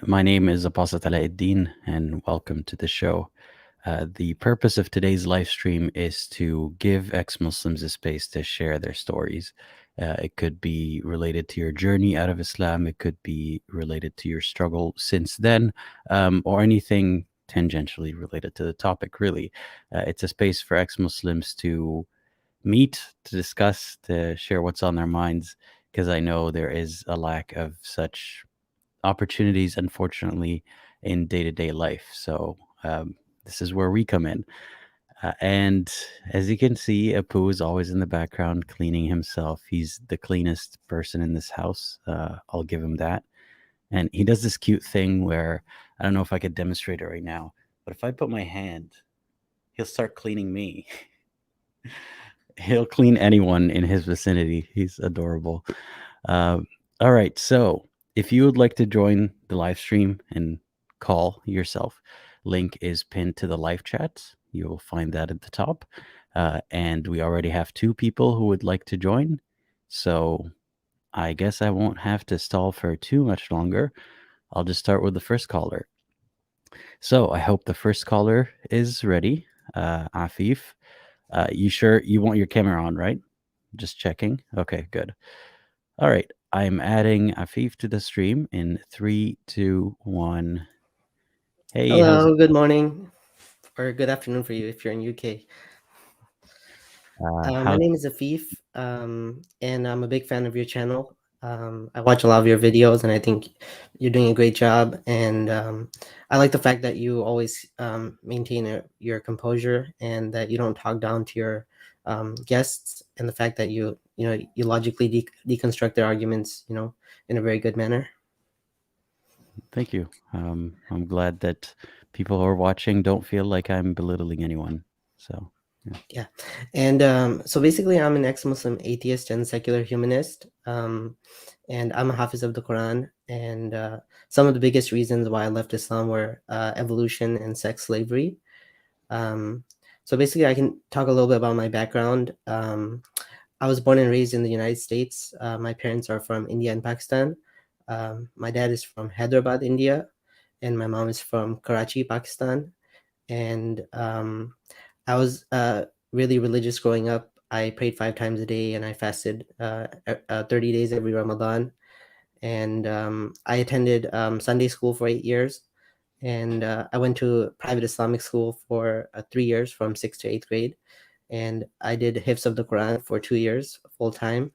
My name is Apostle Talaeddin, and welcome to the show. The purpose of today's live stream is to give ex Muslims a space to share their stories. It could be related to your journey out of Islam, it could be related to your struggle since then, or anything tangentially related to the topic, really. It's a space for ex Muslims to meet, to discuss, to share what's on their minds, because I know there is a lack of such opportunities, unfortunately, in day to day life. So, this is where we come in. And as you can see, Apu is always in the background cleaning himself. He's the cleanest person in this house. I'll give him that. And he does this cute thing where I don't know if I could demonstrate it right now, but if I put my hand, he'll start cleaning me. He'll clean anyone in his vicinity. He's adorable. Uh, all right. So if you would like to join the live stream and call yourself, link is pinned to the live chat. You will find that at the top. And we already have two people who would like to join. So I guess I won't have to stall for too much longer. I'll just start with the first caller. So I hope the first caller is ready. Afif, you sure you want your camera on, right? Just checking. Okay, good. All right. I'm adding Afif to the stream in 3, 2, 1. Hey, how's it? Hello, good morning or good afternoon for you if you're in UK. My How's name is Afif, and I'm a big fan of your channel. I watch a lot of your videos, and I think you're doing a great job. And I like the fact that you always maintain your composure and that you don't talk down to your guests, and the fact that you logically deconstruct their arguments, in a very good manner. Thank you. I'm glad that people who are watching don't feel like I'm belittling anyone. So, yeah. Yeah. And so basically, I'm an ex-Muslim atheist and secular humanist. And I'm a Hafiz of the Quran. And some of the biggest reasons why I left Islam were evolution and sex slavery. So basically, I can talk a little bit about my background. I was born and raised in the United States. My parents are from India and Pakistan. My dad is from Hyderabad, India, and my mom is from Karachi, Pakistan. And I was really religious growing up. I prayed 5 times a day and I fasted 30 days every Ramadan. And I attended Sunday school for 8 years. And I went to private Islamic school for 3 years from 6th to 8th grade. And I did Hifz of the Quran for 2 years full time.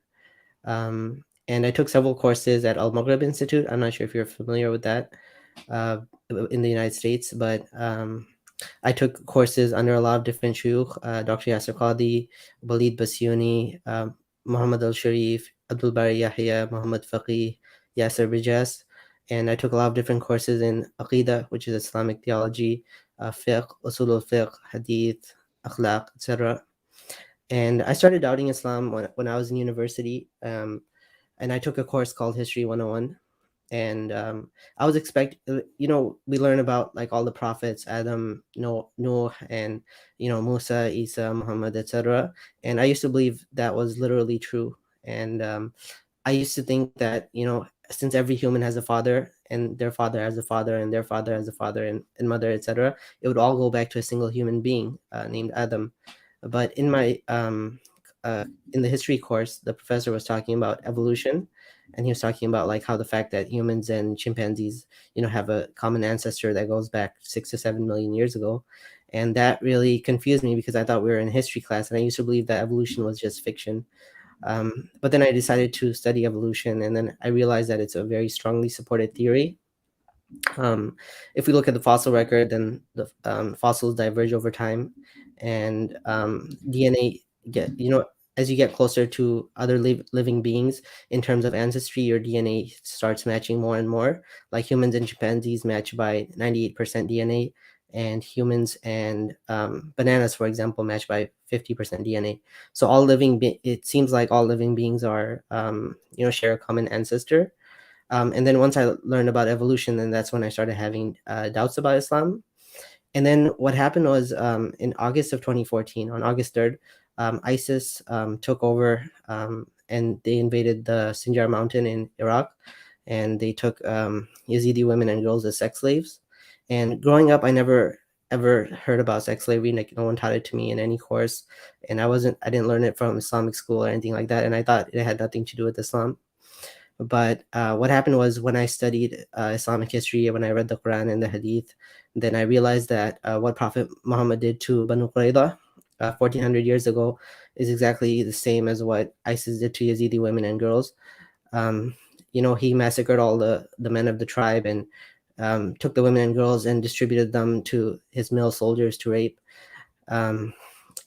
And I took several courses at Al Maghrib Institute. I'm not sure if you're familiar with that in the United States, but I took courses under a lot of different shuyukh, Dr. Yasser Qadi, Walid Basyuni, Muhammad Al-Sharif, Abdul Bari Yahya, Muhammad Faqih, Yasser Bijaz. And I took a lot of different courses in Aqidah, which is Islamic theology, fiqh, usul al-fiqh, hadith, akhlaq, etc. And I started doubting Islam when I was in university. And I took a course called History 101. And I was we learn about like all the prophets, Adam, Noah, and Musa, Isa, Muhammad, etc. And I used to believe that was literally true. And I used to think that since every human has a father, and their father has a father, and their father has a father and mother, etc., it would all go back to a single human being named Adam. But in my in the history course, the professor was talking about evolution, and he was talking about like how the fact that humans and chimpanzees have a common ancestor that goes back 6 to 7 million years ago. And that really confused me because I thought we were in a history class, and I used to believe that evolution was just fiction. But then I decided to study evolution, and then I realized that it's a very strongly supported theory. If we look at the fossil record, then the fossils diverge over time, and DNA as you get closer to other living beings in terms of ancestry, your DNA starts matching more and more. Like humans and chimpanzees match by 98% DNA, and humans and bananas, for example, match by 50% DNA. So it seems like all living beings are share a common ancestor. And then once I learned about evolution, then that's when I started having doubts about Islam. And then what happened was in August of 2014, on August 3rd, ISIS took over and they invaded the Sinjar mountain in Iraq. and they took Yazidi women and girls as sex slaves. And growing up, I never ever heard about sex slavery. Like no one taught it to me in any course, and I didn't learn it from Islamic school or anything like that. And I thought it had nothing to do with Islam. But what happened was when I studied Islamic history, when I read the Quran and the Hadith, then I realized that what Prophet Muhammad did to Banu Qurayza 1400 years ago is exactly the same as what ISIS did to Yazidi women and girls. Um, he massacred all the men of the tribe and took the women and girls and distributed them to his male soldiers to rape. Um,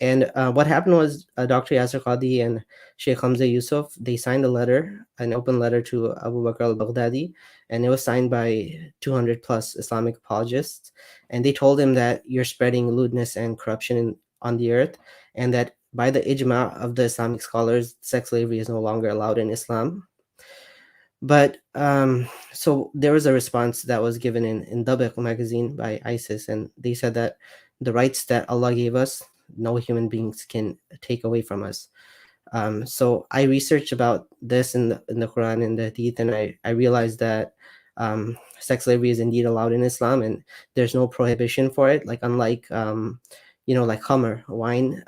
and what happened was Dr. Yasser Qadi and Sheikh Hamza Yusuf, they signed a letter, an open letter to Abu Bakr al-Baghdadi, and it was signed by 200 plus Islamic apologists. And they told him that you're spreading lewdness and corruption on the earth, and that by the ijma of the Islamic scholars, sex slavery is no longer allowed in Islam. But so there was a response that was given in Dabiq magazine by ISIS, and they said that the rights that Allah gave us, no human beings can take away from us. So I researched about this in the Quran and the Hadith, and I realized that sex slavery is indeed allowed in Islam, and there's no prohibition for it. Like unlike like khamr, wine,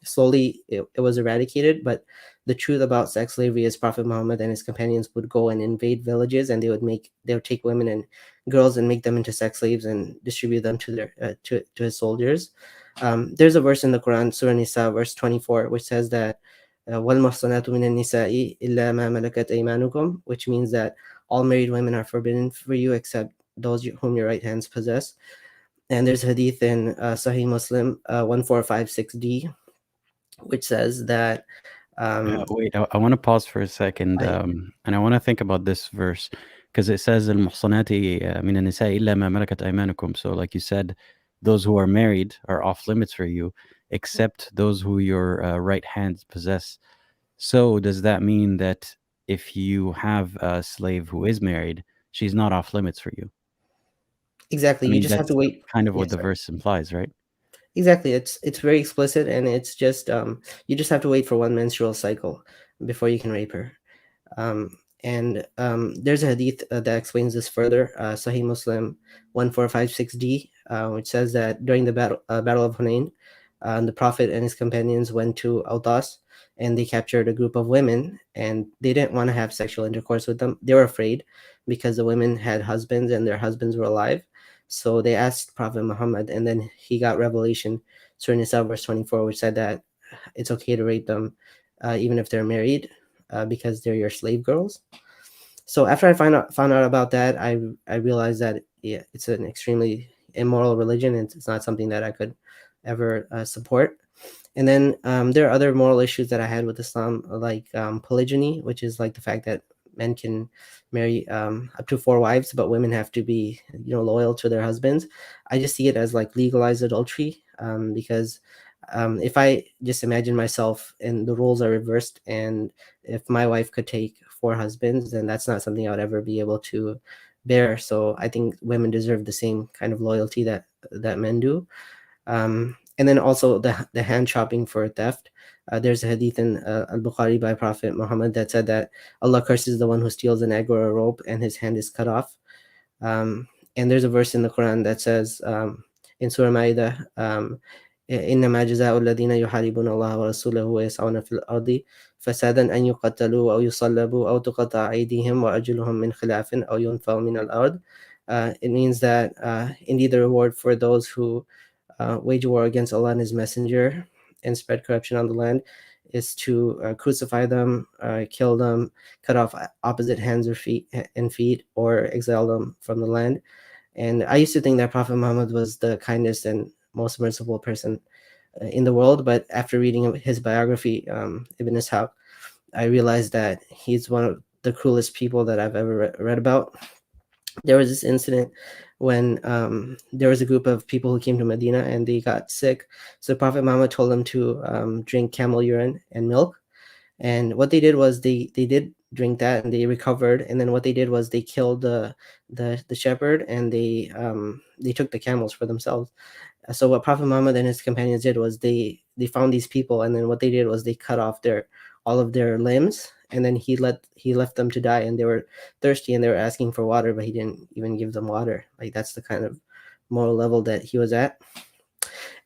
slowly it was eradicated. But the truth about sex slavery is Prophet Muhammad and his companions would go and invade villages, and they would take women and girls and make them into sex slaves and distribute them to their to his soldiers. There's a verse in the Quran, Surah Nisa, verse 24, which says that وَالْمُحْصَنَاتُ مِنَ النِّسَاءِ إِلَّا مَا مَلَكَتْ أَيْمَانُكُمْ, which means that all married women are forbidden for you except those whom your right hands possess. And there's hadith in Sahih Muslim 1456D, which says that Wait, I want to pause for a second, I, and I want to think about this verse because it says المحصنات من النساء إلا ما ملكت أيمانكم. So, like you said, those who are married are off limits for you, except those who your right hands possess. So, does that mean that if you have a slave who is married, she's not off limits for you? exactly, I you mean, just have to that's wait. kind of what Yes, the verse implies, right? exactly. It's very explicit, and it's just you just have to wait for one menstrual cycle before you can rape her. And there's a hadith that explains this further, Sahih Muslim 1456D, which says that during the Battle of Hunain, the Prophet and his companions went to Autas, and they captured a group of women, and they didn't want to have sexual intercourse with them. They were afraid because the women had husbands and their husbands were alive. So they asked Prophet Muhammad, and then he got revelation, Surah Nisa verse 24, which said that it's okay to rape them even if they're married because they're your slave girls. So after I found out about that, I realized that yeah, it's an extremely immoral religion, and it's not something that I could ever support. And then there are other moral issues that I had with Islam, like polygyny, which is like the fact that men can marry up to 4 wives, but women have to be loyal to their husbands. I just see it as like legalized adultery, because if I just imagine myself and the roles are reversed, and if my wife could take 4 husbands, then that's not something I would ever be able to bear. So I think women deserve the same kind of loyalty that men do. And then also the hand chopping for theft. There's a hadith in Al-Bukhari by Prophet Muhammad that said that Allah curses the one who steals an egg or a rope and his hand is cut off. And there's a verse in the Quran that says in Surah Ma'idah, إنما جزاء الذين يحاربون الله ورسوله ويسعون في الأرض فسادا أن يقتلوا أو يصلبوا أو تقطع أيديهم وأرجلهم من خلاف أو ينفوا من الأرض. It means that indeed the reward for those who wage war against Allah and His Messenger and spread corruption on the land is to crucify them, kill them, cut off opposite hands or feet, or exile them from the land. And I used to think that Prophet Muhammad was the kindest and most merciful person in the world, but after reading his biography, Ibn Ishaq, I realized that he's one of the cruelest people that I've ever read about. There was this incident when there was a group of people who came to Medina and they got sick. So Prophet Muhammad told them to drink camel urine and milk. And what they did was they did drink that and they recovered. And then what they did was they killed the shepherd, and they took the camels for themselves. So what Prophet Muhammad and his companions did was they found these people, and then what they did was they cut off all of their limbs, and then he left them to die, and they were thirsty and they were asking for water, but he didn't even give them water. Like, that's the kind of moral level that he was at.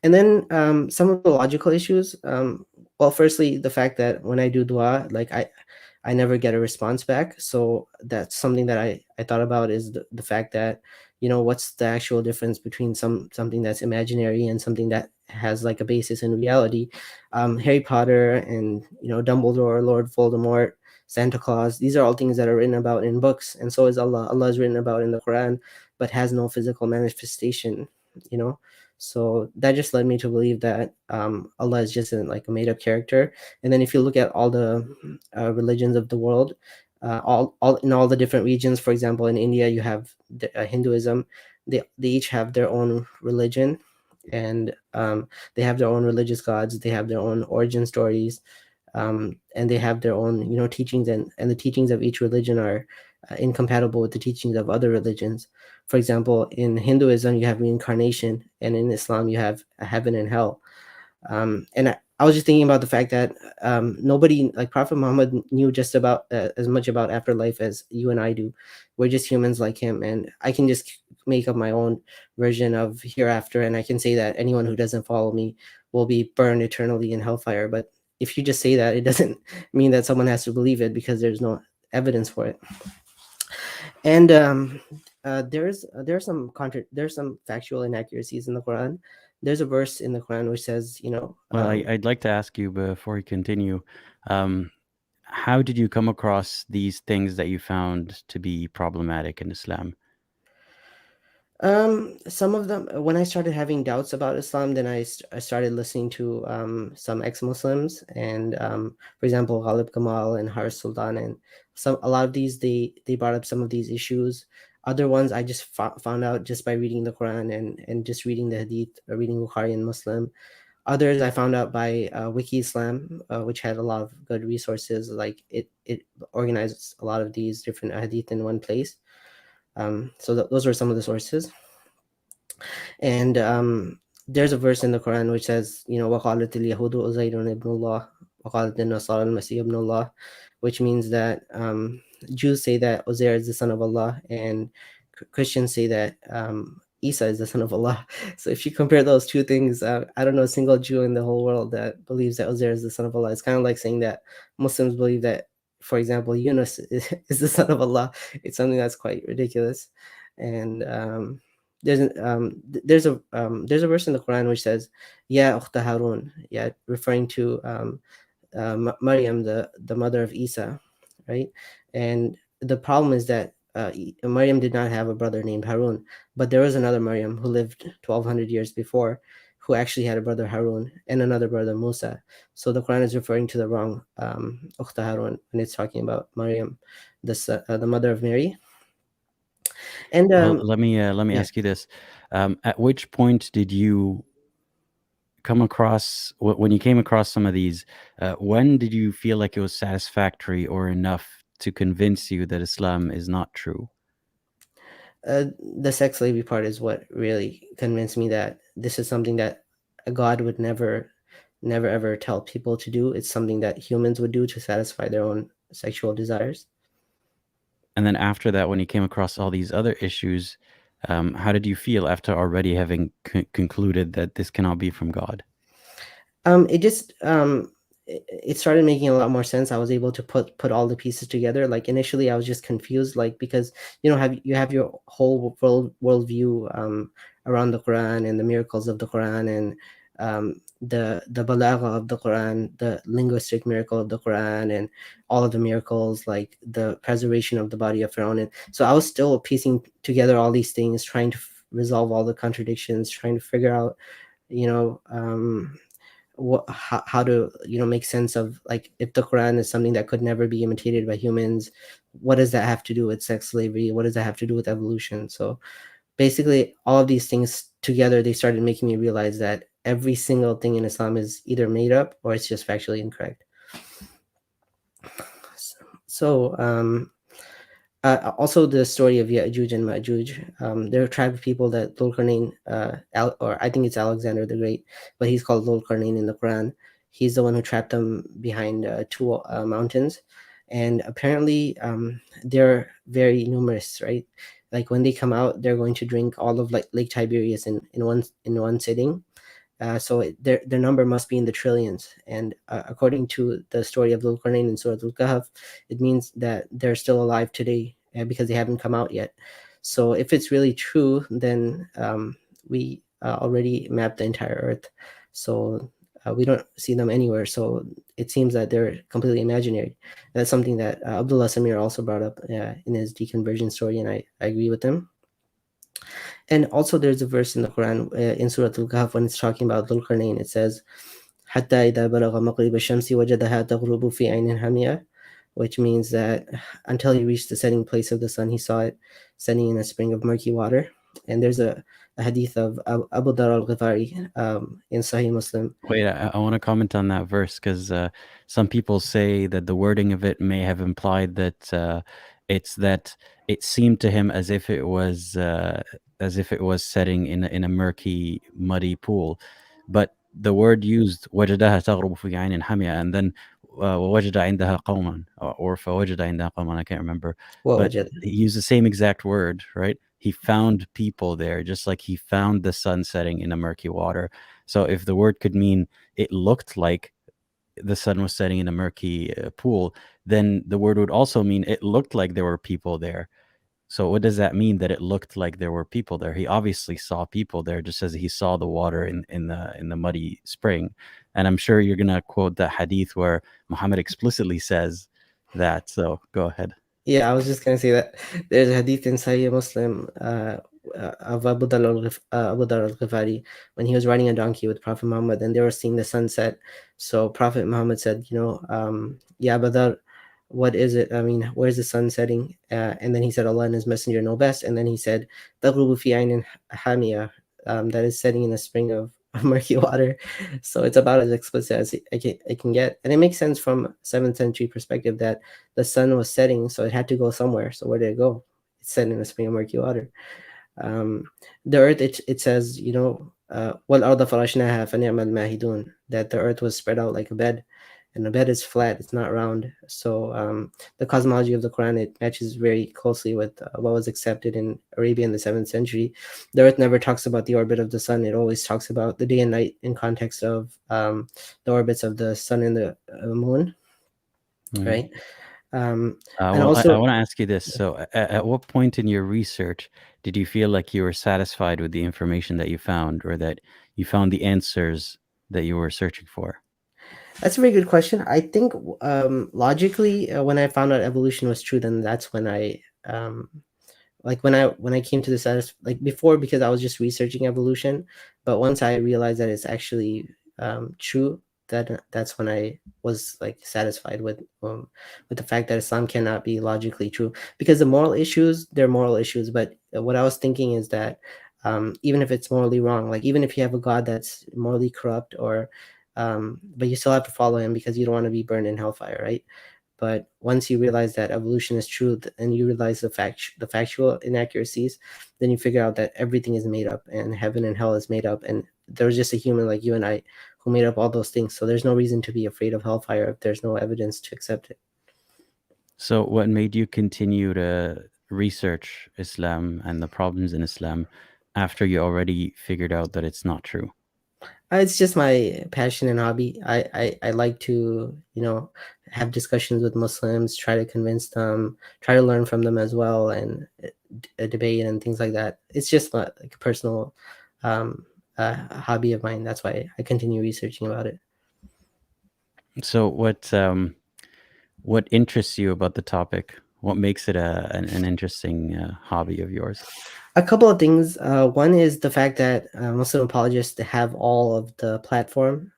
And then some of the logical issues. Well, firstly, the fact that when I do dua, like I never get a response back. So that's something that I thought about, is the fact that, what's the actual difference between something that's imaginary and something that has like a basis in reality. Harry Potter and, Dumbledore, Lord Voldemort, Santa Claus, these are all things that are written about in books, and so is Allah. Allah is written about in the Quran, but has no physical manifestation, you know. So that just led me to believe that Allah is just like a made up character. And then if you look at all the religions of the world, all in all the different regions, for example, in India, you have Hinduism. They each have their own religion, and they have their own religious gods. They have their own origin stories, and they have their own, teachings, and the teachings of each religion are incompatible with the teachings of other religions. For example, in Hinduism, you have reincarnation, and in Islam, you have heaven and hell. And I was just thinking about the fact that nobody, like Prophet Muhammad, knew just about as much about afterlife as you and I do. We're just humans like him, and I can just make up my own version of hereafter, and I can say that anyone who doesn't follow me will be burned eternally in hellfire. But if you just say that, it doesn't mean that someone has to believe it, because there's no evidence for it. And there's some factual inaccuracies in the Quran. There's a verse in the Quran which says, Well, I'd like to ask you before we continue, how did you come across these things that you found to be problematic in Islam? Some of them, when I started having doubts about Islam, then I started listening to some ex-Muslims, and for example, Ghalib Kamal and Haris Sultan, and a lot of these, they brought up some of these issues. Other ones I just found out just by reading the Quran and just reading the Hadith, or reading Bukhari and Muslim. Others I found out by Wiki Islam, which had a lot of good resources. Like it organizes a lot of these different Hadith in one place. So those were some of the sources. And there's a verse in the Quran which says, وَقَالَتِ الْيَهُودُ أُزَيْرٌ ابْنُ اللَّهِ وَقَالَتِ النَّصَارَى الْمَسِيحُ ابْنُ اللَّهِ, which means that Jews say that Uzair is the son of Allah, and Christians say that Isa is the son of Allah. So if you compare those two things, I don't know a single Jew in the whole world that believes that Uzair is the son of Allah. It's kind of like saying that Muslims believe that, for example, Yunus is the son of Allah. It's something that's quite ridiculous. And there's a verse in the Quran which says, "Ya ukhta Harun," yeah, referring to Maryam, the mother of Isa, right? And the problem is that Maryam did not have a brother named Harun, but there was another Maryam who lived 1200 years before, who actually had a brother Harun and another brother Musa. So the Quran is referring to the wrong ukhta Harun when it's talking about Maryam, the mother of Mary. And Well, let me yeah. ask you this: at which point did you come across when you came across some of these? When did you feel like it was satisfactory or enough to convince you that Islam is not true? The sex slavery part is what really convinced me that this is something that a God would never ever tell people to do. It's something that humans would do to satisfy their own sexual desires. And then after that, when you came across all these other issues, how did you feel after already having concluded that this cannot be from God? It just it started making a lot more sense. I was able to put all the pieces together. Like initially I was just confused, like, because you have your whole worldview around the Quran and the miracles of the Quran, and the balagha of the Quran, the linguistic miracle of the Quran, and all of the miracles, like the preservation of the body of Pharaoh. And so I was still piecing together all these things, trying to resolve all the contradictions, trying to figure out, you know how to make sense of, like, if the Quran is something that could never be imitated by humans, what does that have to do with sex slavery? What does that have to do with evolution? So basically all of these things together, they started making me realize that every single thing in Islam is either made up or it's just factually incorrect. So also the story of Ya'juj and Ma'juj. They're a tribe of people that Dhul-Qarnayn, or I think it's Alexander the Great, but he's called Dhul-Qarnayn in the Quran. He's the one who trapped them behind two mountains. and apparently they're very numerous, right? Like when they come out, they're going to drink all of like Lake Tiberias in one sitting. So their number must be in the trillions. And according to the story of Dhul Qarnayn in Surah Al-Kahf, it means that they're still alive today because they haven't come out yet. So if it's really true, then we already mapped the entire Earth. So we don't see them anywhere. So it seems that they're completely imaginary. That's something that Abdullah Samir also brought up in his deconversion story, and I agree with him. And also, there's a verse in the Quran in Surah Al-Kahf when it's talking about Dhul Qarnayn. It says, حتى إذا بلغ مغرب الشمس وجدها تغرب في عين حمية, which means that until he reached the setting place of the sun, he saw it setting in a spring of murky water. And there's a hadith of Abu Dar al-Ghifari in Sahih Muslim. Wait, I want to comment on that verse because some people say that the wording of it may have implied that it's that it seemed to him as if it was setting in a murky, muddy pool, but the word used وجدها تغرب في عين حمية, and then ووجد عندها قوما, or فوجد عندها قوما, I can't remember, but ووجد. he used the same exact word, right? He found people there, just like he found the sun setting in a murky water. So if the word could mean it looked like the sun was setting in a murky pool, then the word would also mean it looked like there were people there. So what does that mean, that it looked like there were people there? He obviously saw people there, just as he saw the water in the muddy spring. And I'm sure you're gonna quote that hadith where Muhammad explicitly says that. So go ahead. Yeah, I was just gonna say that there's a hadith in Sahih Muslim of Abu Dar al-Ghifari when he was riding a donkey with Prophet Muhammad, and they were seeing the sunset. So Prophet Muhammad said, Ya Abu Dar, what is it? I mean, where's the sun setting? And then he said, Allah and His Messenger know best. And then he said, "Taghrubu fi aynin hamiya," that is setting in a spring of murky water. So it's about as explicit as it can get, and it makes sense from 7th century perspective that the sun was setting, so it had to go somewhere. So where did it go? It's set in a spring of murky water. The earth, it says, وَالْأَرْضَ فَرَشْنَاهَا فَنِعْمَ الْمَاهِدُونَ, that the earth was spread out like a bed, and the bed is flat, it's not round. So the cosmology of the Quran, it matches very closely with what was accepted in Arabia in the 7th century. The earth never talks about the orbit of the sun. It always talks about the day and night in context of the orbits of the sun and the moon, right? And Well, I also, want to ask you this. So, at what point in your research did you feel like you were satisfied with the information that you found, or that you found the answers that you were searching for? that's a very good question. I think logically, when I found out evolution was true, then that's when like when I came to this, like before, because I was just researching evolution, but once I realized that it's actually true, that's when I was like satisfied with the fact that Islam cannot be logically true, because the moral issues, they're moral issues. But what I was thinking is that even if it's morally wrong, like even if you have a God that's morally corrupt, or but you still have to follow him because you don't want to be burned in hellfire, right? But once you realize that evolution is true, and you realize the factual inaccuracies, then you figure out that everything is made up, and heaven and hell is made up, and there's just a human like you and I who made up all those things. So there's no reason to be afraid of hellfire if there's no evidence to accept it. So, what made you continue to research Islam and the problems in Islam after you already figured out that it's not true? It's just my passion and hobby. I like to, have discussions with Muslims, try to convince them, try to learn from them as well, and debate and things like that. It's just like a personal hobby of mine. That's why I continue researching about it. So, what interests you about the topic? What makes it an interesting hobby of yours? A couple of things. One is the fact that Muslim apologists have all of the platform.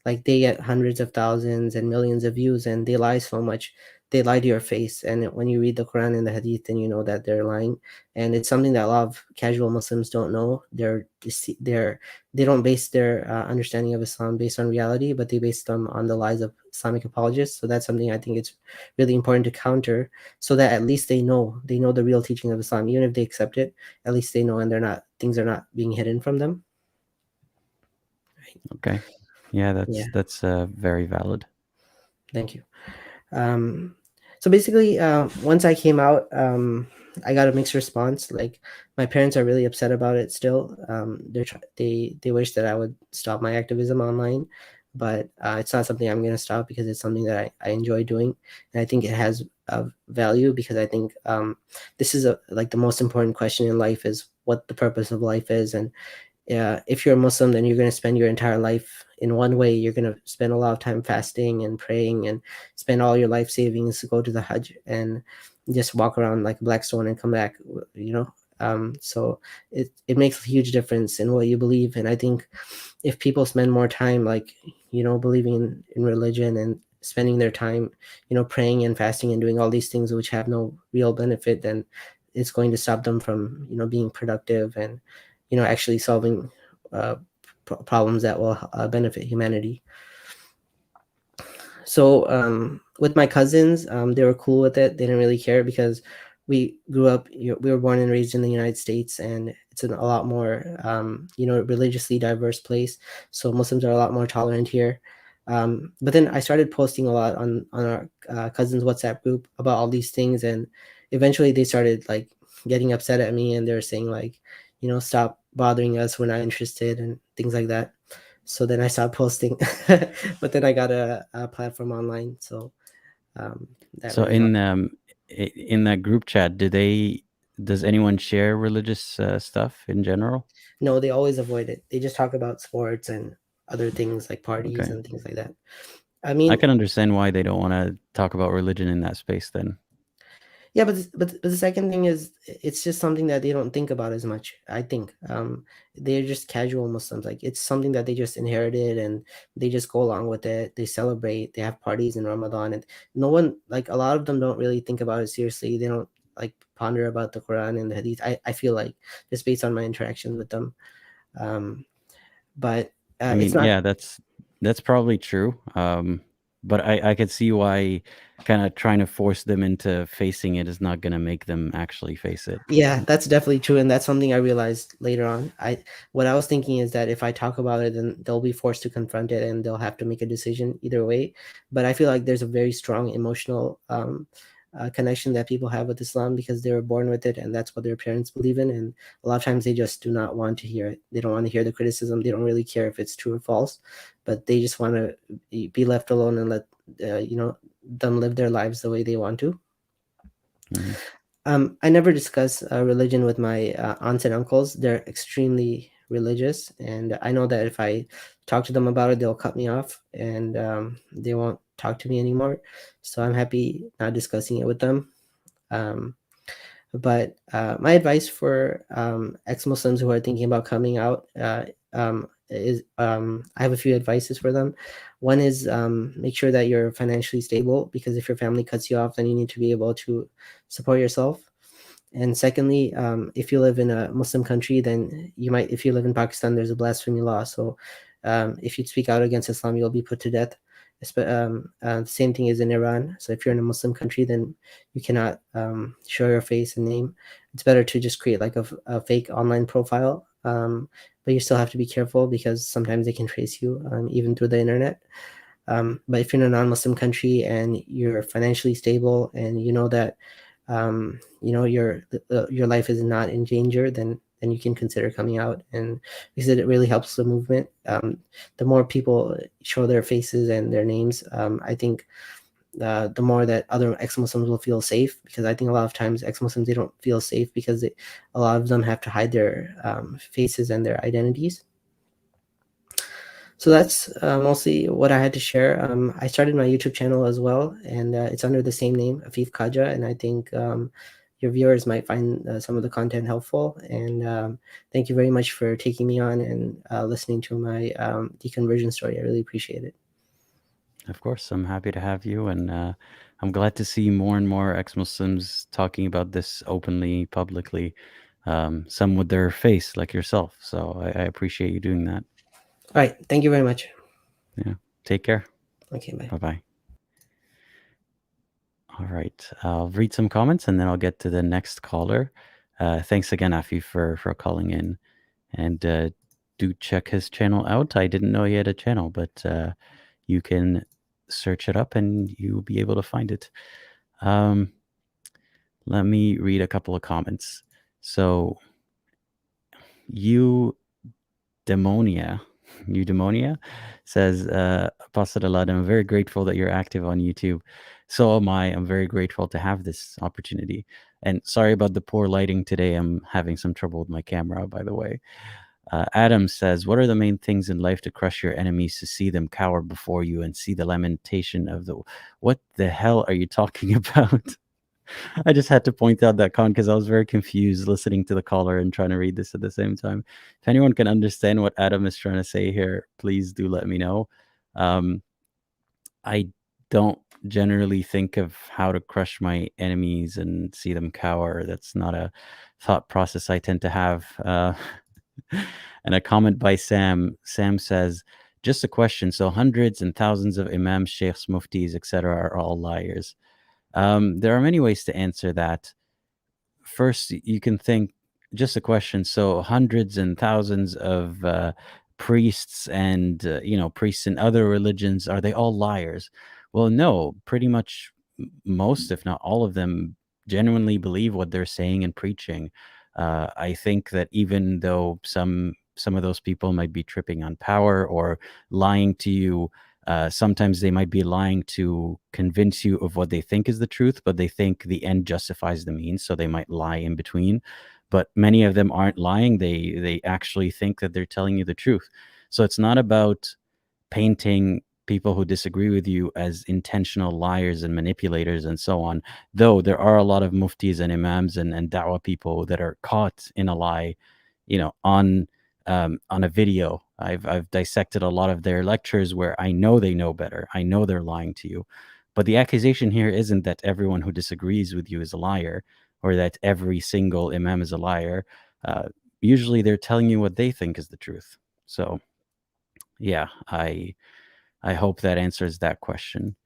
Like they get hundreds of thousands and millions of views, and they lie so much. They lie to your face, and when you read the Quran and the Hadith, then you know that they're lying. And it's something that a lot of casual Muslims don't know. They don't base their understanding of Islam based on reality, but they base them on the lies of Islamic apologists. So that's something I think it's really important to counter, so that at least they know the real teaching of Islam. Even if they accept it, at least they know, and things are not being hidden from them. Okay, yeah, Yeah, that's very valid. thank you. Um, so basically, once I came out, I got a mixed response. Like my parents are really upset about it still. They wish that I would stop my activism online, but it's not something I'm going to stop because it's something that I enjoy doing, and I think it has value because I think this is like the most important question in life is what the purpose of life is. And if you're a Muslim, then you're going to spend your entire life in one way. You're going to spend a lot of time fasting and praying and spend all your life savings to go to the Hajj and just walk around like a black stone and come back, you know. So it makes a huge difference in what you believe. And I think if people spend more time, like, believing in religion and spending their time, praying and fasting and doing all these things which have no real benefit, then it's going to stop them from, being productive and, actually solving uh, problems that will benefit humanity. So with my cousins, they were cool with it. They didn't really care because we grew up, we were born and raised in the United States, and it's a lot more, religiously diverse place. So Muslims are a lot more tolerant here. But then I started posting a lot on our cousins WhatsApp group about all these things, and eventually they started like getting upset at me, and they were saying like, stop bothering us, we're not interested, and things like that. So then I stopped posting, but then I got a platform online, so that So really helped. in that group chat, does anyone share religious stuff in general? No, they always avoid it. They just talk about sports and other things like parties Okay. and things like that. I I mean, can understand why they don't want to talk about religion in that space then. yeah, but the second thing is it's just something that they don't think about as much. I think they're just casual Muslims. Like it's something that they just inherited and they just go along with it. They celebrate. They have parties in Ramadan, and no one, like, a lot of them don't really think about it seriously. They don't like ponder about the Quran and the Hadith. I feel like just based on my interactions with them. Um, but I it's mean, not. yeah, that's probably true. But I could see why kind of trying to force them into facing it is not going to make them actually face it. Yeah, that's definitely true, and that's something I realized later on. What I was thinking is that if I talk about it, then they'll be forced to confront it, and they'll have to make a decision either way. But I feel like there's a very strong emotional connection that people have with Islam because they were born with it, and that's what their parents believe in. And a lot of times they just do not want to hear it. They don't want to hear the criticism. They don't really care if it's true or false, but they just want to be left alone and let them live their lives the way they want to. Mhm. I never discuss religion with my aunts and uncles. They're extremely religious, and I know that if I talk to them about it, they'll cut me off and they won't talk to me anymore. So I'm happy not discussing it with them. Um, but my advice for ex-Muslims who are thinking about coming out is I have a few advices for them. One is make sure that you're financially stable because if your family cuts you off, then you need to be able to support yourself. And secondly, if you live in a Muslim country, then you might, if you live in Pakistan, there's a blasphemy law. So if you speak out against Islam, you'll be put to death. The same thing is in Iran. So if you're in a Muslim country, then you cannot show your face and name. It's better to just create like a fake online profile. But you still have to be careful because sometimes they can trace you even through the internet. But if you're in a non-Muslim country and you're financially stable and you know that your life is not in danger, then you can consider coming out. And because it really helps the movement. The more people show their faces and their names, I think the more that other ex-Muslims will feel safe, because I think a lot of times ex-Muslims, they don't feel safe because a lot of them have to hide their faces and their identities. So that's mostly what I had to share. I started my YouTube channel as well, and it's under the same name, Afif Kaja, and I think your viewers might find some of the content helpful. And thank you very much for taking me on and listening to my deconversion story. I really appreciate it. Of course, I'm happy to have you, and I'm glad to see more and more ex-Muslims talking about this openly, publicly. Some with their face, like yourself. So I appreciate you doing that. All right, thank you very much. Yeah. Take care. Okay, bye. Bye bye. All right. I'll read some comments and then I'll get to the next caller. Thanks again, Afi, for calling in. And do check his channel out. I didn't know he had a channel, but you can search it up and you'll be able to find it. Um, Let me read a couple of comments. So, you Demonia, Eudemonia says, Apostle Allah, I'm very grateful that you're active on YouTube. So am I. I'm very grateful to have this opportunity. And sorry about the poor lighting today. I'm having some trouble with my camera, by the way. Adam says, what are the main things in life to crush your enemies, to see them cower before you and see the lamentation of the. What the hell are you talking about? I just had to point out that comment because I was very confused listening to the caller and trying to read this at the same time. If anyone can understand what Adam is trying to say here, please do let me know. Um, I don't generally think of how to crush my enemies and see them cower. That's not a thought process I tend to have. And a comment by Sam. Sam says, just a question. So hundreds and thousands of imams, sheikhs, muftis, etc., are all liars. There are many ways to answer that. First, you can think, just a question. So hundreds and thousands of priests and priests in other religions, are they all liars? Well, no. Pretty much most, if not all of them, genuinely believe what they're saying and preaching. I think that even though some of those people might be tripping on power or lying to you, sometimes they might be lying to convince you of what they think is the truth, but they think the end justifies the means, so they might lie in between. But many of them aren't lying. They actually think that they're telling you the truth. So it's not about painting people who disagree with you as intentional liars and manipulators and so on. Though there are a lot of muftis and imams and da'wah people that are caught in a lie, on a video. I've dissected a lot of their lectures where I know they know better. I know they're lying to you. But the accusation here isn't that everyone who disagrees with you is a liar or that every single imam is a liar. Usually they're telling you what they think is the truth. So, yeah, I hope that answers that question.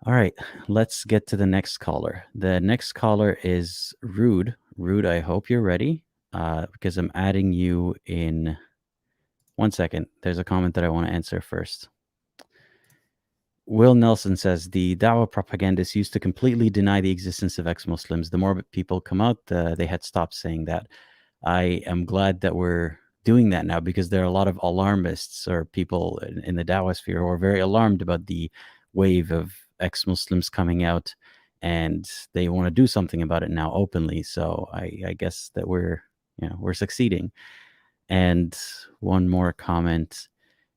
All right, let's get to the next caller. The next caller is Rude. Rude, I hope you're ready because I'm adding you in. One second. There's a comment that I want to answer first. Will Nelson says the Dawah propagandists used to completely deny the existence of ex-Muslims. The more people come out, they had stopped saying that. I am glad that we're doing that now because there are a lot of alarmists or people in the Dawah sphere who are very alarmed about the wave of ex-Muslims coming out, and they want to do something about it now openly. So I guess that we're succeeding. And one more comment.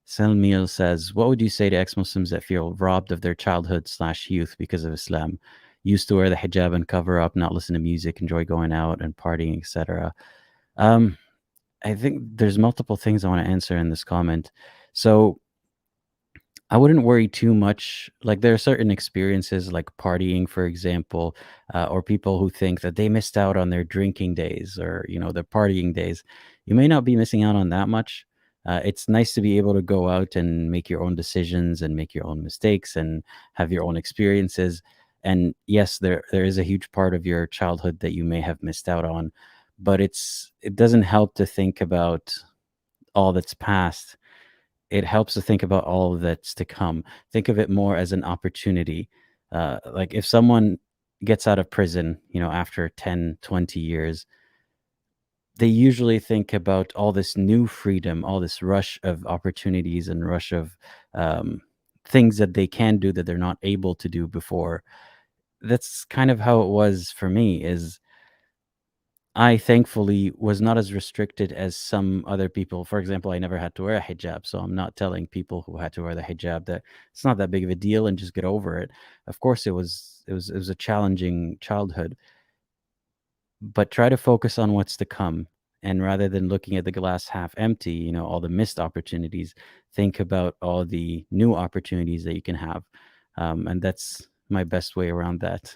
Selmil says, what would you say to ex-Muslims that feel robbed of their childhood/youth because of Islam? Used to wear the hijab and cover up, not listen to music, enjoy going out and partying, etc. I think there's multiple things I want to answer in this comment. So I wouldn't worry too much. Like there are certain experiences, like partying, for example, or people who think that they missed out on their drinking days or their partying days. You may not be missing out on that much. It's nice to be able to go out and make your own decisions and make your own mistakes and have your own experiences. And yes, there is a huge part of your childhood that you may have missed out on, but it doesn't help to think about all that's past. It helps to think about all that's to come. Think of it more as an opportunity. Like if someone gets out of prison, after 10, 20 years, they usually think about all this new freedom, all this rush of opportunities and rush of things that they can do that they're not able to do before. That's kind of how it was for me. Is I thankfully was not as restricted as some other people. For example, I never had to wear a hijab, so I'm not telling people who had to wear the hijab that it's not that big of a deal and just get over it. Of course, it was a challenging childhood, but try to focus on what's to come. And rather than looking at the glass half empty, all the missed opportunities, think about all the new opportunities that you can have. And that's my best way around that.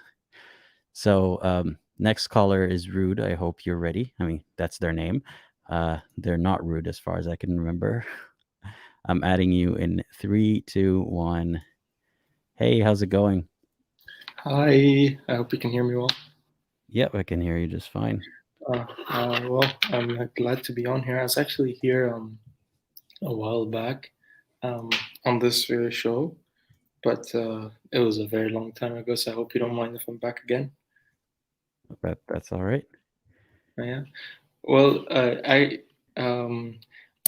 So next caller is Rude. I hope you're ready. I mean, that's their name. They're not rude as far as I can remember. I'm adding you in 3, 2, 1. Hey, how's it going? Hi, I hope you can hear me well. Yep, I can hear you just fine. Well, I'm glad to be on here. I was actually here a while back um, on this show, but it was a very long time ago. So I hope you don't mind if I'm back again. That's all right. Yeah. Well, I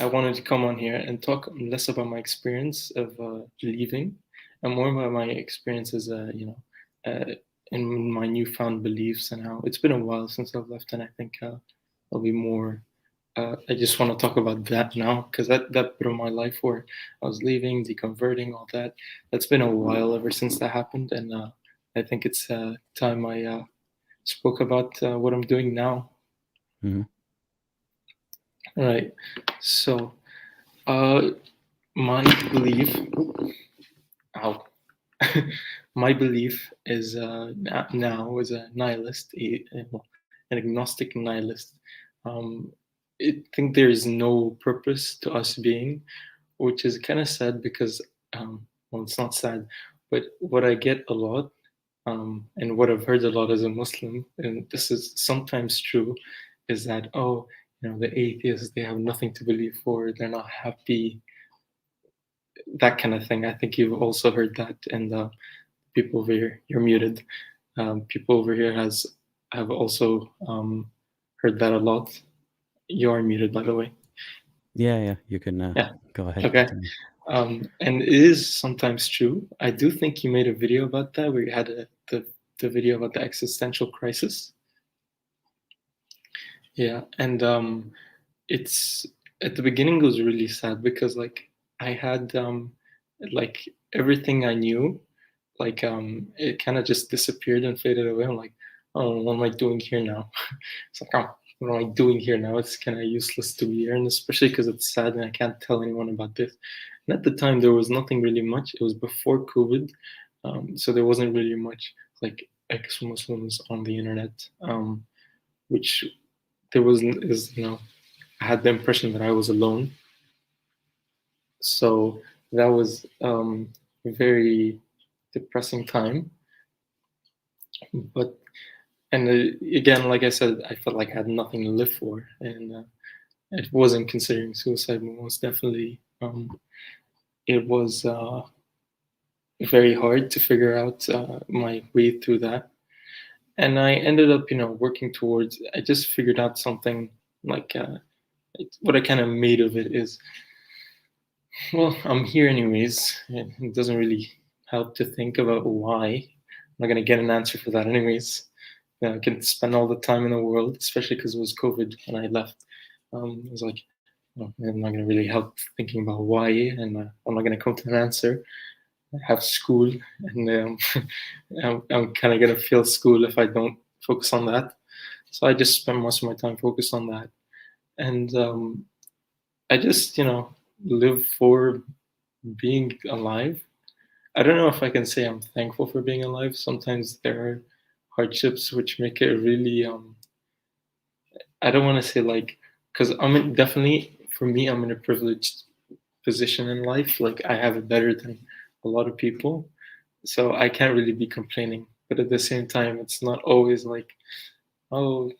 wanted to come on here and talk less about my experience of leaving, and more about my experience as in my newfound beliefs and how it's been a while since I've left, and I think I'll be more. I just want to talk about that now because that bit of my life where I was leaving, deconverting, all that. That's been a while ever since that happened, and I think it's time I spoke about what I'm doing now. Mm-hmm. Right. So, my belief, ow, my belief is now is a nihilist, an agnostic nihilist. Um, I think there is no purpose to us being, which is kind of sad because, well, it's not sad, but what I get a lot, and what I've heard a lot as a Muslim, and this is sometimes true, is that, oh, the atheists, they have nothing to believe for, they're not happy, that kind of thing. I think you've also heard that, and people over here, you're muted. People over here have also heard that a lot. You are muted, by the way. Yeah, you can Yeah. go ahead. Okay. Continue. And it is sometimes true. I do think you made a video about that where you had the video about the existential crisis. Yeah, and it's at the beginning it was really sad because like I had like everything I knew, like it kind of just disappeared and faded away. I'm like, oh, what am I doing here now? It's like, oh, what am I doing here now? It's kind of useless to be here, and especially because it's sad and I can't tell anyone about this. And at the time, there was nothing really much. It was before COVID, so there wasn't really much like ex-Muslims on the internet, which there wasn't. I had the impression that I was alone. So that was a very depressing time. But and again, like I said, I felt like I had nothing to live for, and it wasn't considering suicide, but most definitely it was very hard to figure out my way through that. And I ended up, working towards. I just figured out something like what I kind of made of it is, well, I'm here anyways. And it doesn't really help to think about why. I'm not gonna get an answer for that anyways. I can spend all the time in the world, especially because it was COVID when I left. It was like, oh, I'm not gonna really help thinking about why, and I'm not gonna come to an answer. I have school, and I'm kind of gonna fail school if I don't focus on that. So I just spend most of my time focused on that, and I just live for being alive. I don't know if I can say I'm thankful for being alive. Sometimes there are hardships which make it really. I don't want to say like, because definitely for me, I'm in a privileged position in life. Like I have it better than a lot of people, so I can't really be complaining. But at the same time, it's not always like, oh,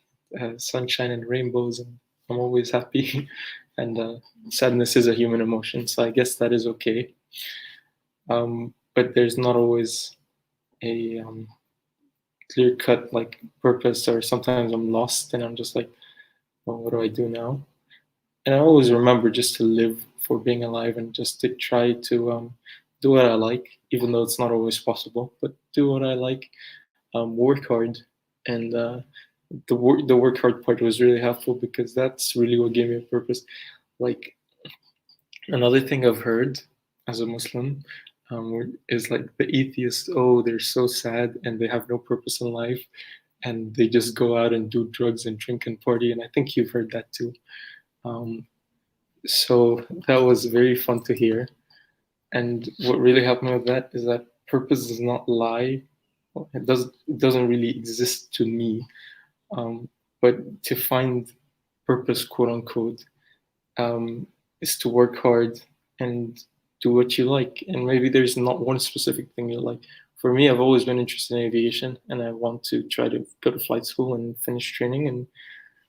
sunshine and rainbows, and I'm always happy. And sadness is a human emotion, so I guess that is okay. But there's not always a clear cut like purpose, or sometimes I'm lost and I'm just like, well, what do I do now? And I always remember just to live for being alive and just to try to do what I like, even though it's not always possible, but do what I like, work hard. And the work hard part was really helpful because that's really what gave me a purpose. Like another thing I've heard as a Muslim is like the atheists, oh, they're so sad and they have no purpose in life and they just go out and do drugs and drink and party. And I think you've heard that too. So that was very fun to hear. And what really helped me with that is that purpose does not lie. It doesn't really exist to me. But to find purpose, quote unquote, is to work hard and do what you like. And maybe there's not one specific thing you like. For me, I've always been interested in aviation, and I want to try to go to flight school and finish training and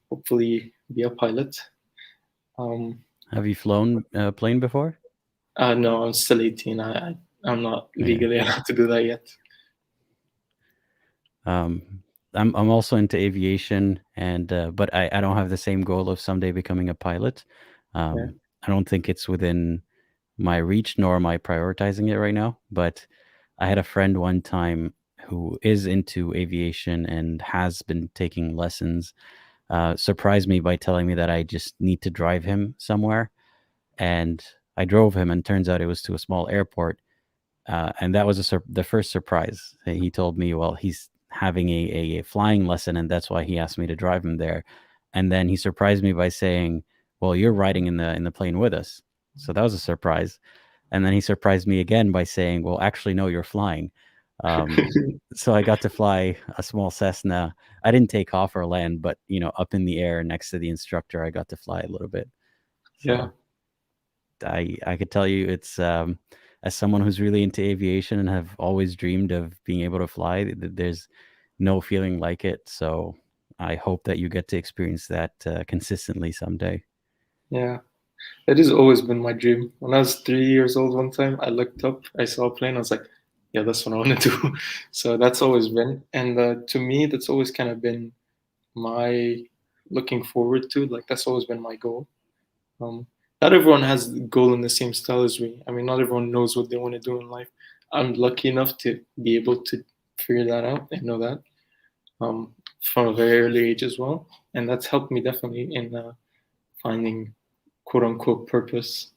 hopefully be a pilot. Have you flown a plane before? No, I'm still 18. I I'm not Yeah. legally allowed to do that yet. Um, I'm also into aviation, and but I don't have the same goal of someday becoming a pilot. Yeah. I don't think it's within my reach, nor am I prioritizing it right now. But I had a friend one time who is into aviation and has been taking lessons. Surprised me by telling me that I just need to drive him somewhere, and I drove him, and turns out it was to a small airport, and that was the first surprise. He told me, well, he's having a flying lesson, and that's why he asked me to drive him there. And then he surprised me by saying, well, you're riding in the plane with us. So that was a surprise. And then he surprised me again by saying, well, actually, no, you're flying. Um, so I got to fly a small Cessna. I didn't take off or land, but up in the air next to the instructor, I got to fly a little bit. Yeah. So I could tell you it's as someone who's really into aviation and have always dreamed of being able to fly, there's no feeling like it. So I hope that you get to experience that consistently someday. Yeah. It has always been my dream. When I was 3 years old, one time I looked up, I saw a plane, I was like, yeah, that's what I want to do. So that's always been. And to me, that's always kind of been my looking forward to. Like, that's always been my goal. Um, Not everyone has the goal in the same style as me. I mean, not everyone knows what they want to do in life. I'm lucky enough to be able to figure that out and know that from a very early age as well. And that's helped me definitely in finding quote unquote purpose.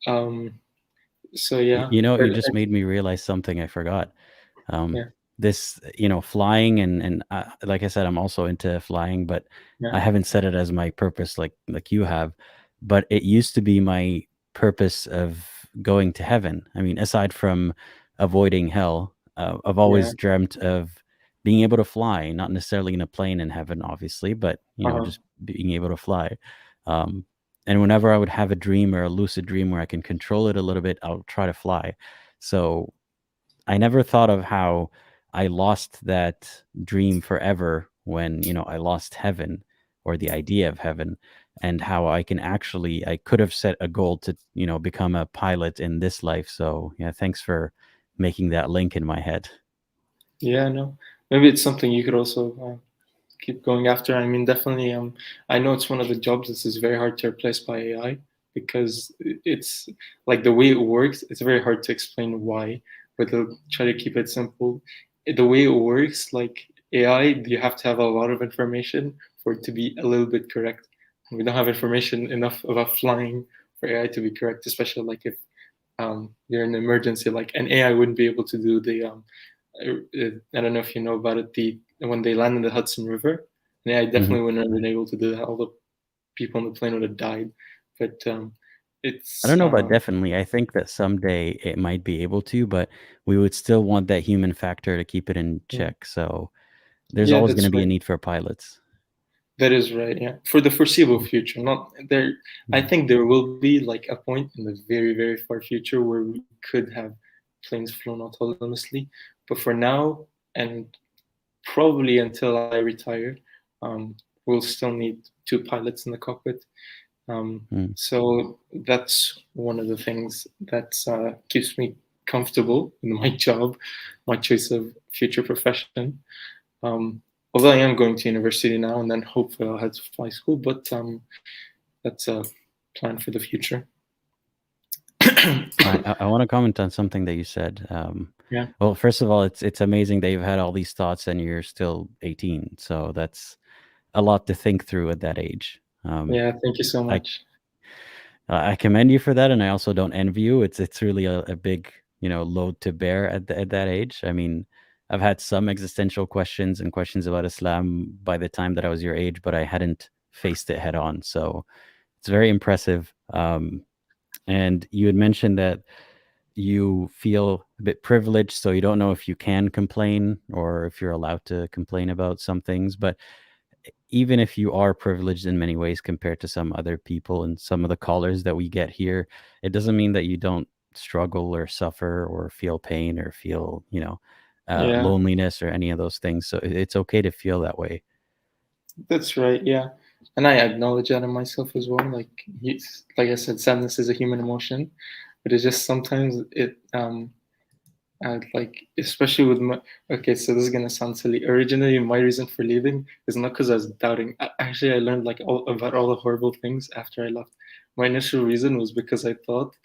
Um, so yeah, but You just made me realize something I forgot. Um, yeah, this, flying and like I said, I'm also into flying, but yeah, I haven't set it as my purpose like you have. But it used to be my purpose of going to heaven. I mean, aside from avoiding hell, I've yeah, always dreamt of being able to fly, not necessarily in a plane in heaven, obviously, but uh-huh. just being able to fly. Um, and whenever I would have a dream or a lucid dream where I can control it a little bit, I'll try to fly. So I never thought of how I lost that dream forever when, I lost heaven or the idea of heaven, and how I could have set a goal to, become a pilot in this life. So, yeah, thanks for making that link in my head. Yeah, no, maybe it's something you could also keep going after. I mean, definitely. I know it's one of the jobs that is very hard to replace by AI because it's like the way it works. It's very hard to explain why, but they'll try to keep it simple. The way it works, like AI, you have to have a lot of information for it to be a little bit correct. We don't have information enough about flying for AI to be correct, especially like if you're in an emergency. Like an AI wouldn't be able to do the I don't know if you know about it. The when they land in the Hudson River, yeah, I Mhm. definitely wouldn't have been able to do that. All the people on the plane would have died. But I it's don't know about definitely. I think that someday it might be able to, but we would still want that human factor to keep it in check. So there's yeah, always going that's to be a right. need for pilots. That is right. Yeah, for the foreseeable future. Not there. I Mhm. think there will be like a point in the very very far future where we could have planes flown autonomously. But for now, and probably until I retire, we'll still need two pilots in the cockpit. Mm. So that's one of the things that keeps me comfortable in my job, my choice of future profession. Um, Although I am going to university now, and then hopefully I'll head to fly school, but that's a plan for the future. I want to comment on something that you said. Yeah, Well, first of all, it's amazing that you've had all these thoughts and you're still 18. So that's a lot to think through at that age. yeah. Thank you so I much. I commend you for that, and I also don't envy you. It's really a big load to bear at that age. I mean, I've had some existential questions and questions about Islam by the time that I was your age, but I hadn't faced it head on. So it's very impressive. And you had mentioned that you feel a bit privileged, so you don't know if you can complain or if you're allowed to complain about some things. But even if you are privileged in many ways compared to some other people and some of the callers that we get here, it doesn't mean that you don't struggle or suffer or feel pain or feel, Yeah, loneliness or any of those things. So it's okay to feel that way. that's right. Yeah, and I acknowledge that in myself as well. Like I said, sadness is a human emotion, but it's just sometimes it Like, especially with my, okay, so this is gonna sound silly. Originally, my reason for leaving is not because I was doubting. Actually, I learned like about all the horrible things after I left. My initial reason was because I thought,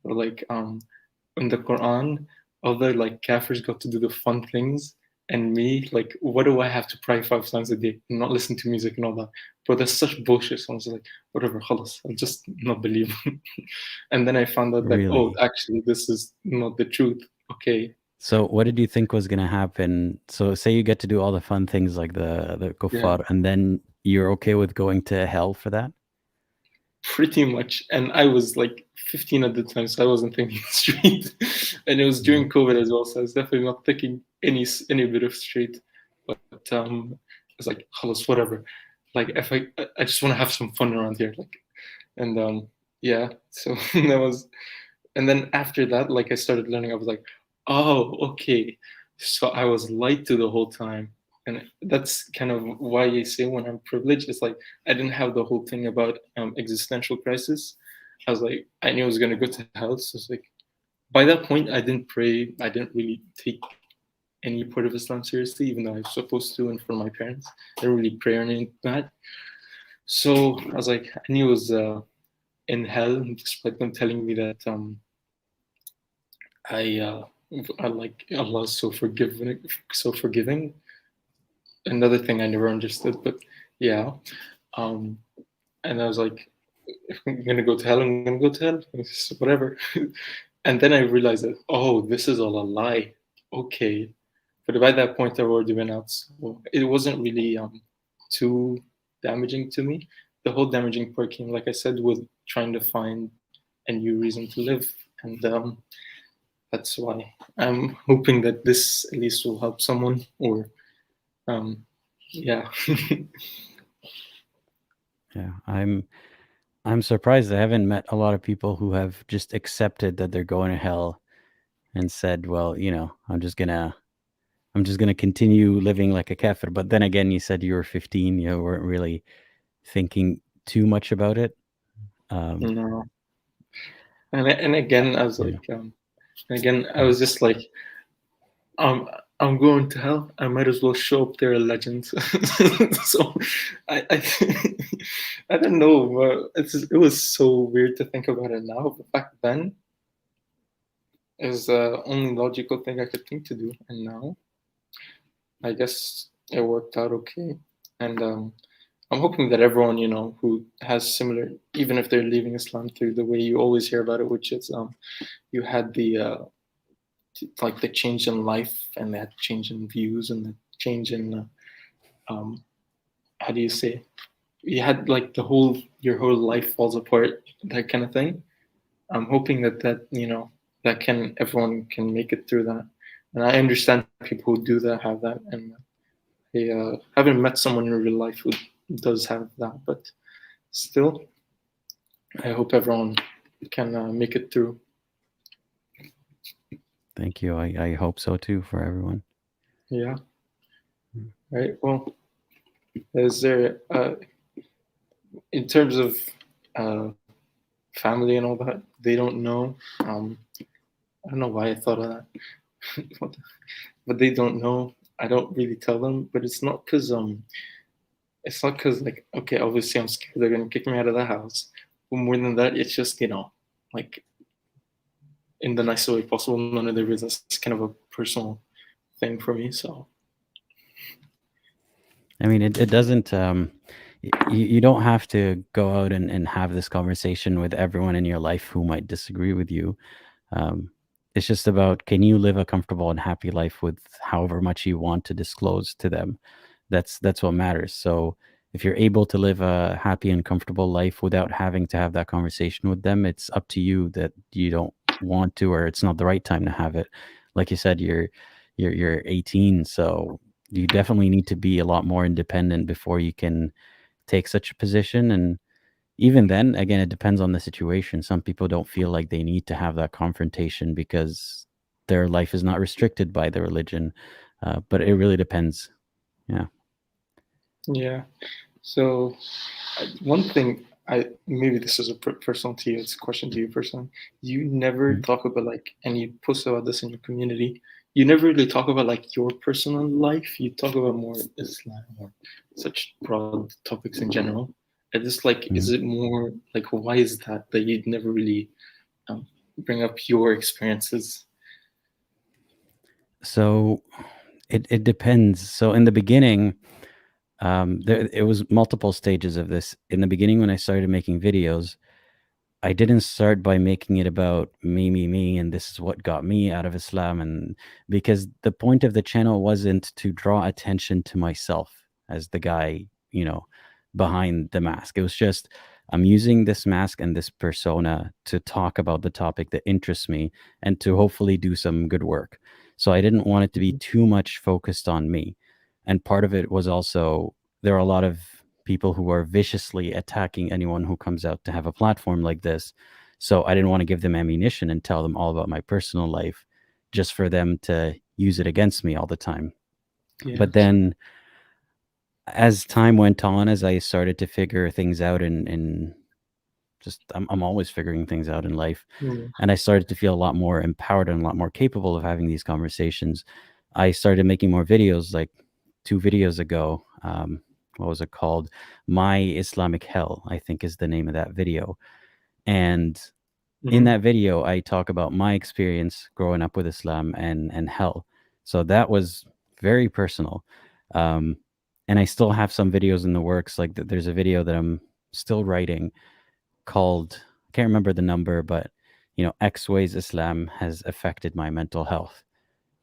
like, in the Quran, other like kafirs got to do the fun things, and me, like, what do I have to pray 5 times a day and not listen to music and all that? But that's such bullshit. So I was like, whatever, khalas, I'll just not believe. And then I found out that, oh, Really? actually, this is not the truth. Okay. So what did you think was going to happen? So say you get to do all the fun things like the Yeah, kuffar, and then you're okay with going to hell for that? pretty much. And I was like 15 at the time, so I wasn't thinking straight. And it was Yeah. during COVID as well, so I was definitely not thinking any bit of straight. But it's like, khalas, whatever. Like, if I just want to have some fun around here, like, and yeah. So that was, and then after that, like, I started learning. I was like, oh, okay. So I was lied to the whole time, and that's kind of why I say when I'm privileged, it's like I didn't have the whole thing about existential crisis. I was like, I knew I was gonna go to hell. So it's like, by that point, I didn't pray. I didn't really take any part of Islam seriously, even though I was supposed to, and for my parents, I didn't really pray or anything like that. So I was like, I knew it was in hell, despite them telling me that I I like Allah is so forgiving. Another thing I never understood, but yeah. Um, and I was like, if I'm gonna go to hell, I'm gonna go to hell. It's whatever. And then I realized that, oh, this is all a lie. Okay. But by that point, I've already been out, so it wasn't really too damaging to me. The whole damaging part came, like I said, with trying to find a new reason to live, and that's why I'm hoping that this at least will help someone, or yeah. Yeah. I'm surprised. I haven't met a lot of people who have just accepted that they're going to hell and said, well, I'm just gonna continue living like a kafir. But then again, you said you were 15, you weren't really thinking too much about it. No. And again, I was Yeah. like, again, I was just like, I'm going to hell. I might as well show up there a legend. So I I don't know. It was so weird to think about it now, but back then it was the only logical thing I could think to do. And now I guess it worked out okay. And I'm hoping that everyone, who has similar, even if they're leaving Islam through the way you always hear about it, which is you had the like the change in life and that change in views and the change in how do you say, you had like your whole life falls apart, that kind of thing. I'm hoping that can everyone can make it through that. And I understand people who do that, have that, and I haven't met someone in real life who does have that, but still I hope everyone can make it through. Thank you. I hope so too for everyone. Yeah. Right. Well, is there in terms of family and all that, they don't know. I don't know why I thought of that, but they don't know. I don't really tell them, but it's not because like, okay, obviously I'm scared they're gonna kick me out of the house. But more than that, it's just like in the nicest way possible. None of their business. It's kind of a personal thing for me. So I mean, it doesn't. You don't have to go out and have this conversation with everyone in your life who might disagree with you. It's just about, can you live a comfortable and happy life with however much you want to disclose to them? That's what matters. So if you're able to live a happy and comfortable life without having to have that conversation with them, it's up to you that you don't want to, or it's not the right time to have it. Like you said, you're 18, so you definitely need to be a lot more independent before you can take such a position. And even then, again, it depends on the situation. Some people don't feel like they need to have that confrontation because their life is not restricted by the religion. But it really depends. Yeah. yeah. So one thing maybe this is a personal to you. It's a question to you personally. You never talk about like, and you post about this in your community. You never really talk about like your personal life. You talk about more Islam or such broad topics in general. And just like, is it more like, why is that you'd never really bring up your experiences? So it depends. So in the beginning, it was multiple stages of this. In the beginning, when I started making videos, I didn't start by making it about me, and this is what got me out of Islam. And because the point of the channel wasn't to draw attention to myself as the guy, behind the mask. It was just, I'm using this mask and this persona to talk about the topic that interests me and to hopefully do some good work. So I didn't want it to be too much focused on me. And part of it was also, there are a lot of people who are viciously attacking anyone who comes out to have a platform like this. So I didn't want to give them ammunition and tell them all about my personal life just for them to use it against me all the time. Yeah. But then as time went on, as I started to figure things out and just I'm always figuring things out in life. And I started to feel a lot more empowered and a lot more capable of having these conversations. I started making more videos, like 2 videos ago. What was it called? My Islamic Hell, I think is the name of that video. And in that video, I talk about my experience growing up with Islam and hell. So that was very personal. And I still have some videos in the works. Like there's a video that I'm still writing called, I can't remember the number, but X ways Islam has affected my mental health.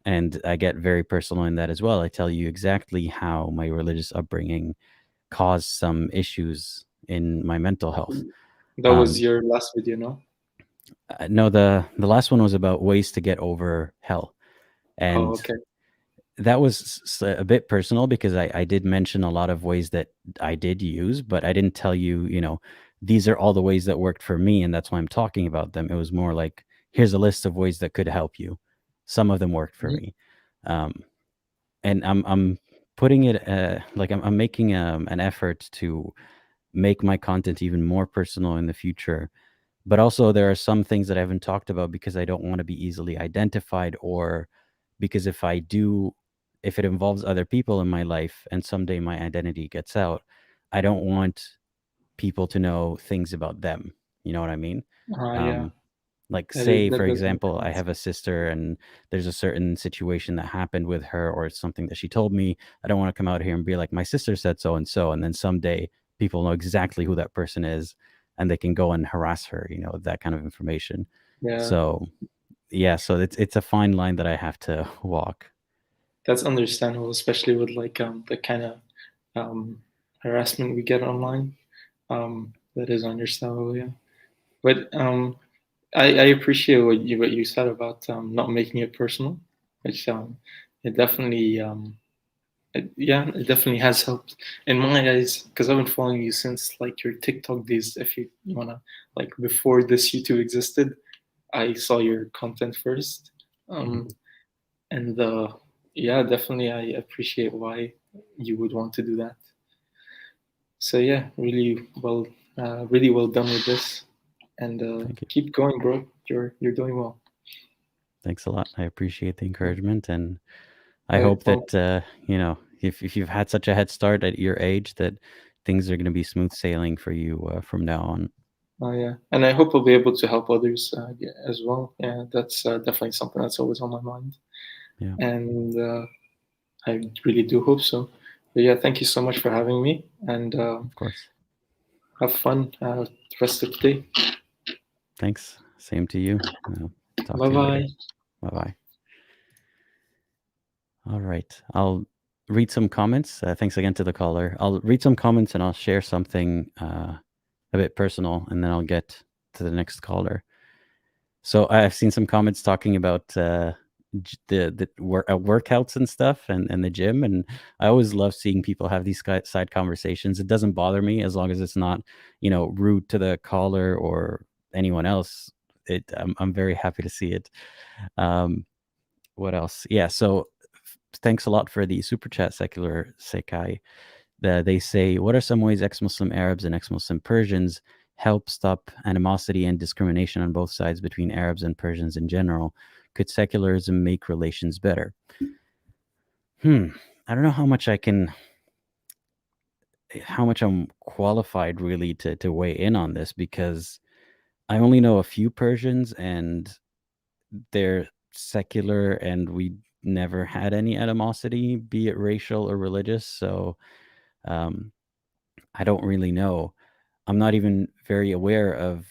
And I get very personal in that as well. I tell you exactly how my religious upbringing caused some issues in my mental health. That was your last video, no? No, the last one was about ways to get over hell. And okay. That was a bit personal because I did mention a lot of ways that I did use, but I didn't tell you, these are all the ways that worked for me, and that's why I'm talking about them. It was more like, here's a list of ways that could help you. Some of them worked for me. And I'm putting it like I'm making an effort to make my content even more personal in the future. But also there are some things that I haven't talked about because I don't want to be easily identified, or because if it involves other people in my life and someday my identity gets out, I don't want people to know things about them. You know what I mean? Yeah. Like, That say, that for does make example, I sense. have a sister and there's a certain situation that happened with her or something that she told me. I don't want to come out here and be like, my sister said so and so. And then someday people know exactly who that person is and they can go and harass her, that kind of information. Yeah. So, yeah, so it's a fine line that I have to walk. That's understandable, especially with like the kind of harassment we get online. That is understandable, yeah. But I appreciate what you said about not making it personal, which it definitely it definitely has helped in my eyes, because I've been following you since like your TikTok days. If you wanna, like, before this YouTube existed, I saw your content first, and yeah, definitely I appreciate why you would want to do that. So yeah, really well done with this, and Thank you. keep going, bro. You're doing well. Thanks a lot. I appreciate the encouragement, and I Right, hope well, that if you've had such a head start at your age, that things are going to be smooth sailing for you from now on. yeah, and I hope I'll be able to help others as well. Yeah, that's definitely something that's always on my mind, Yeah, and I really do hope so. But yeah, thank you so much for having me, and of course. have fun the rest of the day. Thanks. Same to you. Talk Bye to you later. bye. Bye-bye. All right. I'll read some comments. Thanks again to the caller. I'll read some comments and I'll share something a bit personal, and then I'll get to the next caller. So I've seen some comments talking about the workouts and stuff and the gym, and I always love seeing people have these side conversations. It doesn't bother me as long as it's not rude to the caller or anyone else. I'm very happy to see it. What else? Yeah, so thanks a lot for the super chat, Secular Sekai. They say, what are some ways ex-Muslim Arabs and ex-Muslim Persians help stop animosity and discrimination on both sides between Arabs and Persians in general? Could secularism make relations better? I don't know how much I'm qualified really to weigh in on this, because I only know a few Persians and they're secular and we never had any animosity, be it racial or religious. So I don't really know. I'm not even very aware of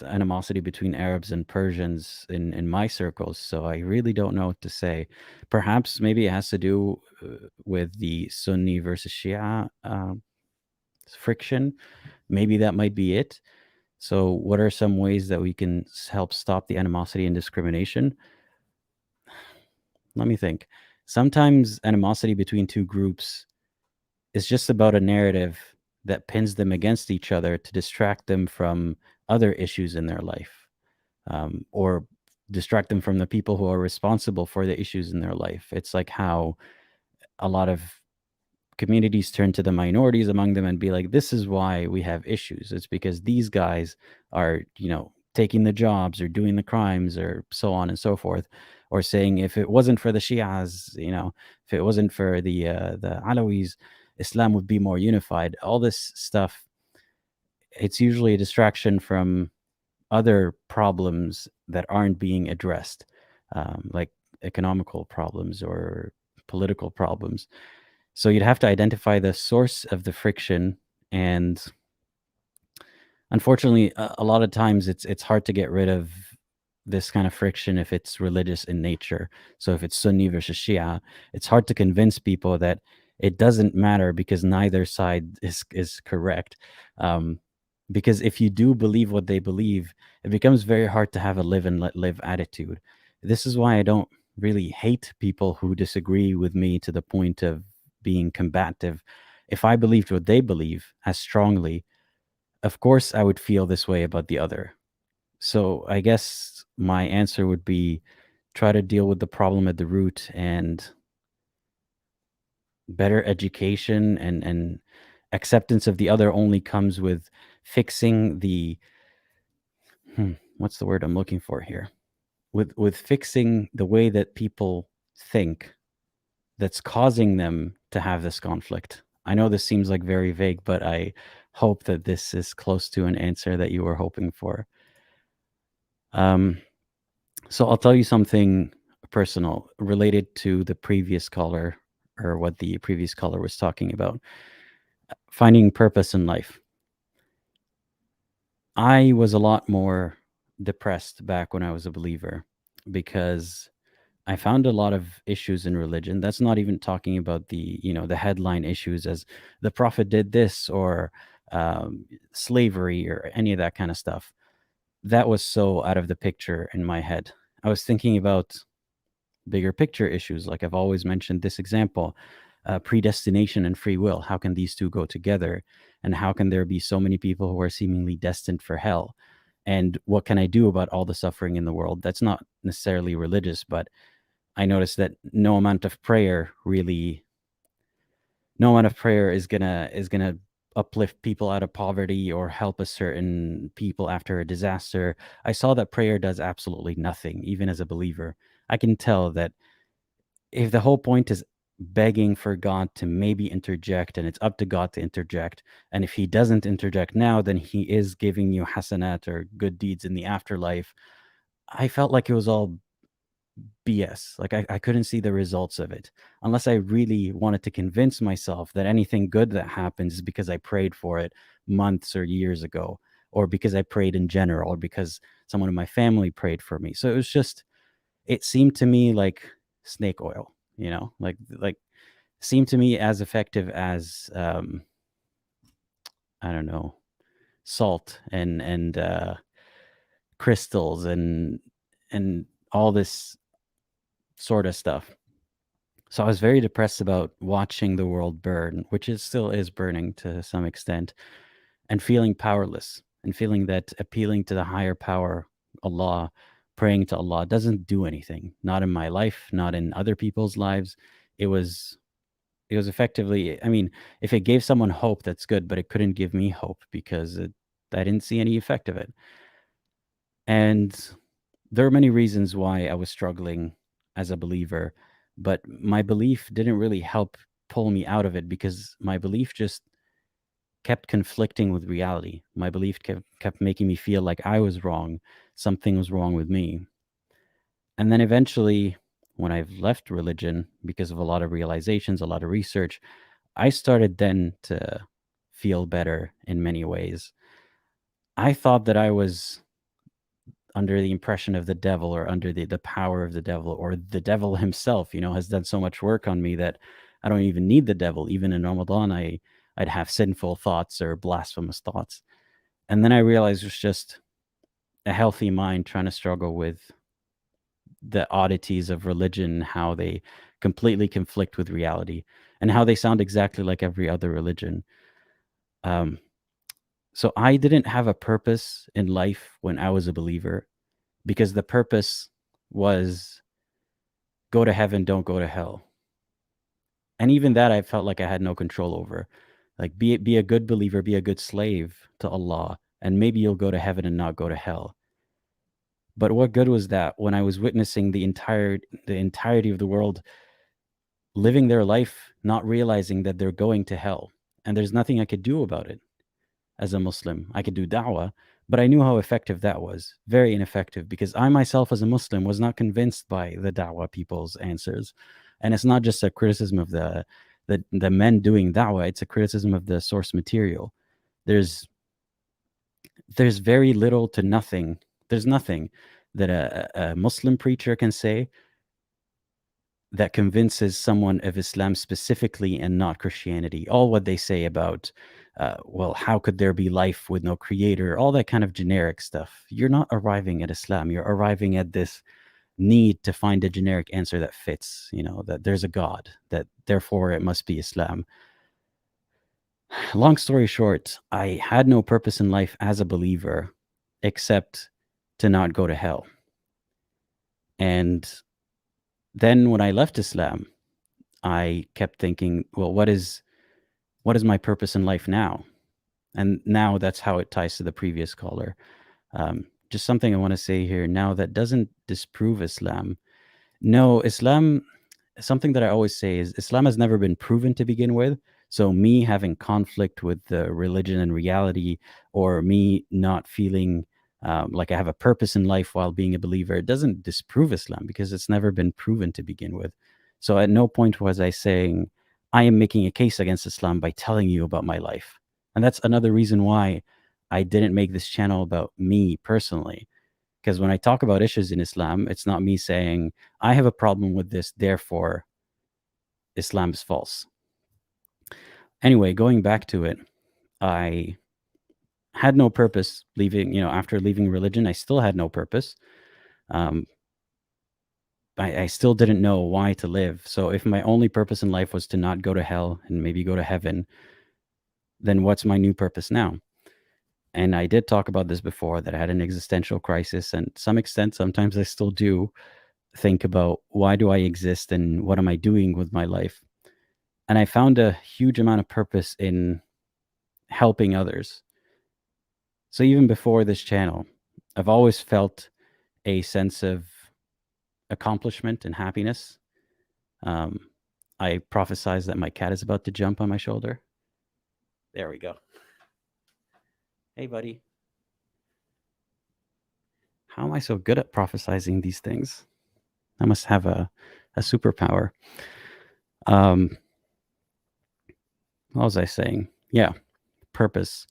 animosity between Arabs and Persians in my circles. So I really don't know what to say. Perhaps maybe it has to do with the Sunni versus Shia friction. Maybe that might be it. So what are some ways that we can help stop the animosity and discrimination? Let me think. Sometimes animosity between two groups is just about a narrative that pins them against each other to distract them from other issues in their life, or distract them from the people who are responsible for the issues in their life. It's like how a lot of communities turn to the minorities among them and be like, this is why we have issues. It's because these guys are, taking the jobs or doing the crimes or so on and so forth. Or saying, if it wasn't for the Shias, if it wasn't for the Alawis, Islam would be more unified. All this stuff, it's usually a distraction from other problems that aren't being addressed, like economical problems or political problems. So you'd have to identify the source of the friction, and unfortunately, a lot of times it's hard to get rid of this kind of friction if it's religious in nature. So if it's Sunni versus Shia, it's hard to convince people that it doesn't matter because neither side is correct. Because if you do believe what they believe, it becomes very hard to have a live and let live attitude. This is why I don't really hate people who disagree with me to the point of being combative. If I believed what they believe as strongly, of course I would feel this way about the other. So I guess my answer would be try to deal with the problem at the root, and better education and acceptance of the other only comes with fixing the what's the word I'm looking for here? With fixing the way that people think that's causing them to have this conflict. I know this seems like very vague, but I hope that this is close to an answer that you were hoping for. So I'll tell you something personal related to the previous caller, or what the previous caller was talking about. Finding purpose in life. I was a lot more depressed back when I was a believer because I found a lot of issues in religion. That's not even talking about the headline issues as the prophet did this, or slavery, or any of that kind of stuff. That was so out of the picture in my head. I was thinking about bigger picture issues. Like I've always mentioned this example, predestination and free will. How can these two go together? And how can there be so many people who are seemingly destined for hell? And what can I do about all the suffering in the world? That's not necessarily religious, but I noticed that no amount of prayer is gonna uplift people out of poverty or help a certain people after a disaster. I saw that prayer does absolutely nothing, even as a believer. I can tell that if the whole point is begging for God to maybe interject, and it's up to God to interject, and if he doesn't interject now, then he is giving you hasanat or good deeds in the afterlife. I felt like it was all BS. Like I couldn't see the results of it unless I really wanted to convince myself that anything good that happens is because I prayed for it months or years ago, or because I prayed in general, or because someone in my family prayed for me. So it seemed to me like snake oil, like seemed to me as effective as I don't know, salt and crystals and all this sort of stuff. So I was very depressed about watching the world burn, which it still is burning to some extent, and feeling powerless, and feeling that appealing to the higher power, Allah, praying to Allah, doesn't do anything. Not in my life, not in other people's lives. It was it was effectively, I mean, if it gave someone hope, that's good, but it couldn't give me hope because I didn't see any effect of it. And there are many reasons why I was struggling as a believer, but my belief didn't really help pull me out of it because my belief just kept conflicting with reality. My belief kept making me feel like I was wrong, something was wrong with me. And then eventually, when I've left religion because of a lot of realizations, a lot of research, I started then to feel better in many ways. I thought that I was under the impression of the devil or under the power of the devil, or the devil himself, has done so much work on me that I don't even need the devil. Even in Ramadan, I'd have sinful thoughts or blasphemous thoughts. And then I realized it was just a healthy mind trying to struggle with the oddities of religion, how they completely conflict with reality, and how they sound exactly like every other religion. So I didn't have a purpose in life when I was a believer, because the purpose was go to heaven, don't go to hell. And even that I felt like I had no control over. Like be a good believer, be a good slave to Allah, and maybe you'll go to heaven and not go to hell. But what good was that when I was witnessing the entirety of the world living their life not realizing that they're going to hell, and there's nothing I could do about it? As a Muslim, I could do da'wah, but I knew how effective that was. Very ineffective, because I myself as a Muslim was not convinced by the da'wah people's answers. And it's not just a criticism of the men doing da'wah, it's a criticism of the source material. There's very little to nothing. There's nothing that a Muslim preacher can say that convinces someone of Islam specifically and not Christianity. All what they say about, well, how could there be life with no creator? All that kind of generic stuff. You're not arriving at Islam. You're arriving at this need to find a generic answer that fits, that there's a God, that therefore it must be Islam. Long story short, I had no purpose in life as a believer except to not go to hell. And then when I left Islam, I kept thinking, well, what is my purpose in life now? And now that's how it ties to the previous caller. Just something I want to say here now that doesn't disprove Islam. No, Islam, something that I always say is Islam has never been proven to begin with. So me having conflict with the religion and reality, or me not feeling like I have a purpose in life while being a believer, it doesn't disprove Islam because it's never been proven to begin with. So at no point was I saying, I am making a case against Islam by telling you about my life. And that's another reason why I didn't make this channel about me personally. Because when I talk about issues in Islam, it's not me saying, I have a problem with this, therefore Islam is false. Anyway, going back to it, I had no purpose leaving, after leaving religion, I still had no purpose. I still didn't know why to live. So if my only purpose in life was to not go to hell and maybe go to heaven, then what's my new purpose now? And I did talk about this before, that I had an existential crisis, and to some extent, sometimes I still do think about, why do I exist and what am I doing with my life? And I found a huge amount of purpose in helping others. So even before this channel, I've always felt a sense of accomplishment and happiness. I prophesize that my cat is about to jump on my shoulder. There we go. Hey, buddy. How am I so good at prophesizing these things? I must have a superpower. What was I saying? Yeah, purpose.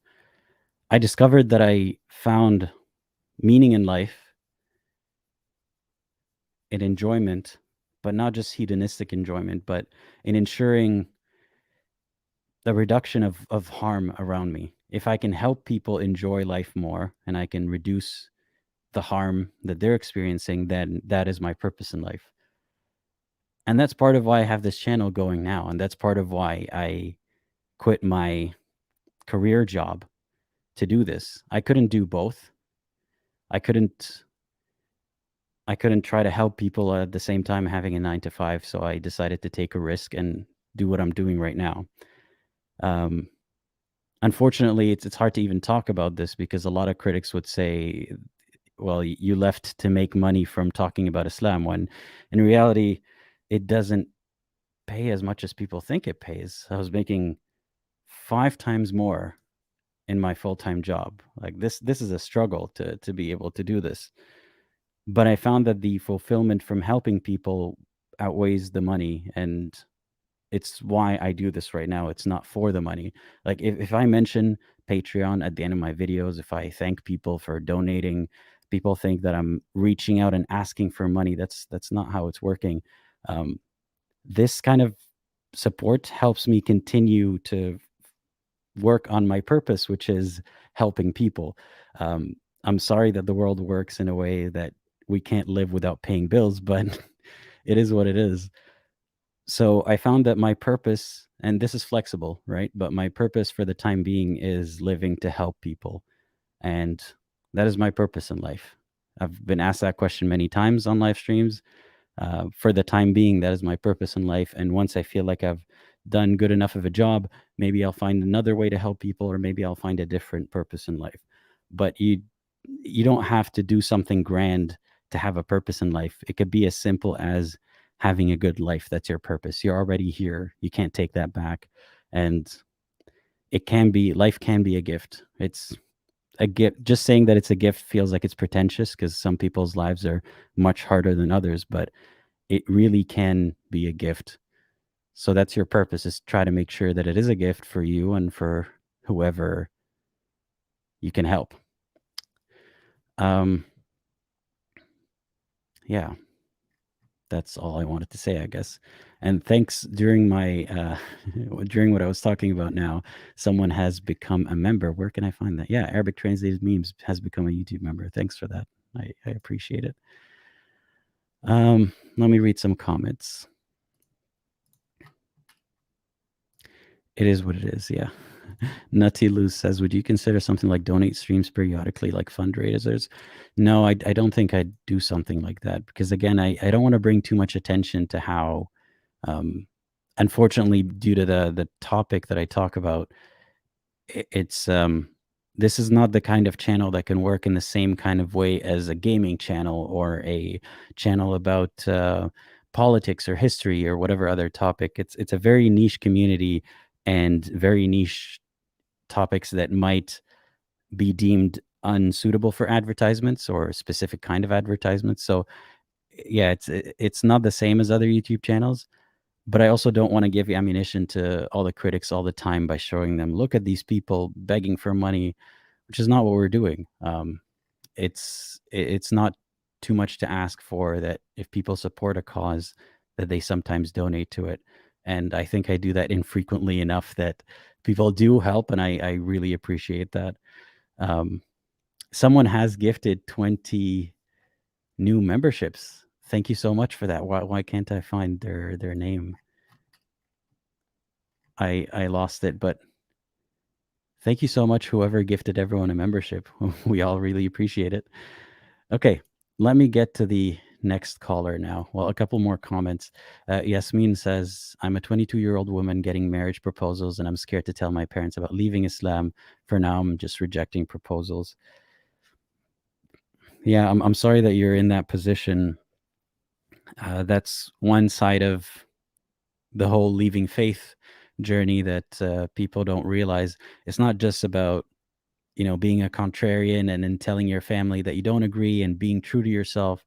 I discovered that I found meaning in life, in enjoyment, but not just hedonistic enjoyment, but in ensuring the reduction of harm around me. If I can help people enjoy life more and I can reduce the harm that they're experiencing, then that is my purpose in life. And that's part of why I have this channel going now. And that's part of why I quit my career job to do this. I couldn't do both. I couldn't try to help people at the same time having a 9 to 5. So I decided to take a risk and do what I'm doing right now. Um, Unfortunately, it's hard to even talk about this because a lot of critics would say, well, you left to make money from talking about Islam, when in reality, it doesn't pay as much as people think it pays. I was making 5 times more in my full-time job. Like this is a struggle to be able to do this. But I found that the fulfillment from helping people outweighs the money, and it's why I do this right now. It's not for the money. Like if I mention Patreon at the end of my videos, if I thank people for donating, people think that I'm reaching out and asking for money. That's not how it's working. Um, this kind of support helps me continue to work on my purpose, which is helping people. Um, I'm sorry that the world works in a way that we can't live without paying bills, but it is what it is. So I found that my purpose, and this is flexible, right? But my purpose for the time being is living to help people. And that is my purpose in life. I've been asked that question many times on live streams. For the time being, that is my purpose in life. And once I feel like I've done good enough of a job, maybe I'll find another way to help people, or maybe I'll find a different purpose in life. But you don't have to do something grand to have a purpose in life. It could be as simple as having a good life. That's your purpose. You're already here. You can't take that back. And life can be a gift. It's a gift. Just saying that it's a gift feels like it's pretentious because some people's lives are much harder than others, but it really can be a gift. So that's your purpose, is try to make sure that it is a gift for you and for whoever you can help. Yeah, that's all I wanted to say, I guess. And thanks, during my during what I was talking about now, someone has become a member. Where can I find that? Yeah, Arabic Translated Memes has become a YouTube member. Thanks for that. I appreciate it. Let me read some comments. It is what it is, yeah. Nutty Loose says, would you consider something like donate streams periodically, like fundraisers? No, I don't think I'd do something like that because, again, I don't want to bring too much attention to how, unfortunately, due to the topic that I talk about, it's this is not the kind of channel that can work in the same kind of way as a gaming channel or a channel about politics or history or whatever other topic. It's a very niche community and very niche topics that might be deemed unsuitable for advertisements or a specific kind of advertisements. So yeah, it's not the same as other YouTube channels, but I also don't want to give ammunition to all the critics all the time by showing them, look at these people begging for money, which is not what we're doing. It's not too much to ask for that if people support a cause, that they sometimes donate to it. And I think I do that infrequently enough that people do help, and I really appreciate that. Someone has gifted 20 new memberships. Thank you so much for that. Why can't I find their name? I lost it, but thank you so much, whoever gifted everyone a membership. We all really appreciate it. Okay, let me get to the next caller now. Well, a couple more comments. Yasmin says, I'm a 22-year-old woman getting marriage proposals, and I'm scared to tell my parents about leaving Islam. For now, I'm just rejecting proposals. Yeah, I'm sorry that you're in that position. That's one side of the whole leaving faith journey that people don't realize. It's not just about, being a contrarian and then telling your family that you don't agree and being true to yourself.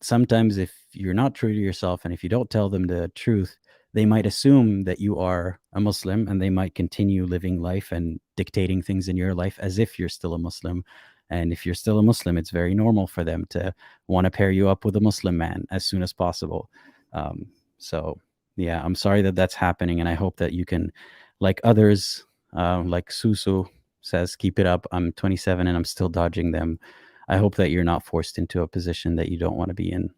Sometimes if you're not true to yourself and if you don't tell them the truth, they might assume that you are a Muslim, and they might continue living life and dictating things in your life as if you're still a Muslim. And if you're still a Muslim, it's very normal for them to want to pair you up with a Muslim man as soon as possible. So yeah, I'm sorry that that's happening, and I hope that you can, like others, like Susu says, keep it up. I'm 27 and I'm still dodging them. I hope that you're not forced into a position that you don't want to be in.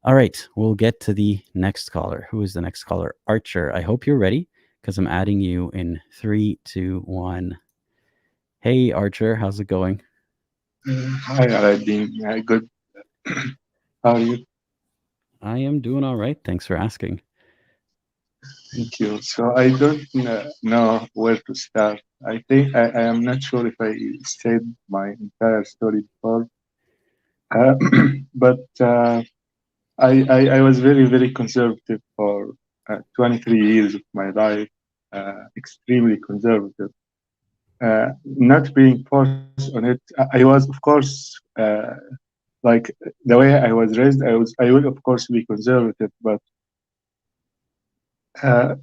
All right, we'll get to the next caller. Who is the next caller? Archer. I hope you're ready because I'm adding you in 3, 2, 1. Hey, Archer, how's it going? Hi, Aladdin. Yeah, good. How are you? I am doing all right. Thanks for asking. Thank you. So I don't know where to start. I think I am not sure if I said my entire story before, uh, but I was very, very conservative for 23 years of my life, extremely conservative. Not being forced on it, I was, of course, like the way I was raised, I will, of course, be conservative, uh,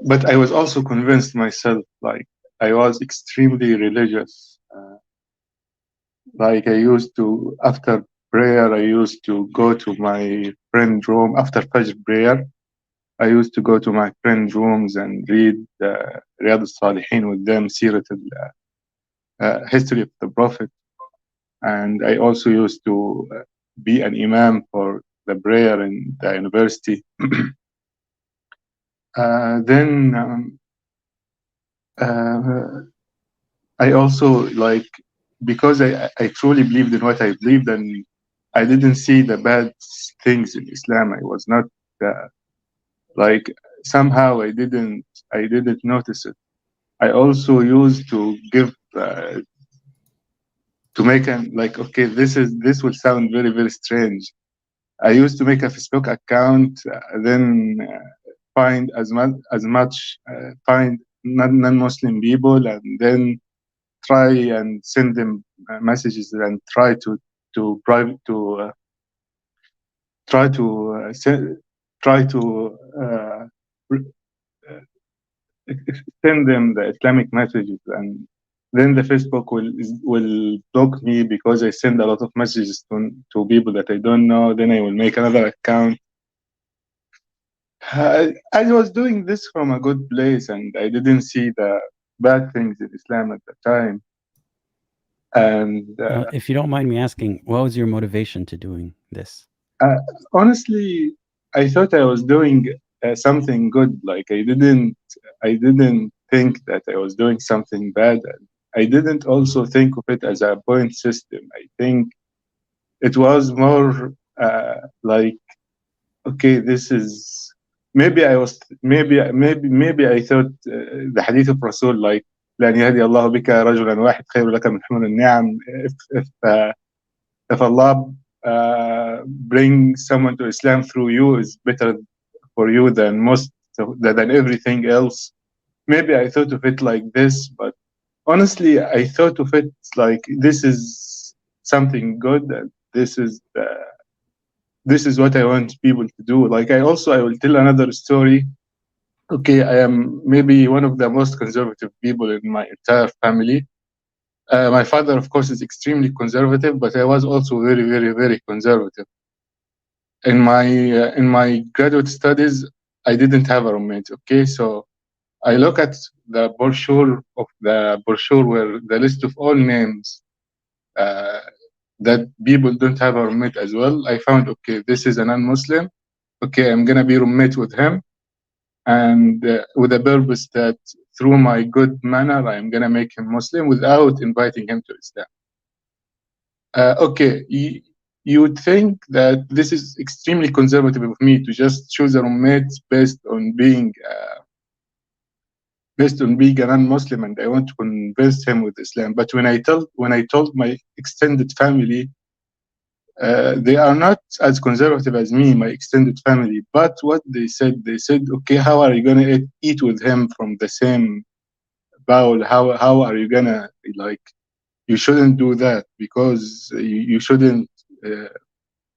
but I was also convinced myself, like I was extremely religious. Like I used to, after prayer, I used to go to my friend room after Fajr prayer. I used to go to my friend rooms and read Riyadh al-Salihin with them, Sirat history of the Prophet. And I also used to be an imam for the prayer in the university. Then I also like, because I truly believed in what I believed, and I didn't see the bad things in Islam. I was not like, somehow I didn't notice it. I also used to give to make an, like, okay, this will sound very, very strange. I used to make a Facebook account, then find as much find non-Muslim people, and then try and send them messages, and private to try to send try to send them the Islamic messages, and then the Facebook will block me because I send a lot of messages to people that I don't know. Then I will make another account. I was doing this from a good place, and I didn't see the bad things in Islam at the time. And If you don't mind me asking, what was your motivation to doing this? uh, honestly, I thought I was doing something good. Like I didn't think that I was doing something bad. I didn't also think of it as a point system. I think it was more like, okay, this is, maybe I thought the hadith of Rasul, like لأن يهدي الله بك رجلا واحد خير لك من حمر النعم. If Allah bring someone to Islam through you, is better for you than everything else. Maybe I thought of it like this, but honestly, I thought of it like, this is something good, and this is what I want people to do. Like I will tell another story. Okay, I am maybe one of the most conservative people in my entire family. My father, of course, is extremely conservative, but I was also very, very, very conservative. In my graduate studies, I didn't have a roommate. Okay, so I look at the brochure where the list of all names that people don't have a roommate as well. I found, okay, this is a non-Muslim. Okay, I'm gonna be roommate with him, and with the purpose that through my good manner, I'm gonna make him Muslim without inviting him to Islam. Okay, you would think that this is extremely conservative of me to just choose a roommate based on being a non-Muslim, and I want to convince him with Islam. But when I told my extended family, they are not as conservative as me, my extended family. But what they said, okay, how are you gonna eat with him from the same bowl? How are you gonna, like? You shouldn't do that, because you shouldn't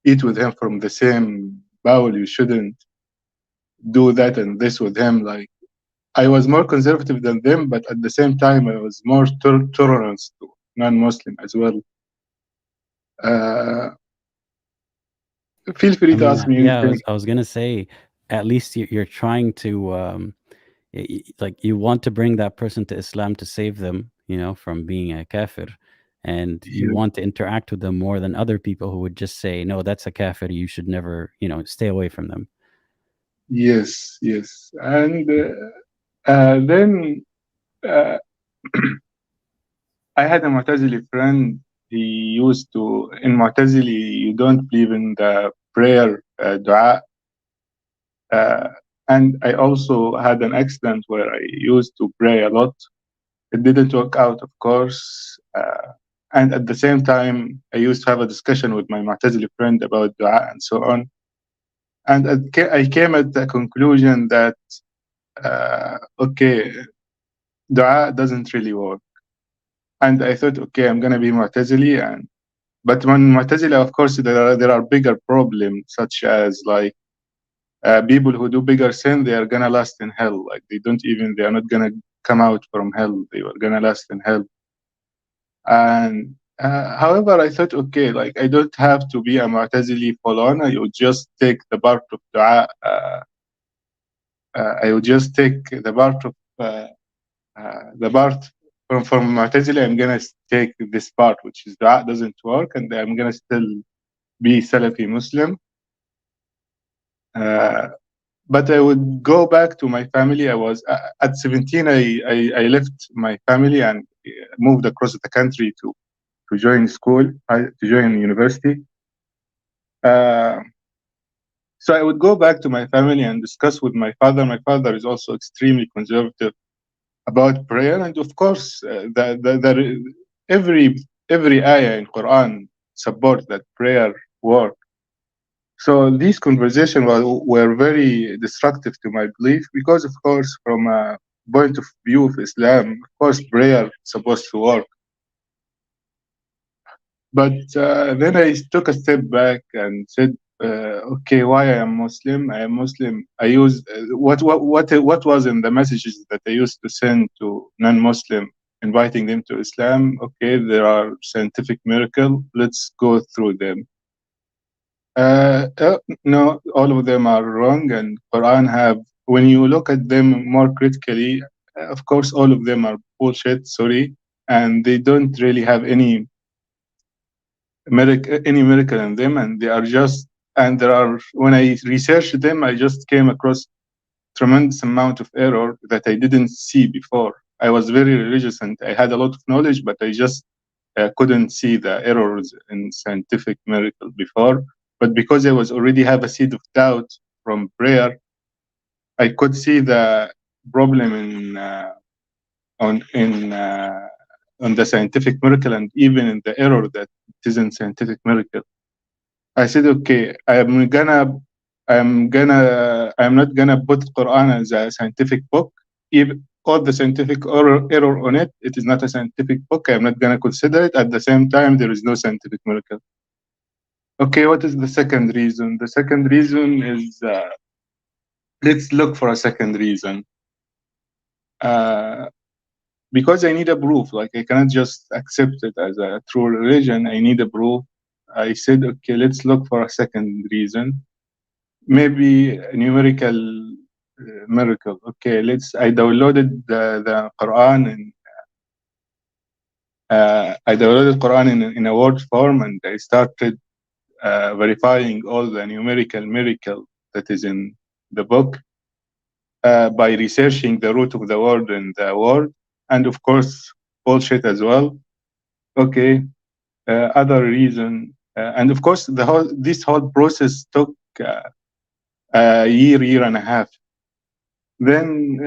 eat with him from the same bowl. You shouldn't do that and this with him. Like, I was more conservative than them, but at the same time, I was more tolerant to non-Muslim as well. Feel free to ask me Yeah, anything. I was gonna say, at least you're trying to like, you want to bring that person to Islam to save them, from being a kafir, and you Yeah. want to interact with them more than other people who would just say, no, that's a kafir, you should never, stay away from them. Yes, yes. And then uh, I had a Mu'tazili friend. He used to, in Mu'tazili, you don't believe in the prayer, dua. And I also had an accident where I used to pray a lot. It didn't work out, of course. And at the same time, I used to have a discussion with my Mu'tazili friend about dua and so on. And I came at the conclusion that, okay, dua doesn't really work. And I thought, okay, I'm going to be Mu'tazili. But when Mu'tazila, of course, there are bigger problems, such as like people who do bigger sin, they are going to last in hell. Like they are not going to come out from hell. They are going to last in hell. And however, I thought, okay, like I don't have to be a Mu'tazili full on. I would just take the part of dua. I would just take the part of the part from Mu'tazili. I'm gonna take this part, which is dua doesn't work, and I'm gonna still be Salafi Muslim. But I would go back to my family. I was at 17. I left my family and moved across the country to join school, to join university. So I would go back to my family and discuss with my father. My father is also extremely conservative about prayer, and of course, every ayah in Quran support that prayer work. So these conversations were very destructive to my belief because, of course, from a point of view of Islam, of course, prayer is supposed to work. But then I took a step back and said, okay, why I am Muslim? I am Muslim. I use what was in the messages that I used to send to non-Muslim, inviting them to Islam. Okay, there are scientific miracles. Let's go through them. No, all of them are wrong, and Quran have. When you look at them more critically, of course, all of them are bullshit. Sorry, and they don't really have any miracle in them, and they are just. And there are, when I researched them, I just came across tremendous amount of error that I didn't see before. I was very religious and I had a lot of knowledge, but I just couldn't see the errors in scientific miracle before. But because I was already have a seed of doubt from prayer, I could see the problem on the scientific miracle and even in the error that it isn't scientific miracle. I said, okay, I'm not gonna put Quran as a scientific book. If all the scientific error on it, it is not a scientific book. I'm not gonna consider it. At the same time, there is no scientific miracle. Okay, what is the second reason? The second reason is let's look for a second reason. Because I need a proof. Like I cannot just accept it as a true religion. I need a proof. I said, okay, let's look for a second reason. Maybe a numerical miracle. Okay, I downloaded the Quran and I downloaded Quran in a word form, and I started verifying all the numerical miracle that is in the book by researching the root of the word in the word, and of course bullshit as well. Okay, other reason, and of course this whole process took a year and a half. Then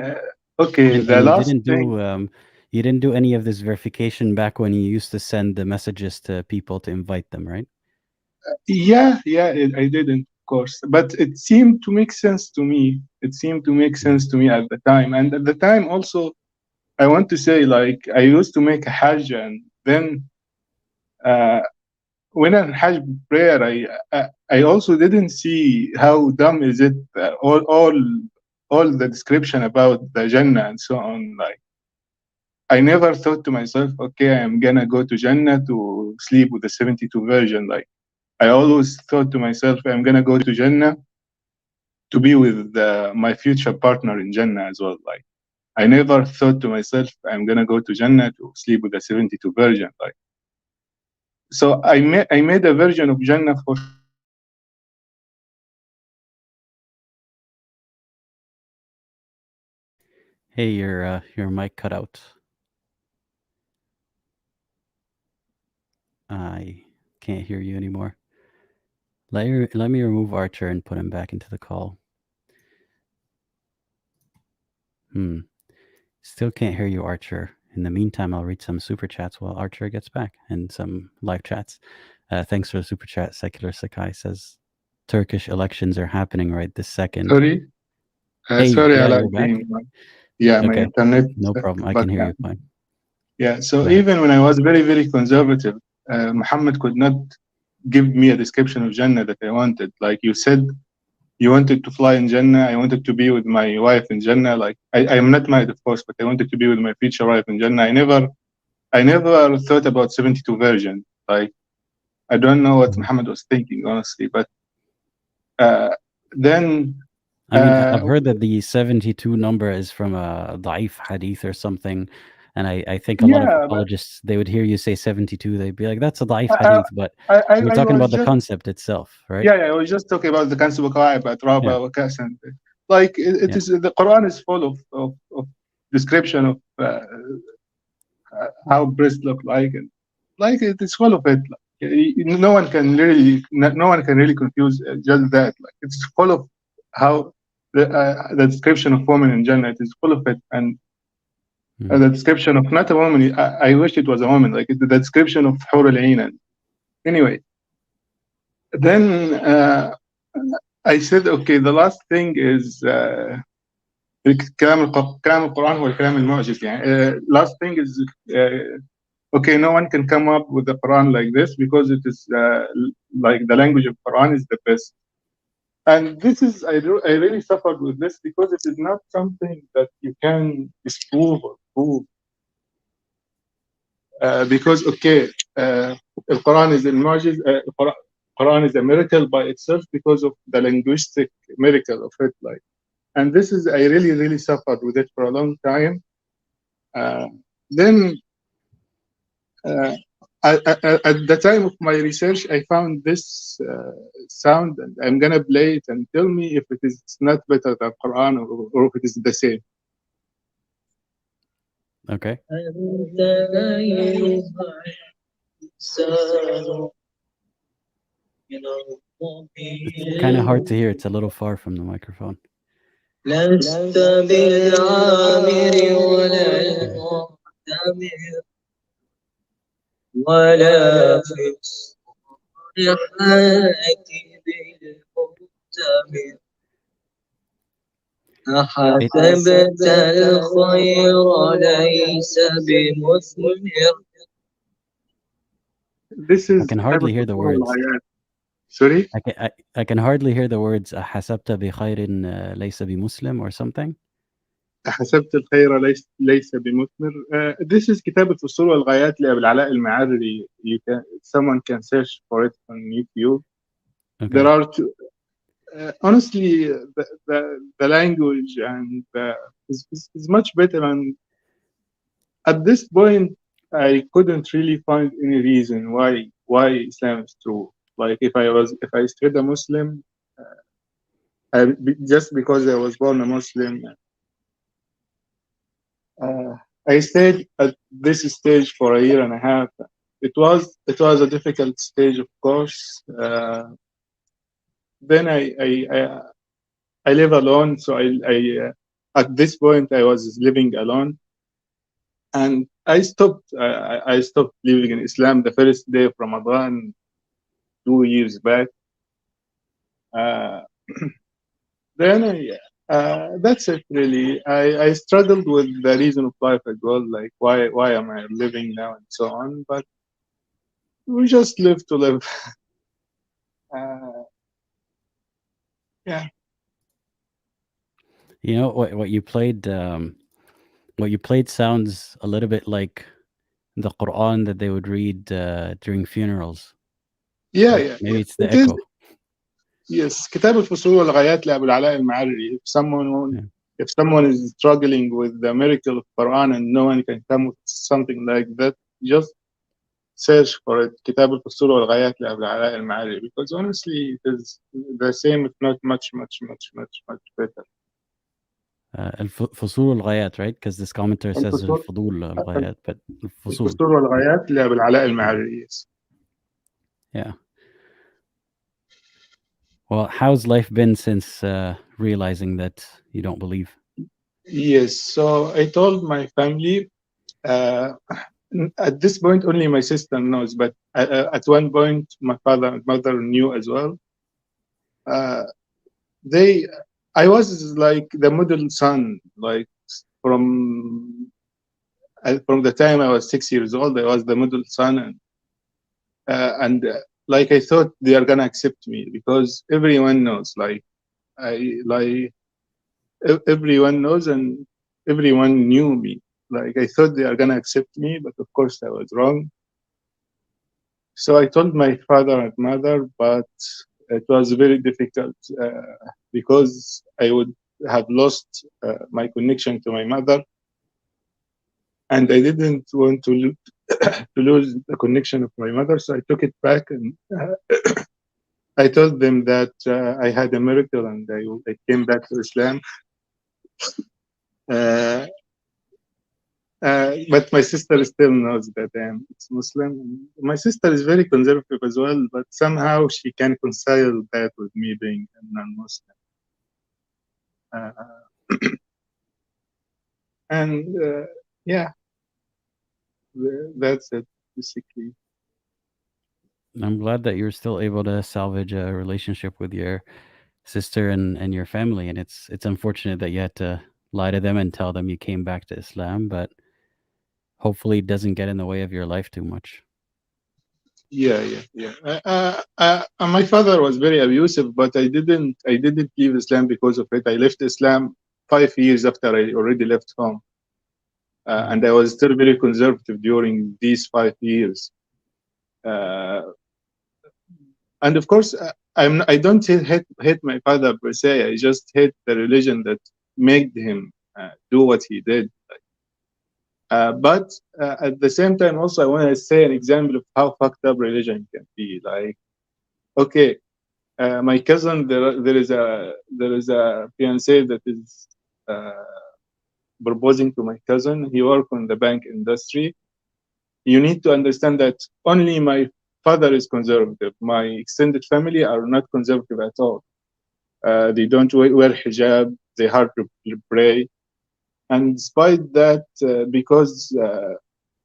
okay, And the you last didn't thing. do you didn't do any of this verification back when you used to send the messages to people to invite them, right? Yeah, I didn't, of course, but it seemed to make sense to me. It seemed to make sense to me at the time, and at the time also, I want to say, like, I used to make a Hajj, and then when I Hajj prayer, I also didn't see how dumb is it. All the description about the Jannah and so on. Like, I never thought to myself, okay, I'm gonna go to Jannah to sleep with the 72 Virgin. Like, I always thought to myself, I'm gonna go to Jannah to be with my future partner in Jannah as well. Like, I never thought to myself, I'm gonna go to Jannah to sleep with the 72 Virgin. Like, so I made a version of Jannah for sure, but I made a version of Jannah that is not scientific. Hey, your mic cut out. I can't hear you anymore. Let me remove Archer and put him back into the call. Still can't hear you, Archer. In the meantime, I'll read some super chats while Archer gets back and some live chats. Thanks for the super chat. Secular Sakai says Turkish elections are happening right this second. Sorry, Hey, sorry, yeah, I you're like back. yeah, my Okay, internet. no problem. I but can hear you fine. yeah, so Go ahead. even when I was very, very conservative, Muhammad could not give me a description of Jannah that I wanted. Like you said, you wanted to fly in Jannah. I wanted to be with my wife in Jannah. Like I am not married, of course, but I wanted to be with my future wife in Jannah. I never thought about 72 version. Like I don't know what Muhammad was thinking, honestly. But then I mean, I've heard that the 72 number is from a da'if hadith or something. And I think a lot of yeah, but apologists, they would hear you say 72, they'd be like, that's a da'if I, hadith. But we're I talking was about the just concept itself, right? yeah, I was just talking about the Kansu Baka'i, but Raba, Yeah. Wakas, and like it Yeah. is the Quran is full of description of how breasts look like, and like it is full of it. Like, no one can really confuse just that. Like it's full of how the description of woman in Jannah, it is full of it, and the description of not a woman. I wish it was a woman. Like the description of Hur al-Ain. And anyway, then I said, okay, the last thing is كلام القرآن هو الكلام المعجز يعني. Last thing is okay, no one can come up with the Quran like this because it is like the language of Quran is the best. And this is I really suffered with this because it is not something that you can disprove or prove. Because okay, the Quran is al-Mu'jiz, Quran is a miracle by itself because of the linguistic miracle of it. Like, and this is I really suffered with it for a long time. Then at the time of my research, I found this sound, and I'm gonna play it and tell me if it is not better than Quran or if it is the same. Okay. It's kind of hard to hear. It's a little far from the microphone. ولا في الصالحات بالمؤتمر أحسبت الخير ليس بمثمر. This is I can hardly hear the words. Sorry? I can hardly hear the words حسبت بخير ليس بمسلم or something. حسبت الخير ليس بمثمر. This is كتاب الفصول والغايات لأبي العلاء المعري. Someone can search for it on YouTube. Okay. There are two. Honestly, the language and is much better. And at this point, I couldn't really find any reason why Islam is true. Like if I stayed a Muslim, just because I was born a Muslim. I stayed at this stage for a year and a half. It was a difficult stage, of course. Then I live alone, so I at this point I was living alone, and I stopped living in Islam the first day of Ramadan 2 years back. Then that's it really. I struggled with the reason of life as well, like why am I living now and so on. But we just live to live. Yeah. You know what you played. What you played sounds a little bit like the Quran that they would read during funerals. Yeah, right? yeah. Maybe it's the It is. echo. Yes, كتاب الفصول والغايات لأبو العلاء المعري. If someone is struggling with the miracle of Quran and no one can come with something like that, just search for it. كتاب الفصول والغايات لأبو العلاء المعري, because honestly, it is the same, if not much better. الفصول والغايات, right? Because this commenter says الفضول الغايات, but الفصول. الفصول والغايات لأبو العلاء المعري. Yes. Yeah. Well, how's life been since realizing that you don't believe? Yes. So I told my family. Uh, at this point, only my sister knows, but at one point, my father and mother knew as well. Uh, they, I was like the middle son, like from from the time I was 6 years old, I was the middle son, and like I thought they are gonna accept me because everyone knows, like everyone knows and everyone knew me. Like I thought they are gonna accept me, but of course I was wrong. So I told my father and mother, but it was very difficult because I would have lost my connection to my mother, and I didn't want to to lose the connection of my mother. So I took it back and I told them that I had a miracle and I came back to Islam. Uh, but my sister still knows that I am Muslim. My sister is very conservative as well, but somehow she can reconcile that with me being a non-Muslim. And yeah, that's it basically. I'm glad that you're still able to salvage a relationship with your sister and your family. And it's unfortunate that you had to lie to them and tell them you came back to Islam, but hopefully it doesn't get in the way of your life too much. Yeah. My father was very abusive, but I didn't leave Islam because of it. I left Islam 5 years after I already left home, and I was still very conservative during these 5 years. Uh, and of course, I don't hate my father per se. I just hate the religion that made him do what he did. But at the same time, also I want to say an example of how fucked up religion can be. Like, okay, my cousin, there is a fiance that is proposing to my cousin. He works in the bank industry. You need to understand that only my father is conservative. My extended family are not conservative at all. They don't wear hijab. They hardly pray. And despite that, because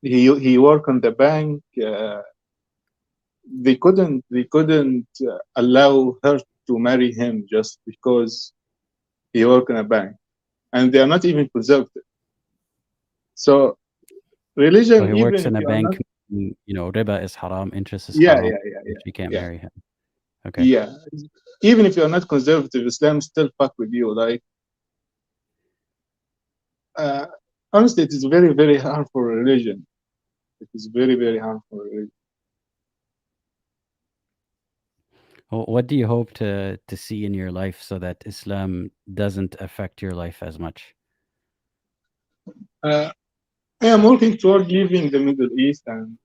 he worked on the bank, they couldn't allow her to marry him just because he worked in a bank, and they are not even conservative. So So religion, he works even in if a you are not, bank, riba is haram, interest is yeah, haram, yeah, yeah, and she can't yeah, marry him. Okay. yeah, even if you are not conservative, Islam still fuck with you. Like, uh, honestly, it is very, very harmful religion. It is very, very harmful religion. Well, what do you hope to see in your life so that Islam doesn't affect your life as much? Uh, I am working toward leaving the Middle East and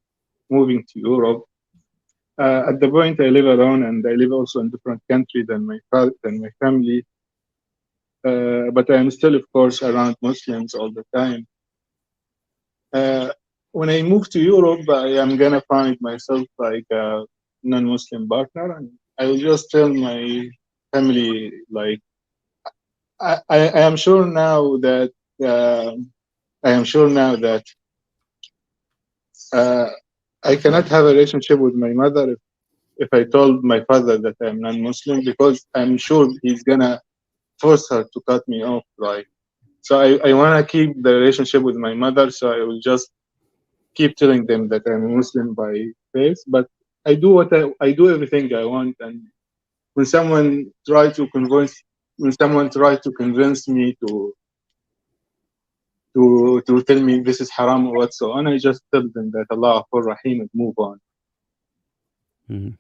moving to Europe. At the point, I live alone, and I live also in different country than my family. But I am still, of course, around Muslims all the time. When I move to Europe, I am gonna find myself like a non-Muslim partner, and I will just tell my family like I am sure now that uh, I am sure now that uh, I cannot have a relationship with my mother if I told my father that I'm non-Muslim, because I'm sure he's gonna force her to cut me off. Like, so I wanna keep the relationship with my mother, so I will just keep telling them that I'm a Muslim by faith, but I do everything I want. And when someone try to convince me to tell me this is haram or what so on, I just tell them that Allah Ghafur Rahim and move on. Mhm.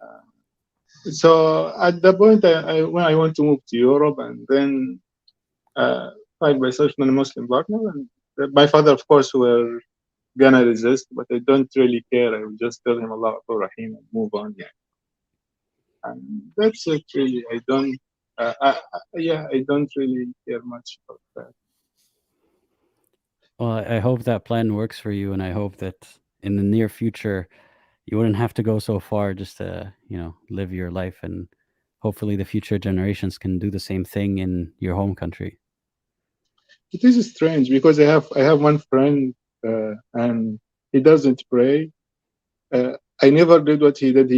So at the point when I want to move to Europe and then find myself a Muslim partner, and my father, of course, will gonna resist, but I don't really care. I will just tell him Allah Ghafur Rahim and move on. Yeah, and that's it. Really, I don't. I don't really care much about that. Well, I hope that plan works for you, and I hope that in the near future you wouldn't have to go so far just to, live your life, and hopefully the future generations can do the same thing in your home country. It is strange because I have one friend and he doesn't pray. I never did what he did.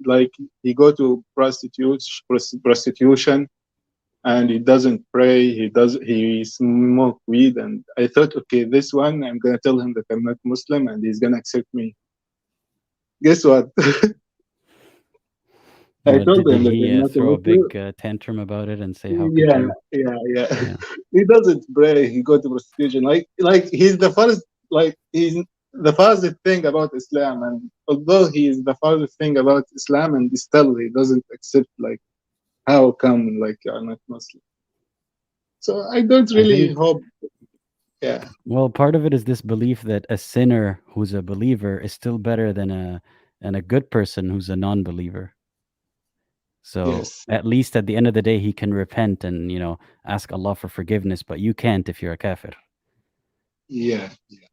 Like he go to prostitution, and he doesn't pray. He smoke weed, and I thought, okay, this one I'm gonna tell him that I'm not Muslim, and he's gonna accept me. Guess what? I told Did him that he I'm not a throw a Muslim. big tantrum about it and say, "How could Yeah, you?" yeah, yeah. Yeah. He doesn't pray. He go to prostitution. Like he's the first. Like he's the farthest thing about Islam, and although he is the farthest thing about Islam, and still he doesn't accept. Like, how come like you're not Muslim? So I don't I really think, hope. Yeah. well, part of it is this belief that a sinner who's a believer is still better than a good person who's a non-believer. So Yes. at least at the end of the day, he can repent and ask Allah for forgiveness, but you can't if you're a kafir. Yeah. Yeah.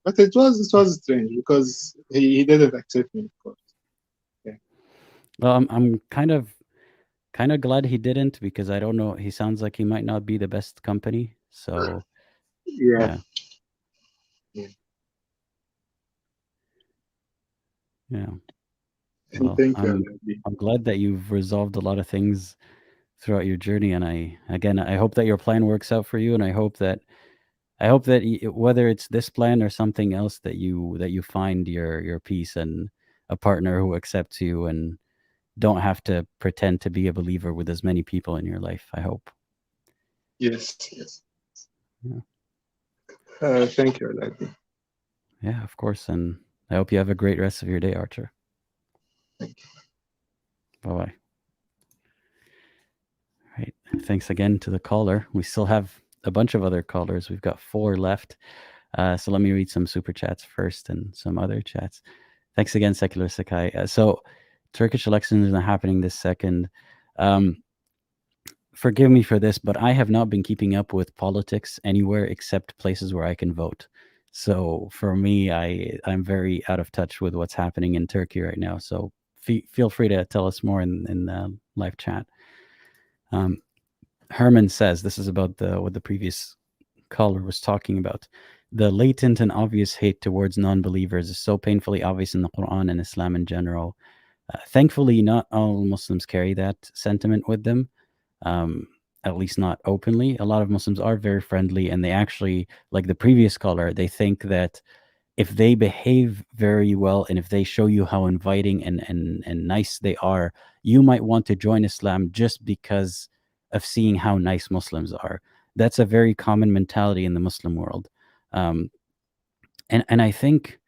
But it was strange because he didn't accept me, of course. Yeah. Well, I'm kind of glad he didn't, because I don't know. He sounds like he might not be the best company. So Yeah. yeah, Yeah. yeah. And Well, thank you, I'm Alhaji. glad that you've resolved a lot of things throughout your journey, and I hope that your plan works out for you, and I hope that whether it's this plan or something else, that you find your peace and a partner who accepts you and don't have to pretend to be a believer with as many people in your life. I hope. Yes. Yes. Yeah. Thank you, Alhaji. Yeah, of course, and I hope you have a great rest of your day, Archer. Thank you. Bye bye. Right. Thanks again to the caller. We still have a bunch of other callers. We've got 4 left. So let me read some super chats first and some other chats. Thanks again, Secular Sakai. So Turkish elections are happening this second. Forgive me for this, but I have not been keeping up with politics anywhere except places where I can vote. So for me, I'm very out of touch with what's happening in Turkey right now. So feel free to tell us more in the live chat. Herman says, this is about what the previous caller was talking about. The latent and obvious hate towards non-believers is so painfully obvious in the Quran and Islam in general. Thankfully, not all Muslims carry that sentiment with them, at least not openly. A lot of Muslims are very friendly, and they actually, like the previous caller, they think that if they behave very well and if they show you how inviting and nice they are, you might want to join Islam just because of seeing how nice Muslims are. That's a very common mentality in the Muslim world. And I think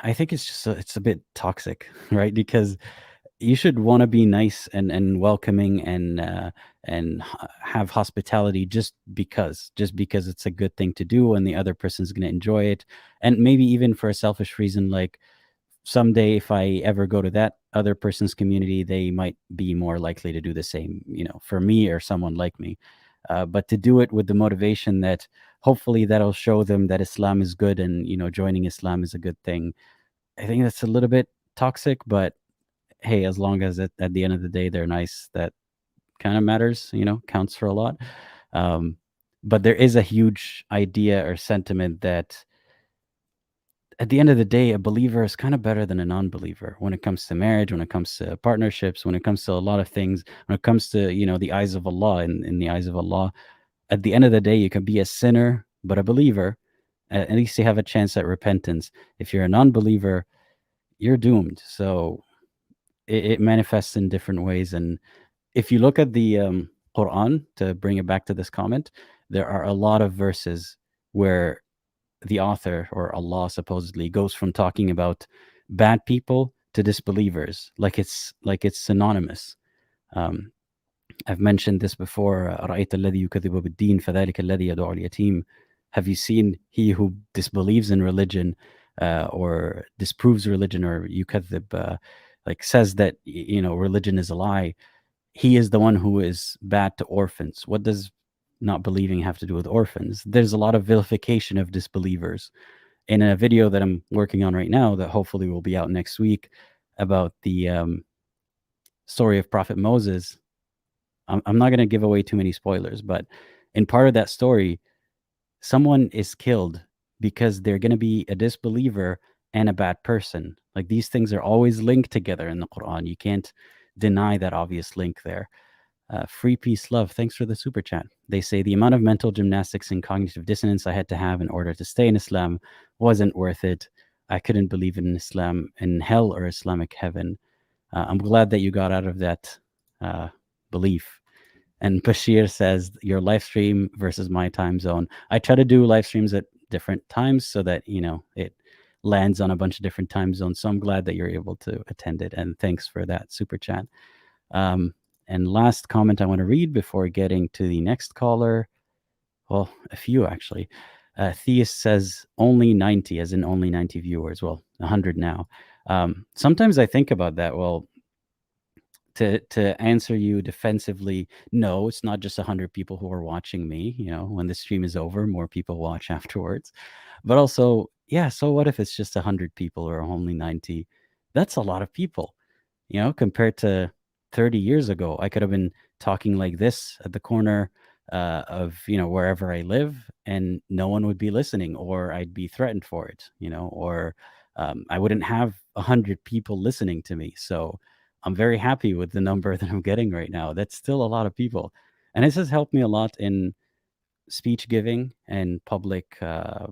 it's just it's a bit toxic, right? Because you should want to be nice and welcoming and have hospitality just because it's a good thing to do and the other person's going to enjoy it, and maybe even for a selfish reason, like someday if I ever go to that other person's community, they might be more likely to do the same, for me or someone like me. But to do it with the motivation that hopefully that'll show them that Islam is good and joining Islam is a good thing, I think that's a little bit toxic. But hey, as long as at the end of the day they're nice, that kind of matters, counts for a lot. But there is a huge idea or sentiment that at the end of the day, a believer is kind of better than a non-believer when it comes to marriage, when it comes to partnerships, when it comes to a lot of things, when it comes to, the eyes of Allah. In the eyes of Allah, at the end of the day, you can be a sinner, but a believer. At least you have a chance at repentance. If you're a non-believer, you're doomed. So it manifests in different ways. And if you look at the Quran, to bring it back to this comment, there are a lot of verses where the author, or Allah supposedly, goes from talking about bad people to disbelievers, like it's synonymous. I've mentioned this before. أَرَأَيْتَ الَّذِي يُكَذِّبُ بِالدِّينِ فَذَلِكَ الَّذِي يَدُعُ الْيَتِيمَ. Have you seen he who disbelieves in religion, or disproves religion, or yukadhib, like says that religion is a lie? He is the one who is bad to orphans. What does not believing have to do with orphans? There's a lot of vilification of disbelievers. In a video that I'm working on right now, that hopefully will be out next week, about the story of Prophet Moses, I'm not going to give away too many spoilers, but in part of that story, someone is killed because they're going to be a disbeliever and a bad person. Like these things are always linked together in the Quran. You can't deny that obvious link there. Free peace love, thanks for the super chat. They say the amount of mental gymnastics and cognitive dissonance I had to have in order to stay in Islam wasn't worth it. I couldn't believe in Islam in hell or Islamic heaven. I'm glad that you got out of that belief. And Bashir says your live stream versus my time zone. I try to do live streams at different times so that, you know, it lands on a bunch of different time zones. So I'm glad that you're able to attend it. And thanks for that super chat. And last comment I want to read before getting to the next caller. Well, a few actually. Theist says only 90, as in only 90 viewers. Well, 100 now. Sometimes I think about that. Well, to answer you defensively, no, it's not just 100 people who are watching me. You know, when the stream is over, more people watch afterwards. But also, yeah, so what if it's just 100 people or only 90? That's a lot of people, you know, compared to 30 years ago. I could have been talking like this at the corner of, you know, wherever I live, and no one would be listening, or I'd be threatened for it, you know, or I wouldn't have 100 people listening to me. So I'm very happy with the number that I'm getting right now. That's still a lot of people. And this has helped me a lot in speech giving and public, I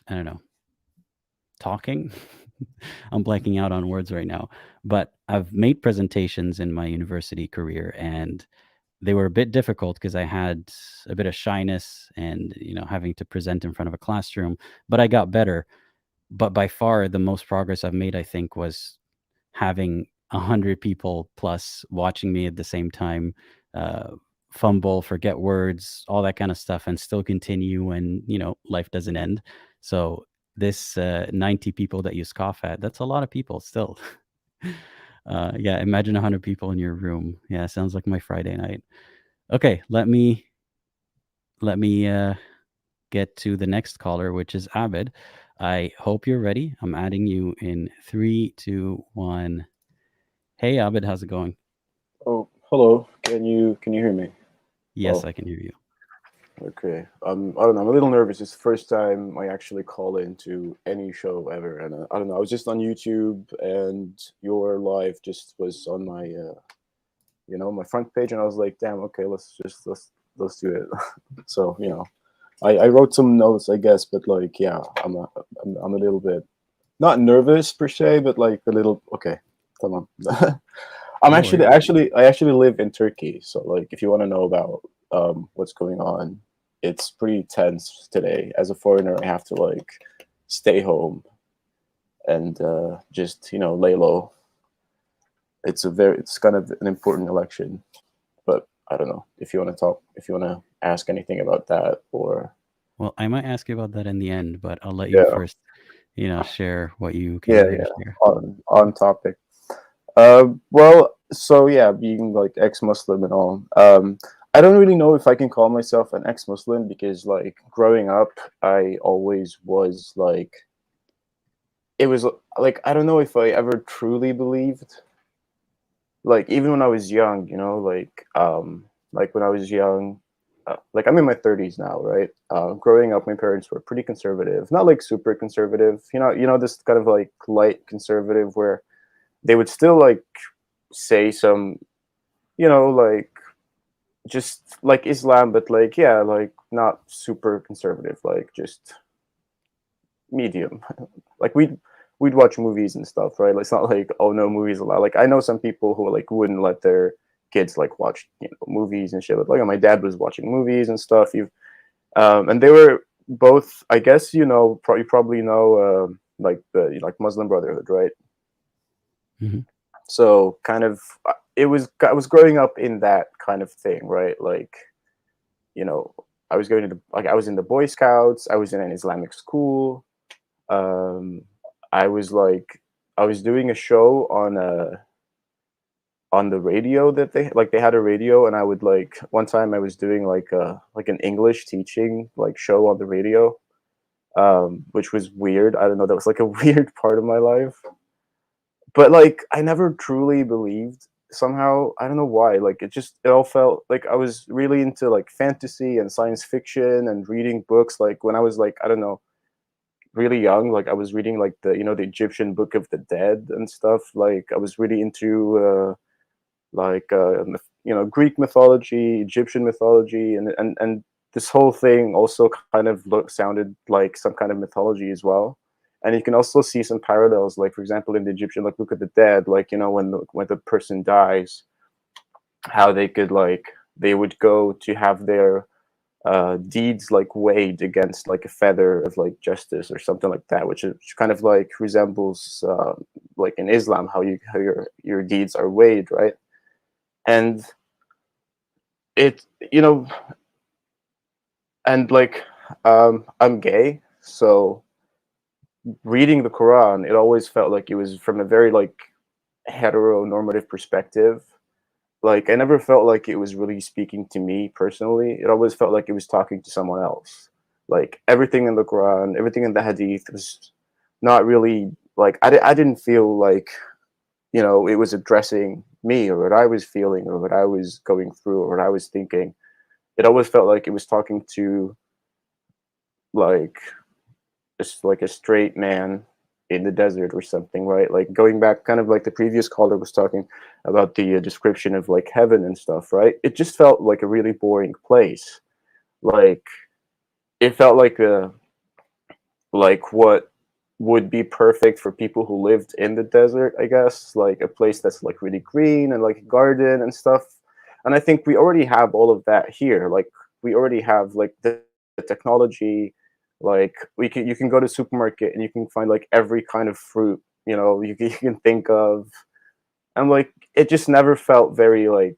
don't know, talking. I'm blanking out on words right now, but I've made presentations in my university career, and they were a bit difficult because I had a bit of shyness and, you know, having to present in front of a classroom, but I got better. But by far the most progress I've made, I think, was having 100 people plus watching me at the same time, uh, fumble, forget words, all that kind of stuff, and still continue when, you know, life doesn't end. So this 90 people that you scoff at, that's a lot of people still. Yeah, imagine 100 people in your room. Yeah, sounds like my Friday night. Okay, let me get to the next caller, which is Abed. I hope you're ready. I'm adding you in 3, 2, 1. Hey, Abed, how's it going? Oh, hello. Can you hear me? Yes, Oh, I can hear you. okay. I don't know. I'm a little nervous. It's the first time I actually call into any show ever, and I don't know. I was just on YouTube, and your live just was on my, my front page, and I was like, damn, okay, let's do it. So I wrote some notes, I guess, but like, yeah, I'm a little bit not nervous per se, but like a little. Okay, come on. I'm No actually, worries. I actually live in Turkey, so like, if you want to know about what's going on, it's pretty tense today. As a foreigner, I have to like stay home and just lay low. It's kind of an important election, but I don't know if you want to talk, if you want to ask anything about that, or Well, I might ask you about that in the end, but I'll let you yeah, first, you know, share what you came yeah, here to yeah, share. on topic. Well, so yeah, being like ex-Muslim and all, I don't really know if I can call myself an ex-Muslim because like growing up, I always was like, it was like, I don't know if I ever truly believed, like even when I was young, like when I was young, like I'm in my 30s now, right? Growing up, my parents were pretty conservative, not like super conservative, this kind of like light conservative where they would still like say some, like just like Islam, but like, yeah, like not super conservative, like just medium. Like we'd watch movies and stuff, right? Like, it's not like, oh no, movies allowed. Like I know some people who like wouldn't let their kids like watch movies and shit. But like my dad was watching movies and stuff. And they were both, I guess, you probably know like the like Muslim Brotherhood, right? Hmm. So kind of I was growing up in that kind of thing, right? Like, I was going to I was in the Boy Scouts, I was in an Islamic school. Um, I was like, I was doing a show on the radio that they had a radio, and I would like, one time I was doing like an English teaching like show on the radio, which was weird. I don't know, that was like a weird part of my life. But like I never truly believed somehow, I don't know why, like it all felt like I was really into like fantasy and science fiction and reading books. Like when I was like, I don't know, really young, like I was reading like the Egyptian Book of the Dead and stuff. Like I was really into Greek mythology, Egyptian mythology, and this whole thing also kind of sounded like some kind of mythology as well. And you can also see some parallels, like for example in the Egyptian like Book of the Dead, like when the person dies, how they would go to have their deeds like weighed against like a feather of like justice or something like that, which kind of like resembles like in Islam how your deeds are weighed, right? And it and like I'm gay, so reading the Quran, it always felt like it was from a very like heteronormative perspective. Like I never felt like it was really speaking to me personally. It always felt like it was talking to someone else. Like everything in the Quran, everything in the Hadith was not really like I didn't feel like it was addressing me or what I was feeling or what I was going through or what I was thinking. It always felt like it was talking to like just like a straight man in the desert or something, right? Like going back, kind of like the previous caller was talking about the description of like heaven and stuff, right? It just felt like a really boring place. Like it felt like what would be perfect for people who lived in the desert, I guess, like a place that's like really green and like a garden and stuff. And I think we already have all of that here. Like we already have like the technology. Like you can go to supermarket and you can find like every kind of fruit you can think of, and like it just never felt very like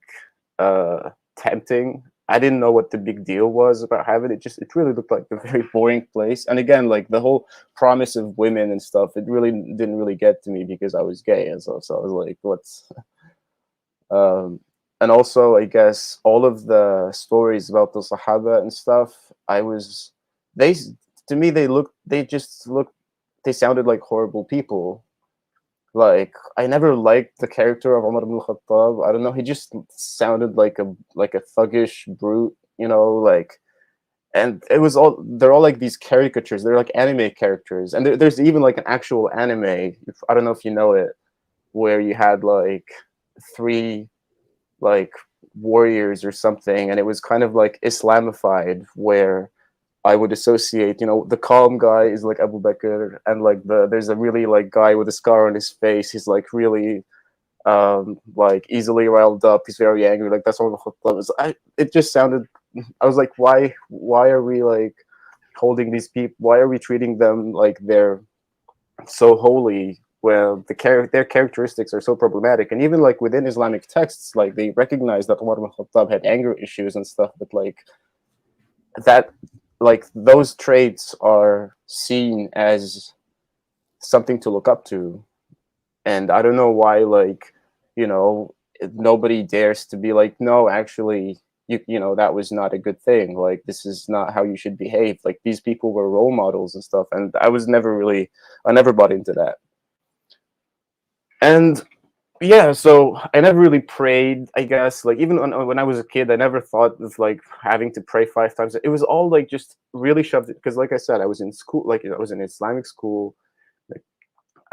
tempting. I didn't know what the big deal was about having it. It really looked like a very boring place. And again, like the whole promise of women and stuff, it really didn't really get to me because I was gay, and so I was like, what's and also I guess all of the stories about the Sahaba and stuff, they to me they sounded like horrible people. Like I never liked the character of Umar ibn Khattab. I don't know, he just sounded like a thuggish brute, like, and they're all like these caricatures. They're like anime characters, and there's even like an actual anime. I don't know if you know it, where you had like three like warriors or something, and it was kind of like Islamified, where I would associate, the calm guy is like Abu Bakr, and like there's a really like guy with a scar on his face. He's like really like easily riled up. He's very angry. Like that's what it just sounded. I was like, why are we like holding these people? Why are we treating them like they're so holy? Well, their characteristics are so problematic, and even like within Islamic texts, like they recognize that Umar ibn Khattab had anger issues and stuff, but like that, like those traits are seen as something to look up to, and I don't know why, like nobody dares to be like, no, actually, that was not a good thing. Like this is not how you should behave. Like these people were role models and stuff, and I never bought into that. And yeah, so I never really prayed, I guess. Like even when I was a kid, I never thought of like having to pray 5 times. It was all like just really shoved, because like I said, I was in school, like I was in Islamic school, like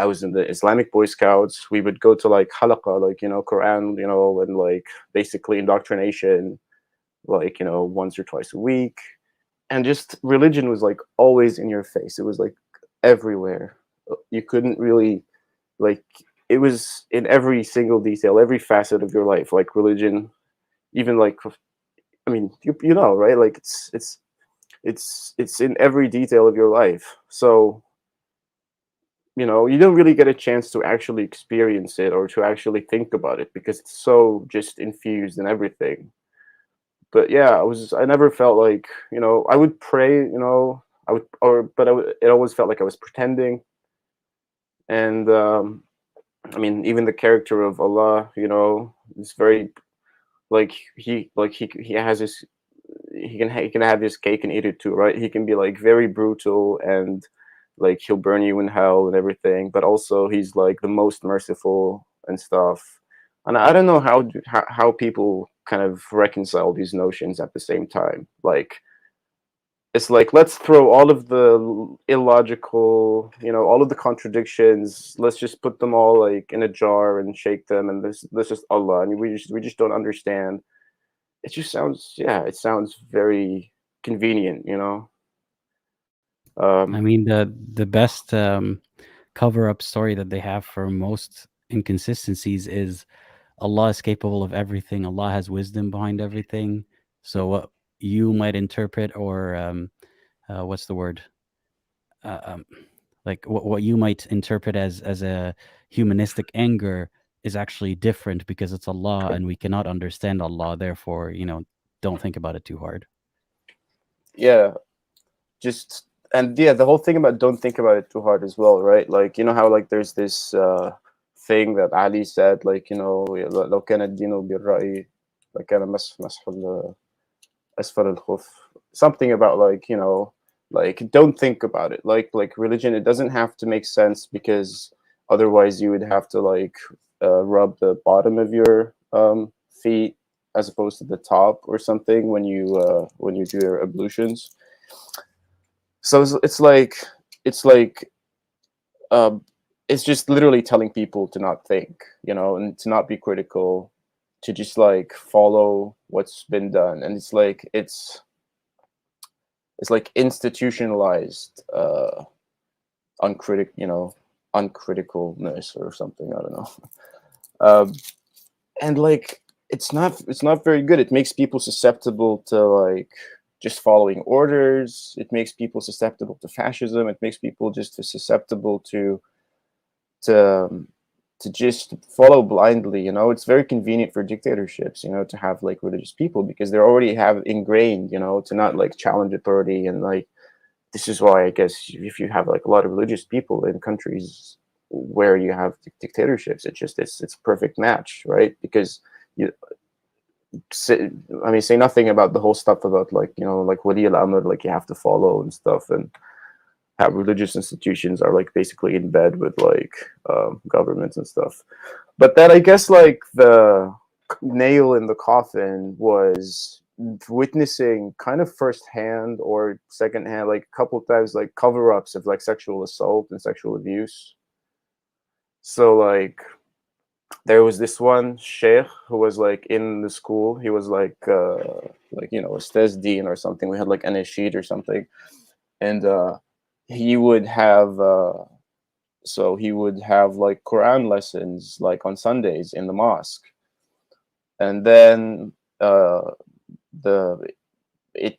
I was in the Islamic Boy Scouts. We would go to like halaqa, like Quran, and like basically indoctrination, like once or twice a week. And just religion was like always in your face. It was like everywhere. You couldn't really, like, it was in every single detail, every facet of your life, like religion, even like, I mean, right? Like it's in every detail of your life. So you don't really get a chance to actually experience it or to actually think about it because it's so just infused in everything. But yeah, I never felt like, I would pray, I would, but it always felt like I was pretending. And I mean, even the character of Allah, is very like he has his, he can have his cake and eat it too, right? He can be like very brutal and like he'll burn you in hell and everything, but also he's like the most merciful and stuff. And I don't know how people kind of reconcile these notions at the same time. Like, it's like, let's throw all of the illogical, all of the contradictions. Let's just put them all like in a jar and shake them, and this just Allah. I mean, we just don't understand. It just sounds, yeah, it sounds very convenient, I mean, the best cover-up story that they have for most inconsistencies is Allah is capable of everything. Allah has wisdom behind everything. So what you might interpret, or what's the word? Like what you might interpret as a humanistic anger is actually different because it's Allah and we cannot understand Allah. Therefore, don't think about it too hard. Yeah, just, and yeah, the whole thing about don't think about it too hard as well, right? Like, how like there's this thing that Ali said, like, لو كان الدين بالرأي لكان مسح أسفل الخف, something about like, like, don't think about it. Like religion, it doesn't have to make sense, because otherwise you would have to like rub the bottom of your feet as opposed to the top or something when you do your ablutions. So it's like it's just literally telling people to not think, and to not be critical, to just like follow what's been done. And it's like institutionalized uncriticalness or something. I don't know. And like it's not very good. It makes people susceptible to like just following orders. It makes people susceptible to fascism. It makes people just susceptible to just follow blindly. It's very convenient for dictatorships, to have like religious people, because they already have ingrained, to not like challenge authority. And like, this is why I guess if you have like a lot of religious people in countries where you have dictatorships, it's a perfect match, right? Because say nothing about the whole stuff about like, like wali al-amr, like you have to follow and stuff, and how religious institutions are like basically in bed with like governments and stuff. But then I guess like the nail in the coffin was witnessing kind of firsthand or secondhand, like a couple of times, like cover-ups of like sexual assault and sexual abuse. So like there was this one sheikh who was like in the school. He was like a stes dean or something. We had like an sheet or something, and he would have like Quran lessons like on Sundays in the mosque. And then it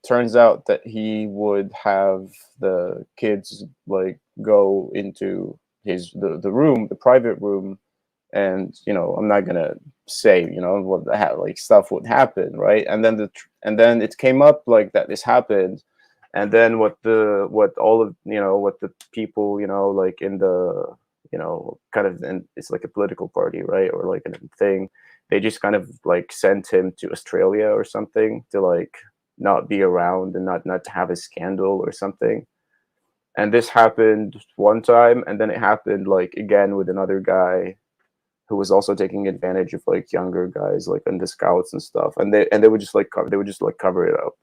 turns out that he would have the kids like go into the room, the private room, and I'm not gonna say what like stuff would happen, right? And then it came up like that this happened. And then what the people like in the kind of, and it's like a political party, right, or like a thing, they just kind of like sent him to Australia or something to like not be around and not to have a scandal or something. And this happened one time, and then it happened like again with another guy who was also taking advantage of like younger guys like in the scouts and stuff, and they would just like cover it up.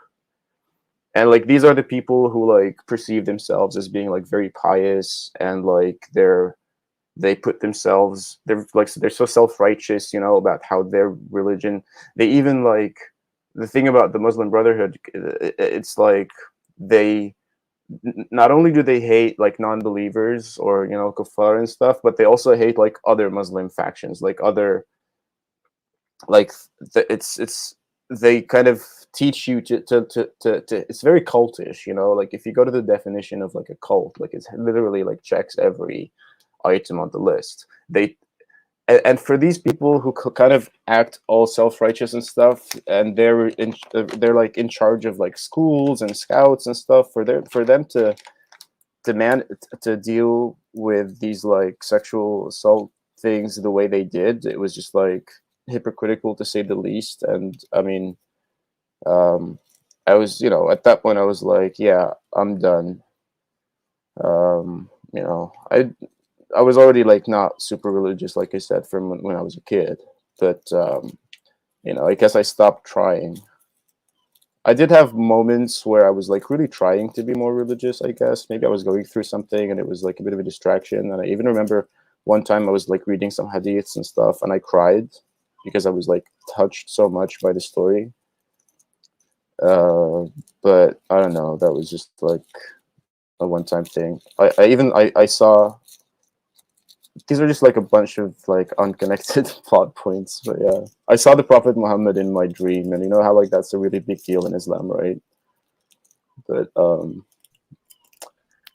And like these are the people who like perceive themselves as being like very pious, and like they put themselves, they're so self-righteous, about how their religion, they even like, the thing about the Muslim Brotherhood, it's like they not only do they hate like non-believers or kuffar and stuff, but they also hate like other Muslim factions, like other like it's they kind of teach you to it's very cultish, like if you go to the definition of like a cult, like it's literally like checks every item on the list. And for these people who kind of act all self-righteous and stuff, and they're like in charge of like schools and scouts and stuff, for them to deal with these like sexual assault things the way they did, it was just like hypocritical to say the least. And I mean, I was, at that point I was like, yeah, I'm done. I was already like not super religious, like I said, from when I was a kid. But I guess I stopped trying. I did have moments where I was like really trying to be more religious, I guess. Maybe I was going through something and it was like a bit of a distraction. And I even remember one time I was like reading some hadiths and stuff and I cried because I was like touched so much by the story. But I don't know, that was just like a one-time thing. I saw, these are just like a bunch of like unconnected plot points, but yeah, I saw the Prophet Muhammad in my dream, and you know how like that's a really big deal in Islam, right? But What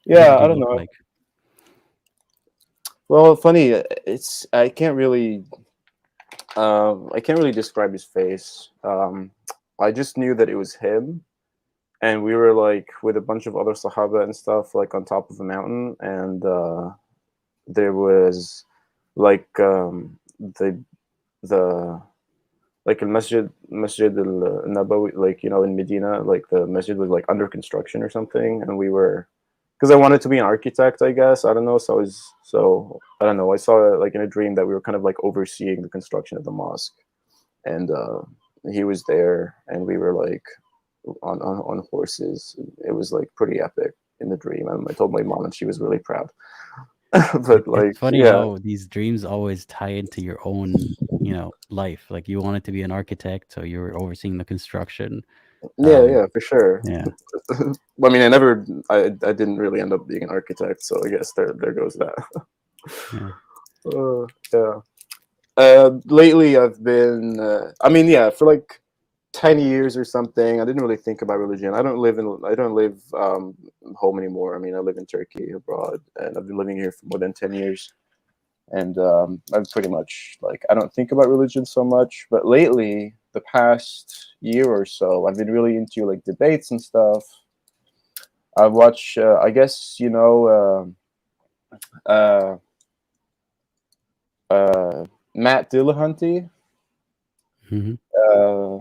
yeah, did I he don't look know. like? Well, funny, it's I can't really describe his face. I just knew that it was him, and we were like with a bunch of other Sahaba and stuff, like on top of a mountain, and there was like the like a masjid al Nabawi, like in Medina, like the masjid was like under construction or something, and we were, because I wanted to be an architect, I guess, I don't know, so I don't know, I saw like in a dream that we were kind of like overseeing the construction of the mosque, and he was there, and we were like on horses. It was like pretty epic in the dream, and I told my mom, and she was really proud. But like, It's funny yeah, how these dreams always tie into your own, life. Like you wanted to be an architect, so you were overseeing the construction. yeah, Um, yeah, for sure. yeah. I mean, I didn't really end up being an architect, so I guess there goes that. Yeah. Yeah. Lately, I've been. I mean, yeah, for like 10 years or something. I didn't really think about religion. I don't live home anymore. I mean, I live in Turkey abroad, and I've been living here for more than 10 years. And I've pretty much like I don't think about religion so much. But lately, the past year or so, I've been really into like debates and stuff. I've watched, I guess uh, Matt Dillahunty. Hmm. Uh,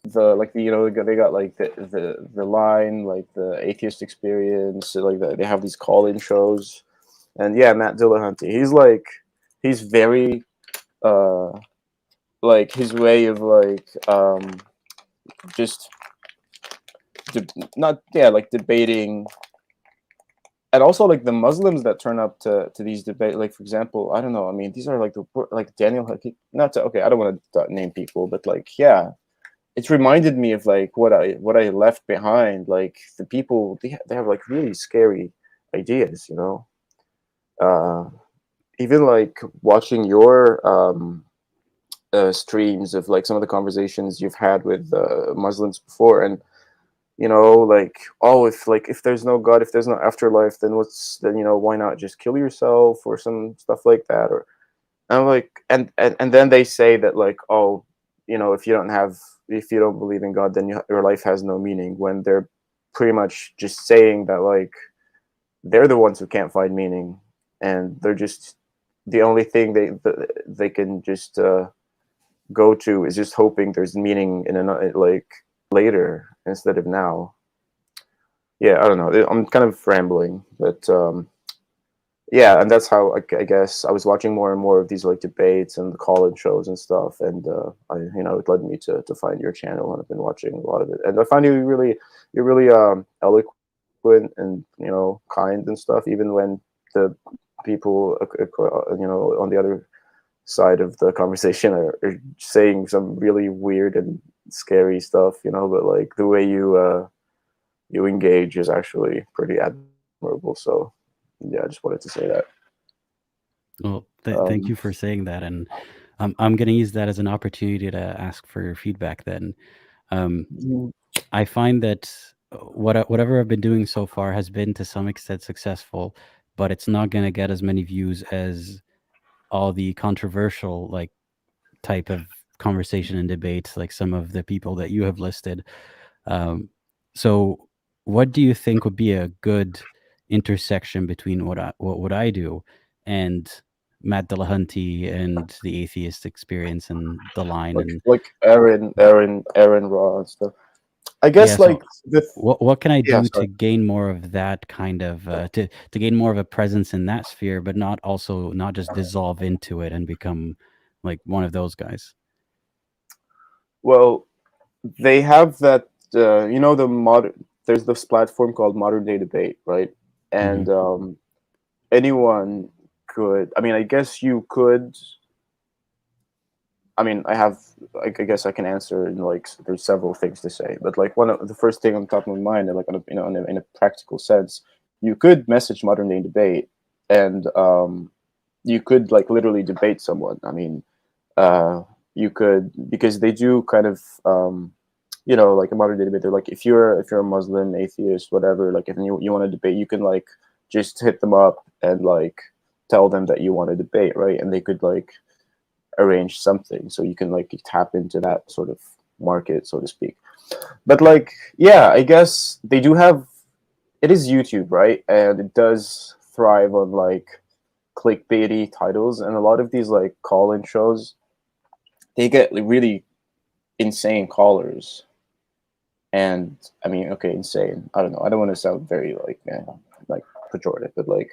they got like the line, like the atheist experience, so, like they have these call-in shows, and yeah, Matt Dillahunty, he's very uh like his way of like just not yeah like debating, and also like the Muslims that turn up to these debate, like for example, I don't know, I mean these are like like Daniel not to, okay, I don't want to name people, but like yeah, it's reminded me of like what I left behind. Like the people, they have like really scary ideas, Uh, even like watching your streams of like some of the conversations you've had with Muslims before, and like, oh, if there's no God, if there's no afterlife, then why not just kill yourself or some stuff like that, or I'm like, and then they say that like, oh, if you don't believe in God, then your life has no meaning. When they're pretty much just saying that like they're the ones who can't find meaning, and they're just the only thing they can just go to is just hoping there's meaning in another, like later instead of now. Yeah, I don't know. I'm kind of rambling, but yeah, and that's how I guess I was watching more and more of these like debates and the call-in shows and stuff, and it led me to find your channel, and I've been watching a lot of it, and I find you're really eloquent and kind and stuff, even when the people on the other side of the conversation are saying some really weird and scary stuff, but like the way you engage is actually pretty admirable. So yeah, I just wanted to say that. Well, thank you for saying that, and I'm going to use that as an opportunity to ask for your feedback. Then, um, I find that whatever I've been doing so far has been to some extent successful, but it's not going to get as many views as all the controversial like type of conversation and debates like some of the people that you have listed. Um, so, what do you think would be a good intersection between what I do and Matt Dillahunty and the atheist experience and the line and like Aaron Raw and stuff. I guess so like the what can I yeah, do to sorry. gain more of that kind of to gain more of a presence in that sphere, but not just dissolve into it and become like one of those guys? Well, they have that you know there's this platform called Modern Day Debate, right? And anyone could, I mean, I guess you could, I mean, I guess I can answer in like there's several things to say, but like one of the first thing on top of my mind, and like on a, you know, in a practical sense, you could message Modern Day Debate, and you could like literally debate someone. I mean, uh, you could, because they do kind of you know, like a Modern Day Debate. They're like, if you're a Muslim, atheist, whatever, like if you want to debate, you can like just hit them up and like tell them that you want to debate, right? And they could like arrange something, so you can like tap into that sort of market, so to speak. But like, yeah, I guess they do have, it is YouTube, right? And it does thrive on like clickbaity titles, and a lot of these like call-in shows, they get like, really insane callers. And I mean, okay, insane, I don't know, I don't want to sound very like pejorative, but like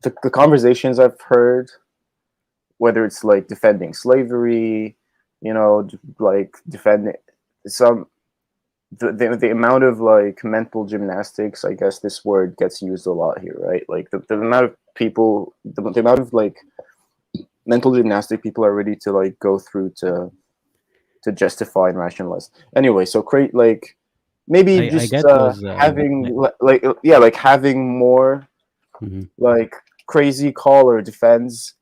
the conversations I've heard, whether it's like defending slavery, you know, like defending some the amount of like mental gymnastics, I guess this word gets used a lot here, right? Like the amount of people, the amount of like mental gymnastic people are ready to like go through to justify and rationalize. Anyway, so create like maybe I just get those having like yeah, like having more mhm. like crazy caller defends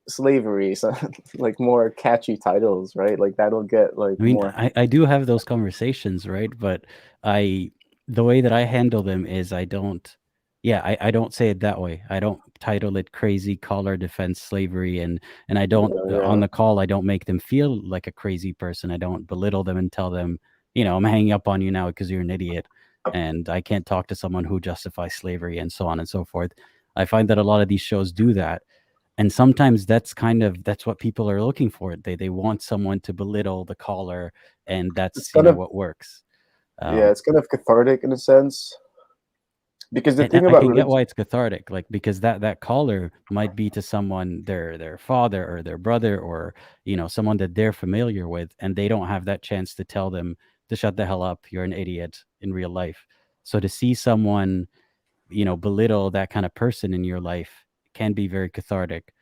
slavery, so like more catchy titles, right? Like that'll get like I mean, more. I do have those conversations, right? But I the way that I handle them is I don't yeah, I don't say it that way. I don't title it crazy caller defense slavery, and I don't on Yeah, the call I don't make them feel like a crazy person. I don't belittle them and tell them, I'm hanging up on you now because you're an idiot and I can't talk to someone who justifies slavery and so on and so forth. I find that a lot of these shows do that, and sometimes that's what people are looking for. They want someone to belittle the caller, and it's that's kind of, what works. yeah, it's kind of cathartic in a sense, because the And thing I about can get religion, why it's cathartic, like because that caller might be to someone their father or their brother, or someone that they're familiar with, and they don't have that chance to tell them to shut the hell up, you're an idiot in real life. So to see someone belittle that kind of person in your life can be very cathartic.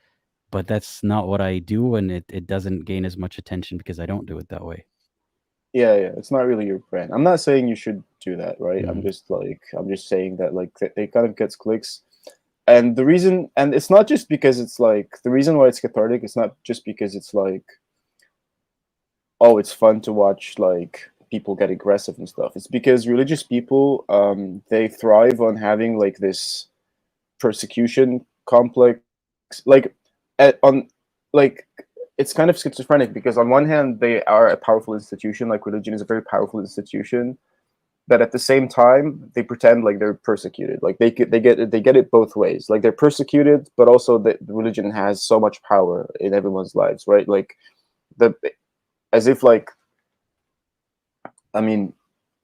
But that's not what I do, and it doesn't gain as much attention because I don't do it that way. yeah, it's not really your brand. I'm not saying you should do that, right? Mhm. I'm just saying that like it kind of gets clicks. And the reason, and it's not just because it's like, the reason why it's cathartic, it's not just because it's like, oh, it's fun to watch like people get aggressive and stuff. It's because religious people, they thrive on having like this persecution complex, like on like it's kind of schizophrenic, because on one hand they are a powerful institution, like religion is a very powerful institution, but at the same time they pretend like they're persecuted, like they get it both ways, like they're persecuted, but also the religion has so much power in everyone's lives, right? Like the, as if like, I mean,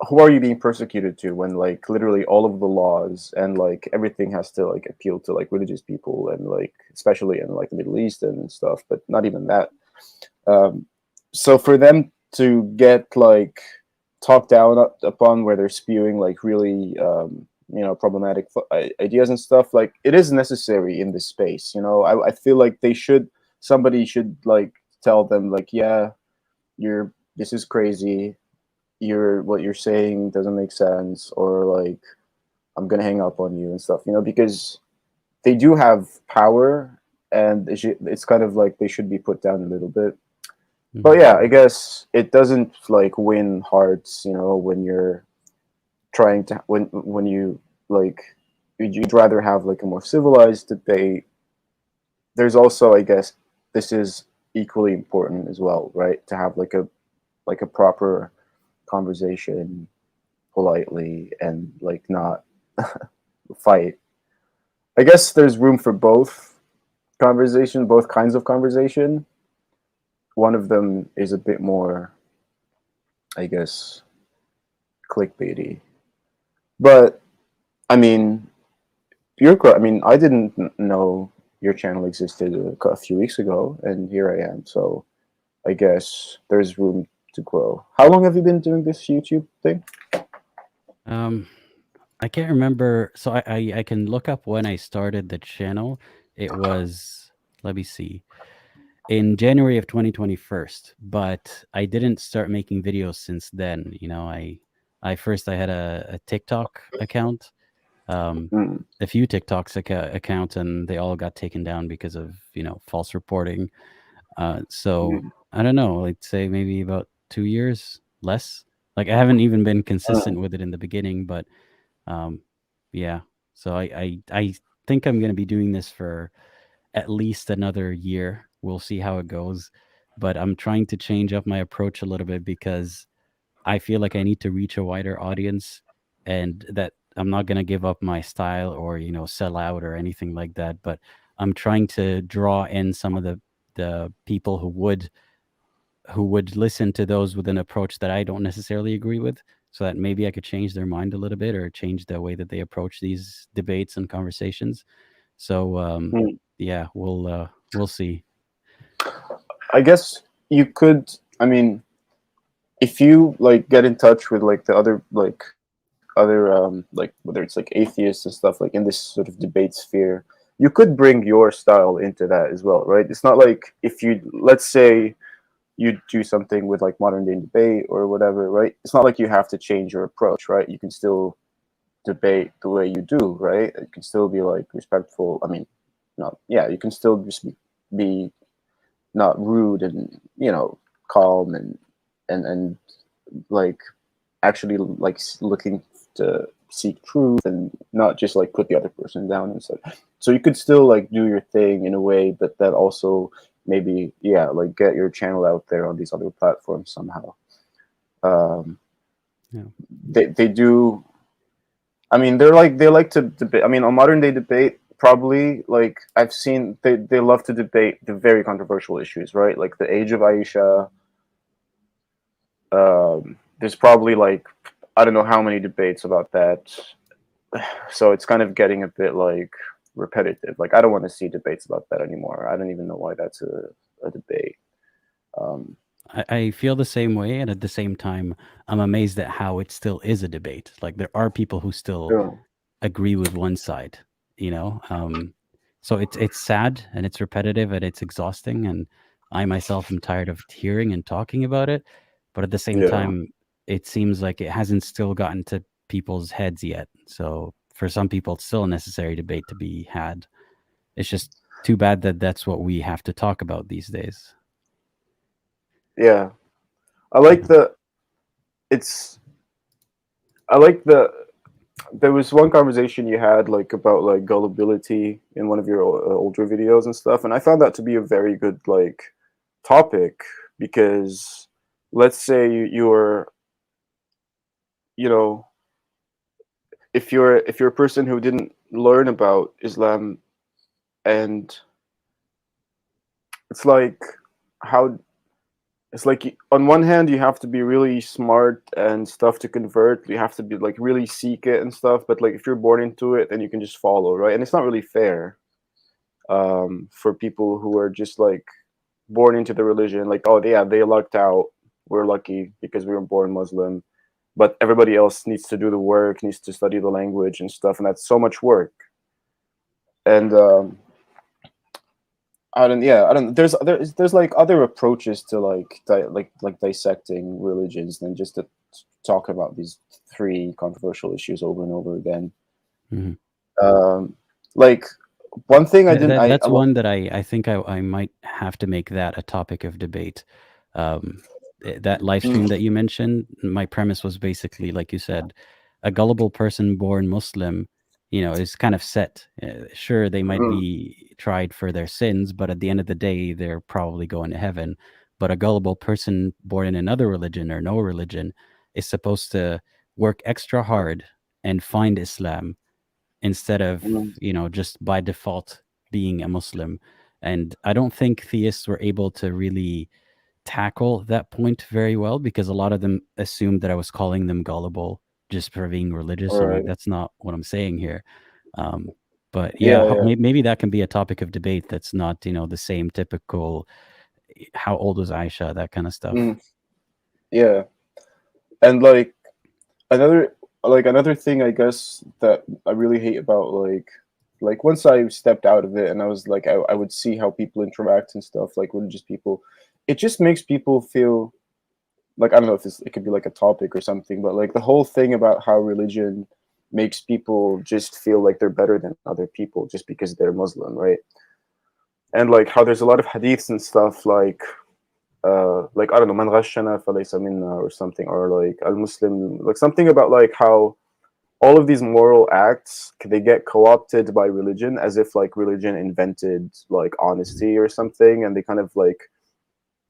who are you being persecuted to when like literally all of the laws and like everything has to like appeal to like religious people, and like especially in like the Middle East and stuff, but not even that. Um, so for them to get like talked down upon, where they're spewing like really problematic ideas and stuff, like it is necessary in this space. I feel like somebody should like tell them like, yeah, this is crazy, what you're saying doesn't make sense, or like I'm gonna hang up on you and stuff, because they do have power, and it's kind of like they should be put down a little bit. But Mhm. yeah, I guess it doesn't like win hearts, when you're trying to, when you like, you'd rather have like a more civilized debate. There's also, I guess, this is equally important as well, right? To have like a proper conversation politely, and like not fight. I guess there's room for both kinds of conversation. One of them is a bit more, I guess, clickbaity. But I mean, I mean, I didn't know your channel existed a few weeks ago, and here I am. So I guess there's room to grow. How long have you been doing this YouTube thing? I can't remember. So I can look up when I started the channel. It was, let me see, in January of 2021, but I didn't start making videos since then. You know, I first I had a TikTok account, Mm. a few TikToks accounts, and they all got taken down because of, you know, false reporting. So Mm. I don't know, I'd say maybe about 2 years less. Like I haven't even been consistent with it in the beginning, but um, yeah. So I think I'm gonna be doing this for at least another year. We'll see how it goes, but I'm trying to change up my approach a little bit because I feel like I need to reach a wider audience, and that I'm not gonna give up my style or, you know, sell out or anything like that. But I'm trying to draw in some of the people who would listen to those with an approach that I don't necessarily agree with, so that maybe I could change their mind a little bit or change the way that they approach these debates and conversations. So Mm. yeah, we'll see. I guess you could. I mean, if you like get in touch with like the other like whether it's like atheists and stuff like in this sort of debate sphere, you could bring your style into that as well, right? It's not like if you, let's say you do something with like modern day debate or whatever, right? It's not like you have to change your approach, right? You can still debate the way you do, right? You can still be like respectful. I mean, not, yeah, you can still just be not rude and, you know, calm and like actually like looking to seek truth and not just like put the other person down and stuff. So you could still like do your thing in a way, but that also maybe, yeah, like get your channel out there on these other platforms somehow. Yeah. They do. I mean, they like to debate. I mean, on modern day debate, probably like I've seen they love to debate the very controversial issues, right? Like the age of Aisha. There's probably like I don't know how many debates about that. So it's kind of getting a bit like repetitive. Like I don't want to see debates about that anymore. I don't even know why that's a debate. Um, I feel the same way, and at the same time, I'm amazed at how it still is a debate. Like there are people who still yeah. agree with one side, you know. So it's sad and it's repetitive and it's exhausting, and I myself am tired of hearing and talking about it. But at the same Yeah. time, it seems like it hasn't still gotten to people's heads yet. So for some people, it's still a necessary debate to be had. It's just too bad that that's what we have to talk about these days. Yeah. I like Yeah. the it's I like there was one conversation you had like about like gullibility in one of your older videos and stuff, and I found that to be a very good like topic because let's say you're, you know, if you're a person who didn't learn about Islam, and it's like how it's like on one hand you have to be really smart and stuff to convert, you have to be like really seek it and stuff, but like if you're born into it then you can just follow, right? And it's not really fair for people who are just like born into the religion, like oh yeah, they lucked out, we're lucky because we were born Muslim, but everybody else needs to do the work, needs to study the language and stuff, and that's so much work. And I don't. There's like other approaches to like like dissecting religions than just to talk about these three controversial issues over and over again. Mhm. Like one thing I didn't. That's one that I think I might have to make that a topic of debate. That live stream that you mentioned, my premise was basically, like you said, a gullible person born Muslim, you know, is kind of set. Sure, they might be tried for their sins, but at the end of the day, they're probably going to heaven. But a gullible person born in another religion or no religion is supposed to work extra hard and find Islam instead of, you know, just by default being a Muslim. And I don't think theists were able to really tackle that point very well, because a lot of them assumed that I was calling them gullible just for being religious. I'm like, Right. that's not what I'm saying here. But Yeah, yeah, yeah. maybe that can be a topic of debate. That's not, the same typical, how old was Aisha, that kind of stuff. Yeah. And like another thing, I guess, that I really hate about like once I stepped out of it and I was like I would see how people interact and stuff, like religious people, it just makes people feel like, I don't know if it could be like a topic or something, but like the whole thing about how religion makes people just feel like they're better than other people just because they're Muslim, right? And like how there's a lot of hadiths and stuff like I don't know, man ghashana falaysa minna or something, or like al Muslim, like something about like how all of these moral acts, they get co-opted by religion, as if like religion invented like honesty or something, and they kind of like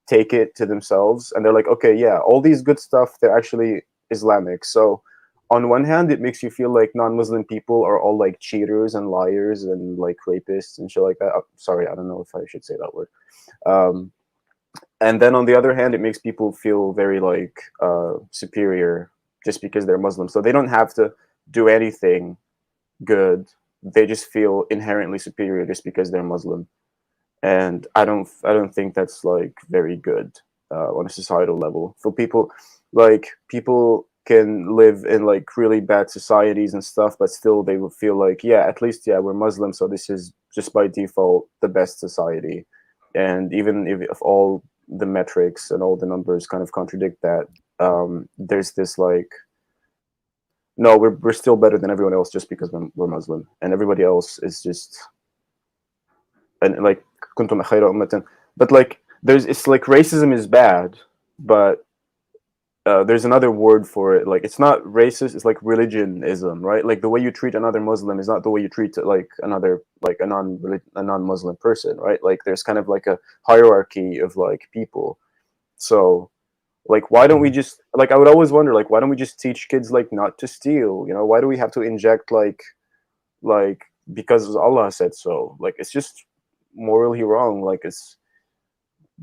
take it to themselves, and they're like, okay, yeah, all these good stuff, they're actually Islamic. So on one hand, it makes you feel like non-Muslim people are all like cheaters and liars and like rapists and shit like that. Sorry, I don't know if I should say that word. um and then on the other hand, it makes people feel very like superior just because they're Muslim, so they don't have to do anything good. They just feel inherently superior just because they're Muslim. And I don't think that's like very good on a societal level. For people, like people can live in like really bad societies and stuff, but still they will feel like, yeah, at least, yeah, we're Muslim, so this is just by default the best society. And even if all the metrics and all the numbers kind of contradict that, there's this like, no, we're still better than everyone else just because we're Muslim, and everybody else is just, and like kuntum khayra ummatan. But like it's like racism is bad, but there's another word for it. Like it's not racist, it's like religionism, right? Like the way you treat another Muslim is not the way you treat like another, like a non-Muslim person, right? Like there's kind of like a hierarchy of like people. So like why don't we just, like I would always wonder, like why don't we just teach kids like not to steal? Why do we have to inject like because Allah said so? Like it's just morally wrong. Like it's,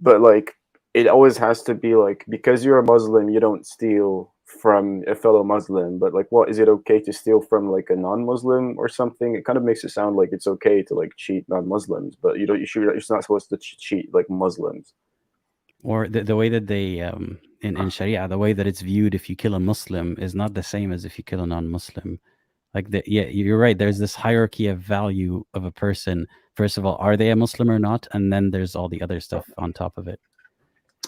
but like it always has to be like, because you're a Muslim, you don't steal from a fellow Muslim. But like, what, is it okay to steal from like a non-Muslim or something? It kind of makes it sound like it's okay to like cheat non-Muslims, but you're not supposed to cheat like Muslims. Or the way that they in Sharia, the way that it's viewed, if you kill a Muslim is not the same as if you kill a non-Muslim. Like yeah, you're right. There's this hierarchy of value of a person. First of all, are they a Muslim or not? And then there's all the other stuff on top of it.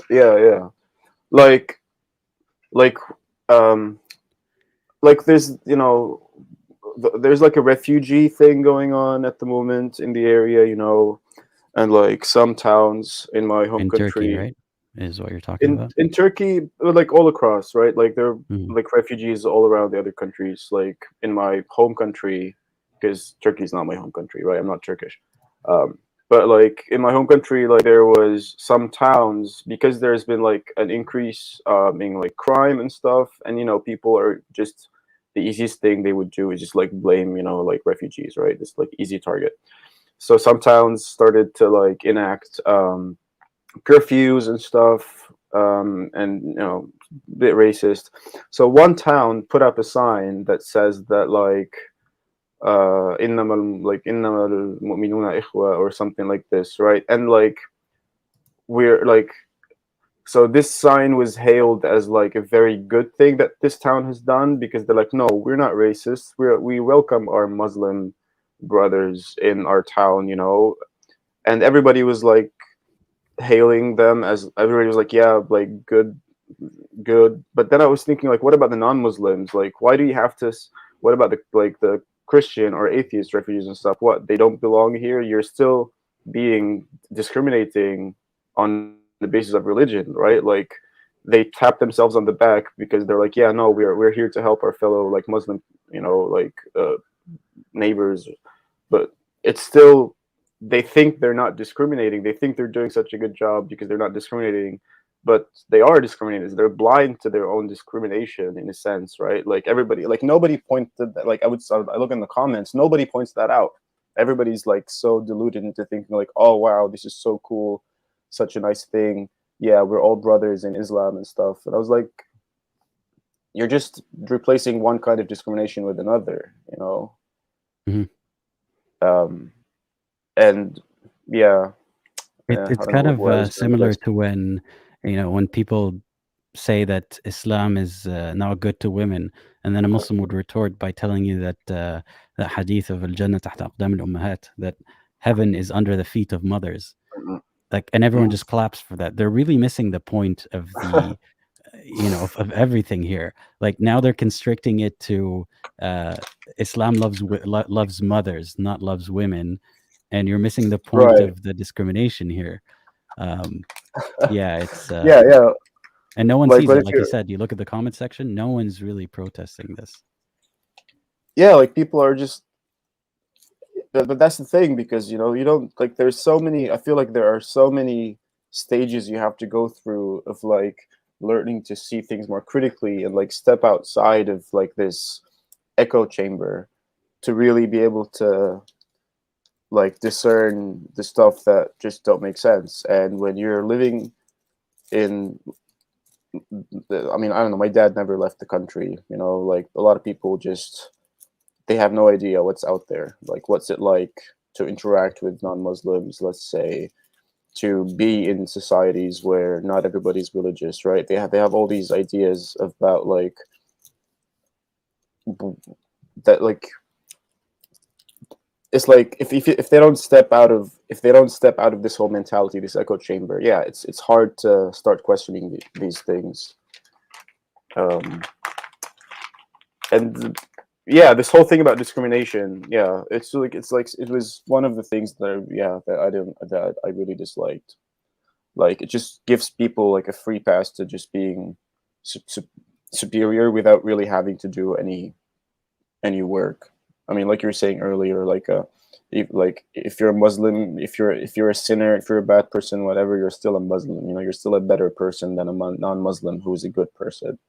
Yeah. Like like um like there's there's like a refugee thing going on at the moment in the area, and like some towns in my home In country, Turkey, right? Is what you're talking about? in Turkey, like all across, right? Like there are Mhm. like refugees all around the other countries. Like in my home country, because Turkey's not my home country, right? I'm not Turkish. But like in my home country, like there was some towns, because there's been like an increase in like crime and stuff, and people are just, the easiest thing they would do is just like blame like refugees, right? It's like easy target. So some towns started to like enact curfews and stuff, and a bit racist. So one town put up a sign that says that like innamal mu'minuna ikhwa or something like this, right? And like we're like, so this sign was hailed as like a very good thing that this town has done, because they're like, no, we're not racist, we welcome our Muslim brothers in our town, and everybody was like hailing them, as everybody was like, yeah, like good. But then I was thinking, like, what about the non-Muslims? Like, why do you have to what about the Christian or atheist refugees and stuff? What, they don't belong here? You're still being discriminating on the basis of religion, right? Like they tap themselves on the back because they're like, yeah, no, we're here to help our fellow like Muslim, neighbors. But it's still, they think they're not discriminating. They think they're doing such a good job because they're not discriminating, but they are discriminating. They're blind to their own discrimination in a sense, right? Like everybody, like nobody pointed that. Like I look in the comments, nobody points that out. Everybody's like so deluded into thinking like, oh wow, this is so cool, such a nice thing. yeah, we're all brothers in Islam and stuff. And I was like, you're just replacing one kind of discrimination with another, you know. Mhm. And yeah, I It's don't know kind of where I was going with similar this. to when, when people say that Islam is not good to women, and then a Muslim would retort by telling you that that hadith of al-Jannah tahta aqdam al-ummahat, that heaven is under the feet of mothers. Mhm. Like, and everyone Mhm. just claps for that. They're really missing the point of the of everything here. Like, now they're constricting it to Islam loves mothers, not loves women, and you're missing the point Right. of the discrimination here. um yeah, it's Yeah, yeah. and no one Like, sees what it. if Like you you're, said, you look at the comment section, no one's really protesting this. yeah, like people are just, but that's the thing, because, you don't, like, there's so many, I feel like there are so many stages you have to go through of like learning to see things more critically and like step outside of like this echo chamber to really be able to like discern the stuff that just don't make sense. And when you're living in I mean, I don't know, my dad never left the country, like a lot of people just, they have no idea what's out there. Like, what's it like to interact with non-Muslims, let's say, to be in societies where not everybody's religious, right? They have all these ideas about like that, like, it's like if they don't step out of this whole mentality, this echo chamber, yeah, it's hard to start questioning these things. And yeah, this whole thing about discrimination, yeah, it's like it was one of the things that I really disliked. Like, it just gives people like a free pass to just being superior without really having to do any work. I mean, like you were saying earlier, like if you're a Muslim, if you're a sinner, if you're a bad person, whatever, you're still a Muslim. You're still a better person than a non-Muslim who is a good person.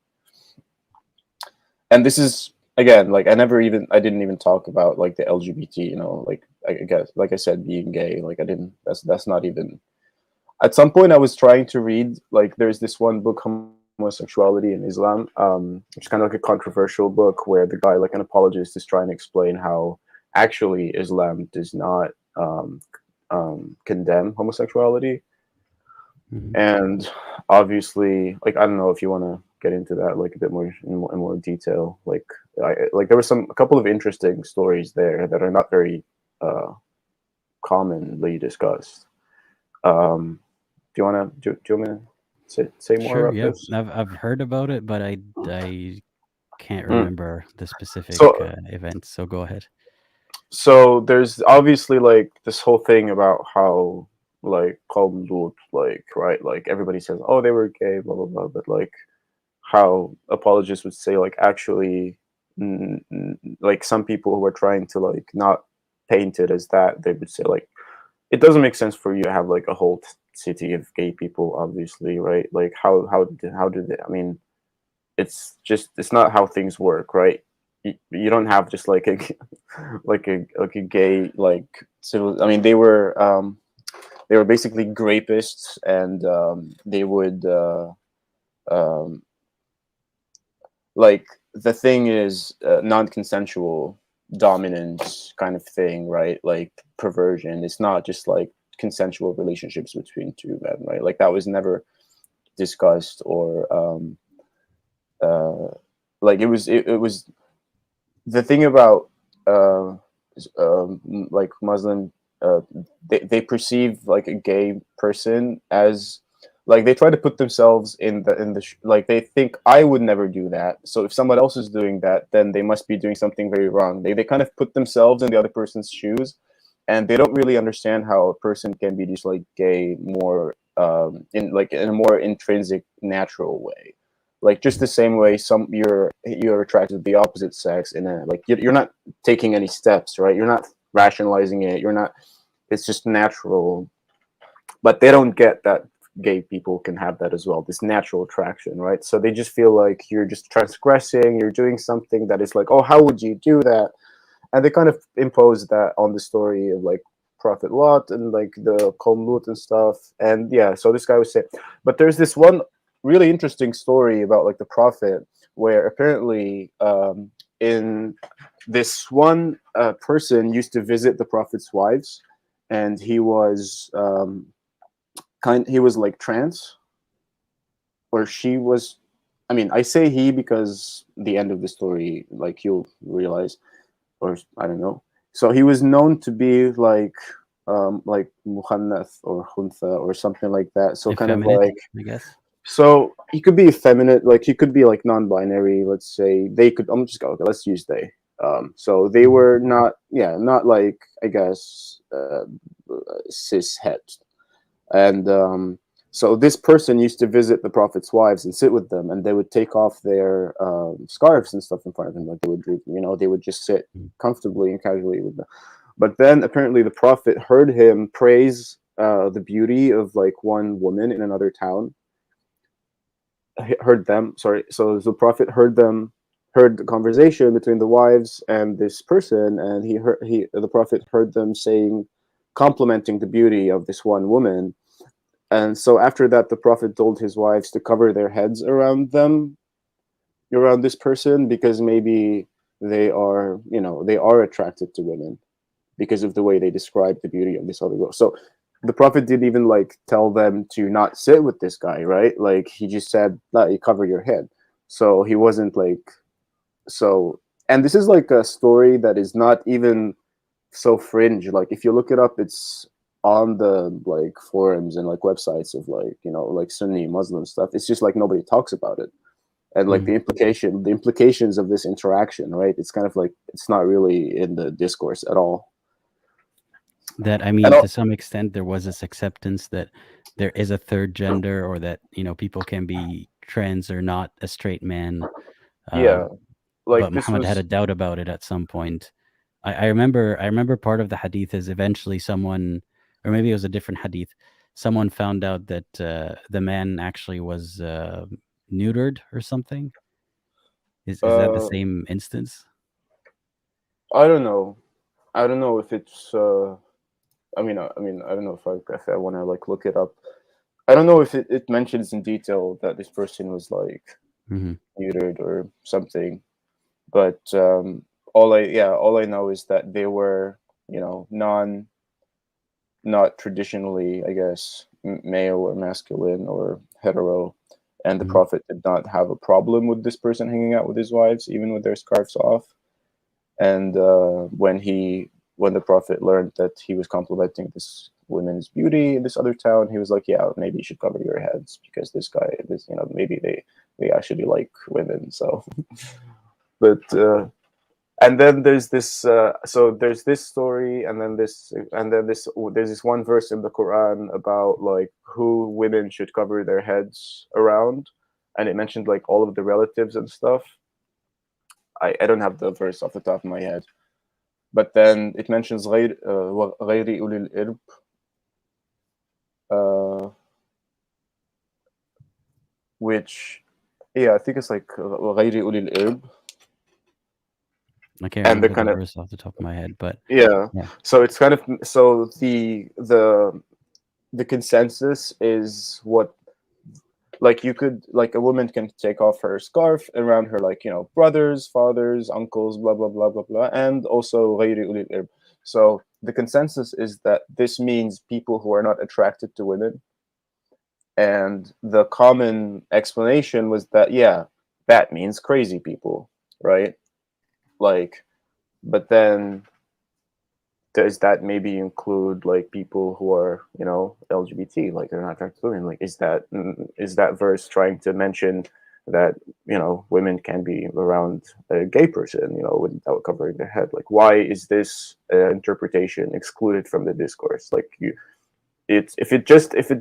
And this is, again, like, I didn't even talk about like the LGBT. Like, I guess, like I said, being gay. Like, I didn't. That's not even. At some point, I was trying to read, like, there's this one book, Homosexuality in Islam, which is kind of like a controversial book where the guy, like an apologist, is trying to explain how actually Islam does not condemn homosexuality. Mhm. And obviously, like, I don't know if you want to get into that like a bit more in more detail. Like, there were a couple of interesting stories there that are not very commonly discussed. Do you want me to say more Sure, about yeah. this? I've heard about it, but I can't Mm. remember the specific So events. So go ahead. so there's obviously like this whole thing about how like Qawm Lut, like, right, like everybody says, oh, they were gay, blah blah blah, but like how apologists would say, like, actually, like, some people who are trying to like not paint it as that, they would say, like, it doesn't make sense for you to have like a whole city of gay people, obviously, right? Like, how do they, I mean, it's not how things work, right? You don't have just like a like a gay, like, civil. I mean, they were basically grapists, and they would um, like, the thing is, non-consensual dominance kind of thing, right? Like, perversion. It's not just like consensual relationships between two men, right? Like, that was never discussed, or uh, like, it was the thing about uh, like Muslim, uh, they perceive like a gay person as, like, they try to put themselves like, they think, I would never do that, so if someone else is doing that, then they must be doing something very wrong. They kind of put themselves in the other person's shoes, and they don't really understand how a person can be just like gay more in a more intrinsic, natural way. Like, just the same way you're attracted to the opposite sex, and like, you're not taking any steps, right? You're not rationalizing it. You're not. It's just natural. But they don't get that gay people can have that as well, this natural attraction, right? So they just feel like you're just transgressing. You're doing something that is like, oh, how would you do that? And they kind of impose that on the story of like Prophet Lot and like the Qawm Lut and stuff. And yeah, so this guy was saying, but there's this one really interesting story about like the Prophet where apparently in this one person used to visit the Prophet's wives, and he was he was like trans, or she was. I mean, I say he because the end of the story, like you'll realize, or I don't know. So he was known to be like muhannath or khuntha or something like that. So kind of Effeminate, like, I guess. so he could be effeminate, like he could be like non-binary. Let's say they could. I'm just going. Okay, let's use they. So they were not, yeah, not like I guess cis het, and so this person used to visit the Prophet's wives and sit with them, and they would take off their scarves and stuff in front of him, like they would do, they would just sit comfortably and casually with them. But then apparently the Prophet heard him praise the beauty of like one woman in another town. Heard them, sorry. So the Prophet heard the conversation between the wives and this person, and the Prophet heard them saying, complimenting the beauty of this one woman. And so after that, the Prophet told his wives to cover their heads around this person, because maybe they are attracted to women because of the way they describe the beauty of this other girl. So the Prophet didn't even like tell them to not sit with this guy, right? Like he just said, "No, you cover your head." So he wasn't like, so, and this is like a story that is not even so fringe. Like if you look it up, it's on the like forums and like websites of like like Sunni Muslim stuff. It's just like nobody talks about it, and like the implications of this interaction, right? It's kind of like it's not really in the discourse at all. That, I mean, to some extent, there was this acceptance that there is a third gender, or that people can be trans or not a straight man. Yeah, like but Muhammad had a doubt about it at some point. I remember part of the hadith is eventually someone, or maybe it was a different hadith, someone found out that the man actually was neutered or something. Is that the same instance? I don't know. I don't know if it's. I mean, I don't know if I want to like look it up. I don't know if it mentions in detail that this person was like neutered or something, but all I know is that they were not traditionally, I guess, male or masculine or hetero, and the Prophet did not have a problem with this person hanging out with his wives, even with their scarves off. And when the Prophet learned that he was complimenting this woman's beauty in this other town, he was like, "Yeah, maybe you should cover your heads because maybe they actually like women." So, but and then there's this so there's this story, and then there's this one verse in the Quran about like who women should cover their heads around, and it mentioned like all of the relatives and stuff. I don't have the verse off the top of my head, but then it mentions غير أولي الإرب, which I think it's like غير أولي الإرب. I can't remember the verse off the top of my head, but yeah. So it's kind of, so the consensus is what, like you could, like a woman can take off her scarf around her, like brothers, fathers, uncles, blah blah blah blah blah, and also غير أولي الإرب. So the consensus is that this means people who are not attracted to women, and the common explanation was that that means crazy people, right? Like, but then does that maybe include like people who are LGBT, like they're not attracted to women? Like is that verse trying to mention that women can be around a gay person without covering their head? Like why is this interpretation excluded from the discourse? Like if it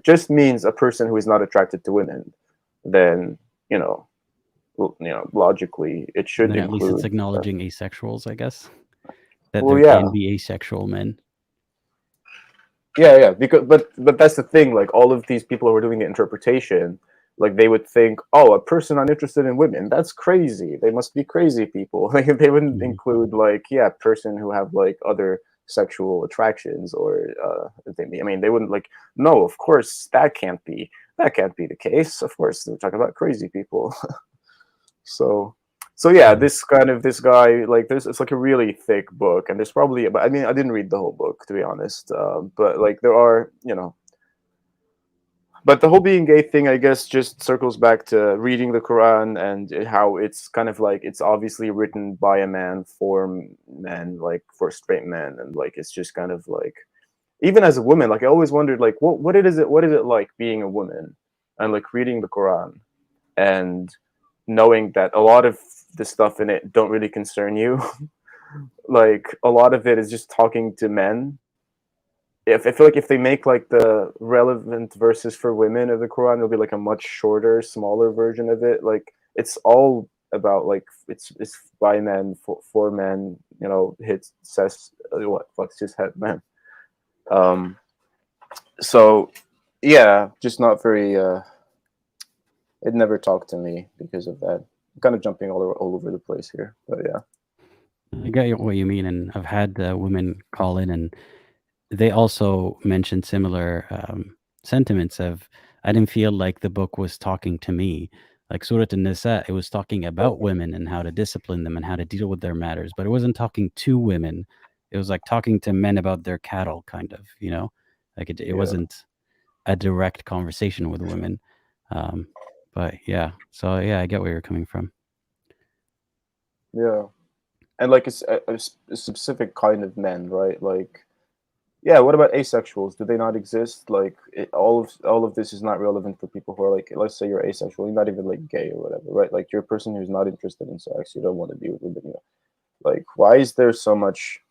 just means a person who is not attracted to women, then logically it should then include, at least it's acknowledging asexuals, I guess, that well, there can be asexual men. Yeah, because but that's the thing. Like all of these people who are doing the interpretation, like they would think, oh, a person uninterested in women, that's crazy. They must be crazy people. Like they wouldn't include like person who have like other sexual attractions or I mean, they wouldn't like, no, of course that can't be the case. Of course, they're talking about crazy people. So yeah, this guy, like, it's like a really thick book, and there's probably, but I mean, I didn't read the whole book, to be honest. But like, there are, but the whole being gay thing, I guess, just circles back to reading the Quran and how it's kind of like, it's obviously written by a man for men, like for straight men, and like it's just kind of like, even as a woman, like I always wondered, like, what is it like being a woman, and like reading the Quran and knowing that a lot of the stuff in it don't really concern you. Like a lot of it is just talking to men. If I feel like if they make like the relevant verses for women of the Quran, it'll be like a much shorter, smaller version of it. Like it's all about like it's by men for men. Hits says what fucks his head, man. So yeah, just not very. It never talked to me because of that. I'm kind of jumping all over the place here, but yeah. I get what you mean, and I've had women call in, and they also mentioned similar sentiments of, I didn't feel like the book was talking to me. Like Surah An-Nisa, it was talking about women and how to discipline them and how to deal with their matters, but it wasn't talking to women. It was like talking to men about their cattle, kind of, like it wasn't a direct conversation with women. But yeah, so yeah, I get where you're coming from. Yeah, and like it's a specific kind of men, right? Like, yeah, what about asexuals? Do they not exist? Like, all of this is not relevant for people who are like, let's say you're asexual, you're not even like gay or whatever, right? Like, you're a person who's not interested in sex, you don't want to be with women. Like, why is there so much?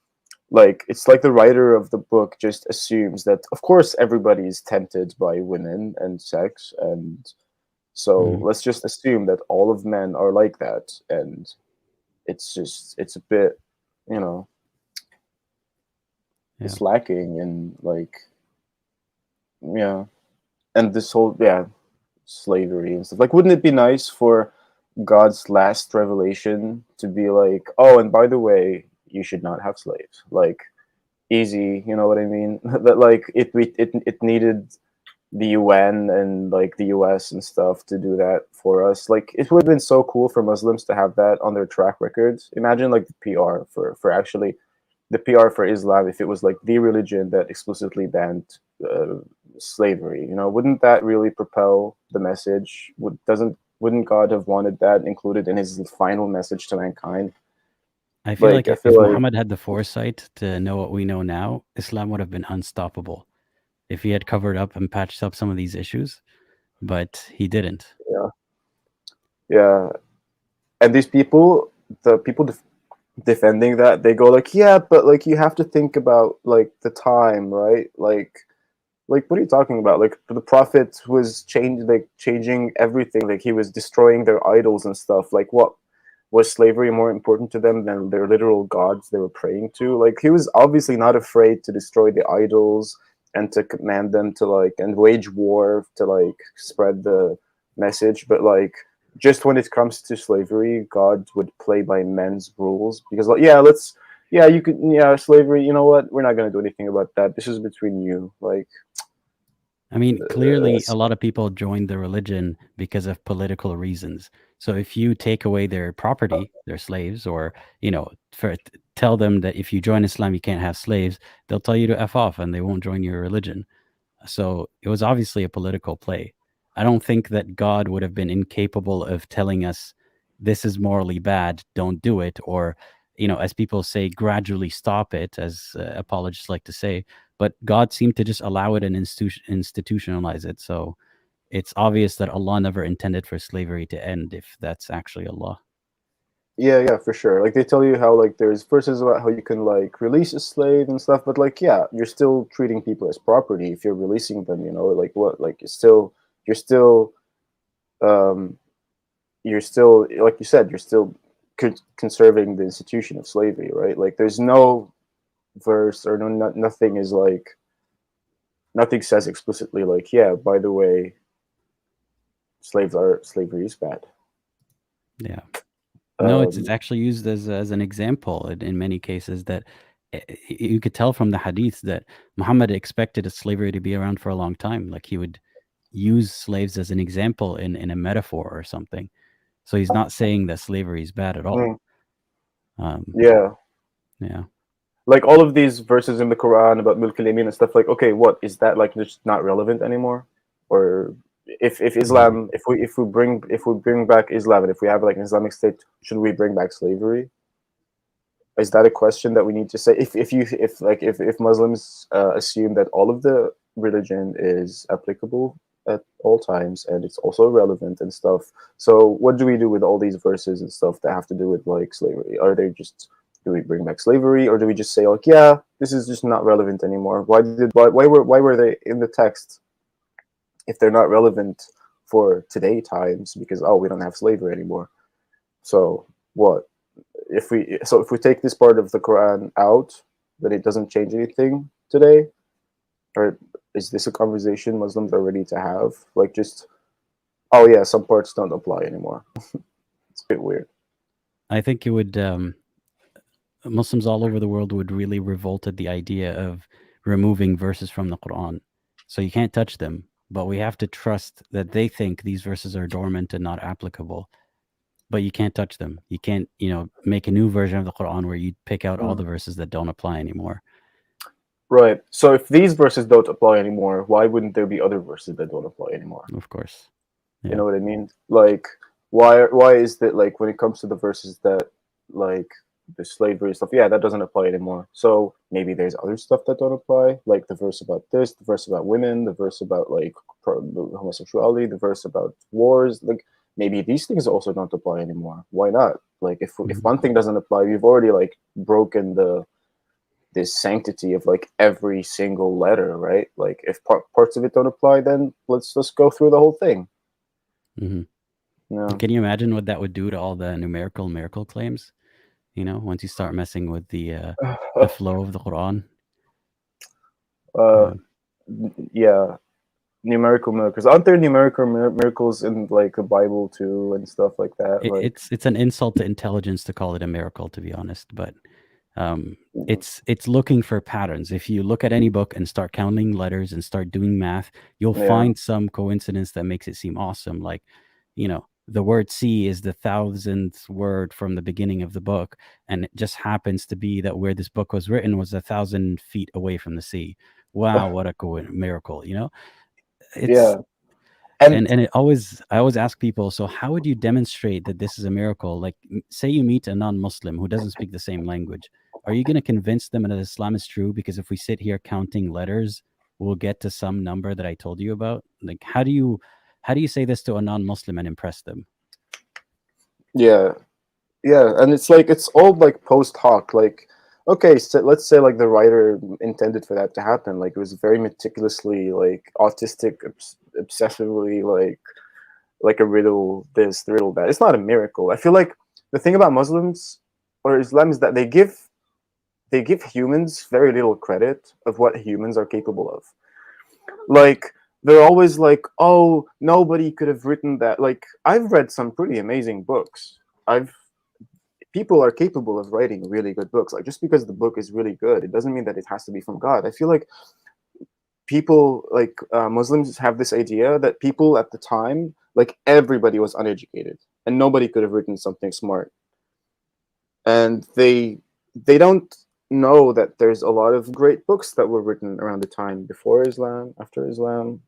Like, it's like the writer of the book just assumes that, of course, everybody is tempted by women and sex, and so let's just assume that all of men are like that, and it's a bit, it's lacking in like, yeah, and this whole slavery and stuff. Like, wouldn't it be nice for God's last revelation to be like, oh, and by the way, you should not have slaves? Like, easy, you know what I mean? That like it needed the UN and like the US and stuff to do that for us. Like, it would have been so cool for Muslims to have that on their track records. Imagine like the PR for actually the PR for Islam, if it was like the religion that explicitly banned slavery. Wouldn't that really propel the message? Wouldn't God have wanted that included in his final message to mankind? I feel like if Muhammad had the foresight to know what we know now, Islam would have been unstoppable if he had covered up and patched up some of these issues, but he didn't. Yeah. And these people, the people defending that, they go like, yeah, but like you have to think about like the time, right? Like what are you talking about? Like, the prophet was changing everything. Like, he was destroying their idols and stuff. Like, what was slavery more important to them than their literal gods they were praying to? Like, he was obviously not afraid to destroy the idols and to command them to like, and wage war to like spread the message. But like, just when it comes to slavery, God would play by men's rules, because like, you could, slavery, you know what? We're not going to do anything about that. This is between you. Like, I mean, clearly a lot of people joined the religion because of political reasons. So if you take away their property, their slaves, or, tell them that if you join Islam, you can't have slaves, they'll tell you to F off and they won't join your religion. So it was obviously a political play. I don't think that God would have been incapable of telling us this is morally bad, don't do it, or, as people say, gradually stop it, as apologists like to say. But God seemed to just allow it and institutionalize it. So it's obvious that Allah never intended for slavery to end, if that's actually Allah. Yeah, for sure. Like, they tell you how like there's verses about how you can like release a slave and stuff, but like, yeah, you're still treating people as property if you're releasing them. Like what? Like, you're still like you said, you're still conserving the institution of slavery, right? Like, there's no verse or nothing is like, nothing says explicitly like, yeah, by the way, slavery is bad. Yeah. No, it's actually used as an example in many cases that you could tell from the hadith that Muhammad expected slavery to be around for a long time. Like he would use slaves as an example in a metaphor or something. So he's not saying that slavery is bad at all. Yeah. Yeah. Like all of these verses in the Quran about Mulk al-Yamin and stuff, like, okay, what is that, like, just not relevant anymore? Or if Islam, if we bring back Islam, and if we have like an Islamic state, should we bring back slavery? Is that a question that we need to say? If Muslims assume that all of the religion is applicable at all times and it's also relevant and stuff, so what do we do with all these verses and stuff that have to do with like slavery? Are they just, do we bring back slavery, or do we just say like, yeah, this is just not relevant anymore? Why were they in the text if they're not relevant for today times? Because, oh, we don't have slavery anymore. So what? If we take this part of the Quran out, then it doesn't change anything today? Or is this a conversation Muslims are ready to have? Like, just, oh yeah, some parts don't apply anymore. It's a bit weird. I think it would Muslims all over the world would really revolt at the idea of removing verses from the Quran. So you can't touch them, but we have to trust that they think these verses are dormant and not applicable. But you can't touch them. You can't, make a new version of the Quran where you pick out all the verses that don't apply anymore. Right. So if these verses don't apply anymore, why wouldn't there be other verses that don't apply anymore? Of course. You know what I mean? Like, why is that, like, when it comes to the verses that, like, the slavery stuff, yeah, that doesn't apply anymore. So maybe there's other stuff that don't apply, like the verse about this, the verse about women, the verse about, like, homosexuality, the verse about wars. Like, maybe these things also don't apply anymore. Why not? Like, if one thing doesn't apply, you've already, like, broken this sanctity of, like, every single letter, right? Like, if parts of it don't apply, then let's just go through the whole thing. Can you imagine what that would do to all the numerical miracle claims? Once you start messing with the flow of the Quran. Yeah, numerical miracles. Aren't there numerical miracles in, like, the Bible too and stuff like that? It's an insult to intelligence to call it a miracle, to be honest. But it's looking for patterns. If you look at any book and start counting letters and start doing math, you'll find some coincidence that makes it seem awesome. Like, the word sea is the 1,000th word from the beginning of the book, and it just happens to be that where this book was written was 1,000 feet away from the sea. Wow, what a miracle! It's and I always ask people, so how would you demonstrate that this is a miracle? Like, say you meet a non-Muslim who doesn't speak the same language. Are you going to convince them that Islam is true? Because if we sit here counting letters, we'll get to some number that I told you about. Like, how do you say this to a non-Muslim and impress them? Yeah, and it's like, it's all like post hoc. Like, okay, so let's say, like, the writer intended for that to happen. Like, it was very meticulously, like, autistic, obsessively, like a riddle this, the riddle that. It's not a miracle. I feel like the thing about Muslims or Islam is that they give humans very little credit of what humans are capable of. Like, they're always like, oh, nobody could have written that. Like, I've read some pretty amazing books. People are capable of writing really good books. Like, just because the book is really good, it doesn't mean that it has to be from God. I feel like people, like, Muslims have this idea that people at the time, like, everybody was uneducated and nobody could have written something smart. And they don't know that there's a lot of great books that were written around the time before Islam, after Islam.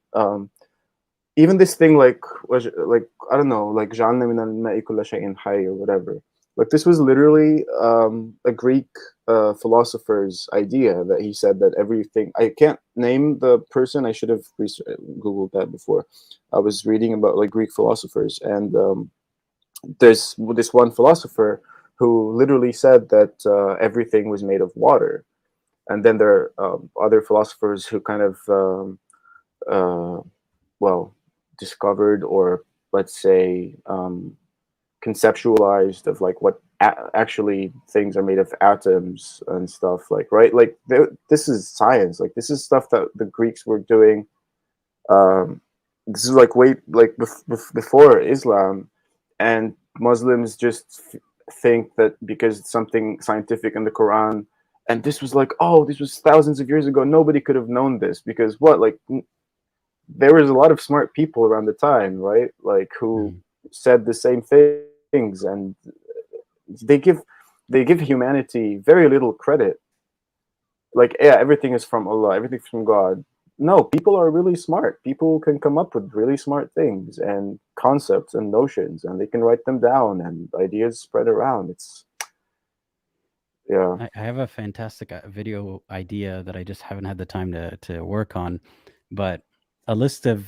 Even this thing, like, I don't know, like, جعلنا من الماء كل شيء حي or whatever. Like, this was literally a Greek philosopher's idea, that he said that everything. I can't name the person. I should have Googled that before. I was reading about, like, Greek philosophers, and there's this one philosopher who literally said that everything was made of water. And then there are other philosophers who kind of, discovered, or let's say conceptualized, of, like, what actually things are made of, atoms and stuff, like, right? Like, this is science. Like, this is stuff that the Greeks were doing. This is, like, way, like, before Islam. And Muslims just think that because it's something scientific in the Quran, And this was like, oh, this was thousands of years ago. Nobody could have known this because what? Like, there was a lot of smart people around the time, right? Like, who Mhm. said the same things, and they give humanity very little credit. Like, yeah, everything is from Allah, everything's from God. No, people are really smart. People can come up with really smart things and concepts and notions, and they can write them down, and ideas spread around. It's yeah. I have a fantastic video idea that I just haven't had the time to work on, but a list of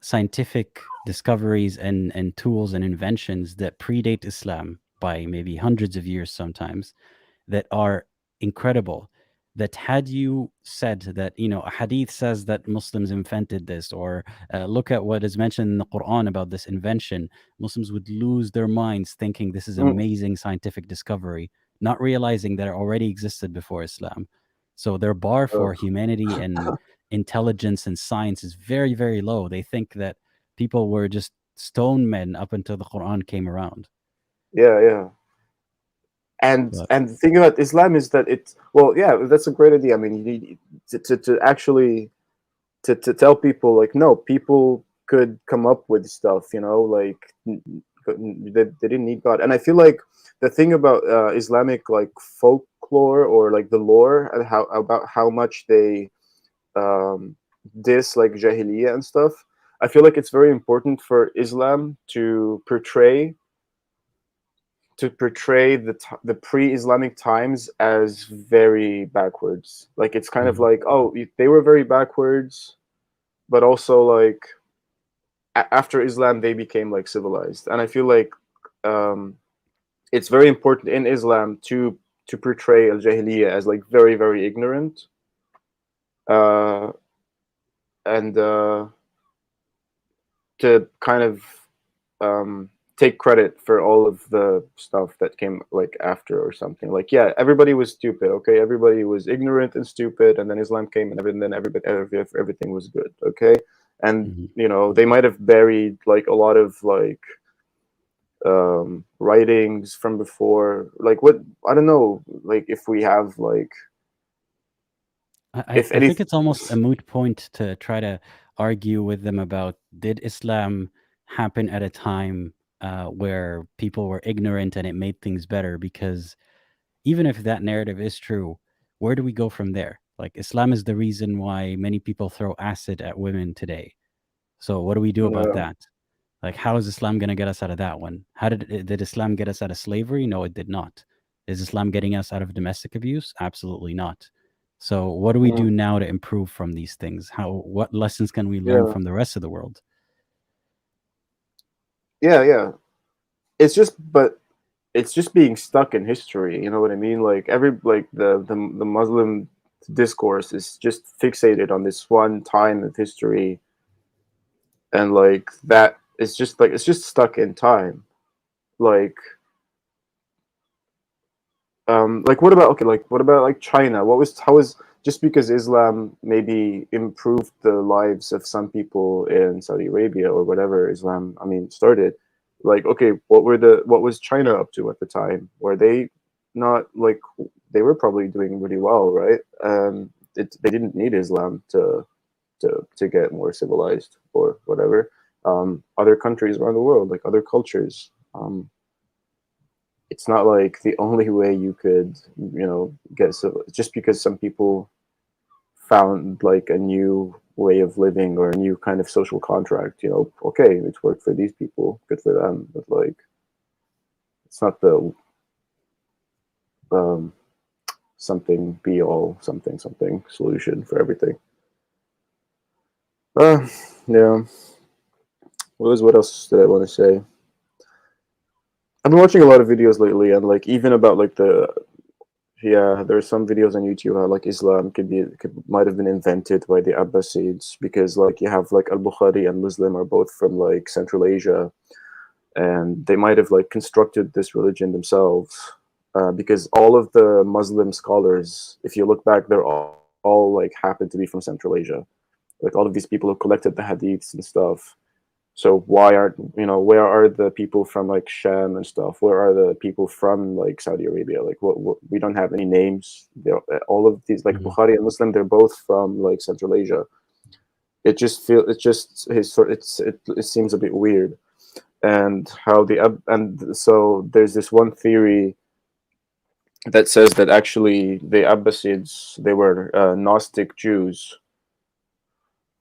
scientific discoveries and tools and inventions that predate Islam by maybe hundreds of years sometimes, that are incredible. That had you said that, a hadith says that Muslims invented this, or look at what is mentioned in the Quran about this invention, Muslims would lose their minds thinking this is Mm, amazing scientific discovery, not realizing that it already existed before Islam. So their bar uh, for humanity and intelligence and science is very, very low. They think that people were just stone men up until the Quran came around. yeah, yeah. But And the thing about Islam is that it's, well, yeah, that's a great idea. I mean, you need to actually to tell people like, no, people could come up with stuff, like they didn't need God. And I feel like the thing about Islamic like folklore or like the lore and how about how much they um, diss like Jahiliyyah and stuff. I feel like it's very important for Islam to portray the pre-Islamic times as very backwards. Like it's kind of mhm. like, oh, they were very backwards, but also like after Islam they became like civilized. And I feel like um, it's very important in Islam to portray al jahiliyyah as like very very ignorant, uh, and to kind of take credit for all of the stuff that came like after or something. Like, yeah, everybody was stupid. Okay, everybody was ignorant and stupid, and then Islam came, and then everything was good. Okay, and Mhm. they might have buried like a lot of like writings from before. Like what, I don't know. Like if we have like I if I think anything. it's almost a moot point to try to argue with them about, did Islam happen at a time where people were ignorant and it made things better? Because even if that narrative is true, where do we go from there? Like, Islam is the reason why many people throw acid at women today. So what do we do about Yeah, that? Like, how is Islam going to get us out of that one? Did Islam get us out of slavery? No, it did not. Is Islam getting us out of domestic abuse? Absolutely not. So, what do we mm, do now to improve from these things? What lessons can we learn yeah, from the rest of the world? yeah, yeah. It's just, but it's just being stuck in history. You know what I mean? Like every like the Muslim discourse is just fixated on this one time of history, and like that is just like it's just stuck in time. Like what about, okay, like what about like China? How was, just because Islam maybe improved the lives of some people in Saudi Arabia or whatever Islam, I mean, started, like, okay, what was China up to at the time? Were they not like, they were probably doing really well, right? They didn't need Islam to get more civilized or whatever. Other countries around the world, like other cultures, it's not like the only way you could, get civil, just because some people found like a new way of living or a new kind of social contract. Okay, it's worked for these people, good for them, but like it's not the um, something be all something solution for everything. Uh, yeah. What else did I want to say? I've been watching a lot of videos lately, and like even about like yeah, there are some videos on YouTube how like Islam might have been invented by the Abbasids, because like you have like Al-Bukhari and Muslim are both from like Central Asia, and they might have like constructed this religion themselves, because all of the Muslim scholars, if you look back, they're all like happen to be from Central Asia. Like all of these people who collected the hadiths and stuff, So why aren't, where are the people from like Sham and stuff? Where are the people from like Saudi Arabia? Like what we don't have any names. All of these like Mhm. Bukhari and Muslim, they're both from like Central Asia. It seems a bit weird. And how and so there's this one theory that says that actually the Abbasids, they were Gnostic Jews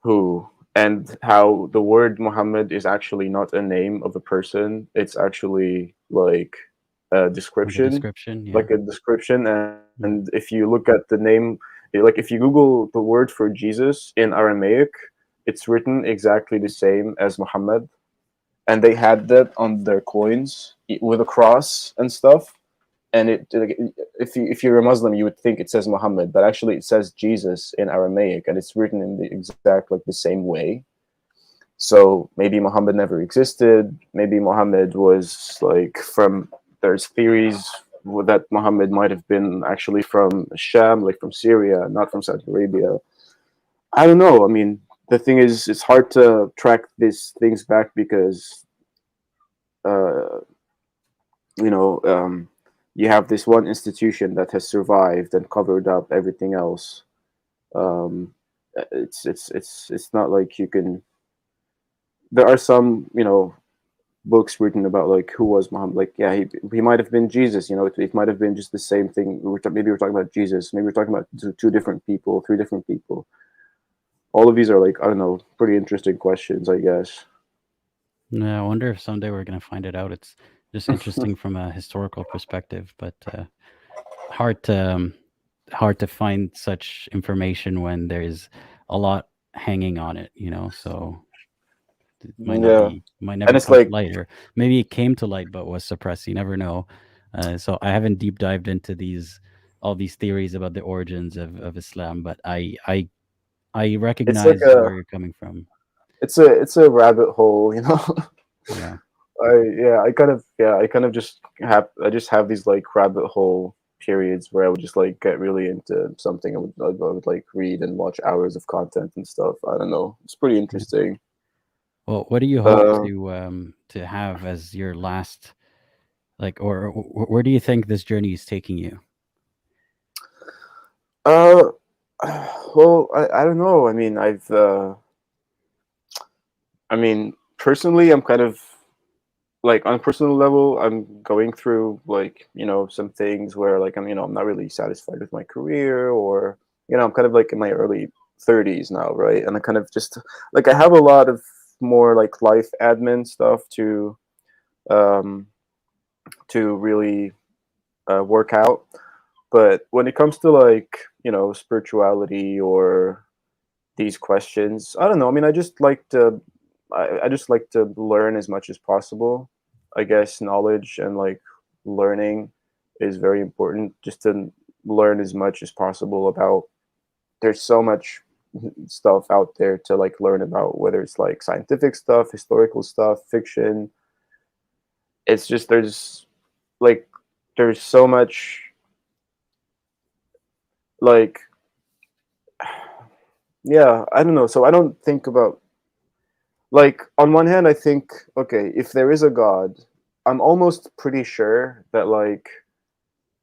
who, and how the word Muhammad is actually not a name of a person, it's actually like a Like a description, description, yeah. and Mm. if you look at the name, like if you Google the word for Jesus in Aramaic, it's written exactly the same as Muhammad, and they had that on their coins with a cross and stuff. And if you're a Muslim, you would think it says Muhammad, but actually it says Jesus in Aramaic, and it's written in the exact like the same way. So maybe Muhammad never existed. Maybe Muhammad was like from. There's theories that Muhammad might have been actually from Sham, like from Syria, not from Saudi Arabia. I don't know. I mean, the thing is, it's hard to track these things back because uh, you know, you have this one institution that has survived and covered up everything else. Um, it's not like you can. There are some, books written about like who was Muhammad. Like, yeah, he might have been Jesus. It might have been just the same thing. Maybe we're talking about Jesus. Maybe we're talking about two different people, three different people. All of these are like, I don't know, pretty interesting questions, I guess. Yeah, I wonder if someday we're gonna find it out. It's just interesting from a historical perspective, but hard to hard to find such information when there's a lot hanging on it, so it Yeah, might and never it's come to like light, or maybe it came to light but was suppressed. You never know. So I haven't deep dived into all these theories about the origins of Islam, but I it's like recognize where a you're coming from. it's a rabbit hole, Yeah. I kind of just have these like rabbit hole periods where I would just like get really into something. I would like read and watch hours of content and stuff. I don't know. It's pretty Yeah. interesting. Well, what do you hope Uh, to have as your last, like, or where do you think this journey is taking you? uh, well, I don't know. Personally, I'm kind of like on a personal level, I'm going through like, some things where like I'm not really satisfied with my career, or I'm kind of like in my early 30s now, right? And I kind of just like I have a lot of more like life admin stuff um to really work out. But when it comes to like, spirituality or these questions, I don't know. I mean, I just like to learn as much as possible. I guess knowledge and like learning is very important. Just to learn as much as possible about. There's so much stuff out there to like learn about, whether it's like scientific stuff, historical stuff, fiction. It's just like there's so much like yeah, I don't know. So I don't think about like on one hand I think, okay, if there is a god, I'm almost pretty sure that like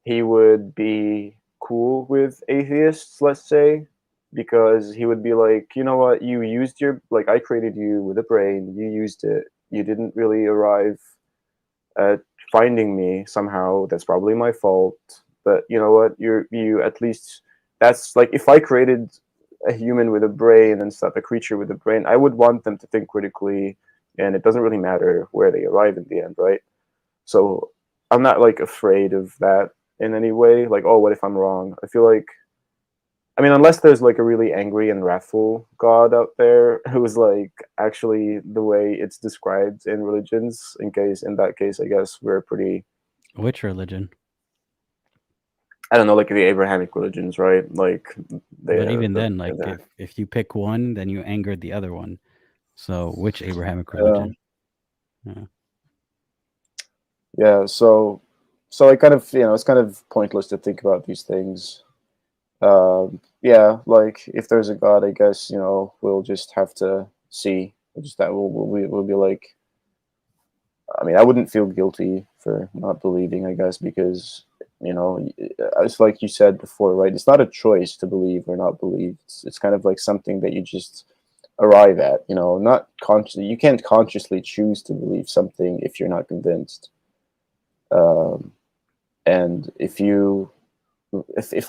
he would be cool with atheists, let's say, because he would be like, you know what, you used your like I created you with a brain, you used it, you didn't really arrive at finding me somehow. That's probably my fault. But you know what? You at least that's like if I created a human with a brain and stuff, a creature with a brain, I would want them to think critically, and it doesn't really matter where they arrive in the end, right? So I'm not like afraid of that in any way. Like, oh, what if I'm wrong? I feel like I mean, unless there's like a really angry and wrathful God out there who's like actually the way it's described in religions. In that case, I guess we're pretty. Which religion? I don't know, like the Abrahamic religions, right? Like they But are even then, like if you pick one, then you angered the other one. So which Abrahamic religion? Yeah. yeah. So I kind of it's kind of pointless to think about these things. Yeah, like if there's a God, I guess we'll just have to see Just that will be like, I mean, I wouldn't feel guilty for not believing, I guess, because it's like you said before, right? It's not a choice to believe or not believe. It's kind of like something that you just arrive at. Not consciously. You can't consciously choose to believe something if you're not convinced. And if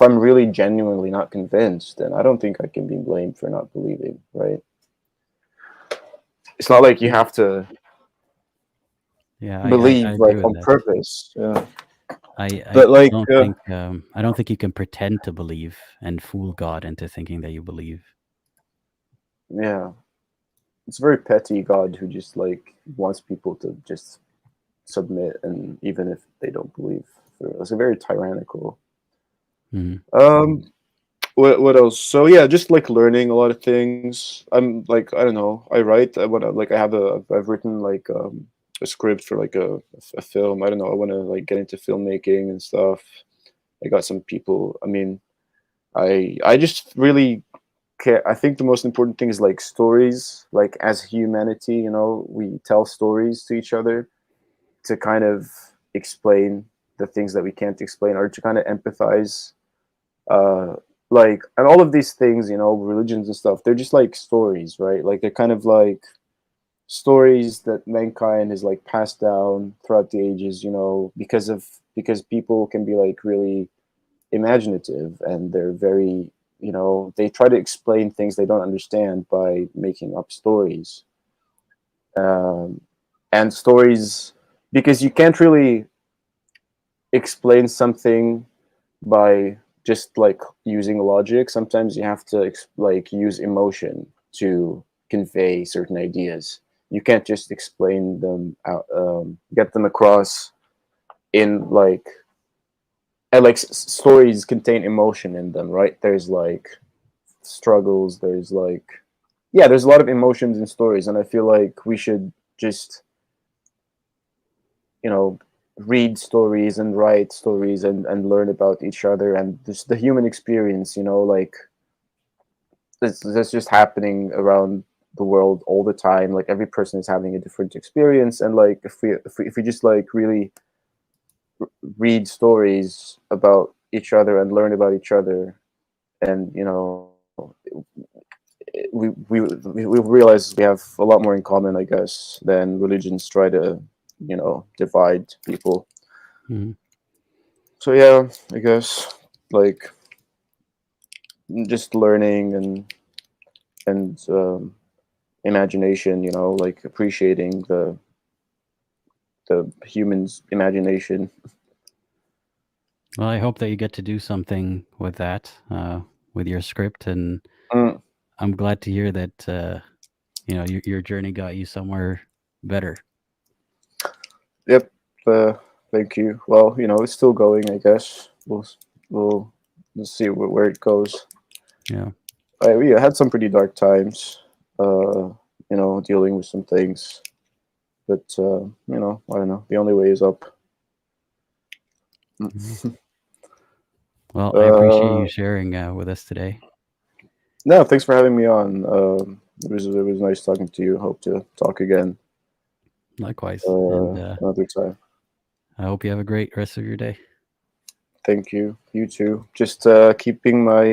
I'm really genuinely not convinced, then I don't think I can be blamed for not believing, right? It's not like you have to Yeah, believe I agree like with on that. purpose. Yeah. I But like, I don't think you can pretend to believe and fool God into thinking that you believe. yeah, it's a very petty God who just like wants people to just submit, and even if they don't believe, it's a very tyrannical. Mhm. What else? So yeah, just like learning a lot of things. I'm like, I don't know. I write. I want to like, I've written like a script for like a film. I don't know. I want to like get into filmmaking and stuff. I got some people. I mean, I just really care. I think the most important thing is like stories. Like as humanity, we tell stories to each other to kind of explain the things that we can't explain, or to kind of empathize. Uh, like, and all of these things, religions and stuff, they're just like stories, right? Like they're kind of like stories that mankind has like passed down throughout the ages, because people can be like really imaginative, and they're very, they try to explain things they don't understand by making up stories. Um, and stories, because you can't really explain something by just like using logic. Sometimes you have to like use emotion to convey certain ideas. You can't just explain them out, get them across in like, and like stories contain emotion in them, right? There's like struggles. There's like, yeah, there's a lot of emotions in stories, and I feel like we should just, you know, read stories and write stories, and learn about each other and just the human experience, like that's just happening around the world all the time. Like every person is having a different experience, and like if we just like really read stories about each other and learn about each other, and we realize we have a lot more in common, I guess, than religions try to divide people. Mhm. So yeah, I guess like just learning and imagination, like appreciating the human's imagination. Well, I hope that you get to do something with that, with your script, and Mm, I'm glad to hear that your journey got you somewhere better. yep. Thank you. Well, it's still going, I guess. We'll see where it goes. Yeah. We had some pretty dark times, dealing with some things, but I don't know. The only way is up. Mhm. Well, I appreciate you Uh, sharing with us today. no, thanks for having me on. It was nice talking to you. Hope to talk again Likewise, and another time. I hope you have a great rest of your day. Thank you. You too. Just keeping my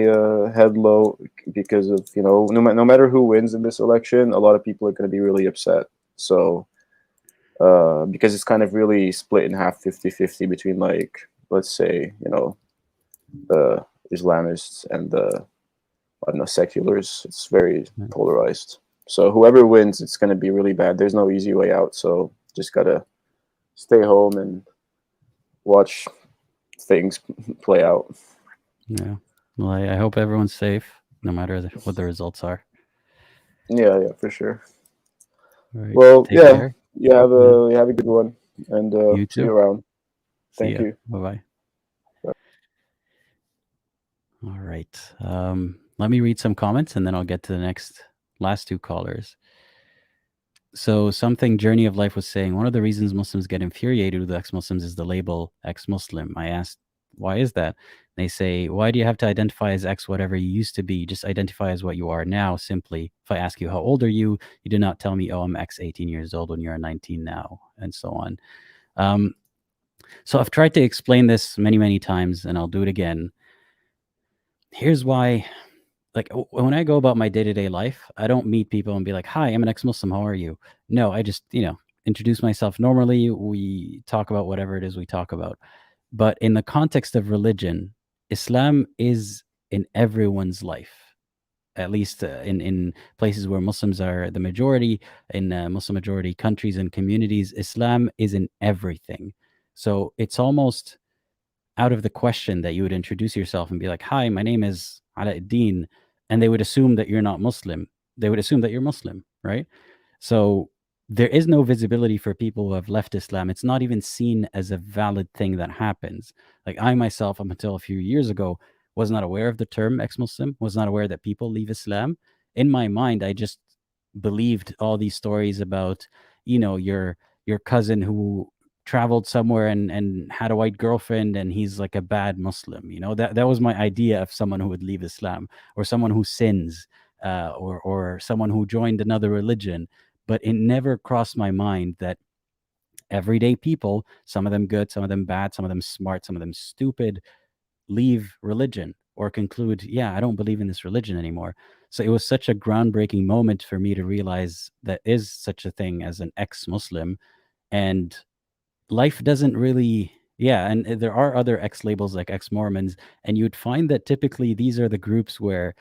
head low, because of no matter who wins in this election, a lot of people are going to be really upset. So because it's kind of really split in half, 50-50 between, like, let's say, the Islamists and the, I don't know, seculars. It's very Yeah. polarized. So whoever wins, it's going to be really bad. There's no easy way out. So just gotta stay home and watch things play out. Yeah. Well, I hope everyone's safe, no matter what the results are. Yeah, for sure. All right. Well, Take yeah, care. you have Yeah. a good one, and You see too. you around. See Thank ya. you. Bye bye. All right. Let me read some comments and then I'll get to the last two callers. So, something Journey of Life was saying, one of the reasons Muslims get infuriated with ex Muslims is the label ex Muslim. I asked, why is that? They say, why do you have to identify as X whatever you used to be? Just identify as what you are now, simply. If I ask you, how old are you? You do not tell me, oh, I'm X 18 years old when you're 19 now, and so on. So I've tried to explain this many, many times, and I'll do it again. Here's why. Like, when I go about my day-to-day life, I don't meet people and be like, hi, I'm an ex-Muslim, how are you? No, I just, introduce myself normally. We talk about whatever it is we talk about. But in the context of religion, Islam is in everyone's life, at least in places where Muslims are the majority, in Muslim majority countries and communities. Islam is in everything. So it's almost out of the question that you would introduce yourself and be like, hi, my name is Alauddin, and they would assume that you're not Muslim. They would assume that you're Muslim, right? So there is no visibility for people who have left Islam. It's not even seen as a valid thing that happens. Like, I myself, up until a few years ago, was not aware of the term ex-Muslim, was not aware that people leave Islam. In my mind, I just believed all these stories about, your cousin who traveled somewhere and had a white girlfriend, and he's like a bad Muslim. That was my idea of someone who would leave Islam, or someone who sins, or someone who joined another religion. But it never crossed my mind that everyday people, some of them good, some of them bad, some of them smart, some of them stupid, leave religion or conclude, yeah, I don't believe in this religion anymore. So it was such a groundbreaking moment for me to realize that is such a thing as an ex-Muslim. And life doesn't really, and there are other X labels like ex-Mormons, and you'd find that typically these are the groups where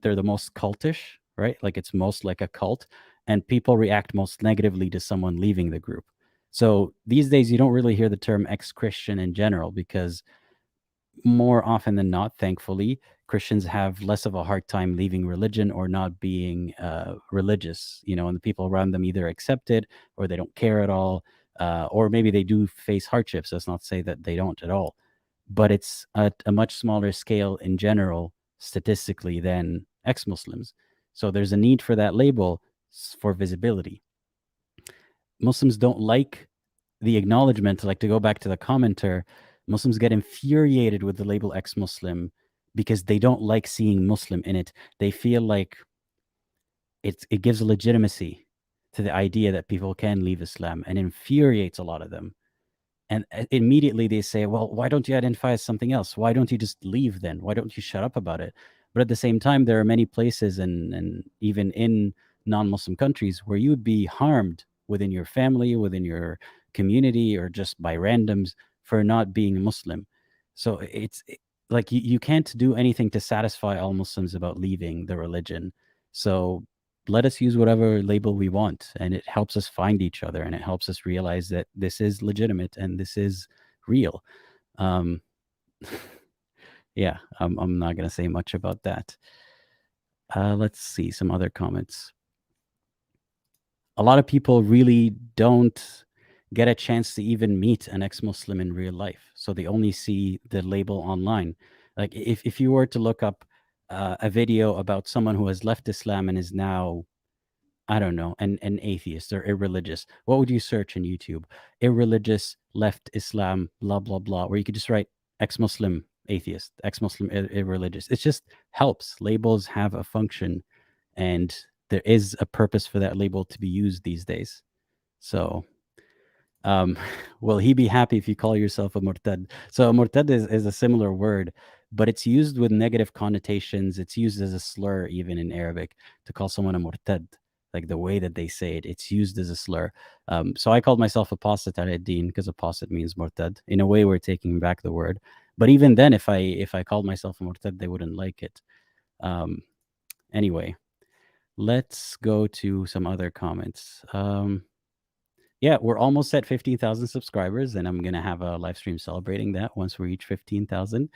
they're the most cultish, right? Like, it's most like a cult, and people react most negatively to someone leaving the group. So these days you don't really hear the term ex-Christian in general, because more often than not, thankfully, Christians have less of a hard time leaving religion or not being religious, and the people around them either accept it or they don't care at all. Or maybe they do face hardships. That's not to say that they don't at all, but it's at a much smaller scale in general, statistically, than ex-Muslims. So there's a need for that label for visibility. Muslims don't like the acknowledgement. Like, to go back to the commenter, Muslims get infuriated with the label ex-Muslim because they don't like seeing Muslim in it. They feel like it gives a legitimacy to the idea that people can leave Islam, and infuriates a lot of them. And immediately they say, well, why don't you identify as something else? Why don't you just leave then? Why don't you shut up about it? But at the same time, there are many places, and even in non-Muslim countries, where you would be harmed within your family, within your community, or just by randoms for not being Muslim. So it's like you can't do anything to satisfy all Muslims about leaving the religion. So let us use whatever label we want, and it helps us find each other, and it helps us realize that this is legitimate and this is real. Yeah, I'm not going to say much about that. Let's see some other comments. A lot of people really don't get a chance to even meet an ex-Muslim in real life, so they only see the label online. Like, if you were to look up a video about someone who has left Islam and is now, I don't know, an atheist or irreligious, what would you search in YouTube? Irreligious, left Islam, blah, blah, blah, where you could just write ex-Muslim atheist, ex-Muslim irreligious. It just helps. Labels have a function, and there is a purpose for that label to be used these days. So, will he be happy if you call yourself a murtad? So a murtad is a similar word, but it's used with negative connotations. It's used as a slur, even in Arabic, to call someone a murtad. Like, the way that they say it, it's used as a slur. So I called myself apostate al-Din, because apostate means murtad. In a way, we're taking back the word. But even then, if I called myself a murtad, they wouldn't like it. Anyway, let's go to some other comments. Yeah, we're almost at 15,000 subscribers, and I'm going to have a live stream celebrating that once we reach 15,000.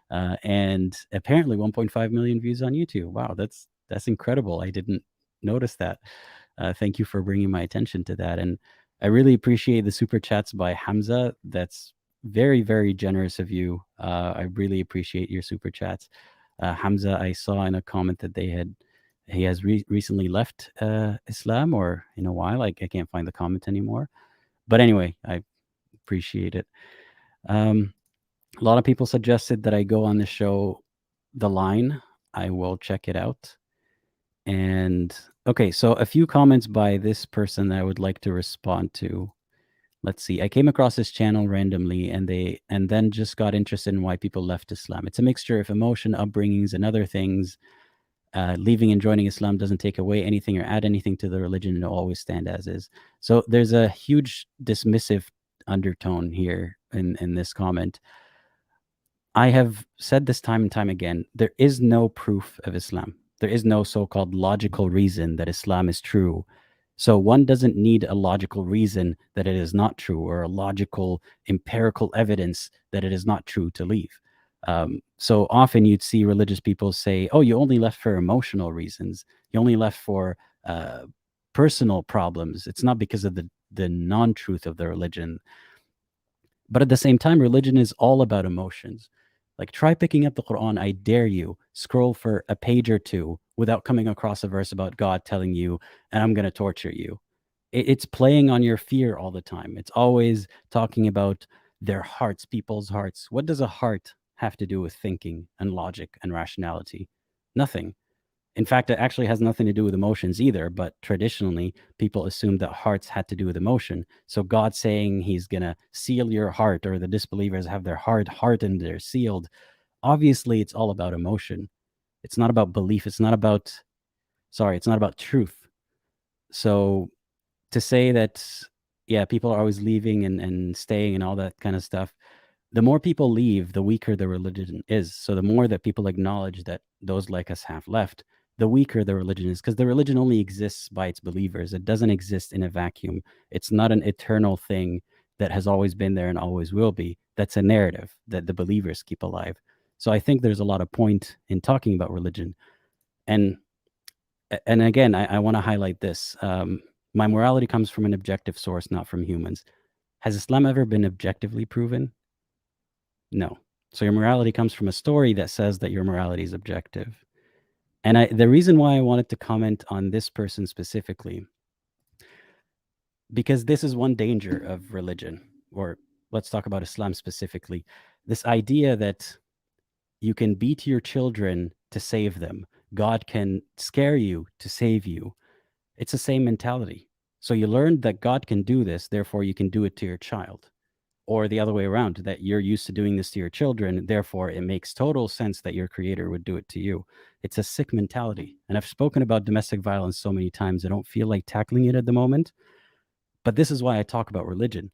And apparently 1.5 million views on YouTube. Wow, that's incredible. I didn't notice that. Thank you for bringing my attention to that. And I really appreciate the super chats by Hamza. That's very, very generous of you. I really appreciate your super chats. Hamza, I saw in a comment that he has recently left Islam, or in a while. I can't find the comment anymore. But anyway, I appreciate it. A lot of people suggested that I go on the show The Line. I will check it out. And okay, so a few comments by this person that I would like to respond to. Let's see. I came across this channel randomly and then just got interested in why people left Islam. It's a mixture of emotion, upbringings, and other things. Leaving and joining Islam doesn't take away anything or add anything to the religion. It'll always stand as is. So there's a huge dismissive undertone here in this comment. I have said this time and time again, there is no proof of Islam. There is no so-called logical reason that Islam is true. So one doesn't need a logical reason that it is not true or a logical empirical evidence that it is not true to leave. So often you'd see religious people say, oh, you only left for emotional reasons. You only left for personal problems. It's not because of the non-truth of the religion. But at the same time, religion is all about emotions. Like, try picking up the Quran. I dare you. Scroll for a page or two without coming across a verse about God telling you, and I'm going to torture you. It's playing on your fear all the time. It's always talking about their hearts, people's hearts. What does a heart have to do with thinking and logic and rationality? Nothing. In fact, it actually has nothing to do with emotions either, but traditionally, people assumed that hearts had to do with emotion. So God saying he's going to seal your heart, or the disbelievers have their heart hardened, they're sealed. Obviously, it's all about emotion. It's not about belief. It's not about truth. So to say that, yeah, people are always leaving and staying and all that kind of stuff, the more people leave, the weaker the religion is. So the more that people acknowledge that those like us have left, the weaker the religion is, because the religion only exists by its believers. It doesn't exist in a vacuum. It's not an eternal thing that has always been there and always will be. That's a narrative that the believers keep alive. So I think there's a lot of point in talking about religion. And again, I want to highlight this. My morality comes from an objective source, not from humans. Has Islam ever been objectively proven? No. So your morality comes from a story that says that your morality is objective. And the reason why I wanted to comment on this person specifically, because this is one danger of religion, or let's talk about Islam specifically. This idea that you can beat your children to save them. God can scare you to save you. It's the same mentality. So you learned that God can do this, therefore you can do it to your child. Or the other way around, that you're used to doing this to your children, therefore it makes total sense that your creator would do it to you. It's a sick mentality. And I've spoken about domestic violence so many times, I don't feel like tackling it at the moment. But this is why I talk about religion.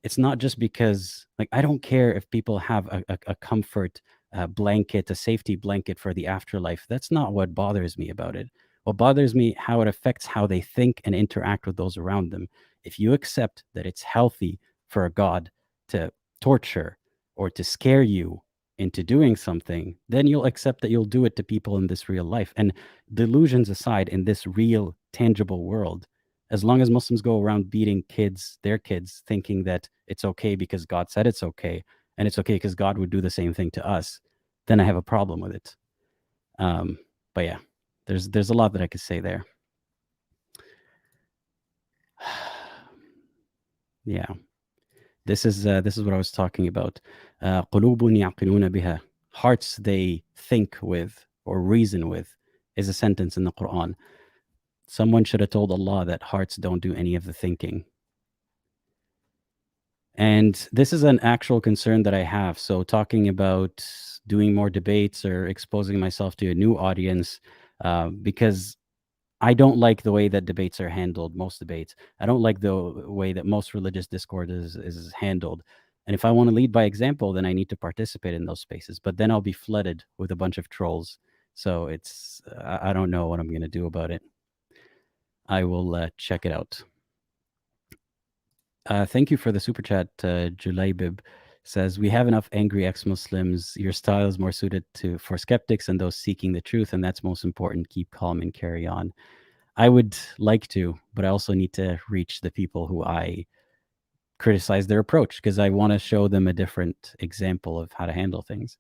It's not just because, like, I don't care if people have a comfort blanket, a safety blanket for the afterlife. That's not what bothers me about it. What bothers me, how it affects how they think and interact with those around them. If you accept that it's healthy for a God to torture or to scare you into doing something, then you'll accept that you'll do it to people in this real life. And delusions aside, in this real, tangible world, as long as Muslims go around beating their kids, thinking that it's okay because God said it's okay, and it's okay because God would do the same thing to us, then I have a problem with it. But yeah, there's a lot that I could say there. Yeah. This is what I was talking about. قُلُوبٌ يَعْقِلُونَ بِهَا. Hearts they think with or reason with is a sentence in the Quran. Someone should have told Allah that hearts don't do any of the thinking. And this is an actual concern that I have. So talking about doing more debates or exposing myself to a new audience, because I don't like the way that debates are handled, most debates. I don't like the way that most religious discourse is handled. And if I want to lead by example, then I need to participate in those spaces. But then I'll be flooded with a bunch of trolls. So it's, I don't know what I'm going to do about it. I will check it out. Thank you for the super chat. Julaybib says, we have enough angry ex-Muslims. Your style is more suited for skeptics and those seeking the truth, and that's most important. Keep calm and carry on. I would like to, but I also need to reach the people who I criticize their approach, because I want to show them a different example of how to handle things.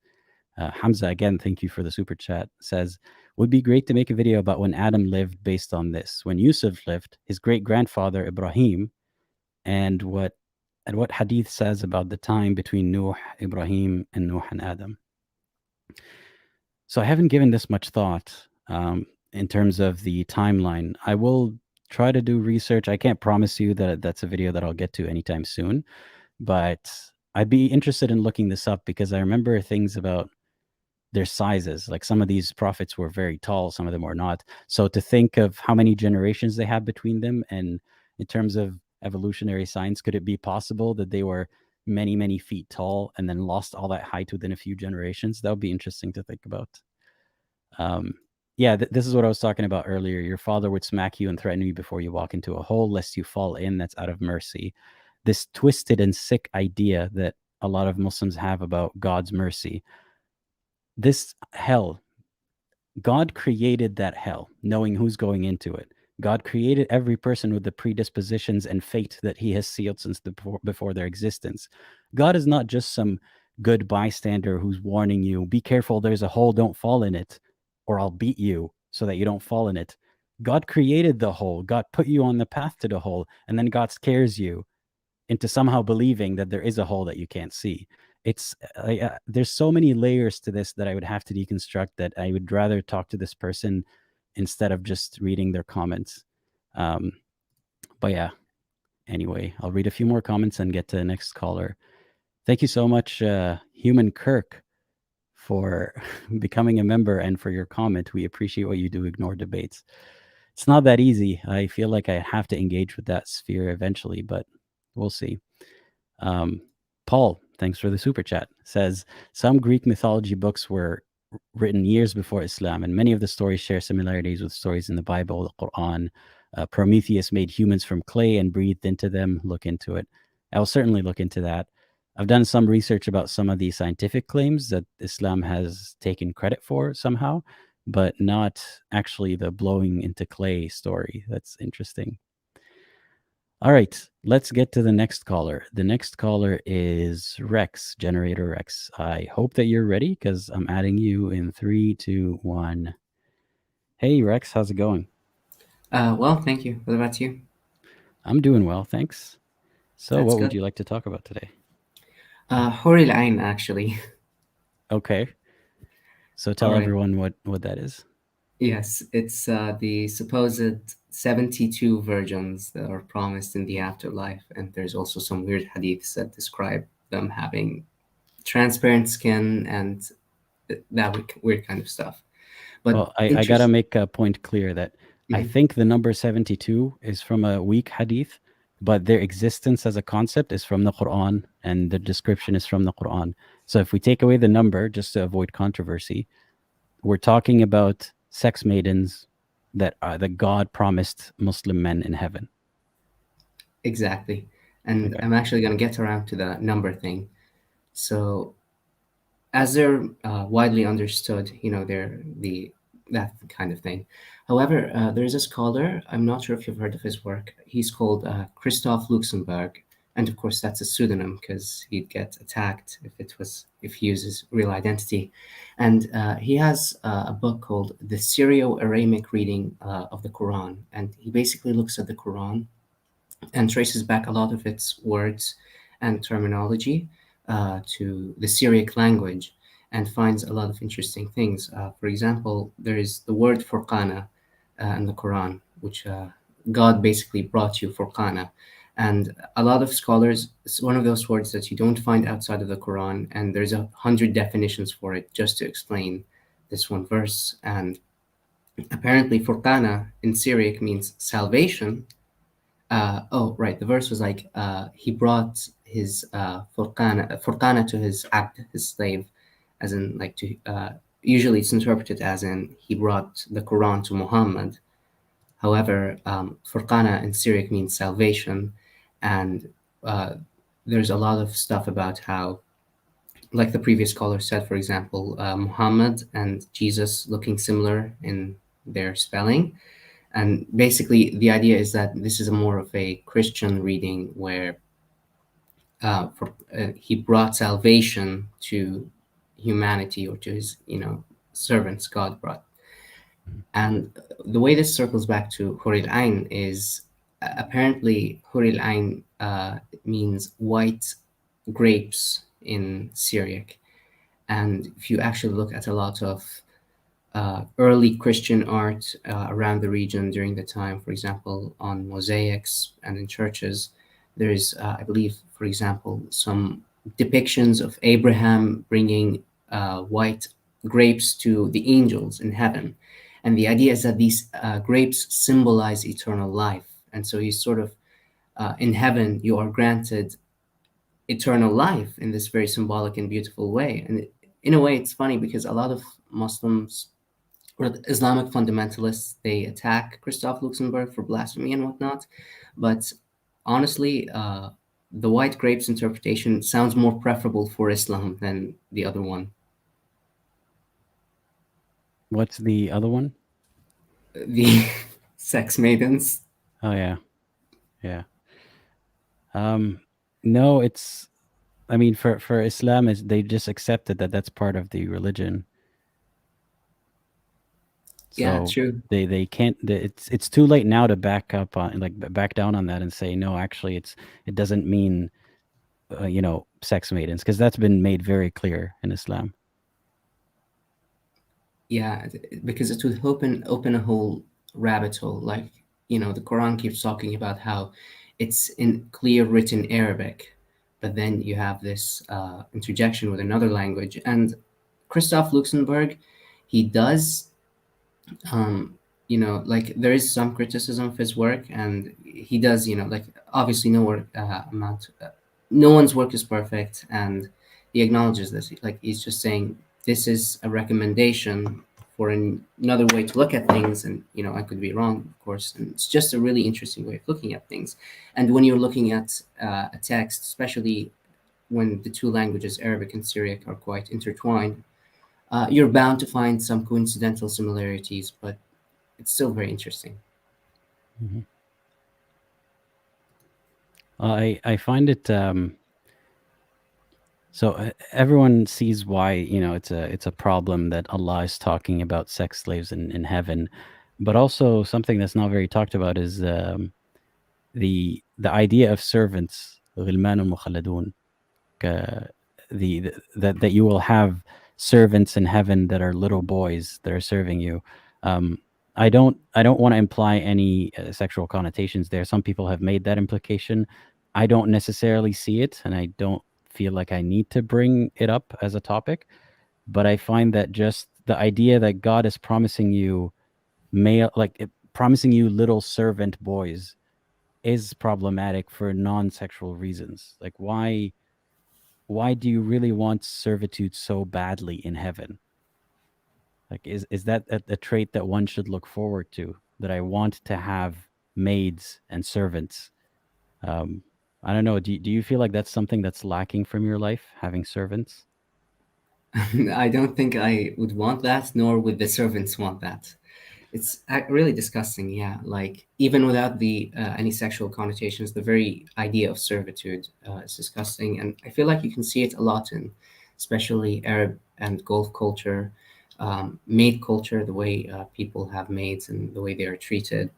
Hamza, again, thank you for the super chat, says, would be great to make a video about when Adam lived based on this. When Yusuf lived, his great-grandfather Ibrahim, and what and what hadith says about the time between Nuh, Ibrahim, and Nuh and Adam. So I haven't given this much thought in terms of the timeline. I will try to do research. I can't promise you that that's a video that I'll get to anytime soon, but I'd be interested in looking this up because I remember things about their sizes. Like some of these prophets were very tall, some of them were not. So to think of how many generations they had between them, and in terms of evolutionary science, could it be possible that they were many, many feet tall and then lost all that height within a few generations? That would be interesting to think about. Yeah, this is what I was talking about earlier. Your father would smack you and threaten you before you walk into a hole, lest you fall in. That's out of mercy. This twisted and sick idea that a lot of Muslims have about God's mercy. This hell, God created that hell, knowing who's going into it. God created every person with the predispositions and fate that he has sealed since before their existence. God is not just some good bystander who's warning you, be careful, there's a hole, don't fall in it, or I'll beat you so that you don't fall in it. God created the hole. God put you on the path to the hole, and then God scares you into somehow believing that there is a hole that you can't see. It's there's so many layers to this that I would have to deconstruct, that I would rather talk to this person instead of just reading their comments. But yeah, anyway, I'll read a few more comments and get to the next caller. Thank you so much, Human Kirk, for becoming a member and for your comment. We appreciate what you do. Ignore debates. It's not that easy. I feel like I have to engage with that sphere eventually, but we'll see. Paul, thanks for the super chat, says some Greek mythology books were written years before Islam, and many of the stories share similarities with stories in the Bible, the Quran. Prometheus made humans from clay and breathed into them. Look into it. I will certainly look into that. I've done some research about some of the scientific claims that Islam has taken credit for somehow, but not actually the blowing into clay story. That's interesting. All right, let's get to the next caller. The next caller is Rex, Generator Rex. I hope that you're ready because I'm adding you in 3, 2, 1. Hey, Rex, how's it going? Well, thank you. What about you? I'm doing well, thanks. So That's what would good. you like to talk about today? Huril Ain, actually. Okay. So tell All right. everyone what that is. Yes, it's the supposed 72 virgins that are promised in the afterlife. And there's also some weird hadiths that describe them having transparent skin and that weird kind of stuff. But Well, I got to make a point clear that I Mhm. think the number 72 is from a weak hadith, but their existence as a concept is from the Quran, and the description is from the Quran. So if we take away the number, just to avoid controversy, we're talking about sex maidens that God promised Muslim men in heaven. Exactly. And Okay. I'm actually going to get around to the number thing. So as they're widely understood, they're that kind of thing. However, there's a scholar, I'm not sure if you've heard of his work. He's called Christoph Luxemburg, and of course that's a pseudonym because he'd get attacked if he uses real identity. And he has a book called The Syro-Aramic Reading of the Quran, and he basically looks at the Quran and traces back a lot of its words and terminology to the Syriac language, and finds a lot of interesting things. For example, there is the word furqana in the Quran, which God basically brought you furqana. And a lot of scholars, it's one of those words that you don't find outside of the Quran, and there's 100 definitions for it just to explain this one verse. And apparently, furqana in Syriac means salvation. Right. The verse was like, he brought his furqana to his abd, his slave, as in like usually it's interpreted as in he brought the Quran to Muhammad. However, furqana in Syriac means salvation, and there's a lot of stuff about how, like the previous caller said, for example, Muhammad and Jesus looking similar in their spelling. And basically, the idea is that this is more of a Christian reading where he brought salvation to humanity, or to his, servants God brought. And the way this circles back to Huril Ain is apparently Huril Ain means white grapes in Syriac. And if you actually look at a lot of early Christian art around the region during the time, for example, on mosaics and in churches, there is, I believe, for example, some depictions of Abraham bringing white grapes to the angels in heaven. And the idea is that these grapes symbolize eternal life. And so he's sort of in heaven, you are granted eternal life in this very symbolic and beautiful way. And in a way, it's funny because a lot of Muslims or the Islamic fundamentalists, they attack Christoph Luxemburg for blasphemy and whatnot. But honestly, the white grapes interpretation sounds more preferable for Islam than the other one. What's the other one? The sex maidens. Oh yeah, yeah. No, it's. I mean, for Islam, is they just accepted that that's part of the religion. Yeah, So true. they can't. It's too late now to back up on like back down on that and say no. Actually, it doesn't mean sex maidens, because that's been made very clear in Islam. Yeah, because it would open a whole rabbit hole. Like, the Quran keeps talking about how it's in clear written Arabic, but then you have this interjection with another language. And Christoph Luxemburg, he does, like there is some criticism of his work, and he does, like obviously no one's work is perfect, and he acknowledges this. Like he's just saying this is a recommendation for another way to look at things, and I could be wrong, of course, and it's just a really interesting way of looking at things. And when you're looking at a text, especially when the two languages, Arabic and Syriac, are quite intertwined, you're bound to find some coincidental similarities, but it's still very interesting. Mm-hmm. I find it so everyone sees why it's a problem that Allah is talking about sex slaves in heaven, but also something that's not very talked about is the idea of servants, غلمان مخلدون, that you will have servants in heaven that are little boys that are serving you. I don't want to imply any sexual connotations there. Some people have made that implication. I don't necessarily see it, and I don't feel like I need to bring it up as a topic. But I find that just the idea that God is promising you promising you little servant boys is problematic for non-sexual reasons. Like why do you really want servitude so badly in heaven? Like is that a trait that one should look forward to, that I want to have maids and servants? I don't know. Do you feel like that's something that's lacking from your life, having servants? I don't think I would want that, nor would the servants want that. It's really disgusting. Yeah, like even without the any sexual connotations, the very idea of servitude is disgusting, and I feel like you can see it a lot in, especially Arab and Gulf culture, maid culture, the way people have maids and the way they are treated,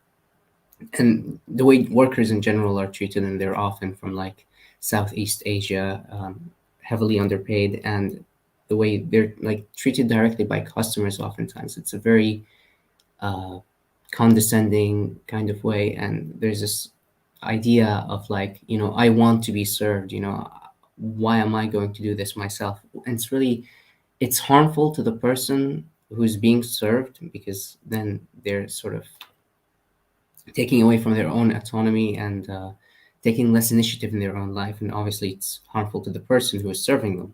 and the way workers in general are treated, and they're often from like Southeast Asia, heavily underpaid, and the way they're like treated directly by customers. Oftentimes, it's a very condescending kind of way, and there's this idea of like, I want to be served. Why am I going to do this myself? And it's harmful to the person who's being served, because then they're sort of taking away from their own autonomy and taking less initiative in their own life, and obviously it's harmful to the person who is serving them.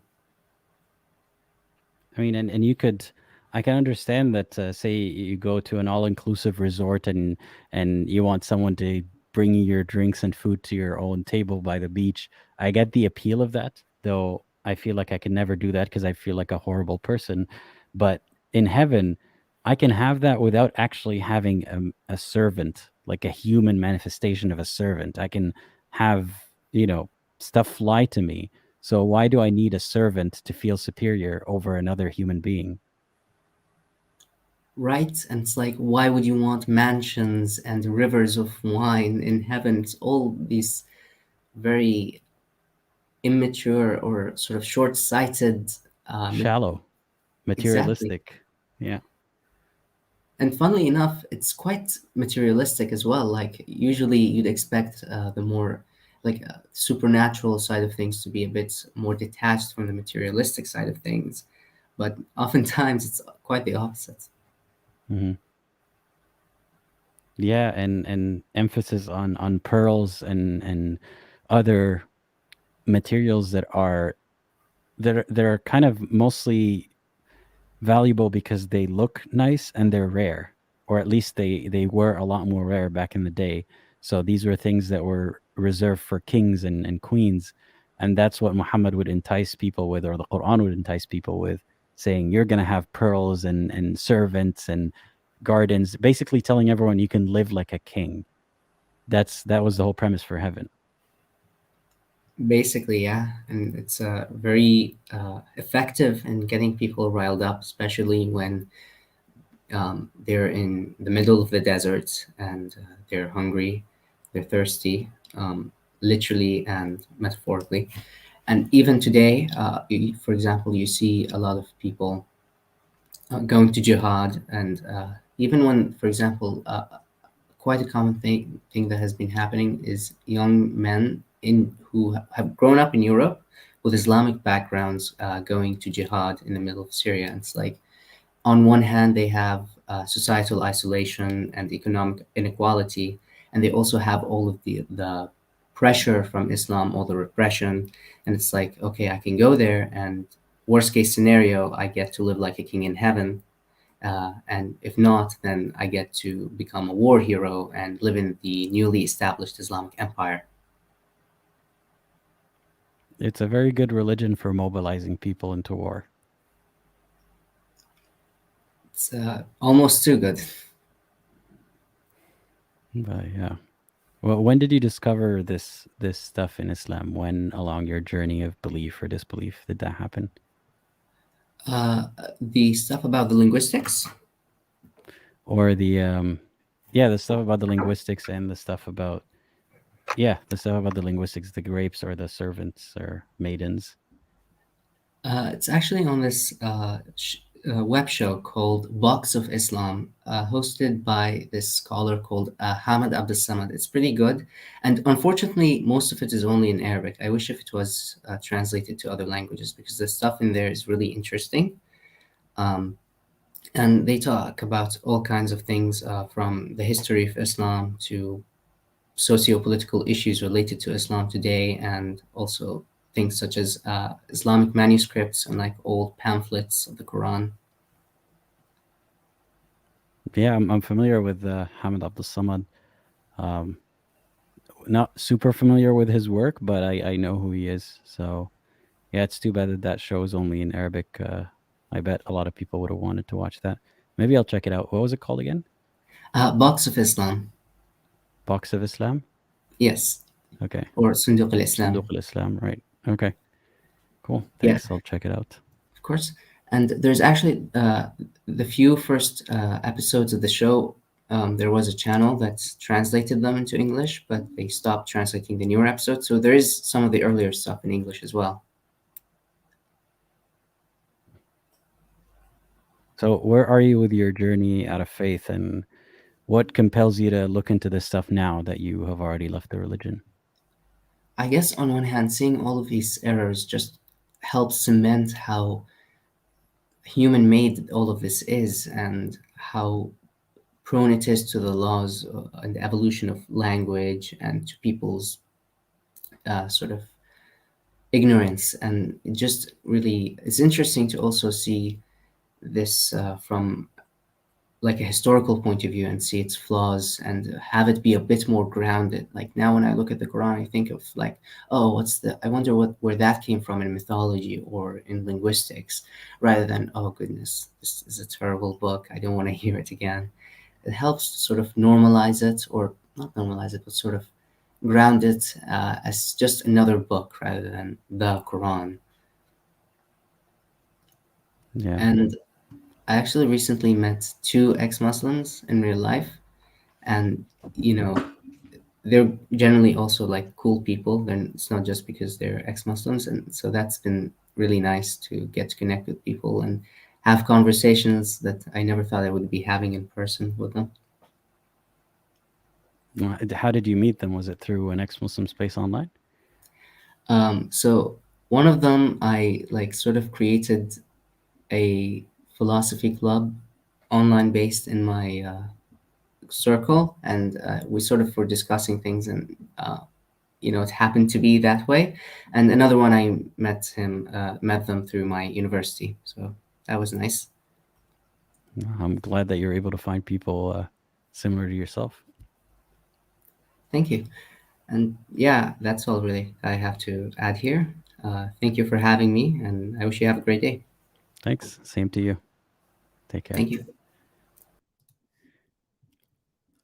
I mean, and I can understand that. Say you go to an all-inclusive resort and you want someone to bring you your drinks and food to your own table by the beach. I get the appeal of that, though. I feel like I can never do that because I feel like a horrible person. But in heaven, I can have that without actually having a servant, like a human manifestation of a servant. I can have stuff fly to me. So why do I need a servant to feel superior over another human being? right? And it's like, why would you want mansions and rivers of wine in heaven? It's all these very immature or sort of short-sighted. Shallow, Exactly. materialistic. Yeah. And funnily enough, it's quite materialistic as well. Like usually you'd expect the more like supernatural side of things to be a bit more detached from the materialistic side of things, but oftentimes it's quite the opposite. Hmm. Yeah, and emphasis on pearls and other materials that are kind of mostly valuable because they look nice and they're rare, or at least they were a lot more rare back in the day. So these were things that were reserved for kings and queens, and that's what Muhammad would entice people with, or the Quran would entice people with, saying you're going to have pearls and servants and gardens, basically telling everyone you can live like a king. That was the whole premise for heaven. Basically, yeah, and it's very effective in getting people riled up, especially when they're in the middle of the desert and they're hungry, they're thirsty, literally and metaphorically. And even today, for example, you see a lot of people going to jihad, and even when, for example, quite a common thing that has been happening is young men in who have grown up in Europe with Islamic backgrounds going to jihad in the middle of Syria. And it's like, on one hand, they have societal isolation and economic inequality, and they also have all of the pressure from Islam, all the repression. And it's like, okay, I can go there, and worst case scenario, I get to live like a king in heaven. And if not, then I get to become a war hero and live in the newly established Islamic empire. It's a very good religion for mobilizing people into war. It's almost too good. But yeah. Well, when did you discover this stuff in Islam? When along your journey of belief or disbelief did that happen? The stuff about the linguistics. Or the stuff about the linguistics and the stuff about the linguistics, the grapes or the servants or maidens. It's actually on this web show called Box of Islam, hosted by this scholar called Hamad Abdul Samad. It's pretty good, and unfortunately, most of it is only in Arabic. I wish if it was translated to other languages, because the stuff in there is really interesting. Um, and they talk about all kinds of things from the history of Islam to socio-political issues related to Islam today, and also things such as Islamic manuscripts and like old pamphlets of the Quran. Yeah, I'm familiar with Hamid Abdul Samad. Um, Not super familiar with his work, but I know who he is. So yeah, it's too bad that show is only in Arabic. I bet a lot of people would have wanted to watch that. Maybe I'll check it out. What was it called again? Box of Islam, Box of Islam? yes, Okay. or Sunduq al-Islam. Sunduq al-Islam, right. Okay. Cool. Yeah, Thanks. I'll check it out. of course. And there's actually the few first episodes of the show. There was a channel that translated them into English, but they stopped translating the newer episodes. So there is some of the earlier stuff in English as well. So where are you with your journey out of faith, and what compels you to look into this stuff now that you have already left the religion? I guess on one hand, seeing all of these errors just helps cement how human made all of this is, and how prone it is to the laws and the evolution of language and to people's sort of ignorance. And it just really, it's interesting to also see this from like a historical point of view and see its flaws and have it be a bit more grounded. Like now when I look at the Quran, I think of like, oh, I wonder where that came from in mythology or in linguistics, rather than, oh goodness, this is a terrible book, I don't want to hear it again. It helps sort of normalize it, or not normalize it, but sort of ground it as just another book rather than the Quran. Yeah. And I actually recently met 2 ex-Muslims in real life, and you know, they're generally also like cool people. Then it's not just because they're ex-Muslims, and so that's been really nice to get to connect with people and have conversations that I never thought I would be having in person with them. How did you meet them? Was it through an ex-Muslim space online? So one of them, I like sort of created a philosophy club online based in my circle, and we sort of were discussing things, and it happened to be that way. And another one, I met them through my university, so that was nice. I'm glad that you're able to find people similar to yourself. Thank you. And yeah, that's all really I have to add here. Thank you for having me, and I wish you have a great day. Thanks. Same to you. Take care. Thank you.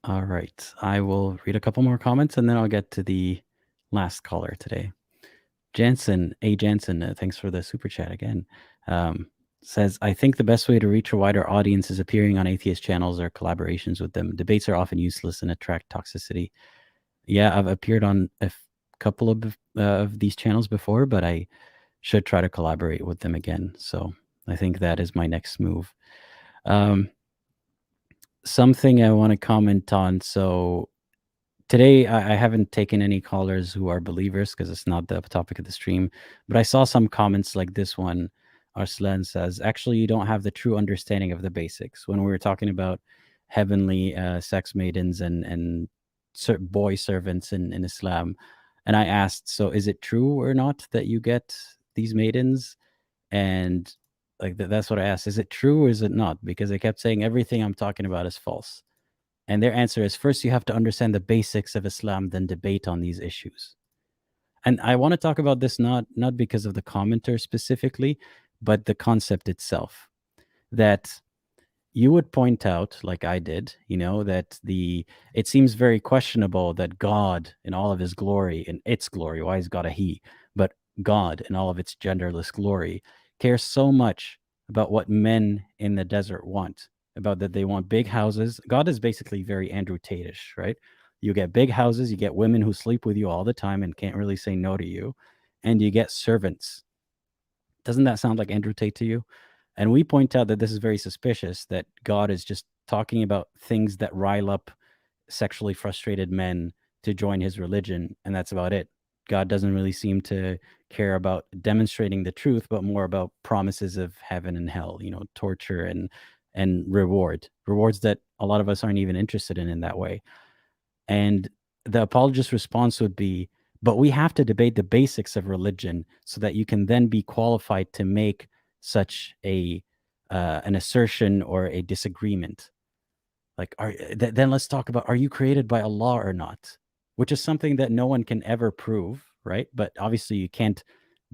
All right. I will read a couple more comments and then I'll get to the last caller today. Jansen, thanks for the super chat again. Says, I think the best way to reach a wider audience is appearing on atheist channels or collaborations with them. Debates are often useless and attract toxicity. Yeah, I've appeared on a couple of these channels before, but I should try to collaborate with them again. So I think that is my next move. Something I want to comment on. So today I haven't taken any callers who are believers because it's not the topic of the stream, but I saw some comments like this one. Arslan says, actually, you don't have the true understanding of the basics. When we were talking about heavenly sex maidens and boy servants in Islam, and I asked, so is it true or not that you get these maidens? And like that's what I asked. Is it true or is it not? Because they kept saying everything I'm talking about is false. And their answer is, first you have to understand the basics of Islam, then debate on these issues. And I want to talk about this not because of the commenter specifically, but the concept itself. That you would point out, like I did, that it seems very questionable that God in all of his glory, in its glory, why is God a he? But God in all of its genderless glory cares so much about what men in the desert want, about that they want big houses. God is basically very Andrew Tate-ish, right? You get big houses, you get women who sleep with you all the time and can't really say no to you, and you get servants. Doesn't that sound like Andrew Tate to you? And we point out that this is very suspicious, that God is just talking about things that rile up sexually frustrated men to join his religion, and that's about it. God doesn't really seem to care about demonstrating the truth, but more about promises of heaven and hell, torture and rewards that a lot of us aren't even interested in that way. And the apologist's response would be, but we have to debate the basics of religion so that you can then be qualified to make such an assertion or a disagreement. Like, then let's talk about, are you created by Allah or not? Which is something that no one can ever prove, right? But obviously you can't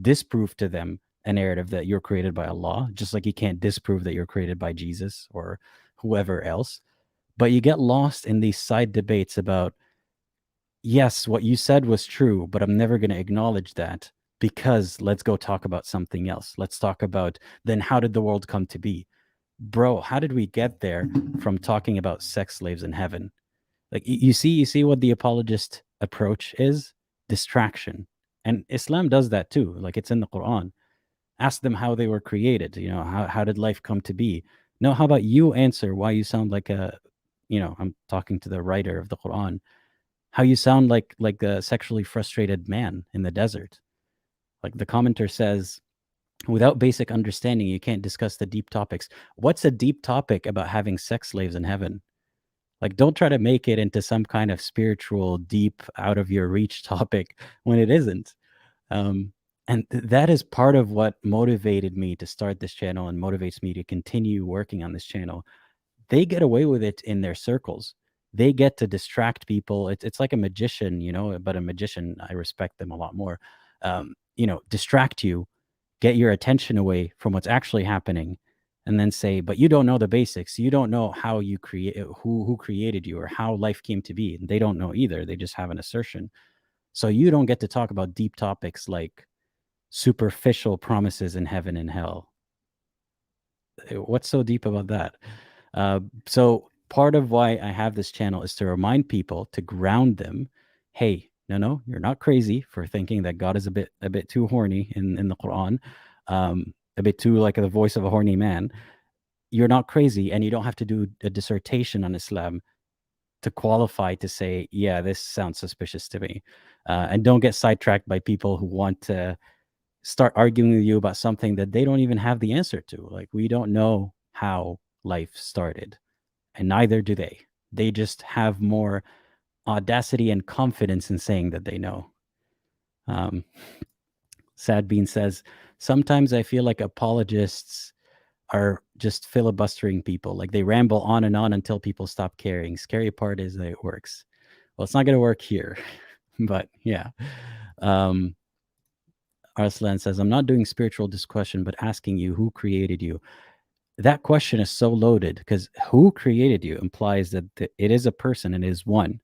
disprove to them a narrative that you're created by Allah, just like you can't disprove that you're created by Jesus or whoever else. But you get lost in these side debates about, yes, what you said was true, but I'm never going to acknowledge that because let's go talk about something else. Let's talk about, then how did the world come to be? Bro, how did we get there from talking about sex slaves in heaven? Like you see what the apologist approach is? Distraction. And Islam does that too. Like it's in the Quran. Ask them how they were created. How did life come to be? No, how about you answer why you sound like I'm talking to the writer of the Quran, how you sound like a sexually frustrated man in the desert. Like the commenter says, without basic understanding, you can't discuss the deep topics. What's a deep topic about having sex slaves in heaven? Like, don't try to make it into some kind of spiritual, deep, out of your reach topic when it isn't. And that is part of what motivated me to start this channel and motivates me to continue working on this channel. They get away with it in their circles. They get to distract people. It's like a magician, but a magician, I respect them a lot more. Distract you, get your attention away from what's actually happening, and then say, but you don't know the basics. You don't know how you create, who created you or how life came to be. And they don't know either. They just have an assertion. So you don't get to talk about deep topics like superficial promises in heaven and hell. What's so deep about that? So part of why I have this channel is to remind people, to ground them. Hey, no, you're not crazy for thinking that God is a bit too horny in the Quran, a bit too like the voice of a horny man. You're not crazy, and you don't have to do a dissertation on Islam to qualify to say, yeah, this sounds suspicious to me. And don't get sidetracked by people who want to start arguing with you about something that they don't even have the answer to. Like, we don't know how life started, and neither do they. They just have more audacity and confidence in saying that they know. Sad Bean says, sometimes I feel like apologists are just filibustering people. Like, they ramble on and on until people stop caring. Scary part is that it works. Well, it's not going to work here, but yeah. Arslan says, I'm not doing spiritual discussion, but asking you who created you. That question is so loaded because who created you implies that it is a person and it is one.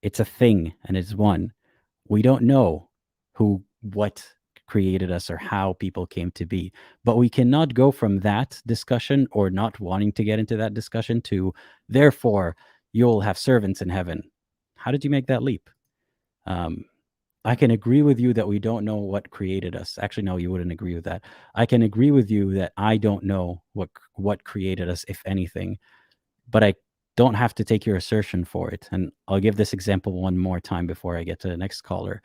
It's a thing and it's one. We don't know what created us or how people came to be, but we cannot go from that discussion or not wanting to get into that discussion to, therefore, you'll have servants in heaven. How did you make that leap? I can agree with you that we don't know what created us. Actually, no, you wouldn't agree with that. I can agree with you that I don't know what created us, if anything, but I don't have to take your assertion for it. And I'll give this example one more time before I get to the next caller.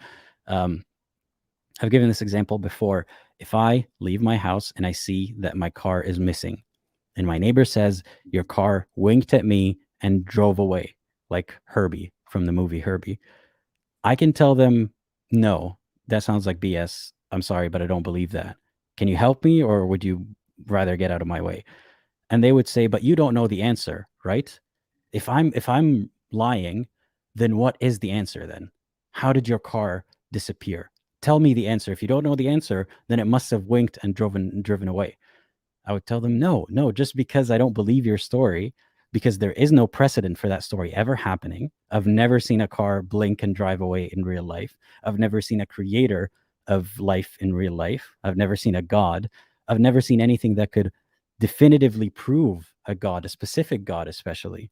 I've given this example before. If I leave my house and I see that my car is missing, and my neighbor says, your car winked at me and drove away, like Herbie from the movie Herbie, I can tell them, no, that sounds like BS. I'm sorry, but I don't believe that. Can you help me, or would you rather get out of my way? And they would say, but you don't know the answer, right? If I'm lying, then what is the answer then? How did your car disappear? Tell me the answer. If you don't know the answer, then it must have winked and driven away. I would tell them, no, just because I don't believe your story, because there is no precedent for that story ever happening. I've never seen a car blink and drive away in real life. I've never seen a creator of life in real life. I've never seen a God. I've never seen anything that could definitively prove a God, a specific God especially.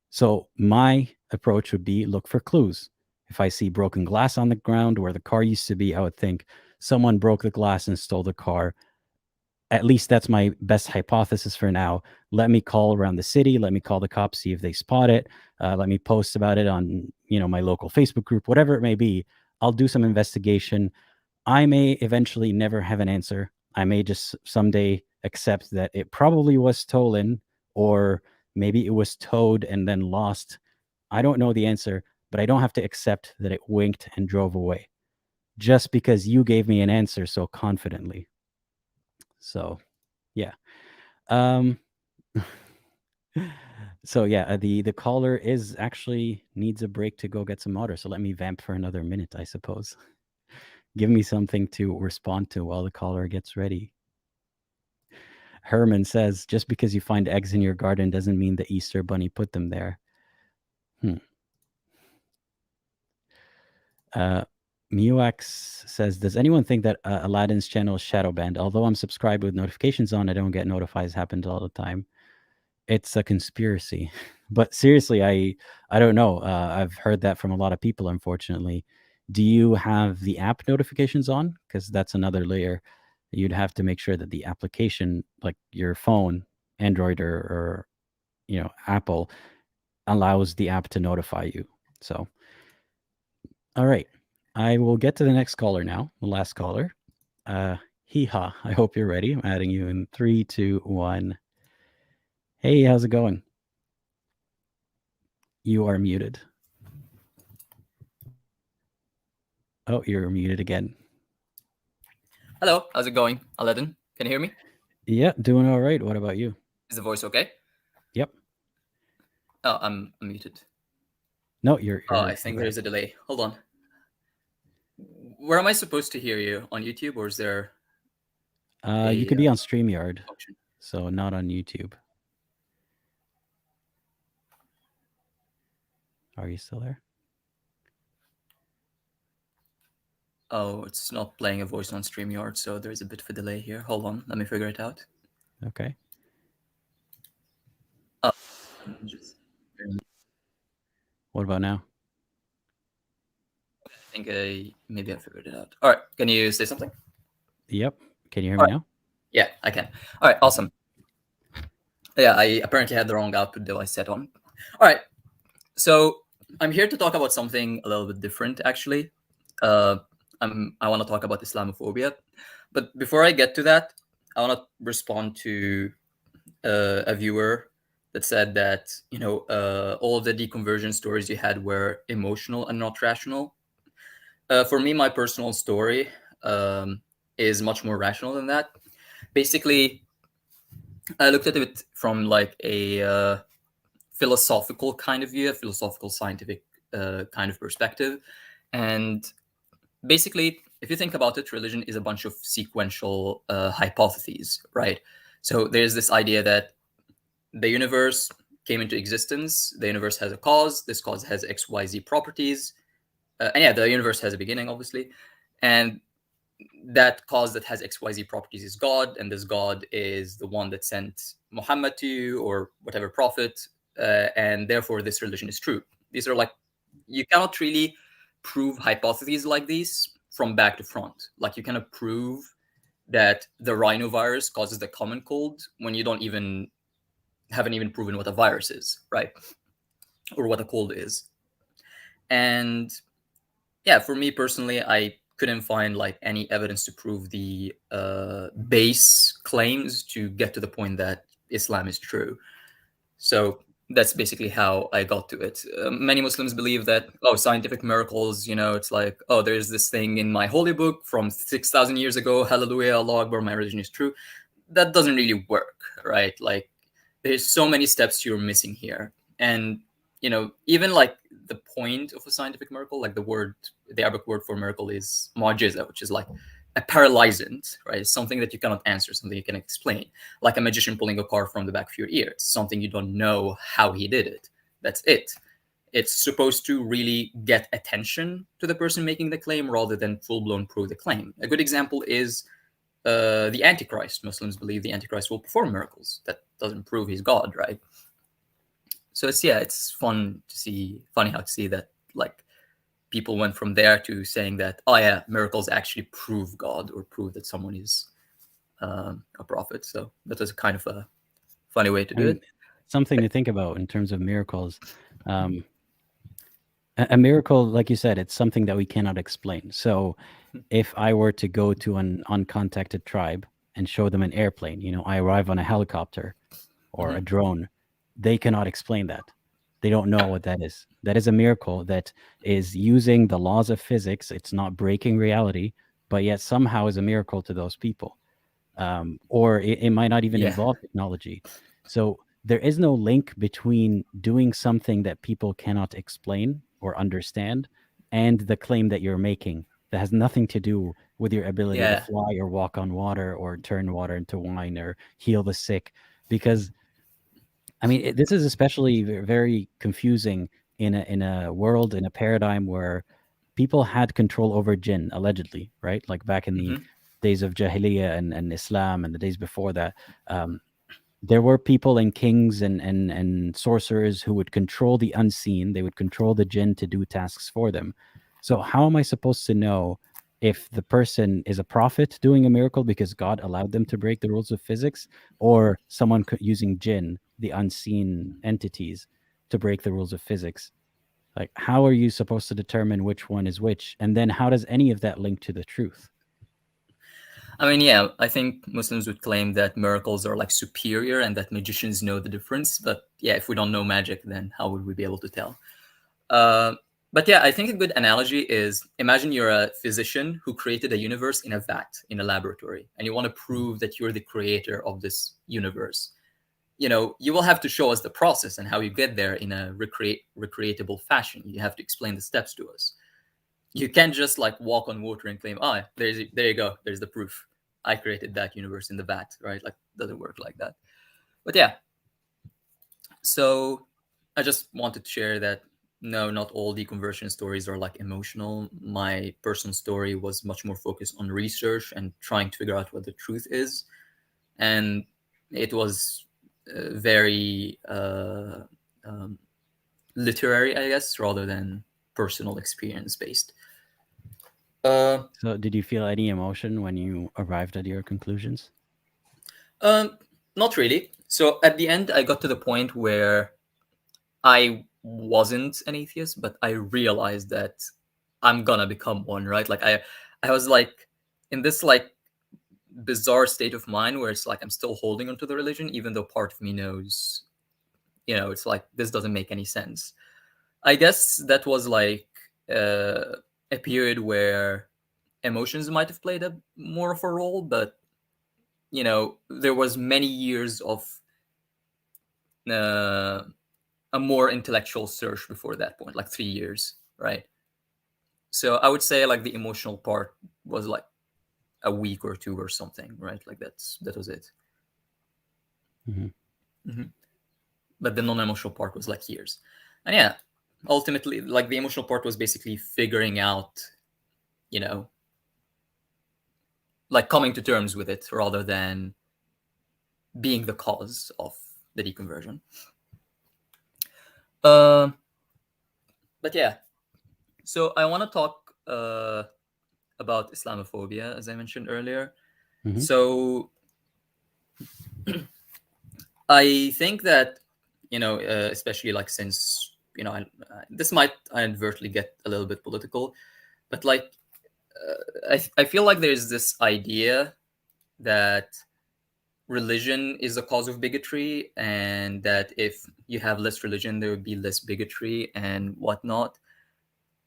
So my approach would be look for clues. If I see broken glass on the ground where the car used to be, I would think someone broke the glass and stole the car. At least that's my best hypothesis for now. Let me call around the city. Let me call the cops, see if they spot it. Let me post about it on, my local Facebook group, whatever it may be. I'll do some investigation. I may eventually never have an answer. I may just someday accept that it probably was stolen, or maybe it was towed and then lost. I don't know the answer, but I don't have to accept that it winked and drove away just because you gave me an answer so confidently. So, yeah. So yeah, the caller is actually needs a break to go get some water. So let me vamp for another minute, I suppose. Give me something to respond to while the caller gets ready. Herman says, just because you find eggs in your garden doesn't mean the Easter Bunny put them there. Muax says, does anyone think that Aladdin's channel is shadow banned? Although I'm subscribed with notifications on, I don't get notifies happens all the time. It's a conspiracy. But seriously, I don't know. I've heard that from a lot of people, unfortunately. Do you have the app notifications on? Because that's another layer. You'd have to make sure that the application, like your phone, Android or Apple, allows the app to notify you. So, all right. I will get to the next caller now, the last caller. Hiha, I hope you're ready. I'm adding you in 3, 2, 1. Hey, how's it going? You are muted. Oh, you're muted again. Hello, how's it going, Aladdin? Can you hear me? Yeah, doing all right. What about you? Is the voice okay? Yep. Oh, I'm muted. No, you're I think there is a delay. Hold on. Where am I supposed to hear you? On YouTube, or is there you could be on StreamYard, option? so not on YouTube. Are you still there? Oh, it's not playing a voice on StreamYard, so there's a bit of a delay here. Hold on, let me figure it out. Okay. What about now? I think maybe I figured it out. All right, can you say something? Yep. Can you hear All me right. now? Yeah, I can. All right, awesome. Yeah, I apparently had the wrong output device set on. All right, so I'm here to talk about something a little bit different, actually. I want to talk about Islamophobia, but before I get to that, I want to respond to a viewer that said that all of the deconversion stories you had were emotional and not rational. For me, my personal story is much more rational than that. Basically, I looked at it from like a philosophical kind of view, a philosophical scientific kind of perspective. And basically, if you think about it, religion is a bunch of sequential hypotheses, right? So there's this idea that the universe came into existence, the universe has a cause, this cause has XYZ properties. And yeah, the universe has a beginning, obviously. And that cause that has XYZ properties is God, and this God is the one that sent Muhammad to you or whatever prophet, and therefore this religion is true. These are like, you cannot really prove hypotheses like these from back to front. Like, you cannot prove that the rhinovirus causes the common cold when you haven't even proven what a virus is, right? Or what a cold is. And yeah, for me personally, I couldn't find like any evidence to prove the base claims to get to the point that Islam is true. So that's basically how I got to it. Many Muslims believe that, scientific miracles, it's like, there's this thing in my holy book from 6,000 years ago, hallelujah, Allah Akbar, my religion is true. That doesn't really work, right? Like, there's so many steps you're missing here. And, even like the point of a scientific miracle, like the Arabic word for miracle is mu'jiza, which is like a paralyzant, right? It's something that you cannot answer, something you can explain, like a magician pulling a car from the back of your ear. It's something you don't know how he did it. That's it. It's supposed to really get attention to the person making the claim rather than full-blown prove the claim. A good example is the Antichrist. Muslims believe the Antichrist will perform miracles. That doesn't prove he's God, right? So it's funny how to see that like people went from there to saying that, miracles actually prove God or prove that someone is a prophet. So that was kind of a funny way to do it. Something to think about in terms of miracles. A miracle, like you said, it's something that we cannot explain. So if I were to go to an uncontacted tribe and show them an airplane, I arrive on a helicopter or a drone, they cannot explain that. They don't know what that is. That is a miracle that is using the laws of physics. It's not breaking reality, but yet somehow is a miracle to those people. Or it might not even involve technology. So there is no link between doing something that people cannot explain or understand and the claim that you're making that has nothing to do with your ability to fly or walk on water or turn water into wine or heal the sick. Because I mean, this is especially very confusing in a world, in a paradigm where people had control over jinn, allegedly, right? Like back in the days of Jahiliyyah and Islam and the days before that, there were people and kings and sorcerers who would control the unseen. They would control the jinn to do tasks for them. So how am I supposed to know if the person is a prophet doing a miracle because God allowed them to break the rules of physics, or someone using jinn, the unseen entities, to break the rules of physics? Like, how are you supposed to determine which one is which? And then how does any of that link to the truth? I mean, I think Muslims would claim that miracles are like superior and that magicians know the difference. But if we don't know magic, then how would we be able to tell? But I think a good analogy is, imagine you're a physician who created a universe in a vat, in a laboratory, and you want to prove that you're the creator of this universe. You will have to show us the process and how you get there in a recreatable fashion. You have to explain the steps to us. You can't just like walk on water and claim, there you go, there's the proof. I created that universe in the vat, right? Like, doesn't work like that. But so I just wanted to share that no, not all deconversion stories are like emotional. My personal story was much more focused on research and trying to figure out what the truth is. And it was very literary, I guess, rather than personal experience based. So did you feel any emotion when you arrived at your conclusions? Not really. So at the end, I got to the point where I wasn't an atheist, but I realized that I'm gonna become one, right? Like I was like in this like bizarre state of mind where it's like I'm still holding onto the religion, even though part of me knows, it's like this doesn't make any sense. I guess that was like a period where emotions might have played more of a role, but there was many years of a more intellectual search before that point, like 3 years, right? So I would say like the emotional part was like a week or two or something, right? Like that was it. But the non-emotional part was like years. And yeah, ultimately, like the emotional part was basically figuring out, like coming to terms with it rather than being the cause of the deconversion. But yeah, so I want to talk about Islamophobia, as I mentioned earlier. So I think that, especially like since, this might inadvertently get a little bit political, but like, I feel like there's this idea that religion is a cause of bigotry, and that if you have less religion, there would be less bigotry and whatnot.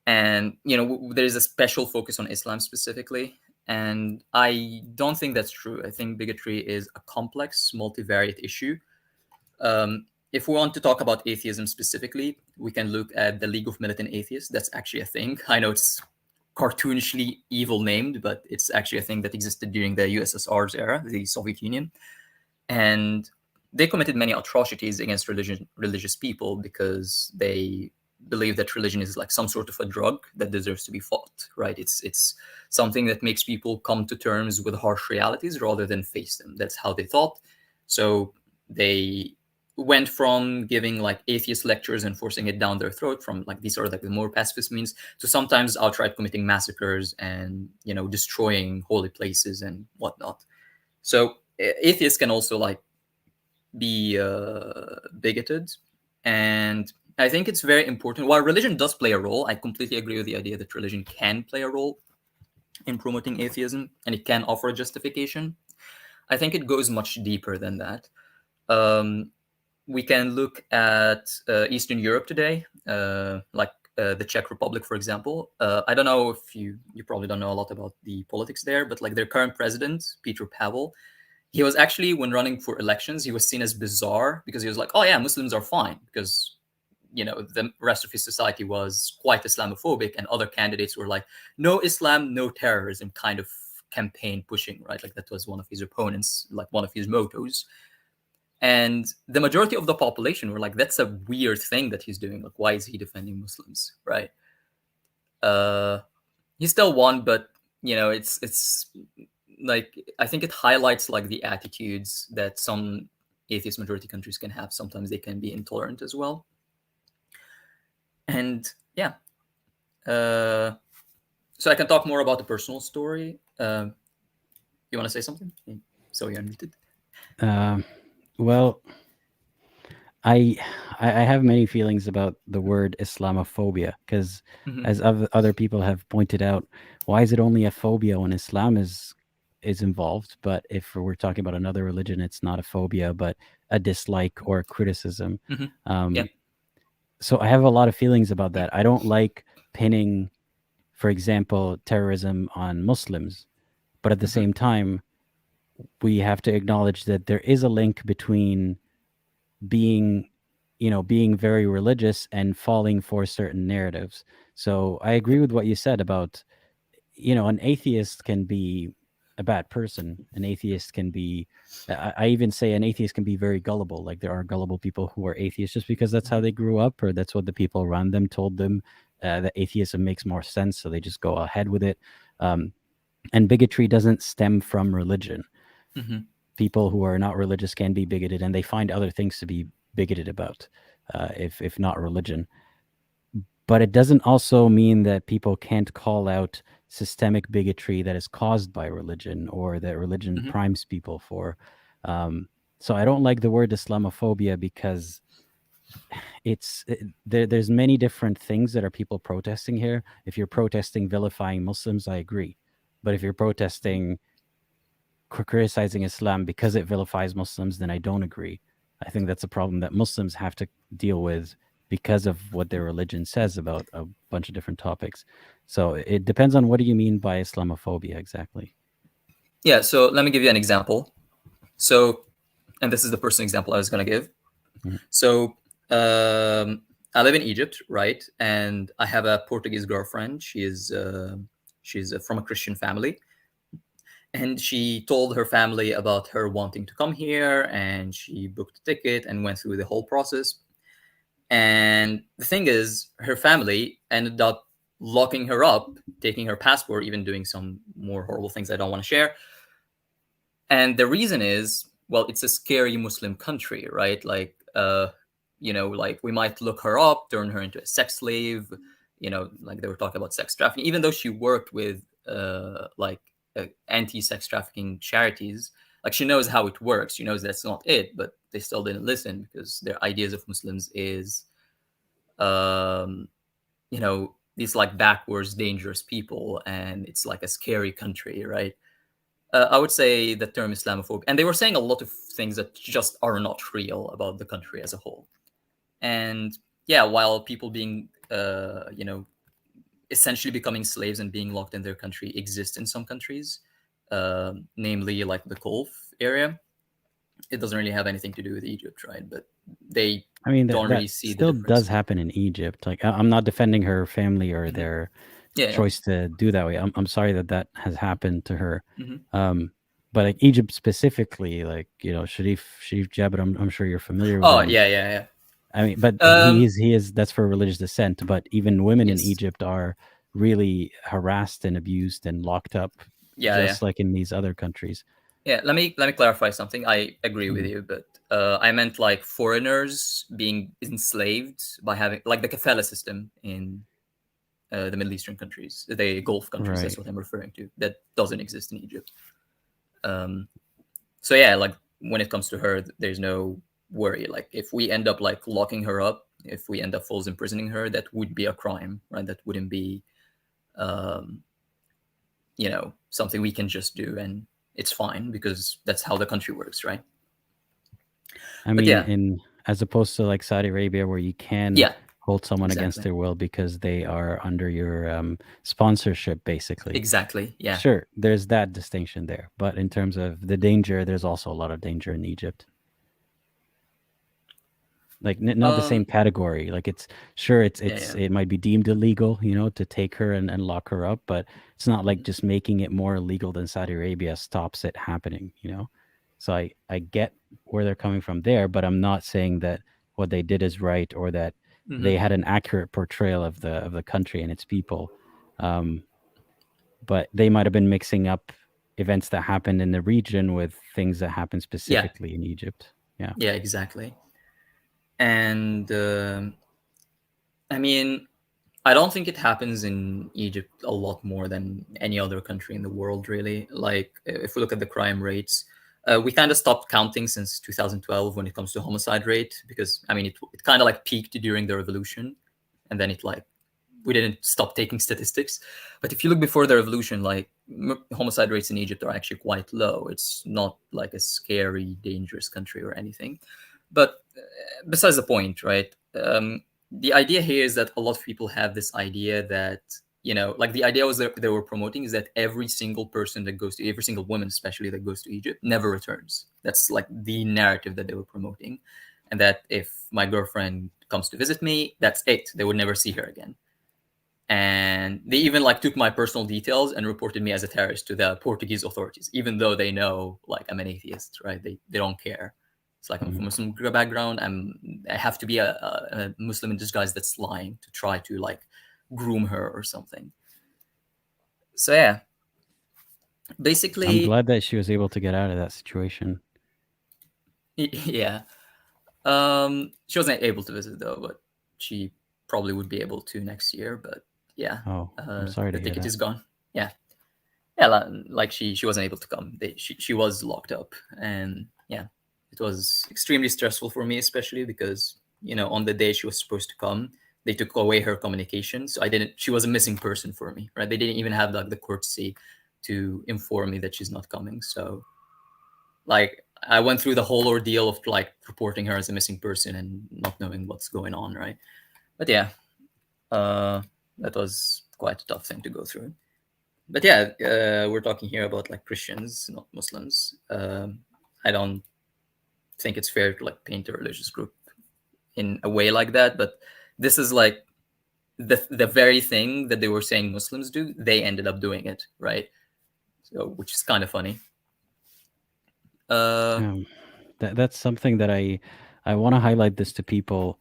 And, there's a special focus on Islam specifically. And I don't think that's true. I think bigotry is a complex, multivariate issue. If we want to talk about atheism specifically, we can look at the League of Militant Atheists. That's actually a thing. I know it's cartoonishly evil named, but it's actually a thing that existed during the USSR's era, the Soviet Union. And they committed many atrocities against religious people because they believe that religion is like some sort of a drug that deserves to be fought, right? It's something that makes people come to terms with harsh realities rather than face them. That's how they thought. So they went from giving like atheist lectures and forcing it down their throat, from like these are like the more pacifist means, to sometimes outright committing massacres and destroying holy places and whatnot. So atheists can also like be bigoted. And I think it's very important. While religion does play a role, I completely agree with the idea that religion can play a role in promoting atheism and it can offer a justification. I think it goes much deeper than that. We can look at Eastern Europe today, like the Czech Republic, for example. I don't know if you probably don't know a lot about the politics there, but like their current president, Petr Pavel, he was actually, when running for elections, he was seen as bizarre because he was like, oh yeah, Muslims are fine, because the rest of his society was quite Islamophobic, and other candidates were like, no Islam, no terrorism kind of campaign pushing, right? Like that was one of his opponents, like one of his mottos. And the majority of the population were like, that's a weird thing that he's doing. Like, why is he defending Muslims, right? He still won, but it's like, I think it highlights like the attitudes that some atheist majority countries can have. Sometimes they can be intolerant as well. And yeah, so I can talk more about the personal story. You want to say something? So you're unmuted. Well, I have many feelings about the word Islamophobia because, as other people have pointed out, why is it only a phobia when Islam is involved? But if we're talking about another religion, it's not a phobia, but a dislike or a criticism. Yeah. So I have a lot of feelings about that. I don't like pinning, for example, terrorism on Muslims, but at the same time, we have to acknowledge that there is a link between being very religious and falling for certain narratives. So I agree with what you said about, an atheist can be a bad person. An atheist can be, I even say an atheist can be very gullible. Like there are gullible people who are atheists just because that's how they grew up, or that's what the people around them told them, that atheism makes more sense. So they just go ahead with it. And bigotry doesn't stem from religion. people who are not religious can be bigoted, and they find other things to be bigoted about, if not religion. But it doesn't also mean that people can't call out systemic bigotry that is caused by religion, or that religion primes people for. So I don't like the word Islamophobia, because there's many different things that are people protesting here. If you're protesting vilifying Muslims, I agree. But if you're protesting criticizing Islam because it vilifies Muslims, then I don't agree. I think that's a problem that Muslims have to deal with because of what their religion says about a bunch of different topics. So it depends on what do you mean by Islamophobia exactly. Yeah, so let me give you an example. So, and this is the personal example I was going to give. So I live in Egypt, right? And I have a Portuguese girlfriend. She's from a Christian family. And she told her family about her wanting to come here, and she booked a ticket and went through the whole process. And the thing is, her family ended up locking her up, taking her passport, even doing some more horrible things I don't want to share. And the reason is, well, it's a scary Muslim country, right? Like, like we might look her up, turn her into a sex slave, like they were talking about sex trafficking, even though she worked with anti-sex trafficking charities. Like, she knows how it works. She knows that's not it, but they still didn't listen because their ideas of Muslims is, these like backwards, dangerous people, and it's like a scary country, right? I would say the term Islamophobic, and they were saying a lot of things that just are not real about the country as a whole. And yeah, while people being, essentially becoming slaves and being locked in their country exist in some countries, namely like the Gulf area, it doesn't really have anything to do with Egypt, right? But they don't really see still the difference. Does happen in Egypt. Like, I'm not defending her family or their choice to do that way. I'm sorry that has happened to her. But like Egypt specifically, like, Sharif Jabir, I'm sure you're familiar with him. Yeah. I mean, but he is that's for religious dissent. But even women in Egypt are really harassed and abused and locked up, like in these other countries. Yeah, let me clarify something. I agree with you, but I meant like foreigners being enslaved by having like the kafala system in the Middle Eastern countries, the Gulf countries. Right. That's what I'm referring to. That doesn't exist in Egypt. So yeah, like when it comes to her, there's no worry. Like if we end up like locking her up, if we end up false imprisoning her, that would be a crime, right? That wouldn't be, something we can just do, and it's fine because that's how the country works, right? I mean, as opposed to like Saudi Arabia, where you can hold someone against their will because they are under your sponsorship, basically. Exactly. Yeah. Sure, there's that distinction there, but in terms of the danger, there's also a lot of danger in Egypt. Like not the same category. Like it might be deemed illegal, to take her and lock her up, but it's not like just making it more illegal than Saudi Arabia stops it happening, So I get where they're coming from there, but I'm not saying that what they did is right or that they had an accurate portrayal of the country and its people. But they might have been mixing up events that happened in the region with things that happened specifically in Egypt. Yeah. Yeah, exactly. And I mean, I don't think it happens in Egypt a lot more than any other country in the world, really. Like, if we look at the crime rates, we kind of stopped counting since 2012 when it comes to homicide rate, because, I mean, it kind of like peaked during the revolution, and then we didn't stop taking statistics. But if you look before the revolution, like homicide rates in Egypt are actually quite low. It's not like a scary, dangerous country or anything. But besides the point, right? The idea here is that a lot of people have this idea that, like the idea was that they were promoting is that every single person that goes to, every single woman especially that goes to Egypt never returns. That's like the narrative that they were promoting. And that if my girlfriend comes to visit me, that's it. They would never see her again. And they even like took my personal details and reported me as a terrorist to the Portuguese authorities, even though they know like I'm an atheist, right? They don't care. It's like I'm from a Muslim background. I have to be a Muslim in disguise that's lying to try to like groom her or something. So yeah. Basically, I'm glad that she was able to get out of that situation. yeah. She wasn't able to visit though, but she probably would be able to next year. But yeah, Oh, I'm sorry the to hear ticket that. is gone. Yeah, yeah. Like she wasn't able to come. She was locked up, and yeah, it was extremely stressful for me, especially because on the day she was supposed to come, they took away her communication, so I didn't. She was a missing person for me, right? They didn't even have like the courtesy to inform me that she's not coming. So like I went through the whole ordeal of like reporting her as a missing person and not knowing what's going on, right? But yeah, that was quite a tough thing to go through. But yeah, we're talking here about like Christians, not Muslims. I don't think it's fair to like paint a religious group in a way like that. But this is like the very thing that they were saying Muslims do. They ended up doing it, right? So which is kind of funny. That's something that I want to highlight this to people.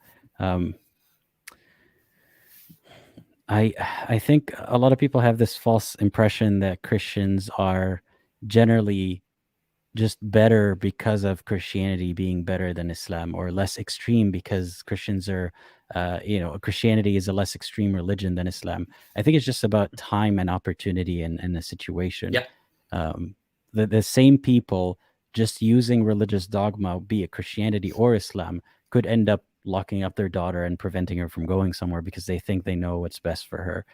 I think a lot of people have this false impression that Christians are generally just better because of Christianity being better than Islam, or less extreme because Christians are, Christianity is a less extreme religion than Islam. I think it's just about time and opportunity and the situation. Yeah. The same people just using religious dogma, be it Christianity or Islam, could end up locking up their daughter and preventing her from going somewhere because they think they know what's best for her.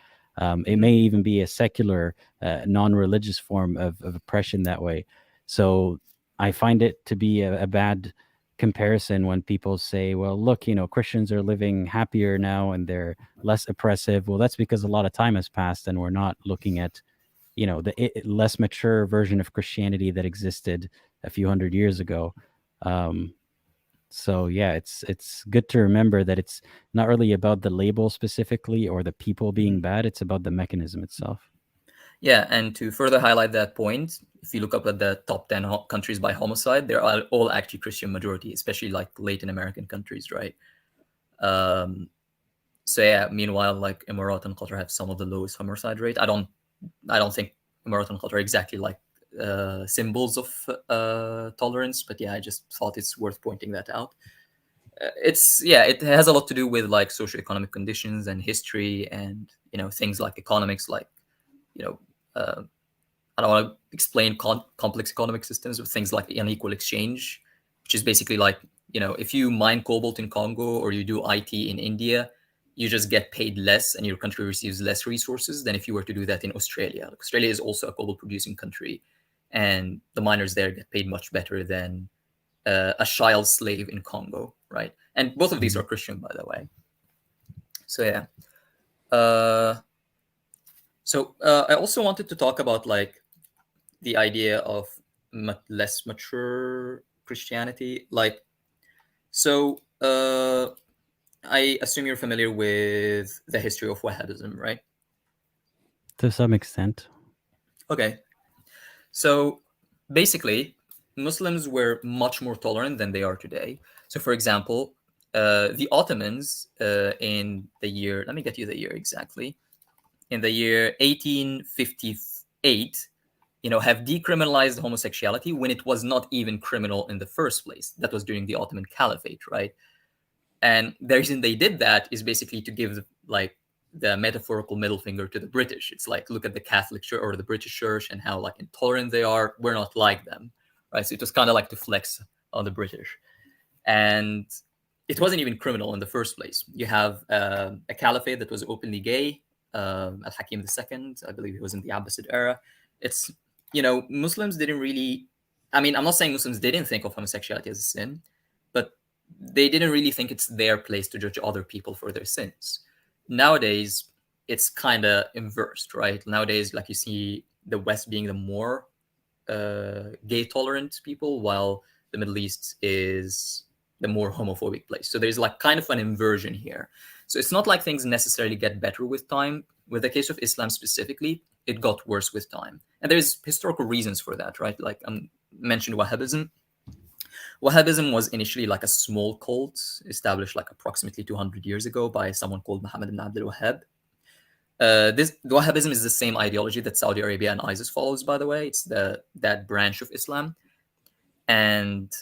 It may even be a secular, non-religious form of oppression that way. So I find it to be a bad comparison when people say, well, look, Christians are living happier now and they're less oppressive. Well, that's because a lot of time has passed and we're not looking at the less mature version of Christianity that existed a few hundred years ago. So yeah, it's good to remember that it's not really about the label specifically or the people being bad. It's about the mechanism itself. Yeah, and to further highlight that point, if you look up at the top 10 countries by homicide, they're all actually Christian majority, especially like Latin American countries, right? So yeah, meanwhile, like Emirat and Qatar have some of the lowest homicide rate. I don't think Emirat and Qatar are exactly like symbols of tolerance, but yeah, I just thought it's worth pointing that out. It has a lot to do with like socioeconomic conditions and history and things like economics, like I don't want to explain complex economic systems with things like unequal exchange, which is basically like if you mine cobalt in Congo or you do IT in India, you just get paid less and your country receives less resources than if you were to do that in Australia. Like, Australia is also a cobalt producing country, and the miners there get paid much better than a child slave in Congo, right? And both of these are Christian, by the way. So yeah. I also wanted to talk about like the idea of less mature Christianity. Like, so I assume you're familiar with the history of Wahhabism, right? To some extent. Okay. So basically, Muslims were much more tolerant than they are today. So, for example, the Ottomans in the year, let me get you the year exactly, in the year 1858, have decriminalized homosexuality when it was not even criminal in the first place. That was during the Ottoman Caliphate, right? And the reason they did that is basically to give like the metaphorical middle finger to the British. It's like, look at the Catholic Church or the British Church and how like intolerant they are. We're not like them, right? So it was kind of like to flex on the British. And it wasn't even criminal in the first place. You have a caliphate that was openly gay, Al-Hakim II, I believe he was in the Abbasid era. It's, Muslims didn't really, I'm not saying Muslims didn't think of homosexuality as a sin, but they didn't really think it's their place to judge other people for their sins. Nowadays, it's kind of inversed, right? Nowadays, like you see the West being the more gay tolerant people, while the Middle East is the more homophobic place. So there's like kind of an inversion here. So it's not like things necessarily get better with time. With the case of Islam specifically, it got worse with time. And there's historical reasons for that, right? Like I mentioned Wahhabism. Wahhabism was initially like a small cult established like approximately 200 years ago by someone called Muhammad ibn Abdul Wahhab. Wahhabism is the same ideology that Saudi Arabia and ISIS follows, by the way. It's that branch of Islam. And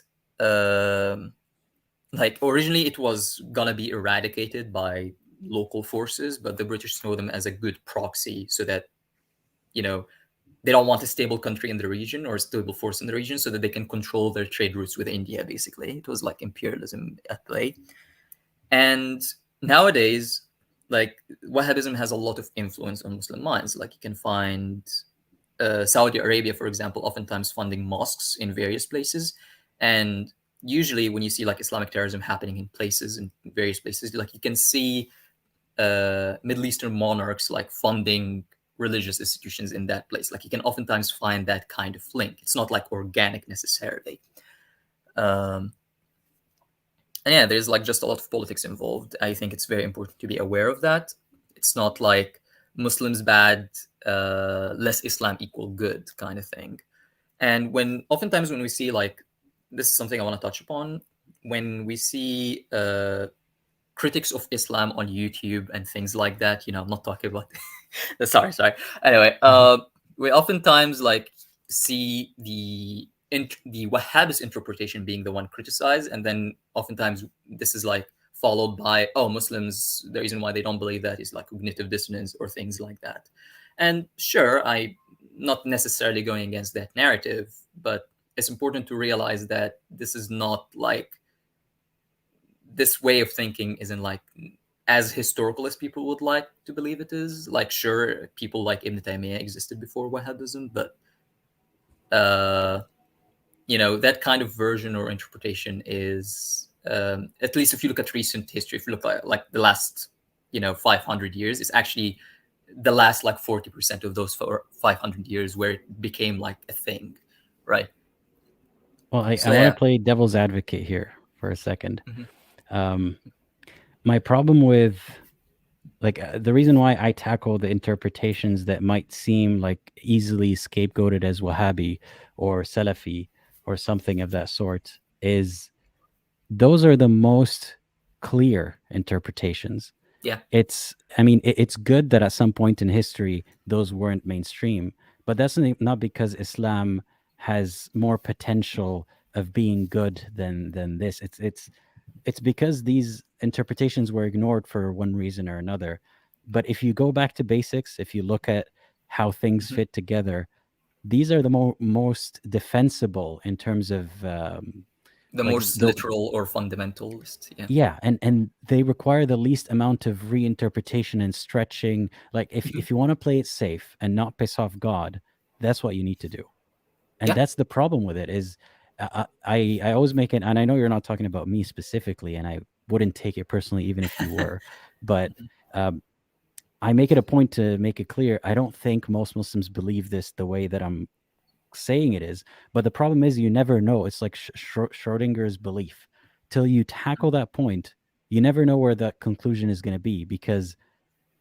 like originally it was gonna be eradicated by local forces, but the British saw them as a good proxy, so that, you know, they don't want a stable country in the region or a stable force in the region, so that they can control their trade routes with India. Basically, it was like imperialism at play. And nowadays, like, Wahhabism has a lot of influence on Muslim minds. Like, you can find Saudi Arabia, for example, oftentimes funding mosques in various places. And usually when you see like Islamic terrorism happening in various places, like you can see Middle Eastern monarchs like funding religious institutions in that place. Like you can oftentimes find that kind of link. It's not like organic necessarily. And yeah, there's like just a lot of politics involved. I think it's very important to be aware of that. It's not like Muslims bad, less Islam equal good kind of thing. And oftentimes when we see, like, this is something I want to touch upon, when we see critics of Islam on YouTube and things like that, I'm not talking about sorry. Anyway, we oftentimes like see the Wahhabist interpretation being the one criticized, and then oftentimes this is like followed by, oh, Muslims, the reason why they don't believe that is like cognitive dissonance or things like that. And sure, I'm not necessarily going against that narrative, but it's important to realize that this is not like, this way of thinking isn't like as historical as people would like to believe it is. Like, sure, people like Ibn Taymiyyah existed before Wahhabism, but that kind of version or interpretation is, at least if you look at recent history, if you look at like the last 500 years, it's actually the last like 40% of those 500 years where it became like a thing, right? Well, I want to play devil's advocate here for a second. My problem with, like, the reason why I tackle the interpretations that might seem like easily scapegoated as Wahhabi or Salafi or something of that sort is those are the most clear interpretations. Yeah. It's good that at some point in history those weren't mainstream, but that's not because Islam has more potential of being good than this. It's because these interpretations were ignored for one reason or another. But if you go back to basics, if you look at how things fit together, these are the most defensible in terms of the most literal or fundamentalist. Yeah, and they require the least amount of reinterpretation and stretching. Like if you want to play it safe and not piss off God, that's what you need to do. And that's the problem with it is I always make it, and I know you're not talking about me specifically, and I wouldn't take it personally even if you were, but I make it a point to make it clear, I don't think most Muslims believe this the way that I'm saying it is. But the problem is you never know. It's like Schrodinger's belief. Till you tackle that point, you never know where that conclusion is going to be, because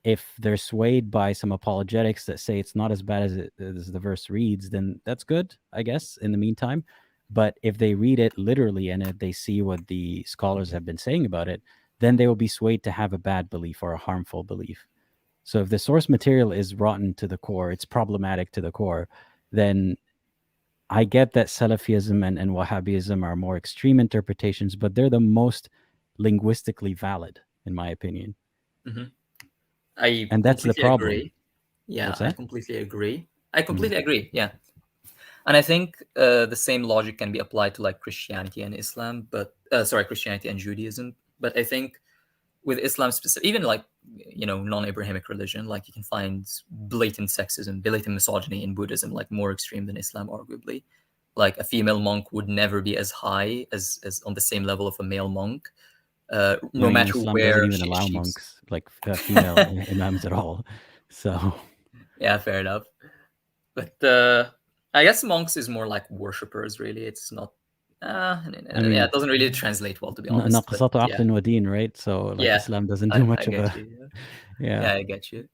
if they're swayed by some apologetics that say it's not as bad as the verse reads, then that's good, I guess, in the meantime. But if they read it literally and if they see what the scholars have been saying about it, then they will be swayed to have a bad belief or a harmful belief. So if the source material is rotten to the core, it's problematic to the core, then I get that Salafism and Wahhabism are more extreme interpretations, but they're the most linguistically valid, in my opinion. And that's the problem. Agree. Yeah, I completely agree. Agree. Yeah. And I think the same logic can be applied to like Christianity and Islam, Christianity and Judaism. But I think with Islam specific, even like, non-Abrahamic religion, like you can find blatant sexism, blatant misogyny in Buddhism, like more extreme than Islam, arguably. Like a female monk would never be as high as on the same level of a male monk. No matter Islam where doesn't even allow monks, like female imams at all. So yeah, fair enough. But I guess monks is more like worshippers, really. It's not. It doesn't really translate well, to be honest. Naqsatu aqlin wa deen, right? So like Islam doesn't do much of a. Yeah, I get you.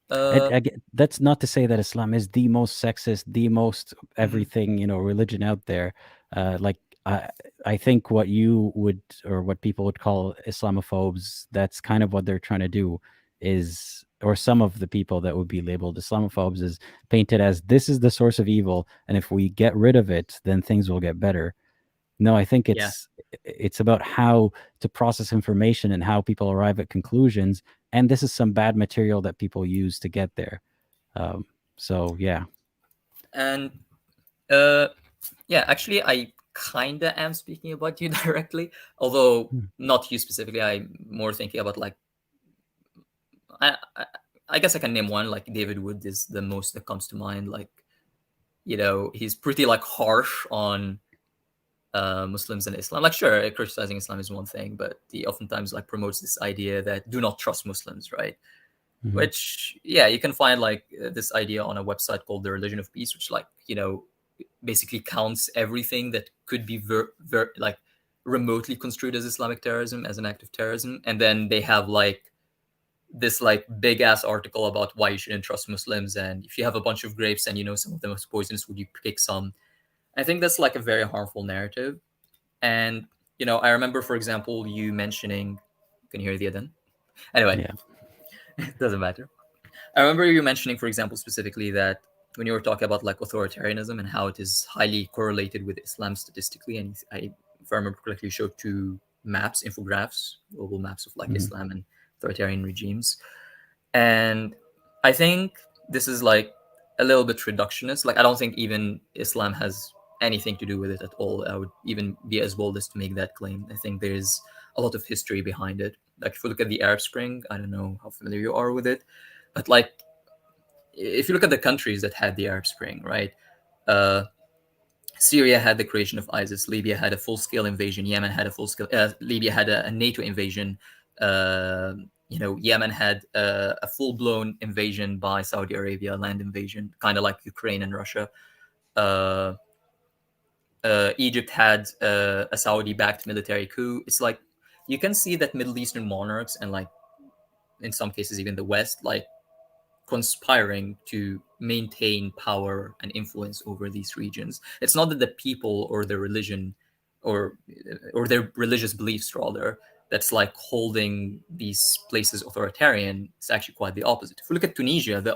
That's not to say that Islam is the most sexist, the most everything, religion out there. Like I think what you would, or what people would call Islamophobes, that's kind of what they're trying to do, is or some of the people that would be labeled Islamophobes is painted as this is the source of evil, and if we get rid of it, then things will get better. No, I think it's about how to process information and how people arrive at conclusions, and this is some bad material that people use to get there. So yeah. And actually, I kinda am speaking about you directly, although not you specifically. I'm more thinking about like I guess I can name one. Like David Wood is the most that comes to mind. Like, he's pretty like harsh on Muslims and Islam. Like, sure, criticizing Islam is one thing, but he oftentimes like promotes this idea that do not trust Muslims, right? Mhm. Which, yeah, you can find like this idea on a website called The Religion of Peace, which like basically counts everything that could be like remotely construed as Islamic terrorism as an act of terrorism, and then they have like this like big ass article about why you shouldn't trust Muslims, and if you have a bunch of grapes and some of them are poisonous, would you pick some? I think that's like a very harmful narrative. And I remember, for example, you mentioning, can you hear the Adhan? Anyway, Yeah. it doesn't matter. I remember you mentioning, for example, specifically that when you were talking about like authoritarianism and how it is highly correlated with Islam statistically, and if I remember correctly, you showed two maps, infographics, global maps of like Islam and authoritarian regimes. And I think this is like a little bit reductionist. Like, I don't think even Islam has anything to do with it at all. I would even be as bold as to make that claim. I think there's a lot of history behind it. Like, if you look at the Arab Spring, I don't know how familiar you are with it, but like, if you look at the countries that had the Arab Spring, right? Syria had the creation of ISIS. Libya had a full-scale invasion. Yemen had a full-scale. Libya had a NATO invasion. Yemen had a full-blown invasion by Saudi Arabia, land invasion, kind of like Ukraine and Russia. Egypt had a Saudi-backed military coup. It's like you can see that Middle Eastern monarchs and like in some cases even the West like conspiring to maintain power and influence over these regions. It's not that the people or their religion or their religious beliefs rather that's like holding these places authoritarian. It's actually quite the opposite. If we look at Tunisia, the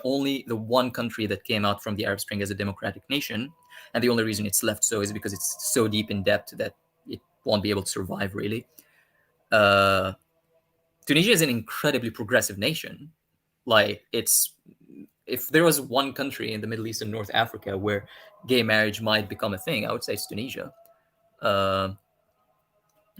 one country that came out from the Arab Spring as a democratic nation, and the only reason it's left so is because it's so deep in debt that it won't be able to survive really. Tunisia is an incredibly progressive nation. Like, if there was one country in the Middle East and North Africa where gay marriage might become a thing, I would say it's Tunisia. Tunisia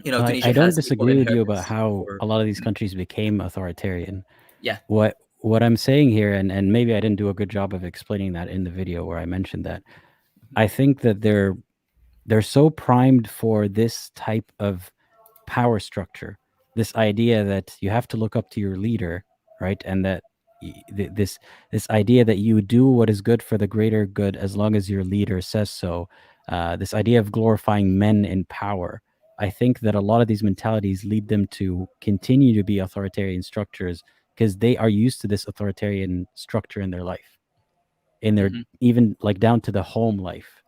I don't has disagree with you about how a lot of these countries became authoritarian. Yeah. What I'm saying here, and maybe I didn't do a good job of explaining that in the video where I mentioned that, I think that they're so primed for this type of power structure, this idea that you have to look up to your leader, right? And that this idea that you do what is good for the greater good as long as your leader says so. This idea of glorifying men in power. I think that a lot of these mentalities lead them to continue to be authoritarian structures because they are used to this authoritarian structure in their life, in their even like down to the home life.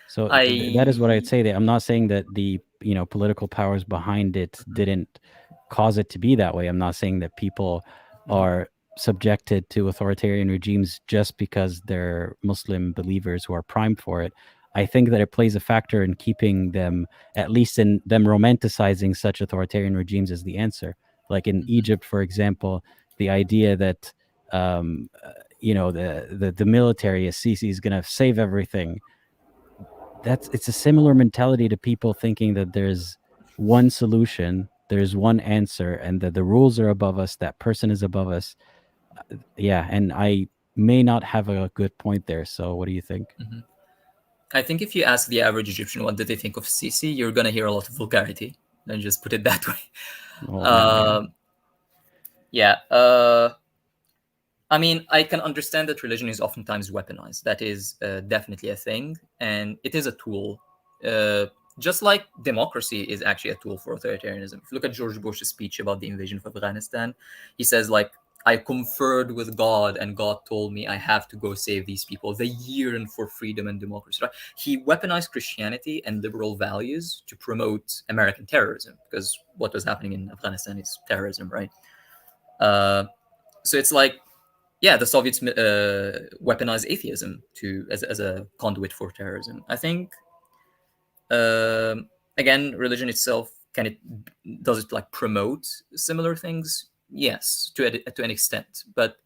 So that is what I'd say. That I'm not saying that the political powers behind it didn't cause it to be that way. I'm not saying that people are subjected to authoritarian regimes just because they're Muslim believers who are primed for it. I think that it plays a factor in keeping them, at least in them romanticizing such authoritarian regimes as the answer. Like in Egypt, for example, the idea that the military, Sisi, is going to save everything. It's a similar mentality to people thinking that there's one solution, there's one answer, and that the rules are above us, that person is above us. Yeah, and I may not have a good point there. So what do you think? I think if you ask the average Egyptian what did they think of Sisi, you're going to hear a lot of vulgarity. Let's just put it that way. I mean, I can understand that religion is oftentimes weaponized. That is definitely a thing, and it is a tool. Just like democracy is actually a tool for authoritarianism. If you look at George Bush's speech about the invasion of Afghanistan, he says, like, I conferred with God, and God told me I have to go save these people. They yearn for freedom and democracy. Right? He weaponized Christianity and liberal values to promote American terrorism, because what was happening in Afghanistan is terrorism, right? So it's like, yeah, the Soviets weaponized atheism as a conduit for terrorism. I think, again, religion itself, does it like promote similar things? Yes, to an extent, but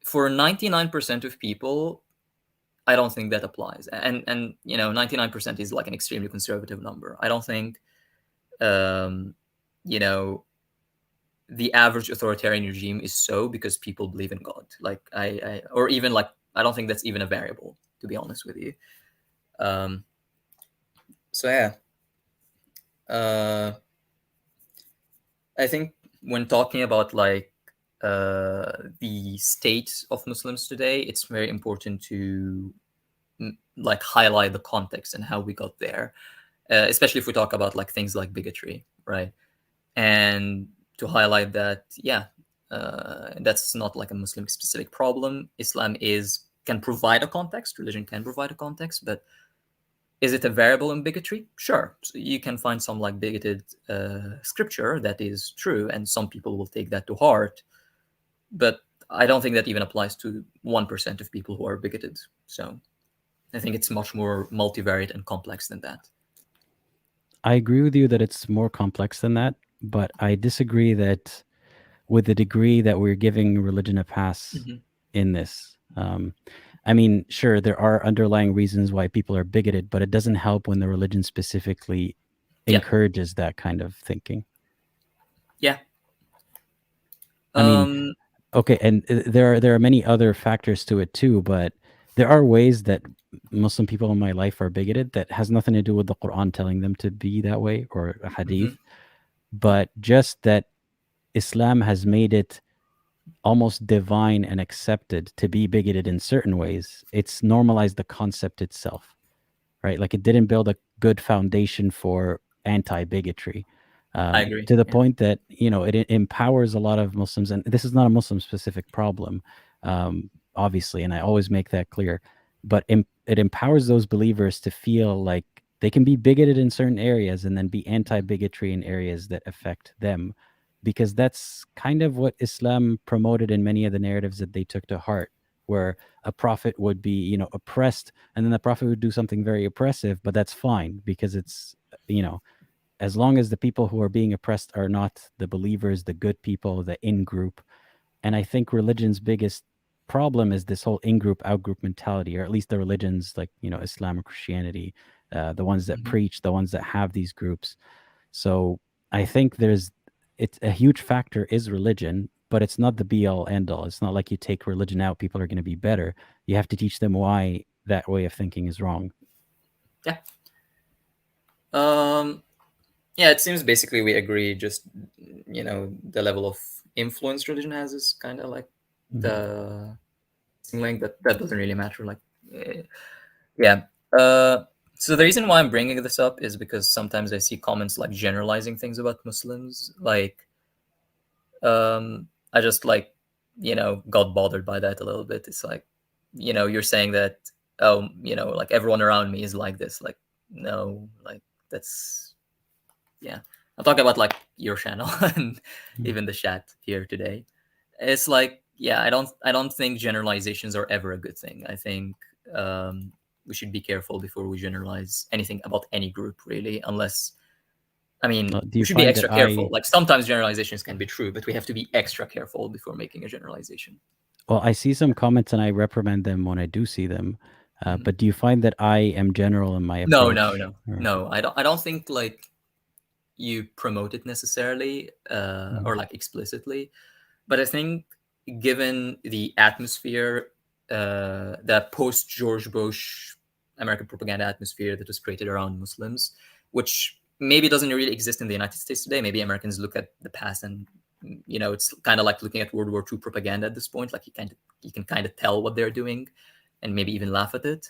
for 99% of people, I don't think that applies. And 99% is like an extremely conservative number. I don't think, you know, the average authoritarian regime is so because people believe in God. Like or even like, I don't think that's even a variable, to be honest with you. So yeah, I think when talking about like the state of Muslims today, it's very important to like highlight the context and how we got there, especially if we talk about like things like bigotry, right? And to highlight that, yeah, that's not like a Muslim specific problem. Islam can provide a context, religion can provide a context, but is it a variable in bigotry? Sure. So you can find some like bigoted scripture that is true, and some people will take that to heart. But I don't think that even applies to 1% of people who are bigoted. So I think it's much more multivariate and complex than that. I agree with you that it's more complex than that, but I disagree that with the degree that we're giving religion a pass in this. I mean, sure, there are underlying reasons why people are bigoted, but it doesn't help when the religion specifically encourages that kind of thinking. Yeah. I mean, okay, and there are many other factors to it too, but there are ways that Muslim people in my life are bigoted that has nothing to do with the Quran telling them to be that way or a hadith, but just that Islam has made it almost divine and accepted to be bigoted in certain ways. It's normalized the concept itself, right? Like it didn't build a good foundation for anti-bigotry. I agree. To the point that, it empowers a lot of Muslims, and this is not a Muslim specific problem, obviously, and I always make that clear, but it empowers those believers to feel like they can be bigoted in certain areas and then be anti-bigotry in areas that affect them, because that's kind of what Islam promoted in many of the narratives that they took to heart, where a prophet would be, oppressed, and then the prophet would do something very oppressive, but that's fine because it's, as long as the people who are being oppressed are not the believers, the good people, the in-group. And I think religion's biggest problem is this whole in-group, out-group mentality, or at least the religions like, Islam or Christianity, the ones that preach, the ones that have these groups. So I think it's a huge factor is religion, but it's not the be-all, end-all. It's not like you take religion out, people are going to be better. You have to teach them why that way of thinking is wrong. Yeah. Yeah, it seems basically we agree. Just the level of influence religion has is kind of like the link that doesn't really matter. Like, yeah. So the reason why I'm bringing this up is because sometimes I see comments like generalizing things about Muslims. Like, I just like got bothered by that a little bit. It's like, you're saying that, oh, like everyone around me is like this. Like, no, like that's. Yeah, I'm talking about like your channel and even the chat here today. It's like, yeah, I don't think generalizations are ever a good thing. I think we should be careful before we generalize anything about any group, really, unless, I mean, we should be extra careful. Like sometimes generalizations can be true, but we have to be extra careful before making a generalization. Well, I see some comments and I reprimand them when I do see them. But do you find that I am general in my approach? No. I don't think like you promote it necessarily or like explicitly, but I think given the atmosphere, that post George Bush American propaganda atmosphere that was created around Muslims, which maybe doesn't really exist in the United States today. Maybe Americans look at the past and it's kind of like looking at World War II propaganda at this point. Like you can kind of tell what they're doing and maybe even laugh at it.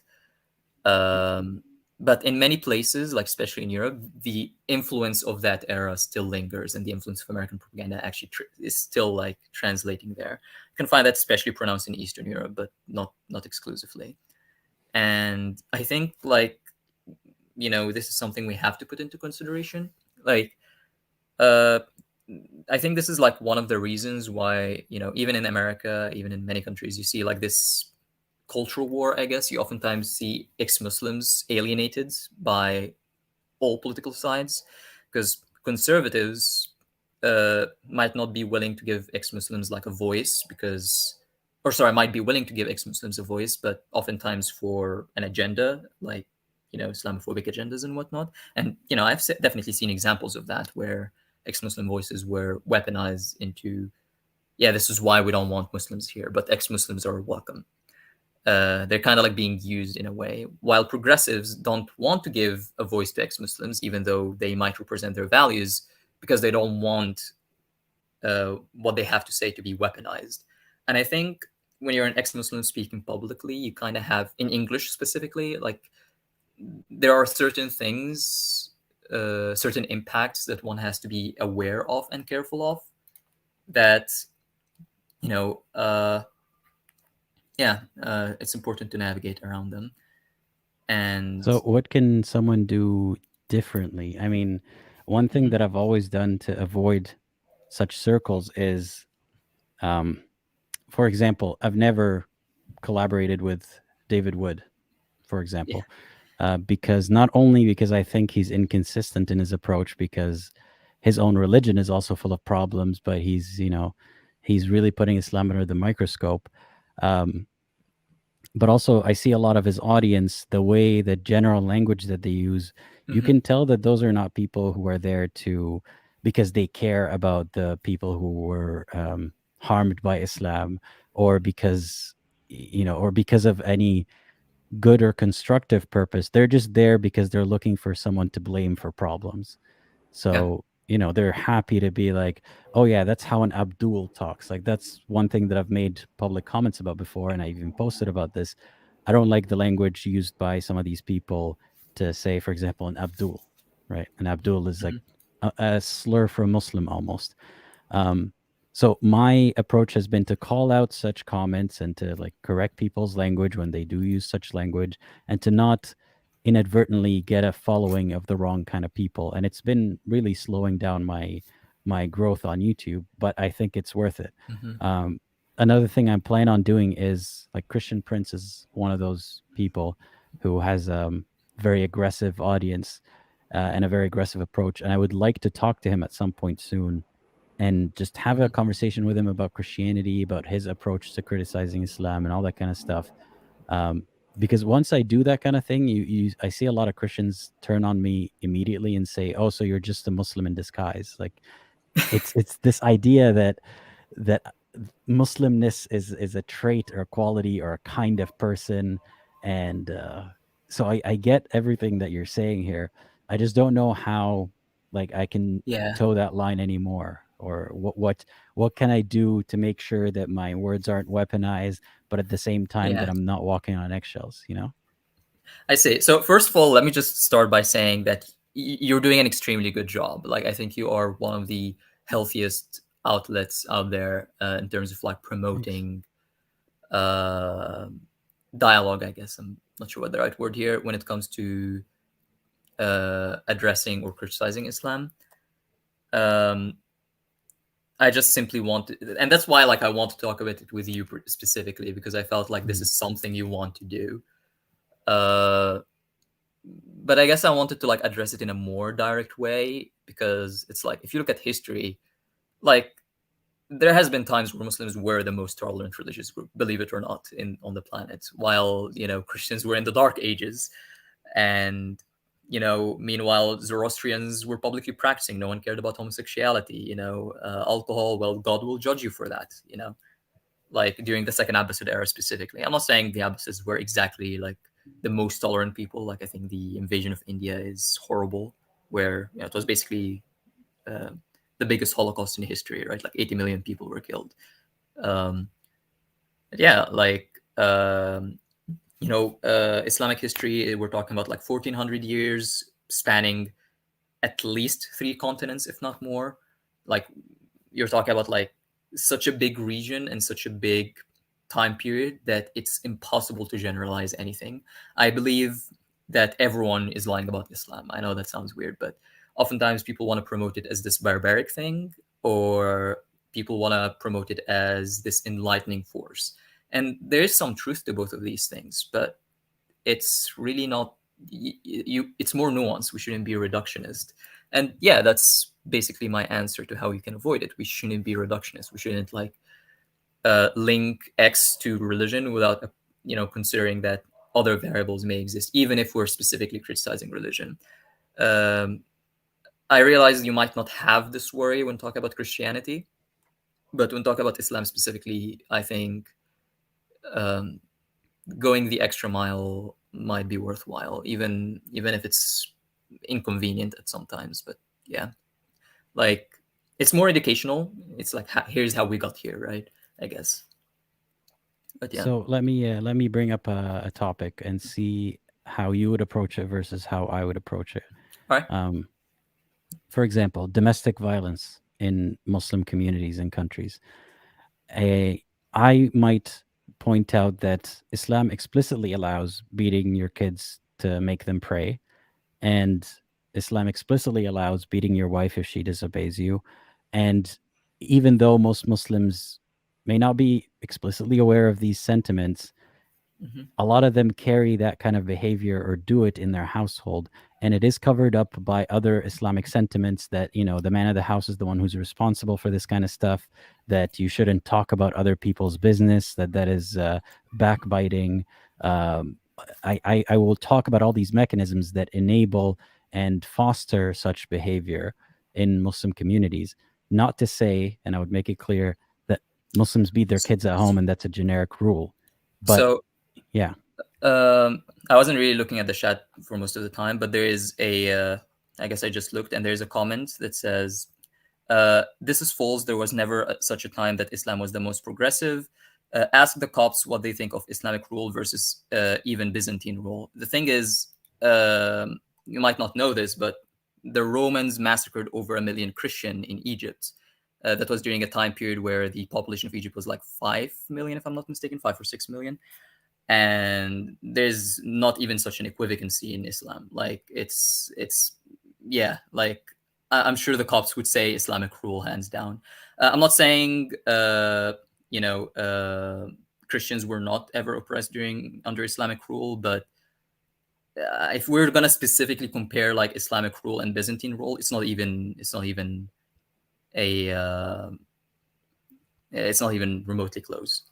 but in many places, like especially in Europe, the influence of that era still lingers, and the influence of American propaganda actually is still like translating there. You can find that especially pronounced in Eastern Europe, but not exclusively. And I think like, this is something we have to put into consideration. Like, I think this is like one of the reasons why, even in America, even in many countries, you see like this cultural war, I guess. You oftentimes see ex-Muslims alienated by all political sides, because conservatives might not be willing to give ex-Muslims like a voice might be willing to give ex-Muslims a voice, but oftentimes for an agenda, like, Islamophobic agendas and whatnot. And, I've definitely seen examples of that where ex-Muslim voices were weaponized into, this is why we don't want Muslims here, but ex-Muslims are welcome. They're kind of like being used in a way, while progressives don't want to give a voice to ex-Muslims, even though they might represent their values, because they don't want what they have to say to be weaponized. And I think when you're an ex-Muslim speaking publicly, you kind of have, in English specifically, like, there are certain things, certain impacts that one has to be aware of and careful of, that, it's important to navigate around them. And so what can someone do differently? I mean, one thing that I've always done to avoid such circles is, for example, I've never collaborated with David Wood, for example, because not only because I think he's inconsistent in his approach, because his own religion is also full of problems, but he's really putting Islam under the microscope. But also I see a lot of his audience, the way, the general language that they use, you can tell that those are not people who are there because they care about the people who were harmed by Islam, or because of any good or constructive purpose. They're just there because they're looking for someone to blame for problems. So they're happy to be like, oh yeah, that's how an Abdul talks. Like, that's one thing that I've made public comments about before, and I even posted about this. I don't like the language used by some of these people to say, for example, an Abdul, right? An Abdul is like a slur for a Muslim almost. So my approach has been to call out such comments and to like correct people's language when they do use such language, and to not inadvertently get a following of the wrong kind of people. And it's been really slowing down my growth on YouTube, but I think it's worth it. Another thing I'm planning on doing is, like, Christian Prince is one of those people who has very aggressive audience and a very aggressive approach, and I would like to talk to him at some point soon and just have a conversation with him about Christianity, about his approach to criticizing Islam and all that kind of stuff. Because once I do that kind of thing, I see a lot of Christians turn on me immediately and say, "Oh, so you're just a Muslim in disguise." Like, it's this idea that Muslimness is a trait or a quality or a kind of person, and so I get everything that you're saying here. I just don't know how, like, I can toe that line anymore, or what can I do to make sure that my words aren't weaponized, but at the same time that I'm not walking on eggshells, I see. So first of all, let me just start by saying that you're doing an extremely good job. Like, I think you are one of the healthiest outlets out there in terms of like promoting dialogue, I guess. I'm not sure what the right word here when it comes to addressing or criticizing Islam. I just simply want to, and that's why like I want to talk about it with you specifically, because I felt like this is something you want to do. But I guess I wanted to like address it in a more direct way, because it's like, if you look at history, like, there has been times where Muslims were the most tolerant religious group, believe it or not, on the planet, while Christians were in the Dark Ages, and meanwhile Zoroastrians were publicly practicing. No one cared about homosexuality. Alcohol, well, God will judge you for that. Like during the Second Abbasid era specifically. I'm not saying the Abbasids were exactly like the most tolerant people. Like, I think the invasion of India is horrible, where it was basically the biggest Holocaust in history, right? Like 80 million people were killed. Islamic history, we're talking about like 1400 years spanning at least 3 continents, if not more. Like, you're talking about like such a big region and such a big time period that it's impossible to generalize anything. I believe that everyone is lying about Islam. I know that sounds weird, but oftentimes people want to promote it as this barbaric thing, or people want to promote it as this enlightening force. And there is some truth to both of these things, but it's really not. It's more nuanced. We shouldn't be reductionist. And yeah, that's basically my answer to how you can avoid it. We shouldn't be reductionist. We shouldn't like link X to religion without considering that other variables may exist, even if we're specifically criticizing religion. I realize you might not have this worry when talking about Christianity, but when talking about Islam specifically, I think going the extra mile might be worthwhile, even if it's inconvenient at sometimes. But yeah, like, it's more educational. It's like, here's how we got here, right? I guess. But yeah. So let me bring up a topic and see how you would approach it versus how I would approach it. All right. For example, domestic violence in Muslim communities and countries. I might point out that Islam explicitly allows beating your kids to make them pray, and Islam explicitly allows beating your wife if she disobeys you. And even though most Muslims may not be explicitly aware of these sentiments, a lot of them carry that kind of behavior or do it in their household, and it is covered up by other Islamic sentiments that, the man of the house is the one who's responsible for this kind of stuff, that you shouldn't talk about other people's business, that is backbiting. I will talk about all these mechanisms that enable and foster such behavior in Muslim communities. Not to say, and I would make it clear, that Muslims beat their kids at home and that's a generic rule. But so yeah. I wasn't really looking at the chat for most of the time, but there is I guess I just looked, and there's a comment that says, this is false. There was never such a time that Islam was the most progressive. Ask the Copts what they think of Islamic rule versus even Byzantine rule. The thing is, you might not know this, but the Romans massacred over 1 million Christian in Egypt. That was during a time period where the population of Egypt was like 5 million, if I'm not mistaken, 5 or 6 million. And there's not even such an equivalency in Islam. Like, it's yeah, like, I'm sure the Copts would say Islamic rule hands down. I'm not saying Christians were not ever oppressed under Islamic rule, but if we're gonna specifically compare like Islamic rule and Byzantine rule, it's not even remotely close.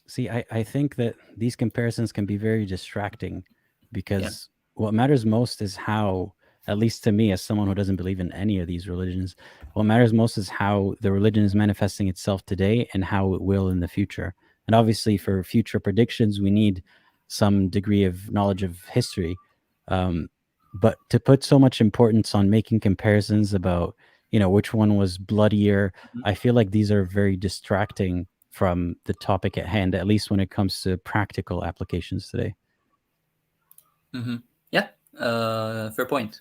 See, I think that these comparisons can be very distracting, because what matters most is how, at least to me, as someone who doesn't believe in any of these religions, what matters most is how the religion is manifesting itself today and how it will in the future. And obviously, for future predictions, we need some degree of knowledge of history. But to put so much importance on making comparisons about, which one was bloodier, I feel like these are very distracting from the topic at hand, at least when it comes to practical applications today. Yeah, fair point.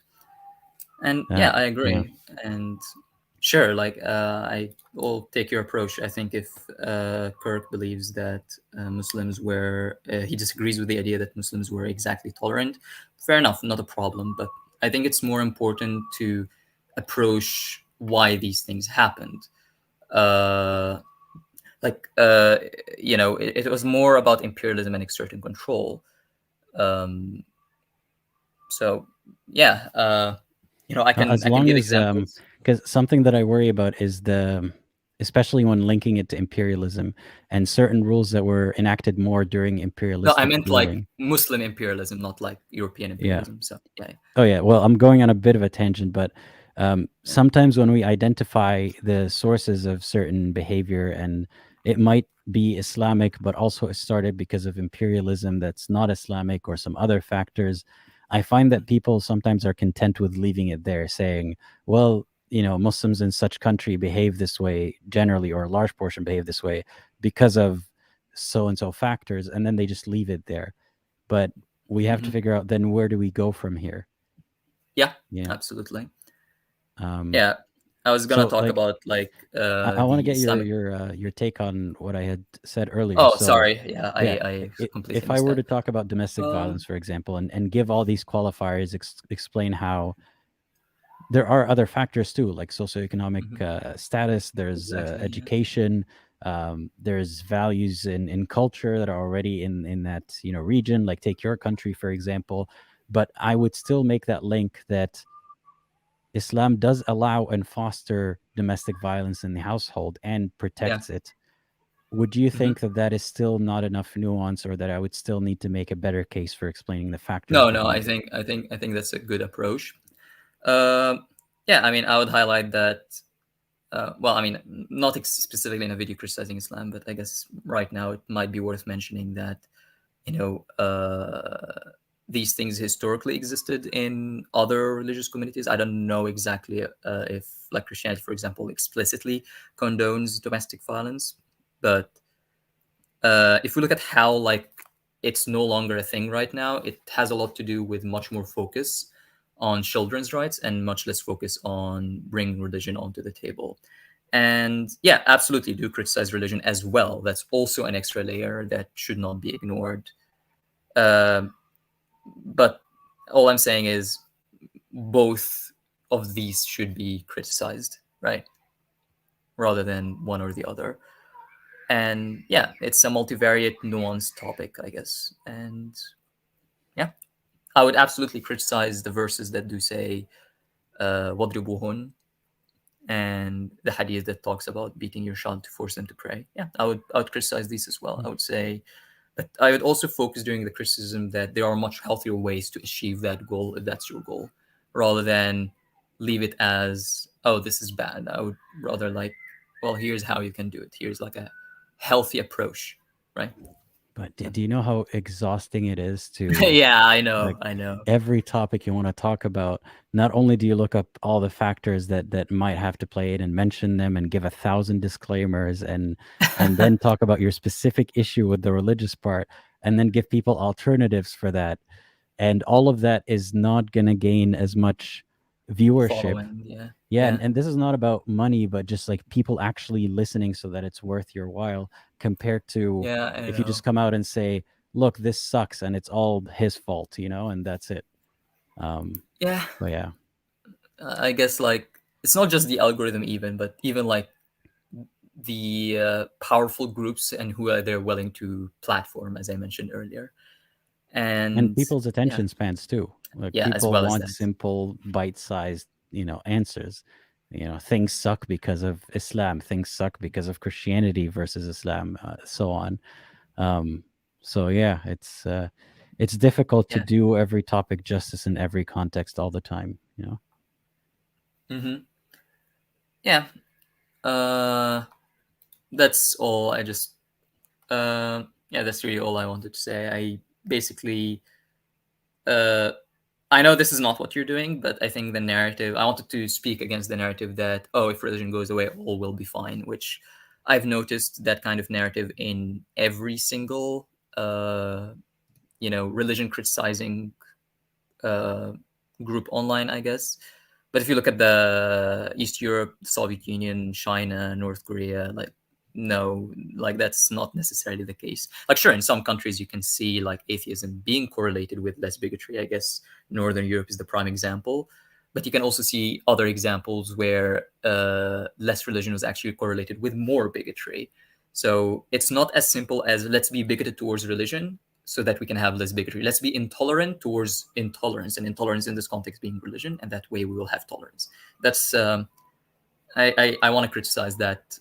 And yeah, I agree. Yeah. And sure, like, I will take your approach. I think if Kirk believes that Muslims were, he disagrees with the idea that Muslims were exactly tolerant, fair enough, not a problem. But I think it's more important to approach why these things happened. It was more about imperialism and exerting control. So yeah, I can give examples. Because something that I worry about is especially when linking it to imperialism and certain rules that were enacted more during imperialistic No, I meant ruling. like Muslim imperialism, not like European imperialism. So yeah. Oh yeah. Well, I'm going on a bit of a tangent, but sometimes when we identify the sources of certain behavior, and it might be Islamic, but also it started because of imperialism that's not Islamic or some other factors, I find that people sometimes are content with leaving it there, saying, well, Muslims in such country behave this way generally, or a large portion behave this way because of so and so factors, and then they just leave it there. But we have to figure out then where do we go from here. Yeah, Yeah. absolutely. Um, Yeah, I was gonna so, talk like, about like I want to the get Islamic. your take on what I had said earlier. Oh, So, sorry. Yeah, yeah, I completely if I were to understand. talk about domestic Um, violence, for example, and give all these qualifiers, explain how there are other factors too, like socioeconomic status. There's Exactly, yeah. education. There's values in culture that are already in that region. Like take your country for example. But I would still make that link that Islam does allow and foster domestic violence in the household and protects it. Would you think that that is still not enough nuance, or that I would still need to make a better case for explaining the factors No, behind it? I think that's a good approach. Yeah, I mean, I would highlight that. Well, I mean, not specifically in a video criticizing Islam, but I guess right now it might be worth mentioning that these things historically existed in other religious communities. I don't know exactly if, like Christianity, for example, explicitly condones domestic violence, but if we look at how like it's no longer a thing right now, it has a lot to do with much more focus on children's rights and much less focus on bringing religion onto the table. And yeah, absolutely do criticize religion as well. That's also an extra layer that should not be ignored. But all I'm saying is both of these should be criticized, right? Rather than one or the other. And yeah, it's a multivariate, nuanced topic, I guess. And yeah, I would absolutely criticize the verses that do say "Wadribuhun" and the hadith that talks about beating your child to force them to pray. Yeah, I would criticize these as well. I would say, but I would also focus during the criticism that there are much healthier ways to achieve that goal if that's your goal, rather than leave it as, oh, this is bad. I would rather like, well, here's how you can do it. Here's like a healthy approach, right? But do you know how exhausting it is to Yeah, I know, like I know. every topic you want to talk about? Not only do you look up all the factors that might have to play it and mention them and give 1,000 disclaimers and then talk about your specific issue with the religious part and then give people alternatives for that. And all of that is not going to gain as much viewership. Following, yeah. Yeah, and this is not about money, but just like people actually listening so that it's worth your while, compared to Yeah, I if you know. just come out and say, look, this sucks and it's all his fault, and that's it. Yeah, But yeah. I guess like it's not just the algorithm even, but even like the powerful groups and who are they're willing to platform, as I mentioned earlier. And people's yeah, attention spans too. Like yeah, as people well as want that. simple, bite-sized, answers. Things suck because of Islam. Things suck because of Christianity versus Islam, so on. So yeah, it's difficult to Yeah. do every topic justice in every context all the time. Mm-hmm. Yeah. That's all. I just yeah, that's really all I wanted to say. I basically I know this is not what you're doing, but I think the narrative, I wanted to speak against the narrative that, oh, if religion goes away, all will be fine, which I've noticed that kind of narrative in every single, religion criticizing group online, I guess. But if you look at the East Europe, Soviet Union, China, North Korea, like, no, like that's not necessarily the case. Like, sure, in some countries you can see like atheism being correlated with less bigotry. I guess Northern Europe is the prime example, but you can also see other examples where less religion was actually correlated with more bigotry. So it's not as simple as let's be bigoted towards religion so that we can have less bigotry. Let's be intolerant towards intolerance, and intolerance in this context being religion, and that way we will have tolerance. That's I want to criticize that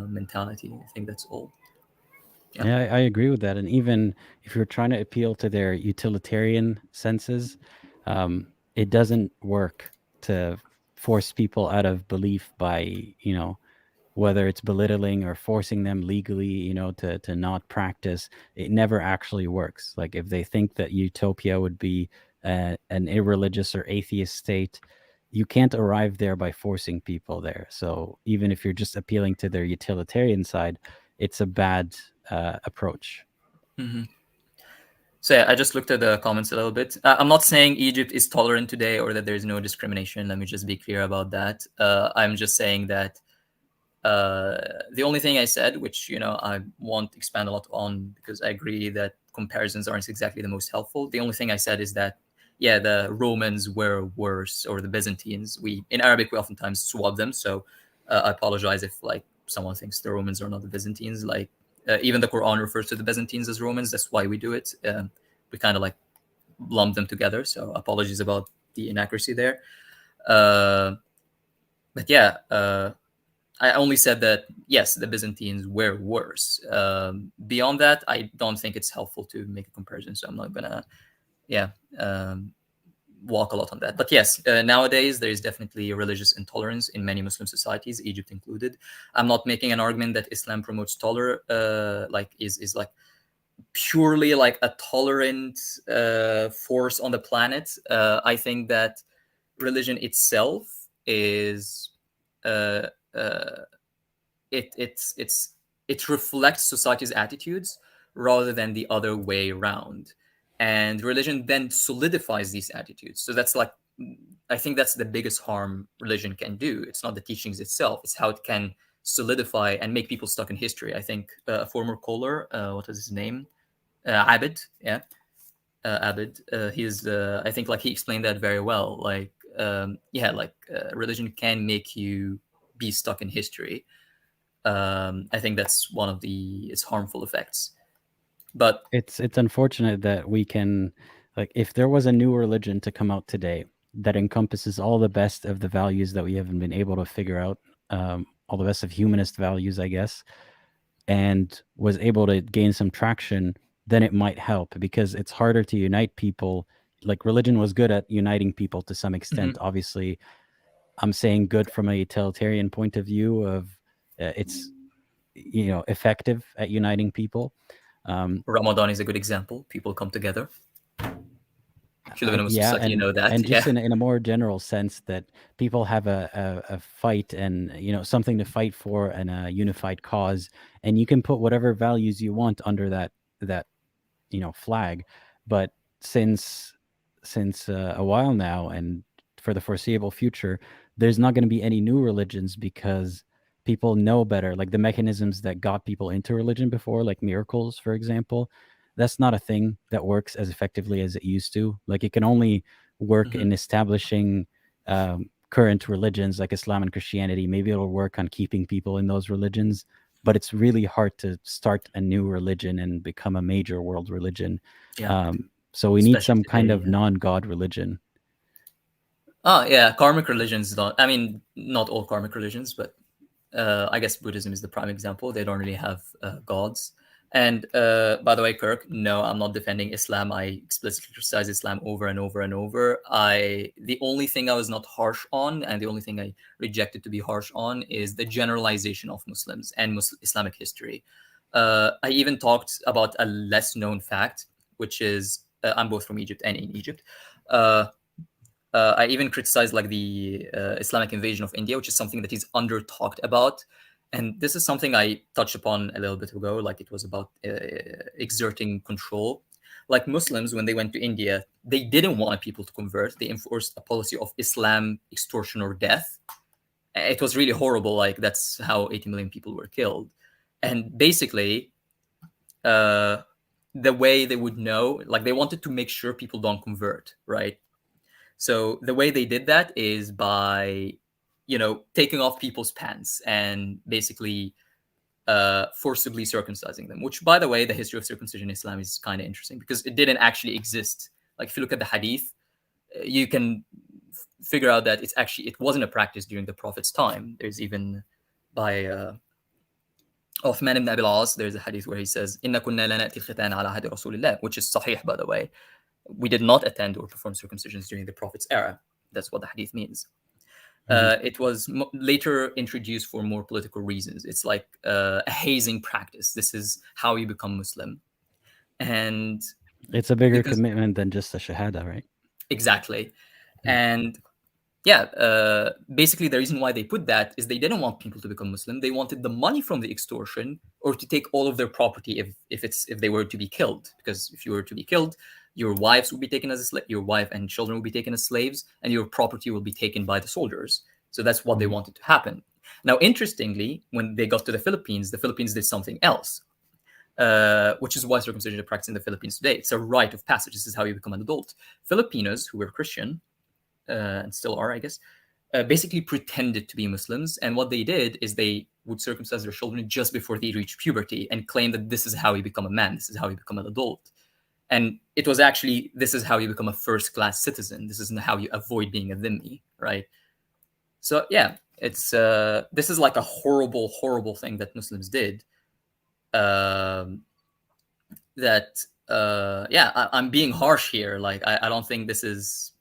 mentality. I think that's all. Yeah, I agree with that. And even if you're trying to appeal to their utilitarian senses, it doesn't work to force people out of belief by, whether it's belittling or forcing them legally, to not practice. It never actually works. Like if they think that utopia would be an irreligious or atheist state, you can't arrive there by forcing people there. So even if you're just appealing to their utilitarian side, it's a bad approach. Mm-hmm. So yeah, I just looked at the comments a little bit. I'm not saying Egypt is tolerant today or that there's no discrimination. Let me just be clear about that. I'm just saying that the only thing I said, which I won't expand a lot on because I agree that comparisons aren't exactly the most helpful. The only thing I said is that the Romans were worse, or the Byzantines. In Arabic we oftentimes swap them, so I apologize if someone thinks the Romans are not the Byzantines. Even the Quran refers to the Byzantines as Romans. That's why we do it. We kind of lump them together. So apologies about the inaccuracy there. But yeah, I only said that, yes, the Byzantines were worse. Beyond that, I don't think it's helpful to make a comparison. So I'm not going to, walk a lot on that. But yes, nowadays there is definitely religious intolerance in many Muslim societies, Egypt included. I'm not making an argument that Islam promotes is purely a tolerant force on the planet. I think that religion itself is it reflects society's attitudes rather than the other way around. And religion then solidifies these attitudes. So that's I think that's the biggest harm religion can do. It's not the teachings itself, it's how it can solidify and make people stuck in history. I think a former caller, what was his name? Abed, yeah. Abed, he's I think he explained that very well. Religion can make you be stuck in history. I think that's one of its harmful effects. But it's unfortunate that we can, if there was a new religion to come out today that encompasses all the best of the values that we haven't been able to figure out, all the best of humanist values, I guess, and was able to gain some traction, then it might help, because it's harder to unite people. Religion was good at uniting people to some extent. Mm-hmm. Obviously, I'm saying good from a utilitarian point of view of it's effective at uniting people. Ramadan is a good example. People come together. If you live in a Muslim society, you know that. And just in a more general sense, that people have a fight and something to fight for, and a unified cause, and you can put whatever values you want under that flag. But since a while now, and for the foreseeable future, there's not going to be any new religions, because people know better. The mechanisms that got people into religion before, like miracles, for example, that's not a thing that works as effectively as it used to. It can only work Mm-hmm. in establishing current religions like Islam and Christianity. Maybe it'll work on keeping people in those religions, but it's really hard to start a new religion and become a major world religion. Yeah. So we Especially need some kind today, of non-God religion. Oh yeah, karmic religions don't. I mean, not all karmic religions, but I guess Buddhism is the prime example. They don't really have gods. And by the way, Kirk, no, I'm not defending Islam. I explicitly criticize Islam over and over and over. The only thing I was not harsh on, and the only thing I rejected to be harsh on, is the generalization of Muslims and Islamic history. I even talked about a less known fact, which is I'm both from Egypt and in Egypt. I even criticized the Islamic invasion of India, which is something that is under talked about. And this is something I touched upon a little bit ago, it was about exerting control. Muslims, when they went to India, they didn't want people to convert. They enforced a policy of Islam, extortion, or death. It was really horrible. That's how 80 million people were killed. And basically, the way they would know, they wanted to make sure people don't convert, right? So the way they did that is by taking off people's pants and basically forcibly circumcising them, which, by the way, the history of circumcision in Islam is kind of interesting, because it didn't actually exist. If you look at the hadith, you can figure out that it wasn't a practice during the Prophet's time. There's even by Uthman ibn Abi al-As, there's a hadith where he says, "Inna kunna la na'ti al-khitan ala ahdi Rasulillah," which is sahih, by the way. We did not attend or perform circumcisions during the Prophet's era. That's what the hadith means. It was later introduced for more political reasons. It's like a hazing practice. This is how you become Muslim. And it's a bigger commitment than just a shahada, right? Exactly. And basically the reason why they put that is they didn't want people to become Muslim. They wanted the money from the extortion, or to take all of their property if they were to be killed. Because if you were to be killed, your wives would be taken as your wife and children would be taken as slaves, and your property will be taken by the soldiers. So that's what they wanted to happen. Now, interestingly, when they got to the Philippines did something else, which is why circumcision is practiced in the Philippines today. It's a rite of passage. This is how you become an adult. Filipinos who were Christian, and still are, I guess, basically pretended to be Muslims. And what they did is they would circumcise their children just before they reach puberty and claim that this is how you become a man, this is how you become an adult. And it was actually, this is how you become a first-class citizen. This isn't how you avoid being a dhimmi, right? So yeah, it's this is like a horrible, horrible thing that Muslims did. I'm being harsh here. Like, I don't think this is,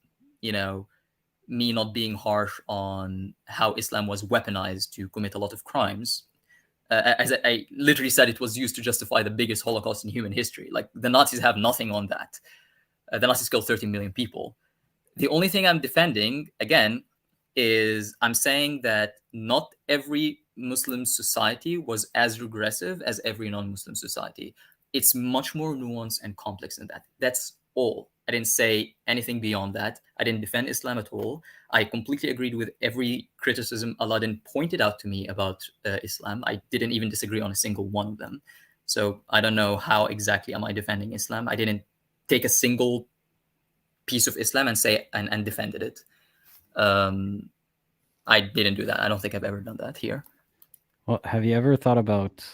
me not being harsh on how Islam was weaponized to commit a lot of crimes. As I literally said, it was used to justify the biggest Holocaust in human history. Like, the Nazis have nothing on that. The Nazis killed 13 million people. The only thing I'm defending, again, is I'm saying that not every Muslim society was as regressive as every non-Muslim society. It's much more nuanced and complex than that. That's all. I didn't say anything beyond that. I didn't defend Islam at all. I completely agreed with every criticism Aladdin pointed out to me about Islam. I didn't even disagree on a single one of them. So I don't know how exactly am I defending Islam. I didn't take a single piece of Islam and say and defended it. I didn't do that. I don't think I've ever done that here. Well, have you ever thought about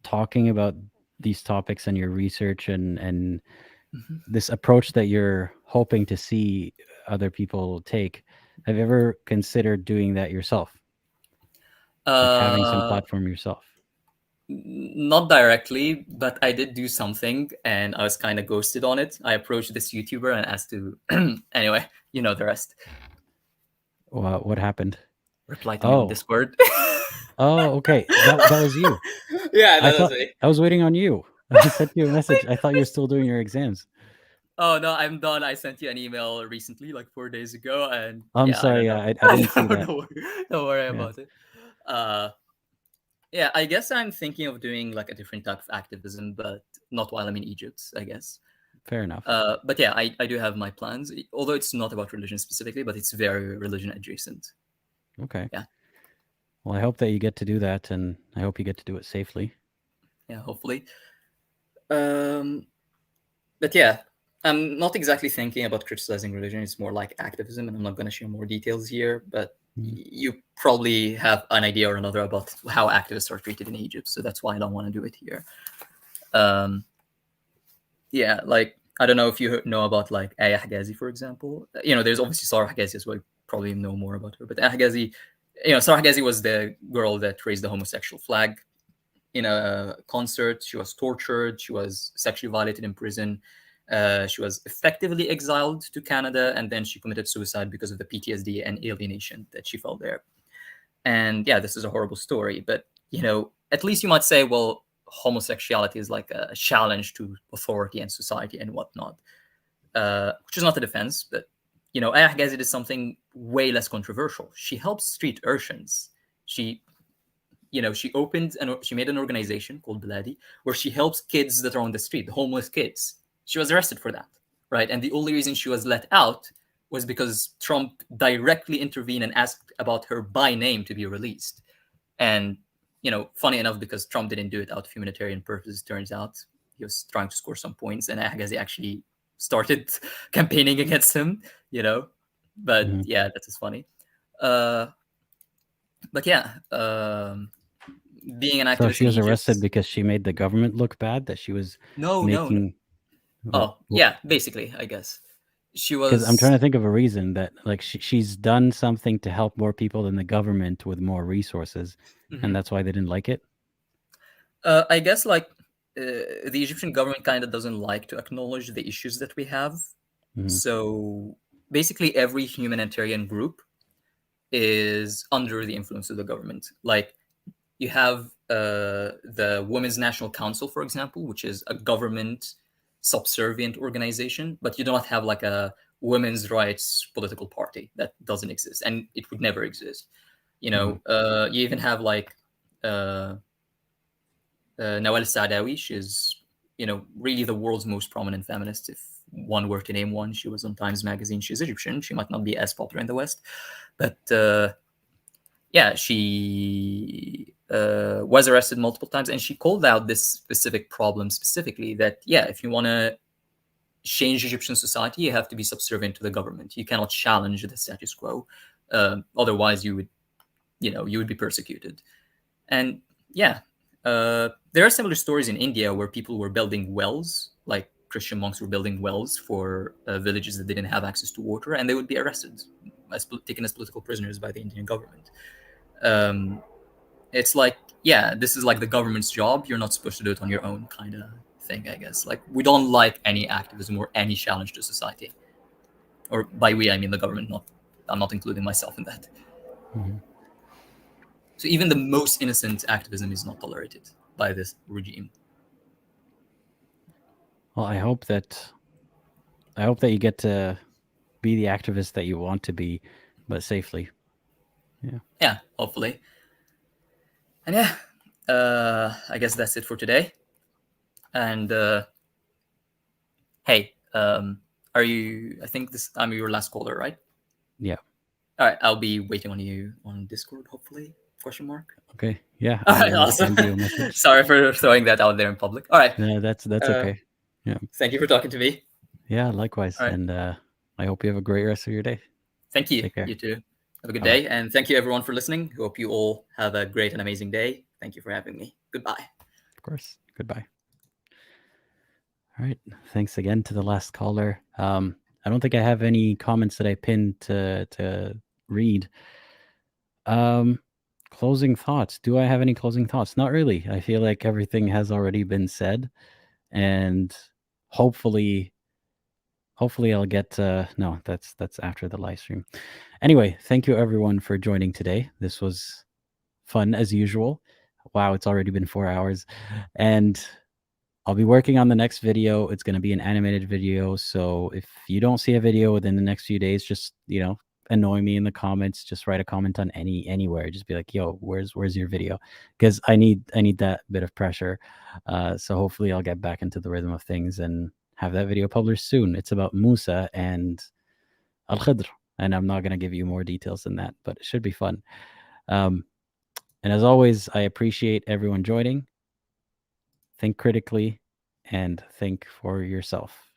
talking about these topics and your research and this approach that you're hoping to see other people take? Have you ever considered doing that yourself? Like having some platform yourself? Not directly, but I did do something and I was kind of ghosted on it. I approached this YouTuber and asked to, anyway, you know the rest. What happened? Reply to me on Discord. Oh, okay. That was you. Yeah, that was me. I was waiting on you. I sent you a message. I thought you were still doing your exams. Oh no, I'm done. I sent you an email recently, like 4 days ago, and I'm sorry. I didn't see that. Don't worry about it. Yeah, I guess I'm thinking of doing like a different type of activism, but not while I'm in Egypt, I guess. Fair enough. But yeah, I do have my plans, although it's not about religion specifically, but it's very religion adjacent. Okay. Yeah. Well, I hope that you get to do that, and I hope you get to do it safely. Yeah, hopefully. But yeah, I'm not exactly thinking about criticizing religion. It's more like activism, and I'm not going to share more details here, but you probably have an idea or another about how activists are treated in Egypt, so that's why I don't want to do it here. Yeah, like, I don't know if you know about like Aya Hagazi, for example. There's obviously Sarah Hagazi as well. You probably know more about her, but Aya Hagazi, Sarah Hagazi was the girl that raised the homosexual flag in a concert. She was tortured. She was sexually violated in prison. She was effectively exiled to Canada, and then she committed suicide because of the PTSD and alienation that she felt there. And yeah, this is a horrible story, but at least you might say, well, homosexuality is like a challenge to authority and society and whatnot, which is not a defense, but Aya Hagazi did something way less controversial. She helps street urchins. She made an organization called Biladi where she helps kids that are on the street, homeless kids. She was arrested for that, right? And the only reason she was let out was because Trump directly intervened and asked about her by name to be released. And, funny enough, because Trump didn't do it out of humanitarian purposes, turns out he was trying to score some points, and Ahagazi actually started campaigning against him, But yeah, that is funny. But yeah, being an activist. So she was arrested because she made the government look bad, that she was No. Oh, yeah, basically, I guess. She was... Because I'm trying to think of a reason that, like, she's done something to help more people than the government with more resources, and that's why they didn't like it? I guess, like, the Egyptian government kind of doesn't like to acknowledge the issues that we have. So basically every humanitarian group is under the influence of the government. Like, you have the Women's National Council, for example, which is a government subservient organization, but you do not have like a women's rights political party. That doesn't exist, and it would never exist. You know, you even have like Nawal Saadawi. She's, you know, really the world's most prominent feminist. If one were to name one, she was on Times Magazine. She's Egyptian. She might not be as popular in the West, but yeah, she was arrested multiple times, and she called out this specific problem specifically, that, yeah, if you want to change Egyptian society, you have to be subservient to the government. You cannot challenge the status quo. Otherwise, you would be persecuted. And yeah, there are similar stories in India where people were building wells, like Christian monks were building wells for villages that didn't have access to water, and they would be arrested, taken as political prisoners by the Indian government. It's like, yeah, this is like the government's job. You're not supposed to do it on your own, kind of thing, I guess. Like, we don't like any activism or any challenge to society. Or by we, I mean the government. I'm not including myself in that. Mhm. So even the most innocent activism is not tolerated by this regime. Well, I hope that you get to be the activist that you want to be, but safely. Yeah, hopefully. And yeah, I guess that's it for today. And hey, are you? I think I'm your last caller, right? Yeah. All right, I'll be waiting on you on Discord, hopefully? Question mark. Okay. Yeah. All right, I'll awesome. send you a message. Sorry for throwing that out there in public. All right. No, that's okay. Yeah. Thank you for talking to me. Yeah, likewise. All right. And I hope you have a great rest of your day. Thank you. Take care. You too. Have a good Bye-bye. day. And thank you, everyone, for listening. Hope you all have a great and amazing day. Thank you for having me. Goodbye. Of course. Goodbye. All right. Thanks again to the last caller. I don't think I have any comments that I pinned to read. Closing thoughts. Do I have any closing thoughts? Not really. I feel like everything has already been said, and hopefully I'll get no, that's after the live stream. Anyway, thank you everyone for joining today. This was fun as usual. Wow, it's already been 4 hours, and I'll be working on the next video. It's going to be an animated video, so if you don't see a video within the next few days, just, you know, annoy me in the comments. Just write a comment on anywhere. Just be like, yo, where's your video? Because I need that bit of pressure. So hopefully I'll get back into the rhythm of things and have that video published soon. It's about Musa and Al-Khidr, and I'm not going to give you more details than that, but it should be fun. And as always, I appreciate everyone joining. Think critically and think for yourself.